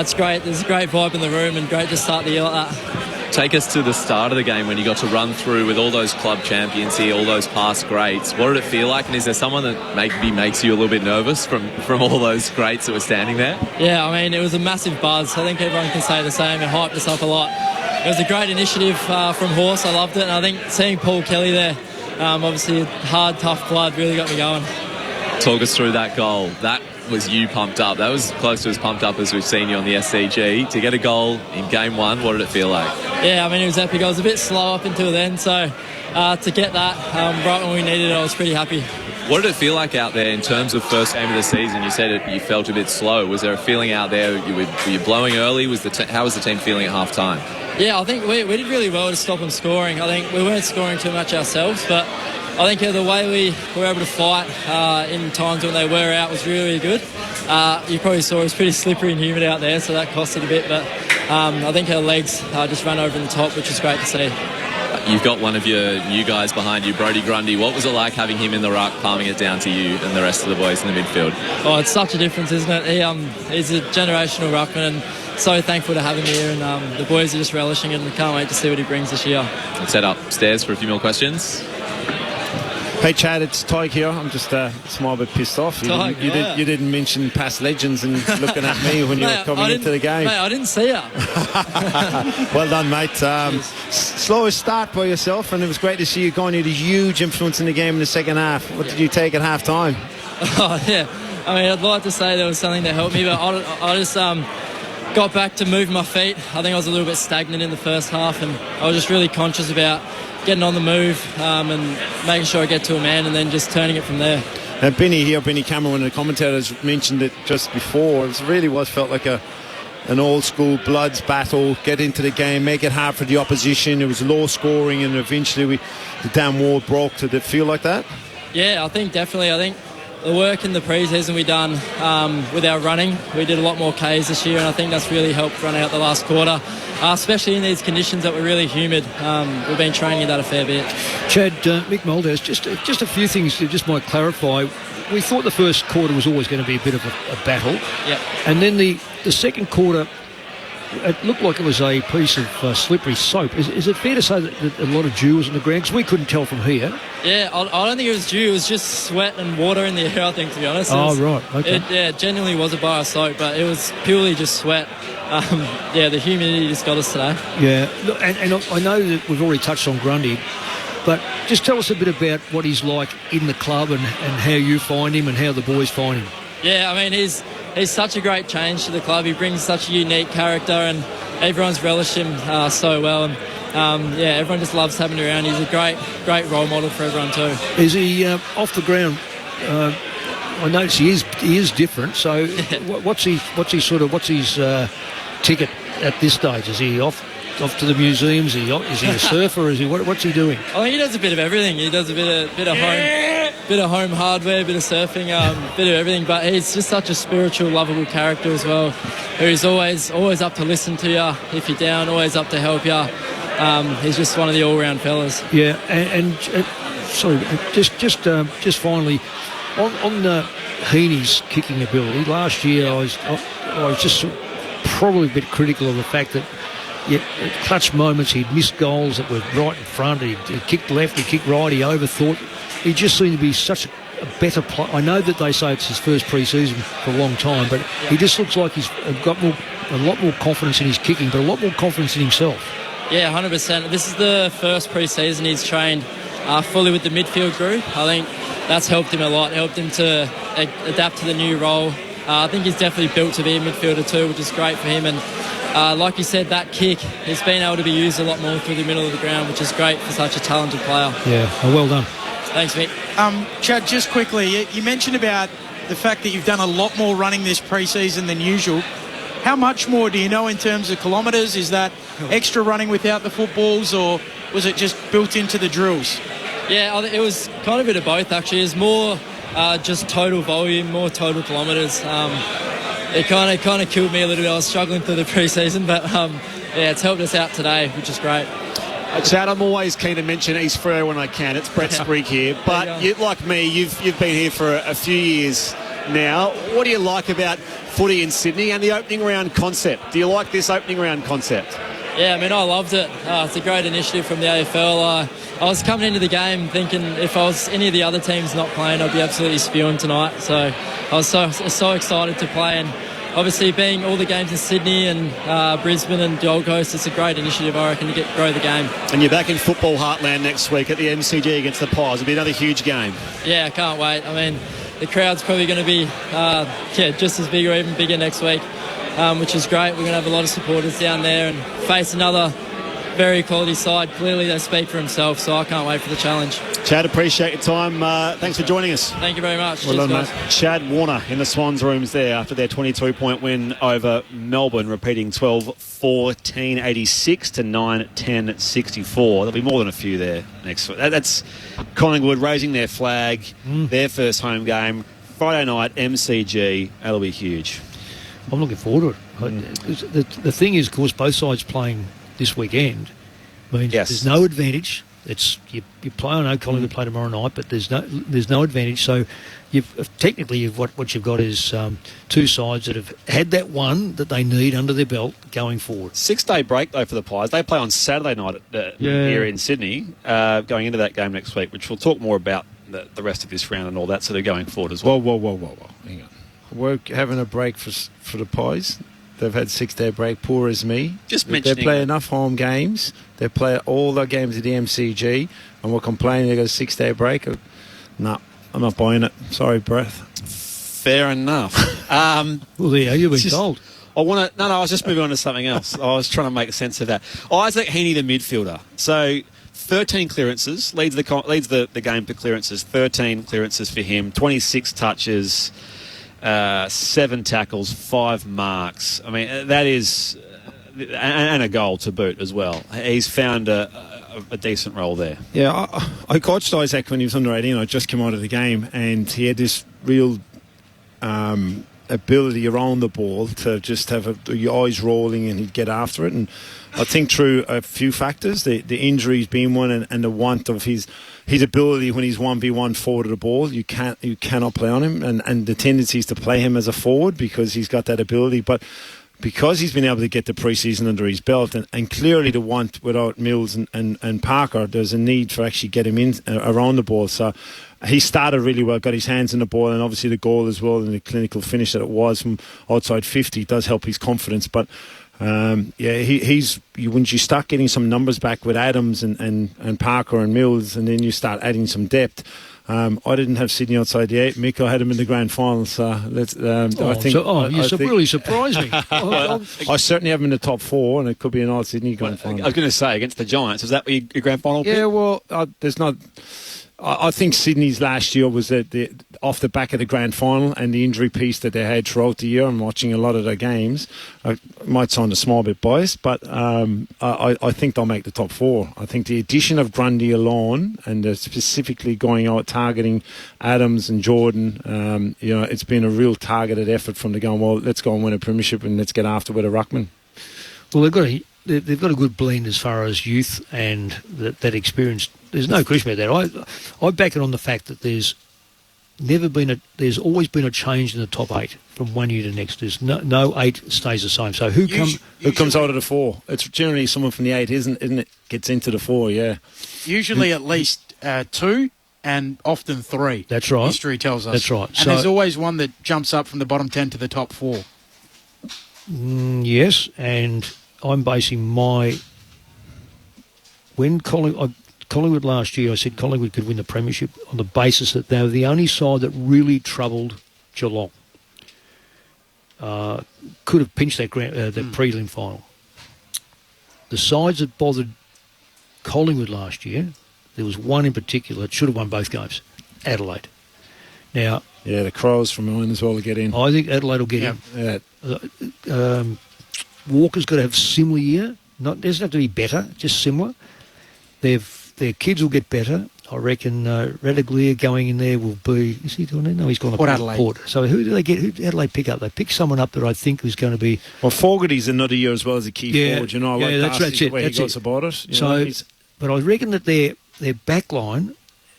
Speaker 11: It's great. There's a great vibe in the room and great to start the year like that.
Speaker 10: Take us to the start of the game when you got to run through with all those club champions here, all those past greats. What did it feel like? And is there someone that maybe makes you a little bit nervous from all those greats that were standing there?
Speaker 11: Yeah, I mean, it was a massive buzz. I think everyone can say the same. It hyped us up a lot. It was a great initiative from Horse. I loved it. And I think seeing Paul Kelly there, obviously hard, tough blood, really got me going.
Speaker 10: Talk us through that goal. That was you pumped up. That was close to as pumped up as we've seen you on the SCG. To get a goal in game one, what did it feel like?
Speaker 11: Yeah, I mean, it was epic. I was a bit slow up until then, so to get that right when we needed it, I was pretty happy.
Speaker 10: What did it feel like out there in terms of first game of the season? You said you felt a bit slow. Was there a feeling out there? Were you blowing early? How was the team feeling at half time?
Speaker 11: Yeah, I think we did really well to stop them scoring. I think we weren't scoring too much ourselves, but I think the way we were able to fight in times when they were out was really, really good. You probably saw it was pretty slippery and humid out there, so that costed a bit, but I think our legs just ran over the top, which is great to see.
Speaker 10: You've got one of your new guys behind you, Brody Grundy. What was it like having him in the ruck, palming it down to you and the rest of the boys in the midfield?
Speaker 11: Oh, it's such a difference, isn't it? He's a generational ruckman, and so thankful to have him here, and the boys are just relishing it, and we can't wait to see what he brings this year.
Speaker 10: Let's head upstairs for a few more questions.
Speaker 12: Hey Chad, it's Tig here. I'm just a small bit pissed off. You didn't mention past legends and looking at me when you were coming into the game.
Speaker 11: Mate, I didn't see you.
Speaker 12: Well done, mate. Slowest start by yourself, and it was great to see you going. You had a huge influence in the game in the second half. What did you take at half time?
Speaker 11: Oh, yeah. I mean, I'd like to say there was something that helped me, but I just got back to moving my feet. I think I was a little bit stagnant in the first half, and I was just really conscious about getting on the move and making sure I get to a man and then just turning it from there.
Speaker 12: And Benny Cameron, one of the commentators, mentioned it just before. It really felt like an old school bloods battle, get into the game, make it hard for the opposition. It was low scoring, and eventually the damn wall broke. Did it feel like that?
Speaker 11: Yeah, I think definitely. I think the work in the pre-season we done with our running, we did a lot more Ks this year, and I think that's really helped run out the last quarter, especially in these conditions that were really humid. We've been training that a fair bit.
Speaker 9: Chad, Mick Muldouse, just a few things you just might clarify. We thought the first quarter was always going to be a bit of a battle.
Speaker 11: Yep.
Speaker 9: And then the second quarter, it looked like it was a piece of slippery soap. Is it fair to say that a lot of dew was on the ground? Because we couldn't tell from here.
Speaker 11: Yeah, I don't think it was dew. It was just sweat and water in the air, I think, to be honest.
Speaker 9: Right. Okay.
Speaker 11: It genuinely was a bar of soap, but it was purely just sweat. The humidity just got us today.
Speaker 9: Yeah, look, and I know that we've already touched on Grundy, but just tell us a bit about what he's like in the club and how you find him and how the boys find him.
Speaker 11: Yeah, I mean, he's such a great change to the club. He brings such a unique character, and everyone's relished him so well. And everyone just loves having him around. He's a great role model for everyone too.
Speaker 9: Is he off the ground? I notice he is different. So what's his ticket at this stage? Is he off to the museums? Is he a surfer? Is he what's he doing?
Speaker 11: I think he does a bit of everything. He does a bit of home hardware, a bit of surfing, bit of everything. But he's just such a spiritual, lovable character as well, who's always up to listen to you if you're down, always up to help you. He's just one of the all-round fellas.
Speaker 9: Yeah, and sorry, just finally on Heaney's kicking ability. Last year, I was just probably a bit critical of the fact that. At clutch moments, he'd missed goals that were right in front. He kicked left, he kicked right, he overthought. He just seemed to be such a better player. I know that they say it's his first pre-season for a long time, but he just looks like he's got a lot more confidence in his kicking, but a lot more confidence in himself.
Speaker 11: Yeah, 100%. This is the first pre-season he's trained fully with the midfield group. I think that's helped him a lot, helped him to adapt to the new role. I think he's definitely built to be a midfielder too, which is great for him. And like you said, that kick has been able to be used a lot more through the middle of the ground, which is great for such a talented player.
Speaker 9: Yeah, well done.
Speaker 11: Thanks, Mick.
Speaker 8: Chad, just quickly, you mentioned about the fact that you've done a lot more running this pre-season than usual. How much more do you know in terms of kilometres? Is that extra running without the footballs, or was it just built into the drills?
Speaker 11: Yeah, it was kind of a bit of both, actually. It's more just total volume, more total kilometres. It kind of killed me a little bit. I was struggling through the pre-season, but it's helped us out today, which is great.
Speaker 4: Chad, I'm always keen to mention East Freo when I can. It's Brett Sprigg here. But you, like me, you've been here for a few years now. What do you like about footy in Sydney and the opening round concept? Do you like this opening round concept?
Speaker 11: Yeah, I mean, I loved it. It's a great initiative from the AFL. I was coming into the game thinking if I was any of the other teams not playing, I'd be absolutely spewing tonight. So I was so excited to play, and obviously being all the games in Sydney and Brisbane and Gold Coast, it's a great initiative, I reckon, to grow the game.
Speaker 4: And you're back in football heartland next week at the MCG against the Pies. It'll be another huge game.
Speaker 11: Yeah, I can't wait. I mean, the crowd's probably going to be just as big or even bigger next week, which is great. We're going to have a lot of supporters down there and face another very quality side. Clearly they speak for themselves, so I can't wait for the challenge.
Speaker 4: Chad, appreciate your time. Thanks for joining us.
Speaker 11: Thank you very much.
Speaker 4: Well
Speaker 11: Cheers,
Speaker 4: done,
Speaker 11: guys.
Speaker 4: mate. Chad Warner in the Swans rooms there after their 22-point win over Melbourne, repeating 12-14-86 to 9-10-64. There'll be more than a few there next week. That's Collingwood raising their flag, their first home game. Friday night, MCG. That'll be huge.
Speaker 9: I'm looking forward to it. The thing is, of course, both sides playing this weekend means there's no advantage. It's you play. I know Collingwood play tomorrow night, but there's no advantage. So what you've got is two sides that have had that one that they need under their belt going forward.
Speaker 4: 6-day break though for the Pies. They play on Saturday night here in Sydney, going into that game next week, which we'll talk more about the rest of this round and all that sort of going forward as well.
Speaker 12: Whoa. Hang on. We're having a break for the Pies. They've had 6-day break, poor as me.
Speaker 4: Just mentioning.
Speaker 12: They play enough home games. They play all their games at the MCG, and we're complaining they got a 6-day break. No, I'm not buying it. Sorry, Brett.
Speaker 4: Fair enough.
Speaker 9: Well, there you've been told.
Speaker 13: I was just moving on to something else. I was trying to make sense of that. Isaac Heaney, the midfielder. So 13 clearances, leads the game for clearances. 13 clearances for him, 26 touches, 7 tackles, 5 marks. I mean, that is... and a goal to boot as well. He's found a decent role there.
Speaker 12: Yeah, I coached Isaac when he was under 18. I just came out of the game, and he had this real ability around the ball to just have the eyes rolling, and he'd get after it. And I think through a few factors, the injuries being one, and the want of his ability when he's 1v1 forward of the ball, you cannot play on him, and the tendency is to play him as a forward because he's got that ability. But because he's been able to get the pre-season under his belt, and clearly the want without Mills and Parker, there's a need for actually get him in around the ball. So he started really well, got his hands on the ball, and obviously the goal as well, and the clinical finish that it was from outside 50 does help his confidence. But once you start getting some numbers back with Adams and Parker and Mills, and then you start adding some depth. I didn't have Sydney outside the 8. Mick, I had him in the grand final. So
Speaker 9: really surprised me.
Speaker 12: I certainly have him in the top 4, and it could be an all Sydney grand final.
Speaker 13: I was going to say, against the Giants, is that your grand final pick?
Speaker 12: Yeah, well, there's not... I think Sydney's last year was off the back of the grand final and the injury piece that they had throughout the year. I'm watching a lot of their games. I might sound a small bit biased, but I think they'll make the top 4. I think the addition of Grundy alone, and specifically going out targeting Adams and Jordan, it's been a real targeted effort from the going, well, let's go and win a premiership and let's get after with a ruckman.
Speaker 9: Well, they've got a good blend as far as youth and that experience. There's no question about that. I back it on the fact that there's always been a change in the top 8 from one year to next. There's no 8 stays the same. So who
Speaker 12: comes out of the 4? It's generally someone from the 8, isn't it? Gets into the 4, yeah.
Speaker 8: Usually at least 2 and often 3.
Speaker 9: That's right.
Speaker 8: History tells us.
Speaker 9: That's right.
Speaker 8: And there's always one that jumps up from the bottom 10 to the top 4.
Speaker 9: Yes, and I'm basing Collingwood last year, I said Collingwood could win the premiership on the basis that they were the only side that really troubled Geelong. Could have pinched that prelim final. The sides that bothered Collingwood last year, there was one in particular that should have won both games, Adelaide. Now,
Speaker 12: yeah, the Crows from mine as well to get in.
Speaker 9: I think Adelaide will get in. Walker's got to have a similar year. It doesn't have to be better, just similar. Their kids will get better. I reckon Radaglia going in there will be... Is he doing it? No, he's gone to
Speaker 8: Port Adelaide.
Speaker 9: Port. So who do they get? Who did Adelaide pick up? They pick someone up that I think is going to be...
Speaker 12: Well, Fogarty's another year as well as a key forward.
Speaker 9: That's it.
Speaker 12: He goes about it.
Speaker 9: But I reckon that their back line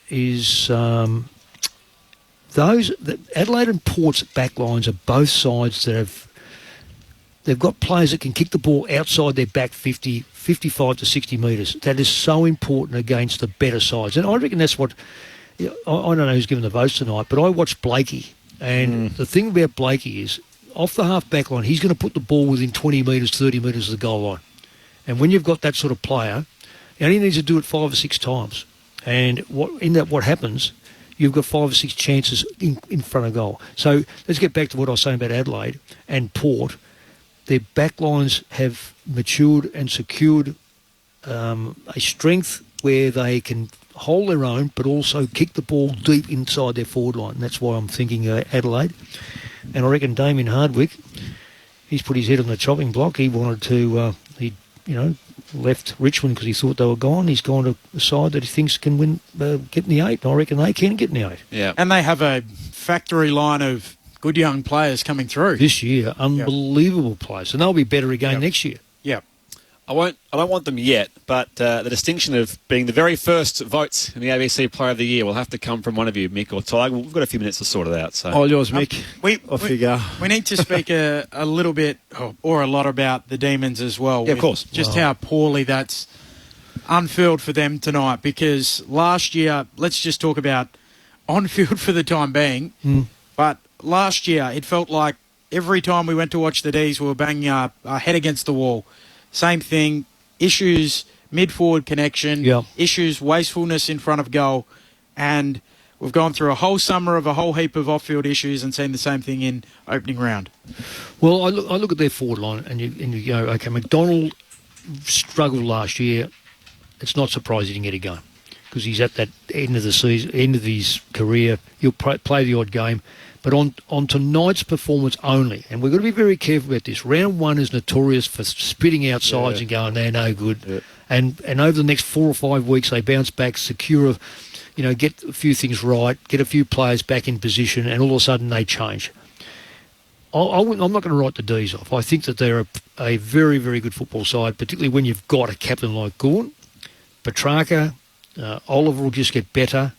Speaker 9: is... Adelaide and Port's back lines are both sides that have... They've got players that can kick the ball outside their back 55 to 60 metres. That is so important against the better sides. And I reckon that's what... I don't know who's given the votes tonight, but I watched Blakey. And the thing about Blakey is, off the half-back line, he's going to put the ball within 20 metres, 30 metres of the goal line. And when you've got that sort of player, he only needs to do it 5 or 6 times. And what happens, you've got 5 or 6 chances in front of goal. So let's get back to what I was saying about Adelaide and Port. Their backlines have matured and secured a strength where they can hold their own but also kick the ball deep inside their forward line. And that's why I'm thinking Adelaide. And I reckon Damien Hardwick, he's put his head on the chopping block. He wanted to, left Richmond because he thought they were gone. He's gone to a side that he thinks can win, get in the 8. And I reckon they can get in the 8.
Speaker 13: Yeah.
Speaker 8: And they have a factory line of good young players coming through
Speaker 9: this year, unbelievable players, and they'll be better again next year.
Speaker 8: Yeah,
Speaker 13: I don't want them yet, but the distinction of being the very first votes in the ABC Player of the Year will have to come from one of you, Mick or Ty. We've got a few minutes to sort it out. So
Speaker 12: all yours, Mick.
Speaker 8: We need to speak a little bit or a lot about the Demons as well.
Speaker 13: Yeah, of course.
Speaker 8: Just how poorly that's unfurled for them tonight. Because last year, let's just talk about on field for the time being, but. Last year, it felt like every time we went to watch the D's, we were banging our head against the wall. Same thing, issues, mid-forward connection, issues, wastefulness in front of goal. And we've gone through a whole summer of a whole heap of off-field issues and seen the same thing in opening round.
Speaker 9: Well, I look at their forward line and you go, okay, McDonald struggled last year. It's not surprising he didn't get a game because he's at that end of the season, end of his career. He'll play the odd game. But on tonight's performance only, and we've got to be very careful about this. Round 1 is notorious for spitting out sides and going, they're no good. Yeah. And over the next 4 or 5 weeks, they bounce back, secure, get a few things right, get a few players back in position, and all of a sudden they change. I'm not going to write the D's off. I think that they're a very, very good football side, particularly when you've got a captain like Gawn. Petrarca, Oliver will just get better.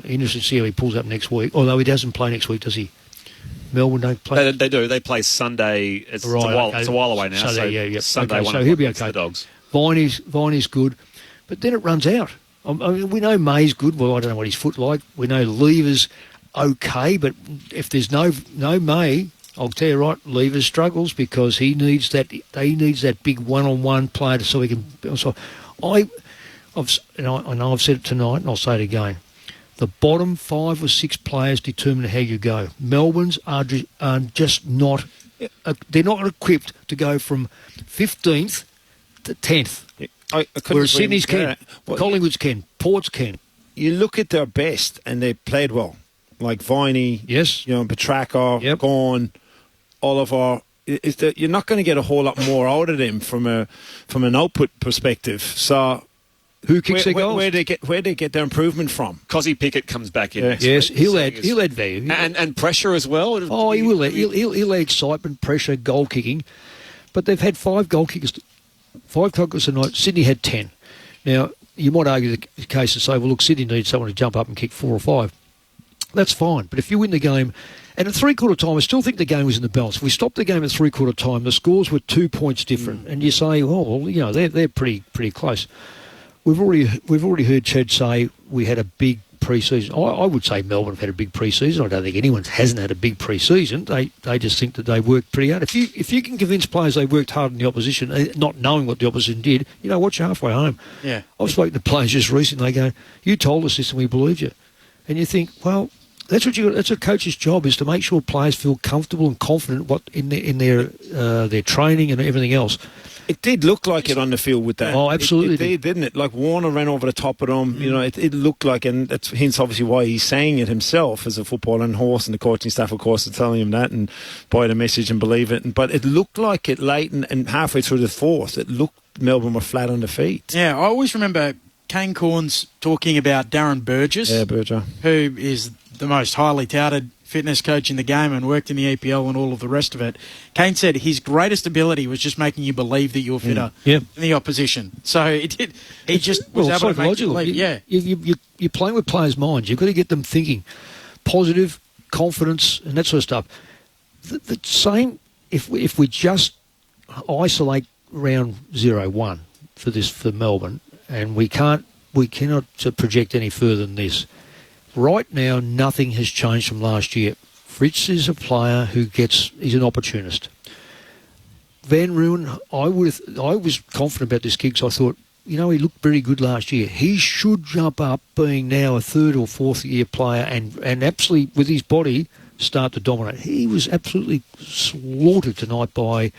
Speaker 9: Interesting to see how he pulls up next week. Although he doesn't play next week, does he? Melbourne don't play.
Speaker 13: They do. They play Sunday. It's a while away now.
Speaker 9: Sunday,
Speaker 13: Sunday.
Speaker 9: Okay, so he'll be okay.
Speaker 13: The Dogs.
Speaker 9: Viney's good, but then it runs out. I mean, we know May's good. Well, I don't know what his foot like. We know Lever's okay, but if there's no May, I'll tell you right, Lever struggles because he needs that. He needs that big one-on-one player so he can. So I know I've said it tonight, and I'll say it again. The bottom 5 or 6 players determine how you go. Melbourne's are just not... they're not equipped to go from 15th to 10th. Whereas Sydney's can, Collingwood's can, Port's can.
Speaker 12: You look at their best and they played well. Like Viney,
Speaker 9: yes,
Speaker 12: Petrarca, Gawn, Oliver. You're not going to get a whole lot more out of them from an output perspective. So...
Speaker 9: Who kicks their goals?
Speaker 12: Where they get their improvement from?
Speaker 13: Cozzy Pickett comes back in. Next
Speaker 9: yes,
Speaker 13: week.
Speaker 9: He'll add value.
Speaker 13: And pressure as well.
Speaker 9: Oh, he will. He'll add excitement, pressure, goal kicking. But they've had 5 goal kickers tonight. Sydney had 10. Now, you might argue the case and say, well, look, Sydney needs someone to jump up and kick 4 or 5. That's fine. But if you win the game, and at three-quarter time, I still think the game was in the balance. If we stopped the game at three-quarter time, the scores were 2 points different. And you say, oh, well, they're pretty close. We've already heard Chad say we had a big pre-season. I would say Melbourne have had a big pre-season. I don't think anyone hasn't had a big pre-season. They just think that they worked pretty hard. If you can convince players they worked hard in the opposition, not knowing what the opposition did, what, you're halfway home.
Speaker 8: Yeah.
Speaker 9: I've spoken to players just recently. They go, you told us this and we believed you. And you think, well, that's a coach's job, is to make sure players feel comfortable and confident in their training and everything else.
Speaker 12: It did look like it on the field with that.
Speaker 9: Oh, absolutely.
Speaker 12: It did, didn't it? Like Warner ran over the top of them. It looked like, and that's hence obviously why he's saying it himself as a footballer, and Horse and the coaching staff, of course, are telling him that and buy the message and believe it. But it looked like it late and halfway through the fourth, it looked Melbourne were flat on the feet.
Speaker 8: Yeah, I always remember Kane Corns talking about Darren Burgess.
Speaker 12: Yeah, Burgess.
Speaker 8: Who is the most highly touted fitness coach in the game and worked in the EPL and all of the rest of it. Kane said his greatest ability was just making you believe that you're fitter than the opposition. So it did. He just was able to make you believe. Yeah,
Speaker 9: you're playing with players' minds. You've got to get them thinking positive, confidence, and that sort of stuff. The same. If we just isolate round 0-1 for Melbourne, and we cannot project any further than this. Right now, nothing has changed from last year. Fritz is a player he's an opportunist. Van Ruin, I was confident about this kid because I thought, he looked very good last year. He should jump up, being now a 3rd or 4th year player, and absolutely, with his body, start to dominate. He was absolutely slaughtered tonight by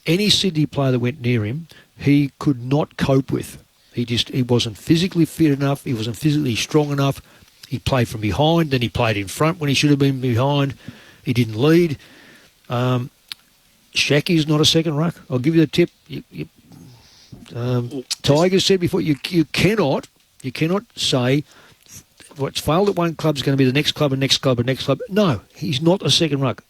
Speaker 9: any Sydney player that went near him. He could not cope with. He wasn't physically fit enough. He wasn't physically strong enough. He played from behind, then he played in front when he should have been behind. He didn't lead. Shaky's not a second ruck. I'll give you the tip. Tiger said before, you cannot say what's failed at one club is going to be the next club and next club and next club. No, he's not a second ruck.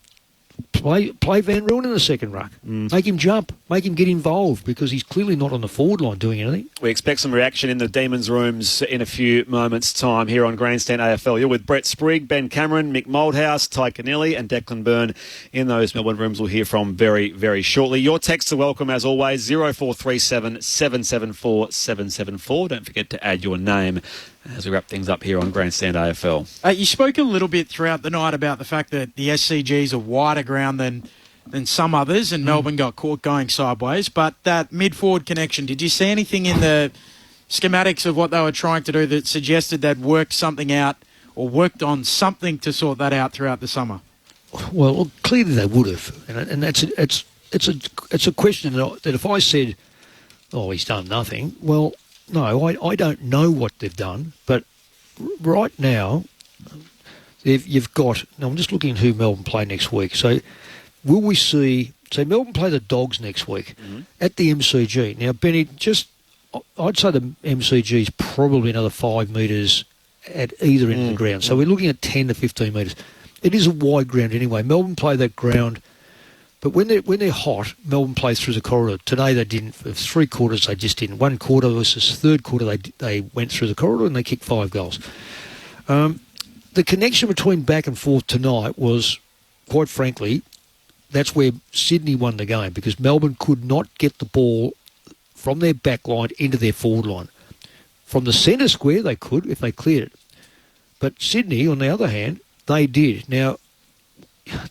Speaker 9: Play Van Ruin in the second ruck. Make him jump. Make him get involved because he's clearly not on the forward line doing anything.
Speaker 13: We expect some reaction in the Demons rooms in a few moments' time here on Grandstand AFL. You're with Brett Sprigg, Ben Cameron, Mick Moldhouse, Ty Kennelly and Declan Byrne in those Melbourne rooms we'll hear from very, very shortly. Your texts are welcome as always, 0437 774 774. Don't forget to add your name as we wrap things up here on Grandstand AFL.
Speaker 8: You spoke a little bit throughout the night about the fact that the SCGs are wider ground than some others, and Melbourne got caught going sideways. But that mid-forward connection, did you see anything in the schematics of what they were trying to do that suggested they'd worked something out or worked on something to sort that out throughout the summer?
Speaker 9: Well, clearly they would have, and it's a question that if I said, "Oh, he's done nothing," well, no, I don't know what they've done, but right now you've got. Now I'm just looking at who Melbourne play next week. So will we see? So Melbourne play the Dogs next week at the MCG. Now, Benny, I'd say the MCG is probably another 5 metres at either end of the ground. So we're looking at 10 to 15 metres. It is a wide ground anyway. Melbourne play that ground, but when they're hot, Melbourne plays through the corridor. Today they didn't. For 3 quarters they just didn't. 1 quarter versus third quarter they went through the corridor and they kicked 5 goals. The connection between back and forth tonight was, quite frankly, that's where Sydney won the game, because Melbourne could not get the ball from their back line into their forward line. From the centre square they could if they cleared it. But Sydney, on the other hand, they did. Now,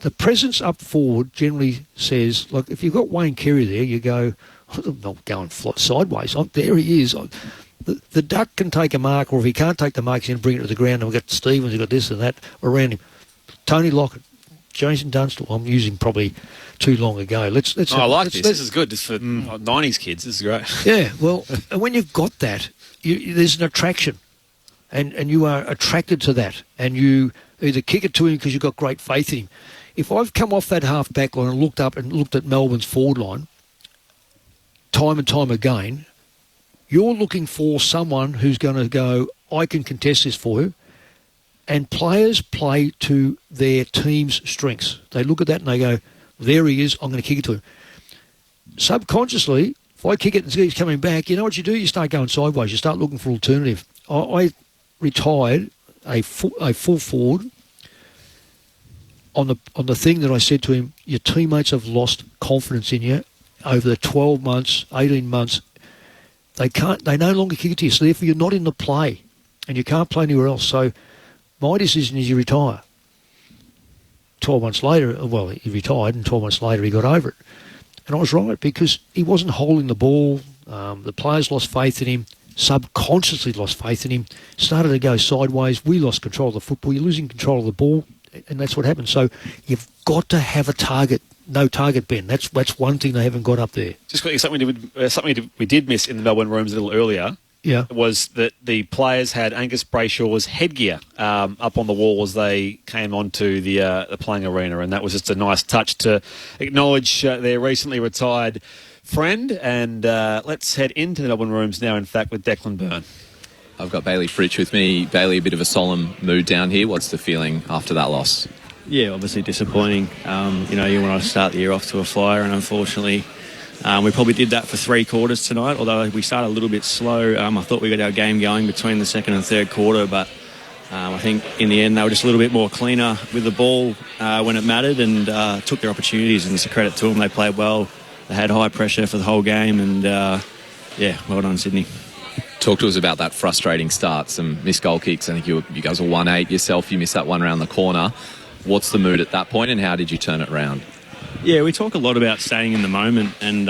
Speaker 9: the presence up forward generally says, like, if you've got Wayne Carey there, you go, I'm not going sideways. There he is. The duck can take a mark, or if he can't take the mark, he's going to bring it to the ground, and we've got Stevens, we've got this and that around him. Tony Lockett, Jason Dunstall, I'm using probably too long ago. I like
Speaker 13: this. This is good. Just for 90s kids, this is great.
Speaker 9: Yeah, well, and when you've got that, there's an attraction, and you are attracted to that, and you either kick it to him because you've got great faith in him. If I've come off that half-back line and looked up and looked at Melbourne's forward line time and time again, you're looking for someone who's going to go, I can contest this for you. And players play to their team's strengths. They look at that and they go, there he is, I'm going to kick it to him. Subconsciously, if I kick it and he's coming back, you know what you do? You start going sideways. You start looking for alternative. I retired a full forward on the thing that I said to him, your teammates have lost confidence in you over the 12 months, 18 months. They no longer kick it to you, so therefore you're not in the play and you can't play anywhere else. So my decision is you retire. 12 months later, well, he retired, and 12 months later he got over it. And I was right, because he wasn't holding the ball. The players lost faith in him, subconsciously lost faith in him, started to go sideways. We lost control of the football. You're losing control of the ball, and that's what happened. So you've got to have a target. No target, Ben. That's one thing they haven't got up there.
Speaker 13: Just quickly, something we did miss in the Melbourne rooms a little earlier.
Speaker 9: Yeah,
Speaker 13: was that the players had Angus Brayshaw's headgear up on the wall as they came onto the playing arena, and that was just a nice touch to acknowledge their recently retired friend. And let's head into the Melbourne rooms now, in fact, with Declan Byrne.
Speaker 10: I've got Bailey Fritsch with me. Bailey, a bit of a solemn mood down here. What's the feeling after that loss?
Speaker 3: Yeah, obviously disappointing. You want to start the year off to a flyer, and unfortunately we probably did that for 3 quarters tonight, although we started a little bit slow. I thought we got our game going between the second and third quarter, but I think in the end they were just a little bit more cleaner with the ball when it mattered, and took their opportunities, and it's a credit to them. They played well. They had high pressure for the whole game, and well done, Sydney.
Speaker 10: Talk to us about that frustrating start. Some missed goal kicks. I think you guys were 1-8 yourself. You missed that one around the corner. What's the mood at that point, and how did you turn it around?
Speaker 3: Yeah, we talk a lot about staying in the moment, and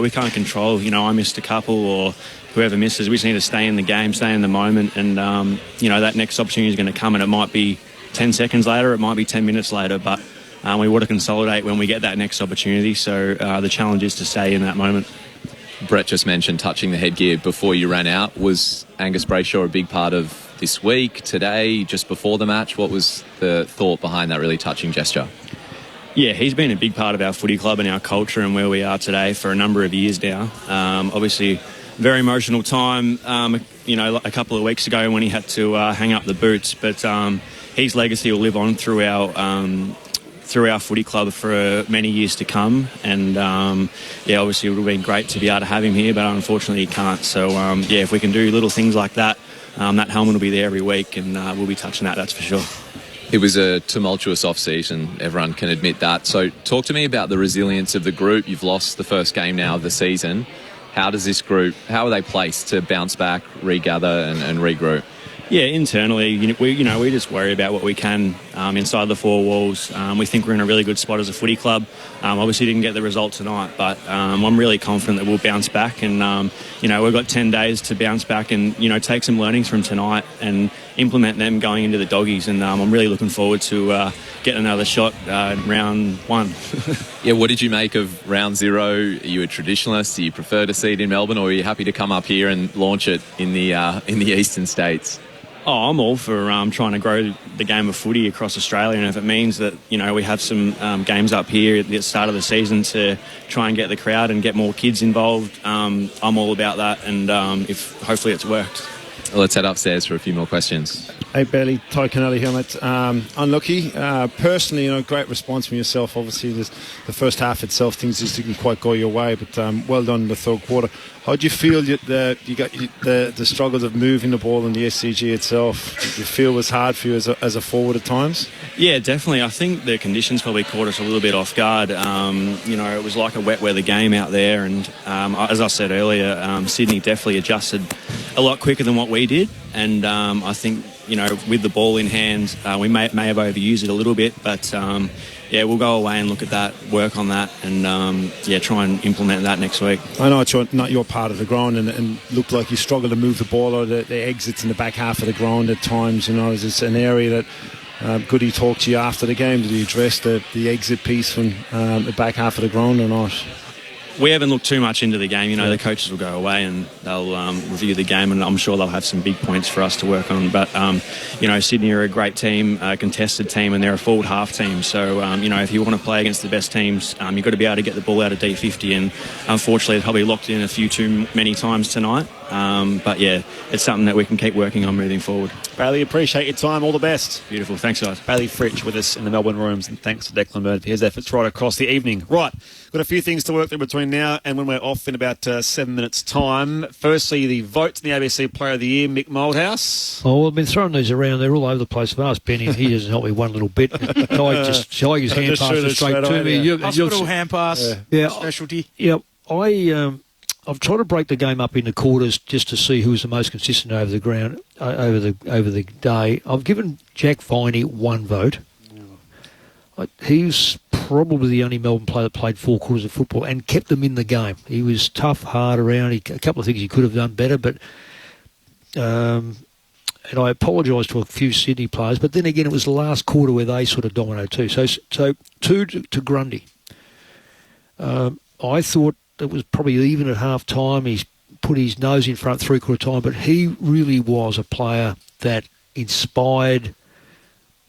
Speaker 3: we can't control. I missed a couple, or whoever misses. We just need to stay in the game, stay in the moment, and that next opportunity is going to come, and it might be 10 seconds later, it might be 10 minutes later, but we want to consolidate when we get that next opportunity. So the challenge is to stay in that moment.
Speaker 10: Brett just mentioned touching the headgear before you ran out. Was Angus Brayshaw a big part of this week, today, just before the match? What was the thought behind that really touching gesture?
Speaker 3: Yeah, he's been a big part of our footy club and our culture and where we are today for a number of years now. Obviously, very emotional time, a couple of weeks ago when he had to hang up the boots. But his legacy will live on through our footy club for many years to come. And, obviously it would have been great to be able to have him here, but unfortunately he can't. So, if we can do little things like that, that helmet will be there every week, and we'll be touching that's for sure.
Speaker 10: It was a tumultuous off-season, everyone can admit that. So talk to me about the resilience of the group. You've lost the first game now of the season. How does this group, how are they placed to bounce back, regather and regroup?
Speaker 3: Yeah, internally, we just worry about what we can inside the four walls. We think we're in a really good spot as a footy club. Obviously didn't get the result tonight, but I'm really confident that we'll bounce back. And, we've got 10 days to bounce back and, take some learnings from tonight and implement them going into the doggies. And I'm really looking forward to getting another shot round one.
Speaker 10: Yeah, what did you make of round 0? Are you a traditionalist? Do you prefer to see it in Melbourne, or are you happy to come up here and launch it in the eastern states?
Speaker 3: Oh, I'm all for trying to grow the game of footy across Australia, and if it means that we have some games up here at the start of the season to try and get the crowd and get more kids involved, I'm all about that, and if hopefully it's worked.
Speaker 10: Well, let's head upstairs for a few more questions.
Speaker 12: Hey, Bailey, Ty Kennelly here, mate. Unlucky. Personally, great response from yourself. Obviously, the first half itself, things just didn't quite go your way, but well done in the third quarter. How do you feel you got the struggles of moving the ball in the SCG itself? Did you feel it was hard for you as a forward at times?
Speaker 3: Yeah, definitely. I think the conditions probably caught us a little bit off guard. It was like a wet weather game out there, and as I said earlier, Sydney definitely adjusted a lot quicker than what we did, and I think with the ball in hand, we may have overused it a little bit, but we'll go away and look at that, work on that, and try and implement that next week.
Speaker 12: I know it's not your part of the ground, and looked like you struggled to move the ball or the exits in the back half of the ground at times. Is this an area that Goody talked to you after the game? Did he address the exit piece from the back half of the ground or not?
Speaker 3: We haven't looked too much into the game. The coaches will go away and they'll review the game, and I'm sure they'll have some big points for us to work on. But, Sydney are a great team, a contested team, and they're a forward half team. So, if you want to play against the best teams, you've got to be able to get the ball out of D50. And unfortunately, they're probably locked in a few too many times tonight. It's something that we can keep working on moving forward.
Speaker 4: Bailey, appreciate your time. All the best.
Speaker 3: Beautiful. Thanks, guys.
Speaker 4: Bailey Fritsch with us in the Melbourne rooms, and thanks to Declan Bird for his efforts right across the evening. Right, got a few things to work through between now and when we're off in about 7 minutes' time. Firstly, the vote to the ABC Player of the Year, Mick Moldhouse.
Speaker 9: Oh, I've been throwing these around. They're all over the place. If I ask Benny, he doesn't help me one little bit. Ty just his hand passes straight to me.
Speaker 8: Hospital hand pass, specialty.
Speaker 9: Yeah, I've tried to break the game up into quarters just to see who was the most consistent over the ground over the day. I've given Jack Viney 1 vote. He's probably the only Melbourne player that played 4 quarters of football and kept them in the game. He was tough, hard around. A couple of things he could have done better, but and I apologise to a few Sydney players. But then again, it was the last quarter where they sort of dominated too. So 2 to Grundy. I thought it was probably even at half time. He's put his nose in front 3/4 time, but he really was a player that inspired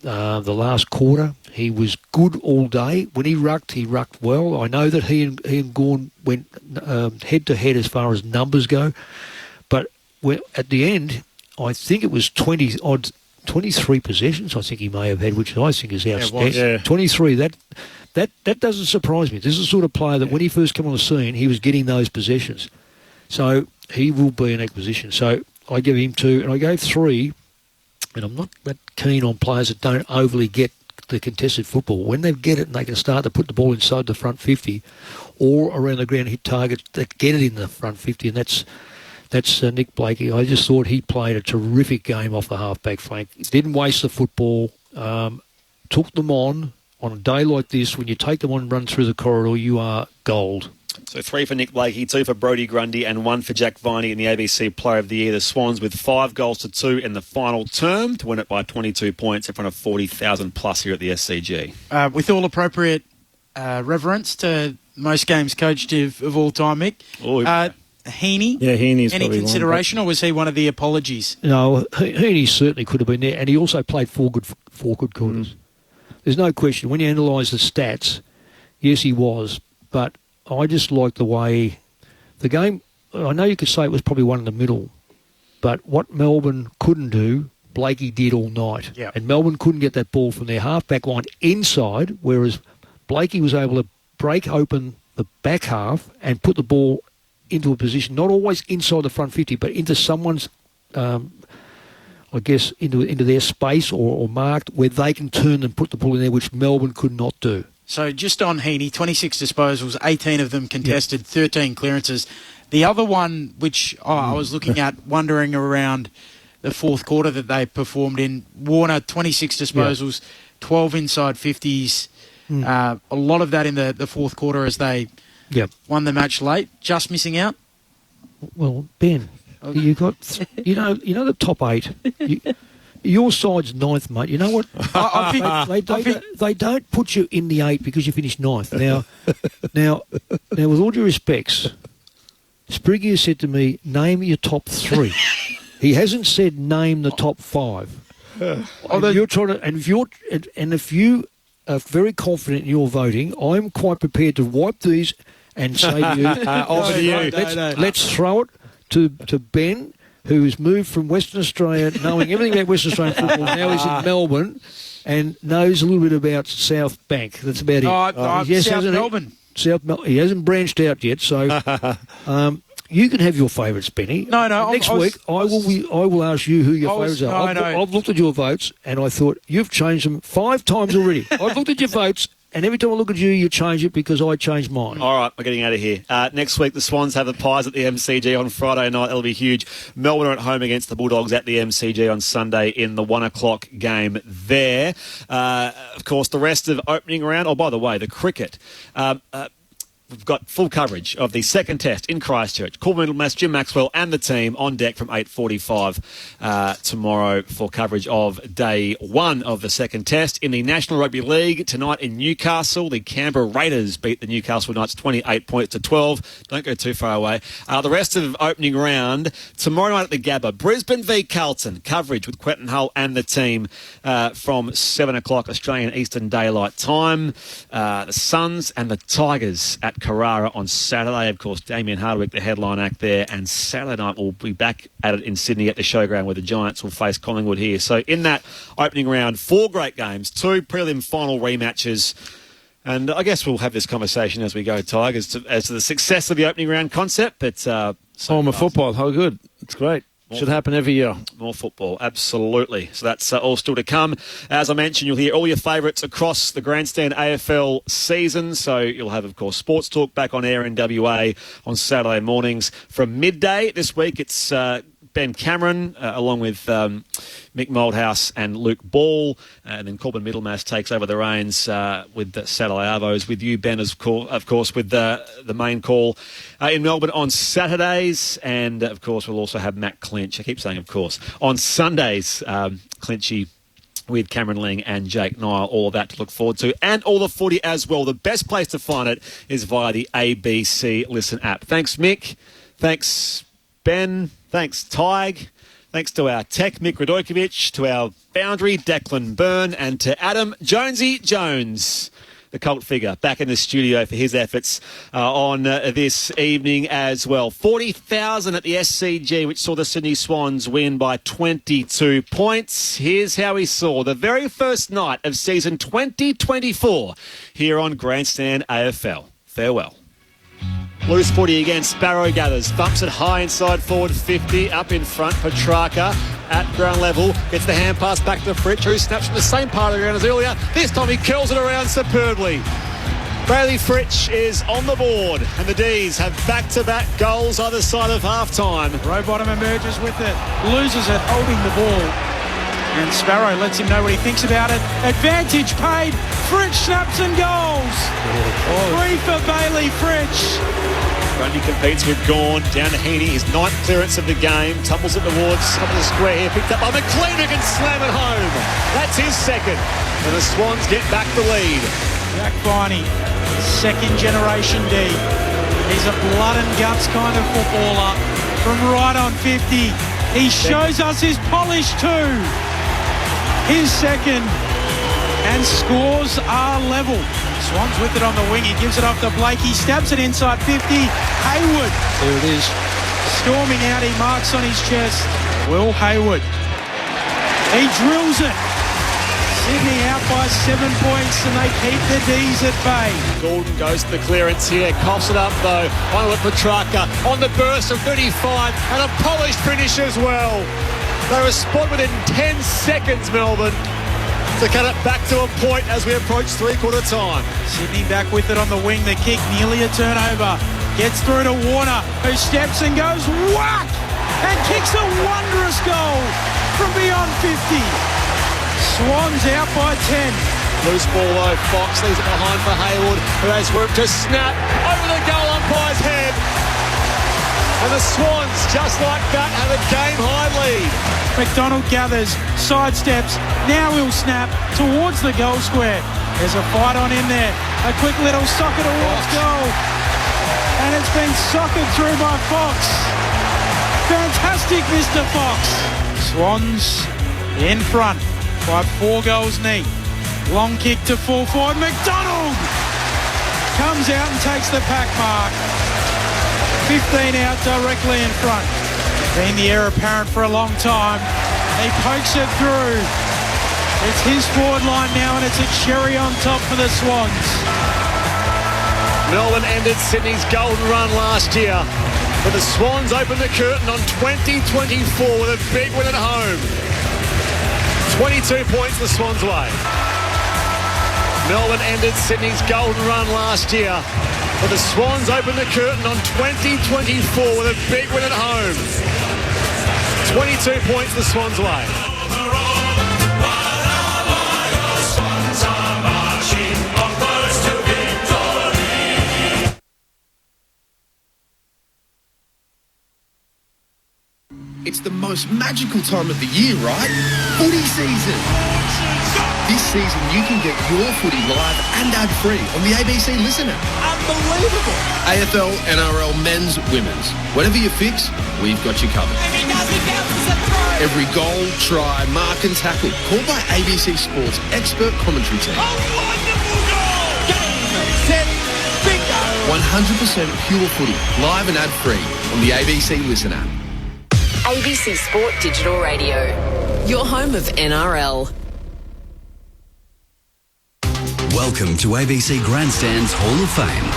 Speaker 9: the last quarter. He was good all day. When he rucked well. I know that he and Gawn went head to head as far as numbers go, but at the end, I think it was 23 possessions I think he may have had, which I think is outstanding.
Speaker 12: Yeah.
Speaker 9: 23, that doesn't surprise me. This is the sort of player that when he first came on the scene, he was getting those possessions. So he will be in that position. So I give him 2, and I gave 3, and I'm not that keen on players that don't overly get the contested football. When they get it and they can start to put the ball inside the front 50 or around the ground, hit targets that get it in the front 50, and that's Nick Blakey. I just thought he played a terrific game off the half-back flank. Didn't waste the football, took them on a day like this. When you take them on and run through the corridor, you are gold.
Speaker 4: So 3 for Nick Blakey, 2 for Brodie Grundy, and 1 for Jack Viney in the ABC Player of the Year. The Swans with 5 goals to 2 in the final term to win it by 22 points in front of 40,000 plus here at the SCG.
Speaker 8: With all appropriate reverence to most games coached of all time, Mick. Heaney?
Speaker 12: Yeah, Heaney's
Speaker 8: any
Speaker 12: probably
Speaker 8: consideration, or was he one of the apologies?
Speaker 9: No, Heaney certainly could have been there, and he also played 4 good quarters. There's no question. When you analyse the stats, yes, he was, but I just like the way the game. I know you could say it was probably one in the middle, but what Melbourne couldn't do, Blakey did all night.
Speaker 8: Yep.
Speaker 9: And Melbourne couldn't get that ball from their half-back line inside, whereas Blakey was able to break open the back half and put the ball into a position, not always inside the front 50, but into someone's, I guess, into their space or marked where they can turn and put the ball in there, which Melbourne could not do.
Speaker 8: So just on Heaney, 26 disposals, 18 of them contested, 13 clearances. The other one, which I was looking at, wondering around the fourth quarter that they performed in, Warner, 26 disposals, 12 inside 50s. A lot of that in the fourth quarter as they won the match late. Just missing out.
Speaker 9: Well, Ben, you got you know the top 8. Your side's 9th, mate. You know what? They don't put you in the 8 because you finished 9th. Now, with all due respects, Spriggy has said to me, "Name your top 3." He hasn't said name the top 5. You're trying to, and if you are very confident in your voting, I'm quite prepared to wipe these and say to you, let's throw it to Ben, who's moved from Western Australia, knowing everything about Western Australian football. Now he's in Melbourne and knows a little bit about South Bank. That's about it.
Speaker 8: South Melbourne.
Speaker 9: He hasn't branched out yet, so you can have your favourites, Benny.
Speaker 8: No.
Speaker 9: Next week, I will ask you who your favourites are. I've looked at your votes and I thought you've changed them 5 times already. I've looked at your votes. And every time I look at you, you change it because I changed mine.
Speaker 4: All right, we're getting out of here. Next week, the Swans have the Pies at the MCG on Friday night. It'll be huge. Melbourne are at home against the Bulldogs at the MCG on Sunday in the 1 o'clock game there. Of course, the rest of opening round. Oh, by the way, the cricket. We've got full coverage of the second test in Christchurch. Corbin Middlemass, Jim Maxwell and the team on deck from 8:45 tomorrow for coverage of day 1 of the second test. In the National Rugby League tonight in Newcastle, the Canberra Raiders beat the Newcastle Knights 28 points to 12. Don't go too far away. The rest of opening round tomorrow night at the Gabba. Brisbane v Carlton. Coverage with Quentin Hull and the team from 7 o'clock Australian Eastern Daylight Time. The Suns and the Tigers at Carrara on Saturday. Of course, Damien Hardwick, the headline act there. And Saturday night we'll be back at it in Sydney at the Showground where the Giants will face Collingwood here. So in that opening round, 4 great games, 2 prelim final rematches. And I guess we'll have this conversation as we go, Tigers, as to the success of the opening round concept. But
Speaker 12: home of football, how good. It's great. Should happen every year.
Speaker 4: More football, absolutely. So that's all still to come. As I mentioned, you'll hear all your favourites across the Grandstand AFL season. So you'll have, of course, Sports Talk back on air in WA on Saturday mornings from midday. This week it's Ben Cameron along with Mick Moldhouse and Luke Ball. And then Corbin Middlemass takes over the reins with the Saturday Arvos. With you, Ben, of course, with the main call in Melbourne on Saturdays. And, of course, we'll also have Matt Clinch. I keep saying, of course. On Sundays, Clinchy with Cameron Ling and Jake Nile. All of that to look forward to. And all the footy as well. The best place to find it is via the ABC Listen app. Thanks, Mick. Thanks, Ben. Thanks, Tig. Thanks to our tech, Mick Radojkovic, to our boundary, Declan Byrne, and to Adam Jonesy Jones, the cult figure, back in the studio for his efforts on this evening as well. 40,000 at the SCG, which saw the Sydney Swans win by 22 points. Here's how we saw the very first night of season 2024 here on Grandstand AFL. Farewell. Loose footy again, Sparrow gathers, bumps it high inside forward 50, up in front, Petrarca at ground level, gets the hand pass back to Fritsch, who snaps from the same part of the ground as earlier. This time he curls it around superbly. Bailey Fritsch is on the board, and the D's have back-to-back goals either side of half-time.
Speaker 8: Rowbottom emerges with it, loses it, holding the ball. And Sparrow lets him know what he thinks about it. Advantage paid. Fritsch snaps and goals. 3 for Bailey Fritsch.
Speaker 4: Grundy competes with Gawn. Down to Heaney. His 9th clearance of the game. Tumbles it towards top of the square here. Picked up by McLean, who can slam it home. That's his second. And the Swans get back the lead.
Speaker 8: Jack Viney, second generation D. He's a blood and guts kind of footballer. From right on 50. He shows us his polish too. His second, and scores are level. Swans with it on the wing. He gives it off to Blake. He stabs it inside 50. Hayward.
Speaker 9: There it is.
Speaker 8: Storming out. He marks on his chest. Will Hayward. He drills it. Sydney out by 7 points and they keep the D's at bay.
Speaker 4: Gordon goes to the clearance here. Coughs it up though. One with Petrarca on the burst of 35 and a polished finish as well. They respond within 10 seconds, Melbourne, to cut it back to a point as we approach three-quarter time.
Speaker 8: Sydney back with it on the wing. The kick, nearly a turnover. Gets through to Warner, who steps and goes whack! And kicks a wondrous goal from beyond 50. Swans out by 10.
Speaker 4: Loose ball though, Fox leaves it behind for Hayward, who has room to snap over the goal umpire's head. And the Swans, just like that, have a game-high lead.
Speaker 8: McDonald gathers, sidesteps, now he'll snap towards the goal square. There's a fight on in there. A quick little socket towards goal. And it's been socked through by Fox. Fantastic, Mr. Fox. Swans in front by 4 goals neat. Long kick to full forward. McDonald comes out and takes the pack mark. 15 out directly in front. Been the air apparent for a long time. He pokes it through. It's his forward line now, and it's a cherry on top for the Swans.
Speaker 4: Melbourne ended Sydney's golden run last year, but the Swans opened the curtain on 2024 with a big win at home. 22 points the Swans' way. Melbourne ended Sydney's golden run last year, but the Swans opened the curtain on 2024 with a big win at home. 22 points the Swans' way.
Speaker 14: It's the most magical time of the year, right? Footy season! This season you can get your footy live and ad-free on the ABC Listen app. Unbelievable! AFL, NRL, men's, women's. Whatever you fix, we've got you covered. Every goal, try, mark and tackle, called by ABC Sports expert commentary team. 100% pure footy, live and ad-free on the ABC Listen app.
Speaker 5: ABC Sport Digital Radio, your home of NRL.
Speaker 1: Welcome to ABC Grandstand's Hall of Fame.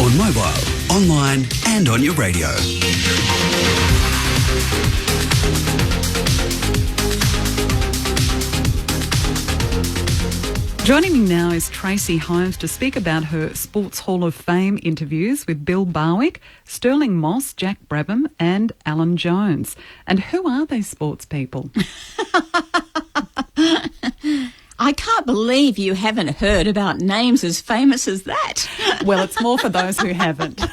Speaker 1: On mobile, online and on your radio.
Speaker 22: Joining me now is Tracy Holmes to speak about her Sports Hall of Fame interviews with Bill Barwick, Sterling Moss, Jack Brabham and Alan Jones. And who are these sports people?
Speaker 23: I can't believe you haven't heard about names as famous as that.
Speaker 22: Well, it's more for those who haven't.